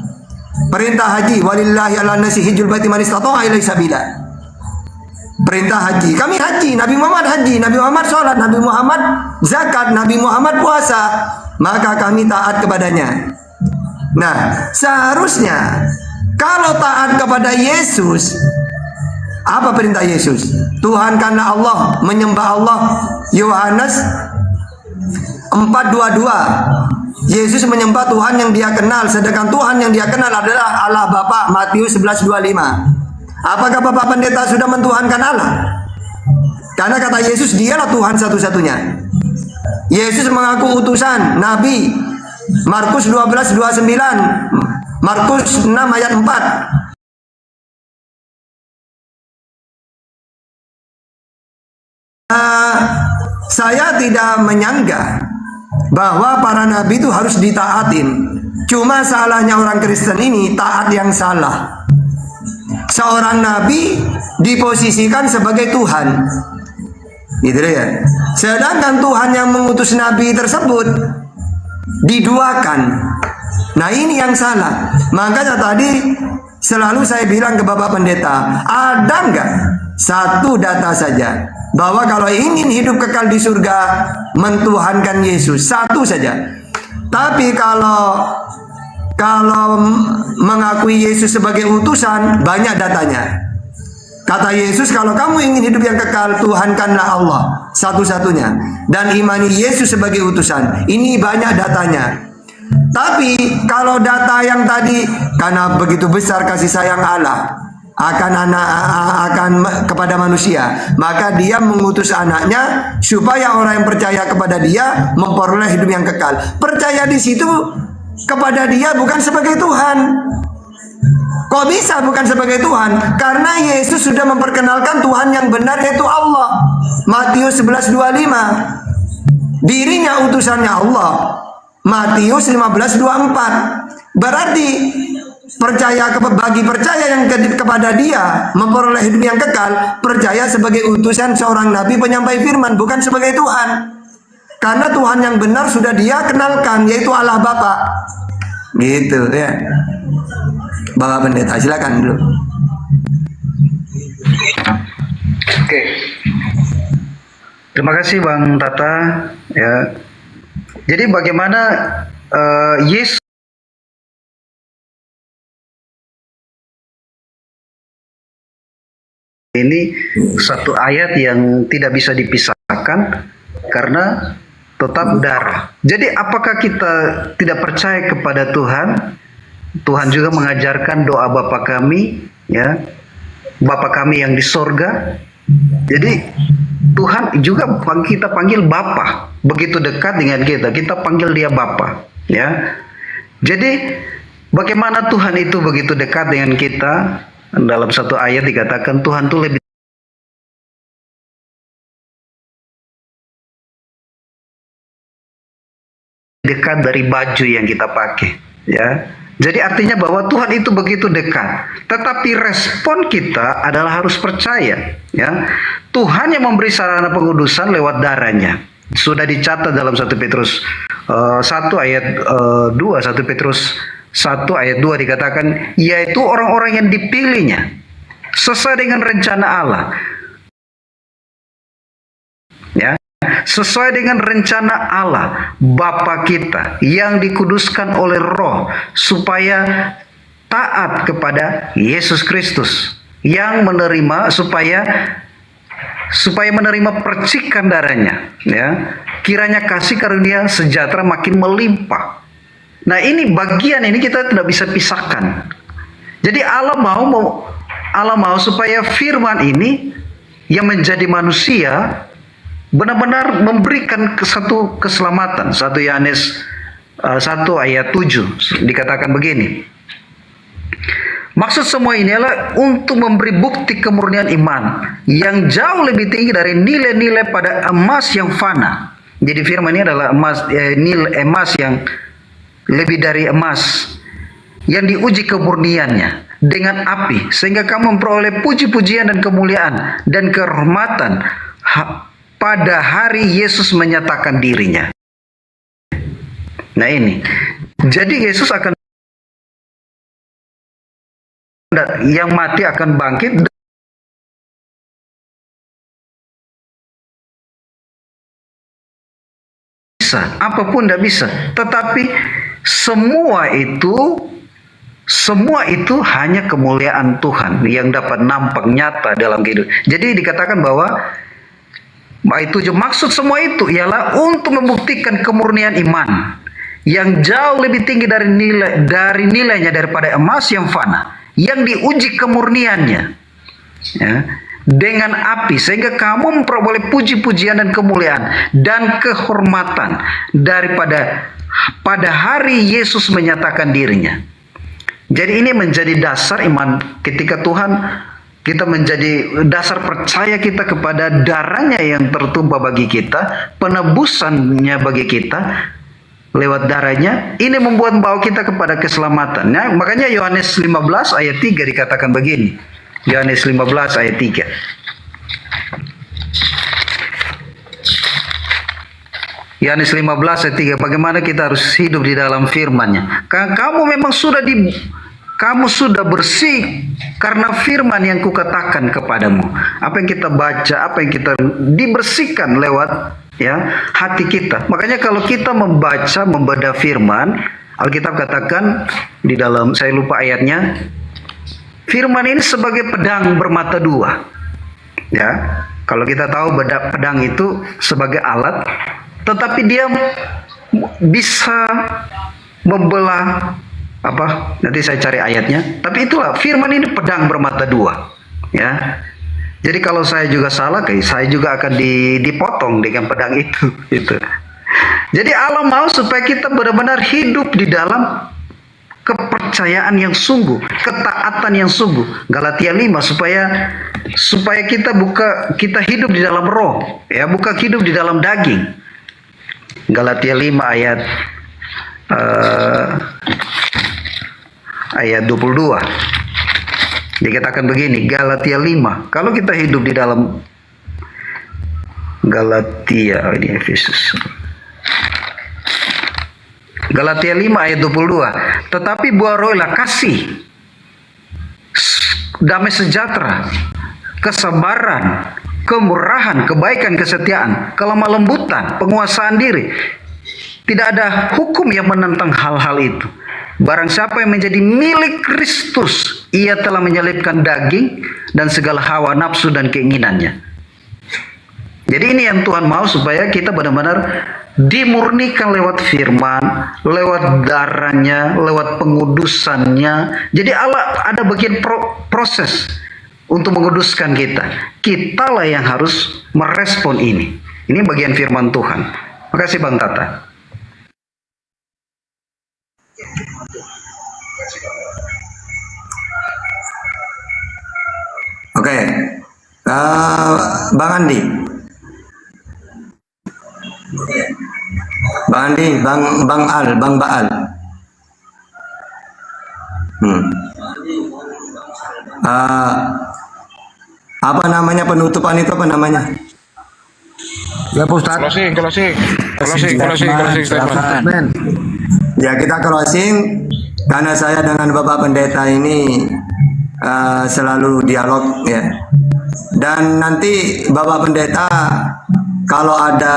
Perintah haji, walillahi 'alan nasi hijjul baiti man istata'a ilaihi sabila. Perintah haji, kami haji, Nabi Muhammad haji, Nabi Muhammad sholat, Nabi Muhammad zakat, Nabi Muhammad puasa, maka kami taat kepadanya. Nah, seharusnya kalau taat kepada Yesus, apa perintah Yesus? Tuhankanlah Allah, menyembah Allah. Yohanes 4:22. Yesus menyembah Tuhan yang dia kenal, sedangkan Tuhan yang dia kenal adalah Allah Bapa. Matius 11:25. Apakah Bapak Pendeta sudah mentuhankan Allah? Karena kata Yesus, dialah Tuhan satu-satunya. Yesus mengaku utusan, Nabi. Markus 12:29, Markus 6 ayat 4. Saya tidak menyangka bahwa para nabi itu harus ditaatin. Cuma salahnya orang Kristen ini taat yang salah. Seorang nabi diposisikan sebagai Tuhan, gitu ya. Sedangkan Tuhan yang mengutus nabi tersebut diduakan. Nah, ini yang salah. Makanya tadi selalu saya bilang ke Bapak Pendeta, ada nggak satu data saja bahwa kalau ingin hidup kekal di surga mentuhankan Yesus, satu saja. Tapi kalau mengakui Yesus sebagai utusan, banyak datanya. Kata Yesus, kalau kamu ingin hidup yang kekal, tuhankanlah Allah satu-satunya dan imani Yesus sebagai utusan. Ini banyak datanya. Tapi kalau data yang tadi, karena begitu besar kasih sayang Allah akan kepada manusia, maka dia mengutus anaknya supaya orang yang percaya kepada dia memperoleh hidup yang kekal. Percaya di situ kepada dia bukan sebagai Tuhan. Kok bisa bukan sebagai Tuhan? Karena Yesus sudah memperkenalkan Tuhan yang benar, yaitu Allah. Matius 11:25. Dirinya utusannya Allah. Matius 15:24. Berarti bagi percaya yang kepada dia memperoleh hidup yang kekal, percaya sebagai utusan seorang nabi penyampai firman, bukan sebagai Tuhan. Karena Tuhan yang benar sudah dia kenalkan, yaitu Allah Bapa. Gitu ya. Bapak Pendeta, silakan dulu.
Oke. Terima kasih Bang Tata ya. Jadi bagaimana Yesus ini satu ayat yang tidak bisa dipisahkan karena tetap darah. Jadi apakah kita tidak percaya kepada Tuhan? Tuhan juga mengajarkan doa Bapa kami, ya, Bapa kami yang di sorga. Jadi Tuhan juga kita panggil Bapa, begitu dekat dengan kita. Kita panggil dia Bapa, ya. Jadi bagaimana Tuhan itu begitu dekat dengan kita? Dalam satu ayat dikatakan Tuhan itu lebih dekat dari baju yang kita pakai, ya. Jadi artinya bahwa Tuhan itu begitu dekat. Tetapi respon kita adalah harus percaya, ya. Tuhan yang memberi sarana pengudusan lewat darahnya. Sudah dicatat dalam 1 Petrus 1 ayat 2, 1 Petrus 1 ayat 2 dikatakan, yaitu orang-orang yang dipilihnya sesuai dengan rencana Allah. Ya. Sesuai dengan rencana Allah Bapa kita yang dikuduskan oleh Roh supaya taat kepada Yesus Kristus, yang menerima supaya menerima percikan darahnya, ya. Kiranya kasih karunia sejahtera makin melimpah. Nah, ini bagian ini kita tidak bisa pisahkan. Jadi Allah mau supaya firman ini yang menjadi manusia benar-benar memberikan satu keselamatan. 1 Yohanes 1 ayat 7 dikatakan begini. Maksud semua ini adalah untuk memberi bukti kemurnian iman yang jauh lebih tinggi dari nilai-nilai pada emas yang fana. Jadi firman ini adalah emas yang lebih dari emas, yang diuji kemurniannya dengan api, sehingga kamu memperoleh puji-pujian dan kemuliaan dan kehormatan pada hari Yesus menyatakan dirinya. Nah ini, jadi Yesus akan, yang mati akan bangkit, bisa, apapun tidak bisa, tetapi semua itu hanya kemuliaan Tuhan yang dapat nampak nyata dalam kehidupan. Jadi dikatakan bahwa itu maksud semua itu ialah untuk membuktikan kemurnian iman yang jauh lebih tinggi dari nilainya daripada emas yang fana, yang diuji kemurniannya ya, dengan api, sehingga kamu memperoleh puji-pujian dan kemuliaan dan kehormatan daripada pada hari Yesus menyatakan dirinya. Jadi ini menjadi dasar iman ketika Tuhan, kita menjadi dasar percaya kita kepada darahnya yang tertumpah bagi kita, penebusannya bagi kita lewat darahnya. Ini membuat bawa kita kepada keselamatan. Nah, makanya Yohanes 15 ayat 3 dikatakan begini. Yohanes 15 ayat 3. Yohanes 15 ayat 3, bagaimana kita harus hidup di dalam firman-Nya. Kamu memang kamu sudah bersih karena firman yang kukatakan kepadamu. Apa yang kita baca, apa yang kita dibersihkan lewat ya hati kita. Makanya kalau kita membaca firman, Alkitab katakan di dalam, saya lupa ayatnya, firman ini sebagai pedang bermata dua. Ya, kalau kita tahu pedang itu sebagai alat, tetapi dia bisa membelah apa? Nanti saya cari ayatnya. Tapi itulah firman ini pedang bermata dua. Ya. Jadi kalau saya juga salah, saya juga akan dipotong dengan pedang itu. Gitu. Jadi Allah mau supaya kita benar-benar hidup di dalam kepercayaan yang sungguh, ketaatan yang sungguh. Galatia 5 supaya kita hidup di dalam roh, ya, bukan hidup di dalam daging. Galatia 5 ayat 22. Dikatakan begini, Galatia 5. Kalau kita hidup di dalam Galatia, ini Efesus. Galatia 5 ayat 22. Tetapi buah roh ialah kasih, damai sejahtera, kesabaran, kemurahan, kebaikan, kesetiaan, kelemah lembutan, penguasaan diri. Tidak ada hukum yang menentang hal-hal itu. Barang siapa yang menjadi milik Kristus, ia telah menyelipkan daging dan segala hawa nafsu dan keinginannya. Jadi ini yang Tuhan mau supaya kita benar-benar dimurnikan lewat firman, lewat darahnya, lewat pengudusannya. Jadi Allah ada bagian proses untuk menguduskan kita. Kitalah yang harus merespon ini. Ini bagian firman Tuhan. Makasih Bang Tata.
Oke, Bang Andi, Bang Al, Bang Baal. Apa namanya penutupan itu, apa namanya?
Ya Pak Ustaz. Closing statement.
Ya, kita closing karena saya dengan Bapak Pendeta ini selalu dialog ya. Dan nanti Bapak Pendeta kalau ada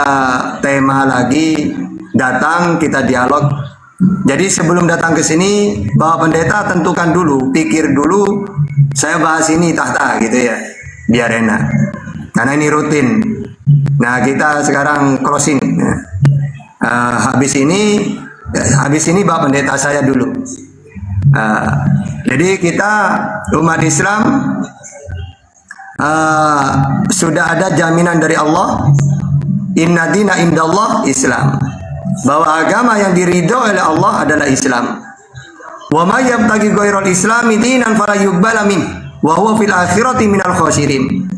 tema lagi datang, kita dialog. Jadi sebelum datang ke sini Bapak Pendeta tentukan dulu, pikir dulu, saya bahas ini tahta gitu ya, biar enak. Karena ini rutin. Nah, kita sekarang closing. Habis ini Bapak Pendeta saya dulu. Jadi kita umat Islam sudah ada jaminan dari Allah, inna dina indallah Islam, bahwa agama yang diridhoi oleh Allah adalah Islam. Wa may yabtaghi ghairal islami dinan fala yuqbala min wa huwa fil akhirati minal khasirin.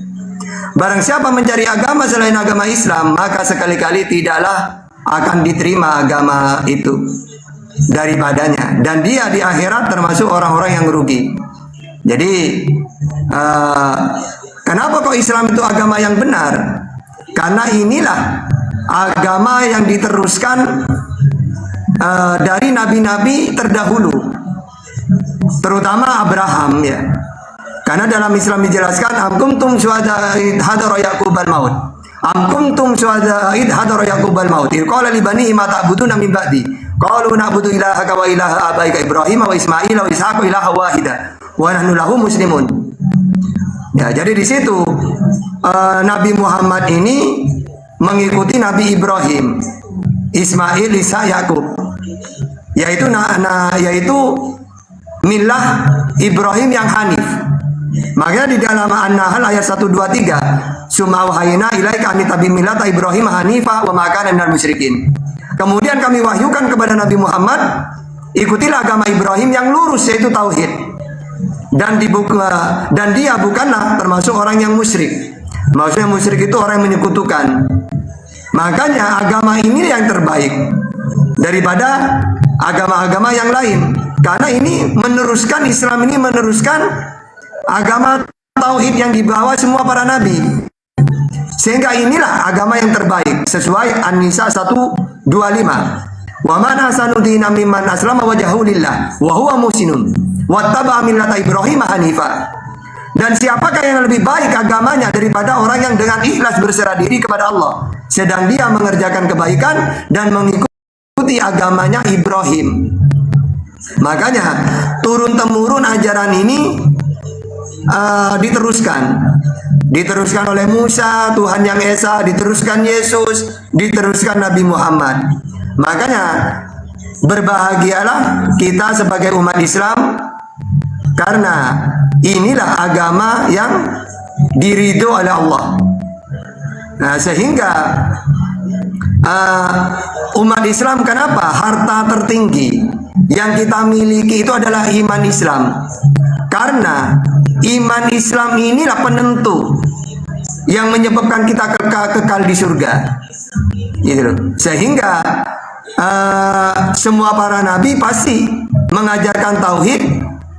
Barang siapa mencari agama selain agama Islam, maka sekali-kali tidaklah akan diterima agama itu. daripadanya, dan dia di akhirat termasuk orang-orang yang rugi. Jadi kenapa kok Islam itu agama yang benar? Karena inilah agama yang diteruskan dari nabi-nabi terdahulu, terutama Abraham ya. Karena dalam Islam dijelaskan, am kuntum syuhada id hadara yaqubal maut. Am kuntum syuhada id hadara yaqubal maut. Qala li banihi ma ta'buduna min ba'di. Qalu na'budu ilahaka wa ilaha abaika Ibrahim wa Ismail wa Ishaq ilaha wahida wa nahnu lahu muslimun. Ya, jadi di situ Nabi Muhammad ini mengikuti Nabi Ibrahim, Ismail, Isa, Yakub, yaitu milah Ibrahim yang hanif. Makanya di dalam An-Nahl ayat 123, summa wahayna ilaika an tabi millata Ibrahim hanifa wa ma kana minal musyrikin. Kemudian kami wahyukan kepada Nabi Muhammad, ikutilah agama Ibrahim yang lurus, yaitu tauhid. Dan dia bukanlah termasuk orang yang musyrik. Maksudnya musyrik itu orang yang menyekutukan. Makanya agama ini yang terbaik daripada agama-agama yang lain. Karena ini meneruskan, Islam ini meneruskan agama tauhid yang dibawa semua para nabi. Sehingga inilah agama yang terbaik sesuai An-Nisa 125. Wa man ahsanu dinan mimman aslama wajhahu lillah wa huwa muhsinun wattaba'a millata Ibrahim hanifa. Dan siapakah yang lebih baik agamanya daripada orang yang dengan ikhlas berserah diri kepada Allah, sedang dia mengerjakan kebaikan dan mengikuti agamanya Ibrahim. Makanya turun-temurun ajaran ini diteruskan oleh Musa, Tuhan yang Esa, diteruskan Yesus, diteruskan Nabi Muhammad. Makanya berbahagialah kita sebagai umat Islam, karena inilah agama yang diridho oleh Allah. Nah, sehingga umat Islam, kenapa harta tertinggi yang kita miliki itu adalah iman Islam? Karena iman Islam inilah penentu yang menyebabkan kita kekal di surga, gitu loh. Sehingga semua para nabi pasti mengajarkan tauhid,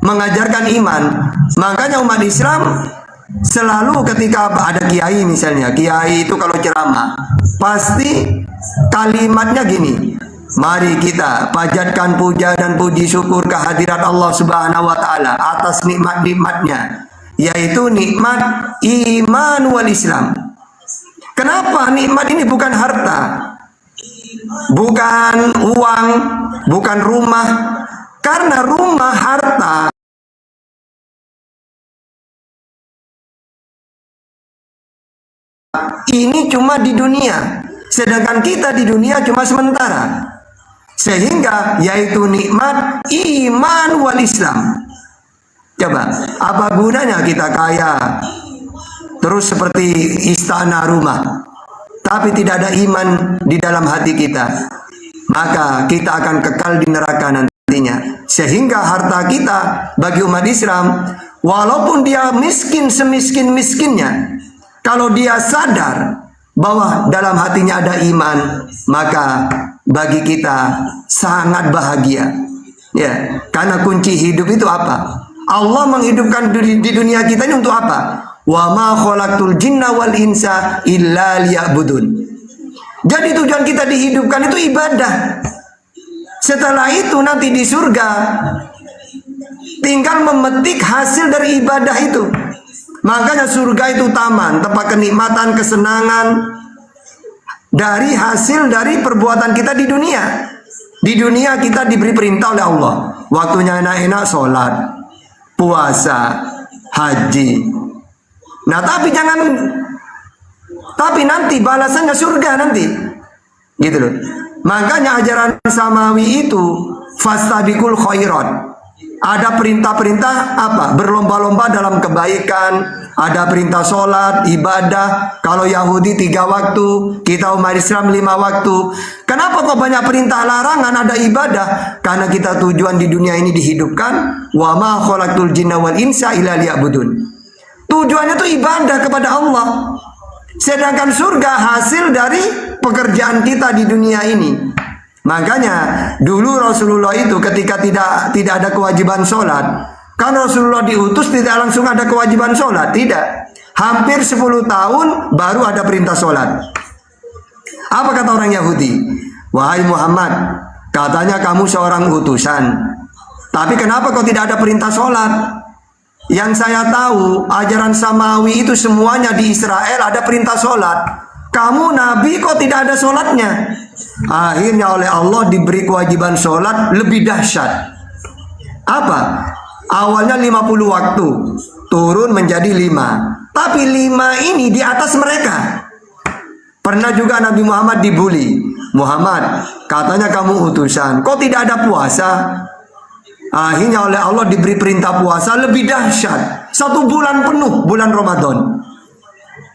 mengajarkan iman. Makanya umat Islam selalu ketika ada kiai, misalnya kiai itu kalau ceramah pasti kalimatnya gini: mari kita panjatkan puja dan puji syukur kehadirat Allah Subhanahu wa taala atas nikmat-nikmatnya, yaitu nikmat iman wal Islam. Kenapa nikmat ini bukan harta, bukan uang, bukan rumah? Karena rumah, harta ini cuma di dunia, sedangkan kita di dunia cuma sementara. Sehingga yaitu nikmat iman wal Islam. Coba, apa gunanya kita kaya terus seperti istana rumah, tapi tidak ada iman di dalam hati kita? Maka kita akan kekal di neraka nantinya. Sehingga harta kita bagi umat Islam, walaupun dia miskin semiskin-miskinnya, kalau dia sadar bahwa dalam hatinya ada iman, maka bagi kita sangat bahagia. Ya, karena kunci hidup itu apa? Allah menghidupkan di dunia kita ini untuk apa? Wa ma khalaqtul jinna wal insa illa liya'budun. Jadi tujuan kita dihidupkan itu ibadah. Setelah itu nanti di surga tinggal memetik hasil dari ibadah itu. Makanya surga itu taman, tempat kenikmatan, kesenangan dari hasil dari perbuatan kita di dunia. Di dunia kita diberi perintah oleh Allah, waktunya enak-enak sholat, puasa, haji. Nah, tapi nanti balasannya surga nanti, gitu loh. Makanya ajaran samawi itu fastabiqul khairat. Ada perintah-perintah apa? Berlomba-lomba dalam kebaikan. Ada perintah sholat, ibadah. Kalau Yahudi 3 waktu, kita umat Islam 5 waktu. Kenapa kok banyak perintah larangan, ada ibadah? Karena kita tujuan di dunia ini dihidupkan. Wa ma khalaqtul jinna wal insa illa liya'budun. Tujuannya itu ibadah kepada Allah. Sedangkan surga hasil dari pekerjaan kita di dunia ini. Makanya dulu Rasulullah itu ketika tidak ada kewajiban sholat, kan Rasulullah diutus tidak langsung ada kewajiban sholat, tidak. Hampir 10 tahun baru ada perintah sholat. Apa kata orang Yahudi? Wahai Muhammad, katanya kamu seorang utusan, tapi kenapa kau tidak ada perintah sholat? Yang saya tahu ajaran Samawi itu semuanya di Israel ada perintah sholat. Kamu Nabi kok tidak ada sholatnya? Akhirnya oleh Allah diberi kewajiban sholat lebih dahsyat. Apa? Awalnya 50 waktu, turun menjadi 5. Tapi 5 ini di atas mereka. Pernah juga Nabi Muhammad dibully. Muhammad, katanya kamu utusan, kok tidak ada puasa? Akhirnya oleh Allah diberi perintah puasa lebih dahsyat. 1 bulan penuh, bulan Ramadan.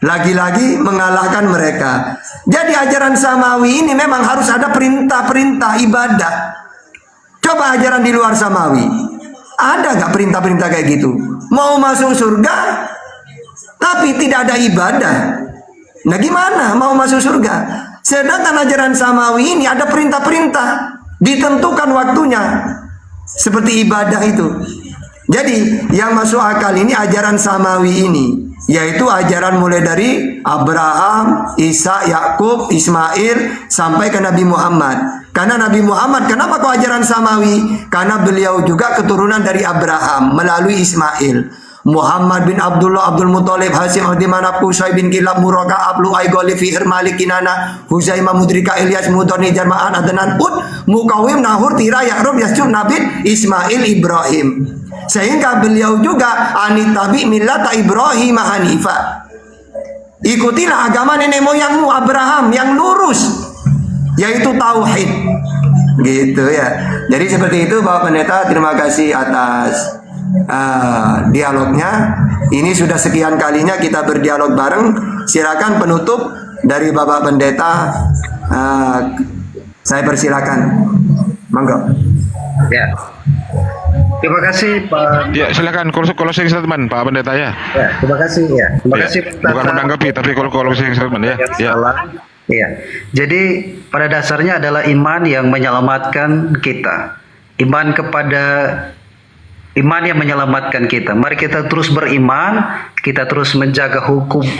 Lagi-lagi mengalahkan mereka. Jadi ajaran Samawi ini memang harus ada perintah-perintah ibadah. Coba ajaran di luar Samawi, ada gak perintah-perintah kayak gitu? Mau masuk surga, tapi tidak ada ibadah. Nah gimana mau masuk surga? Sedangkan ajaran Samawi ini ada perintah-perintah, ditentukan waktunya, seperti ibadah itu. Jadi yang masuk akal ini ajaran Samawi ini, yaitu ajaran mulai dari Abraham, Isa, Yakub, Ismail sampai ke Nabi Muhammad. Karena Nabi Muhammad, kenapa kok ajaran Samawi? Karena beliau juga keturunan dari Abraham melalui Ismail. Muhammad bin Abdullah, Abdul Muthalib, Hasim, Abdi Manaf, Qusay bin Kilab, Muraka, Ablu, Aigoli, Fihir, Malik, Kinana, Huzaimah, Mudrika, Ilyas, Mudoni, Jarma'an, Adnan, Ud, Mukawim, Nahur, Tira, Ya'rub, Yasjub, Nabid, Ismail, Ibrahim. Sehingga beliau juga anitabi millata Ibrahim Hanifah. Ikutilah agama nenek moyangmu Abraham yang lurus, yaitu tauhid. Gitu ya. Jadi seperti itu Bapak Pendeta, terima kasih atas dialognya. Ini sudah sekian kalinya kita berdialog bareng. Silakan penutup dari Bapak Pendeta, saya persilakan. Monggo.
Ya. Terima kasih Pak.
Ya, silakan closing statement Pak Pendeta ya.
Ya, terima kasih ya. Terima kasih Pak.
Bukan menanggapi tapi closing statement ya. Ya.
Iya. Jadi pada dasarnya adalah iman yang menyelamatkan kita. Iman yang menyelamatkan kita. Mari kita terus beriman, kita terus menjaga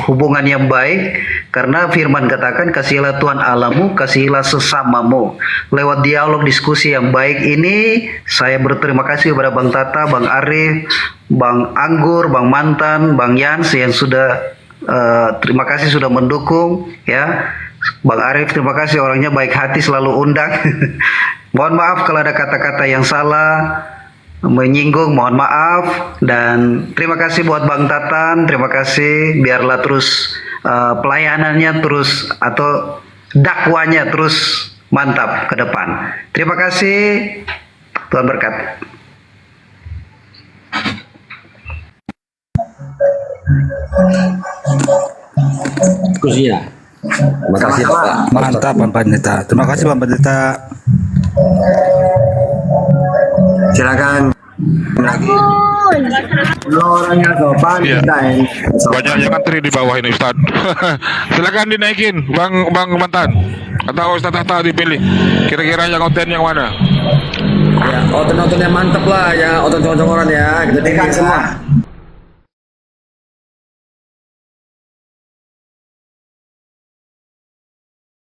hubungan yang baik, karena firman katakan kasihilah Tuhan Allahmu, kasihilah sesamamu. Lewat dialog diskusi yang baik ini, saya berterima kasih kepada Bang Tata, Bang Arif, Bang Anggur, Bang Mantan, Bang Yans yang sudah terima kasih sudah mendukung ya. Bang Arif terima kasih, orangnya baik hati, selalu undang. Mohon maaf kalau ada kata-kata yang salah, menyinggung, mohon maaf. Dan terima kasih buat Bang Tatan, terima kasih, biarlah terus pelayanannya terus atau dakwanya terus mantap ke depan. Terima kasih, Tuhan berkati.
Diskusinya. Terima kasih Pak.
Mantap Pak Pendeta. Terima kasih Pak Pendeta.
Silakan lagi. Orangnya sopan,
Iya.
kita ini.
Banyak yang antri di bawah ini Ustaz. Silakan dinaikin Bang Mantan. Atau Ustaz Tata dipilih. Kira-kira yang konten yang mana?
Ya, otot-ototnya mantep lah ya, otot-otot orang ya. Kita tinggal semua.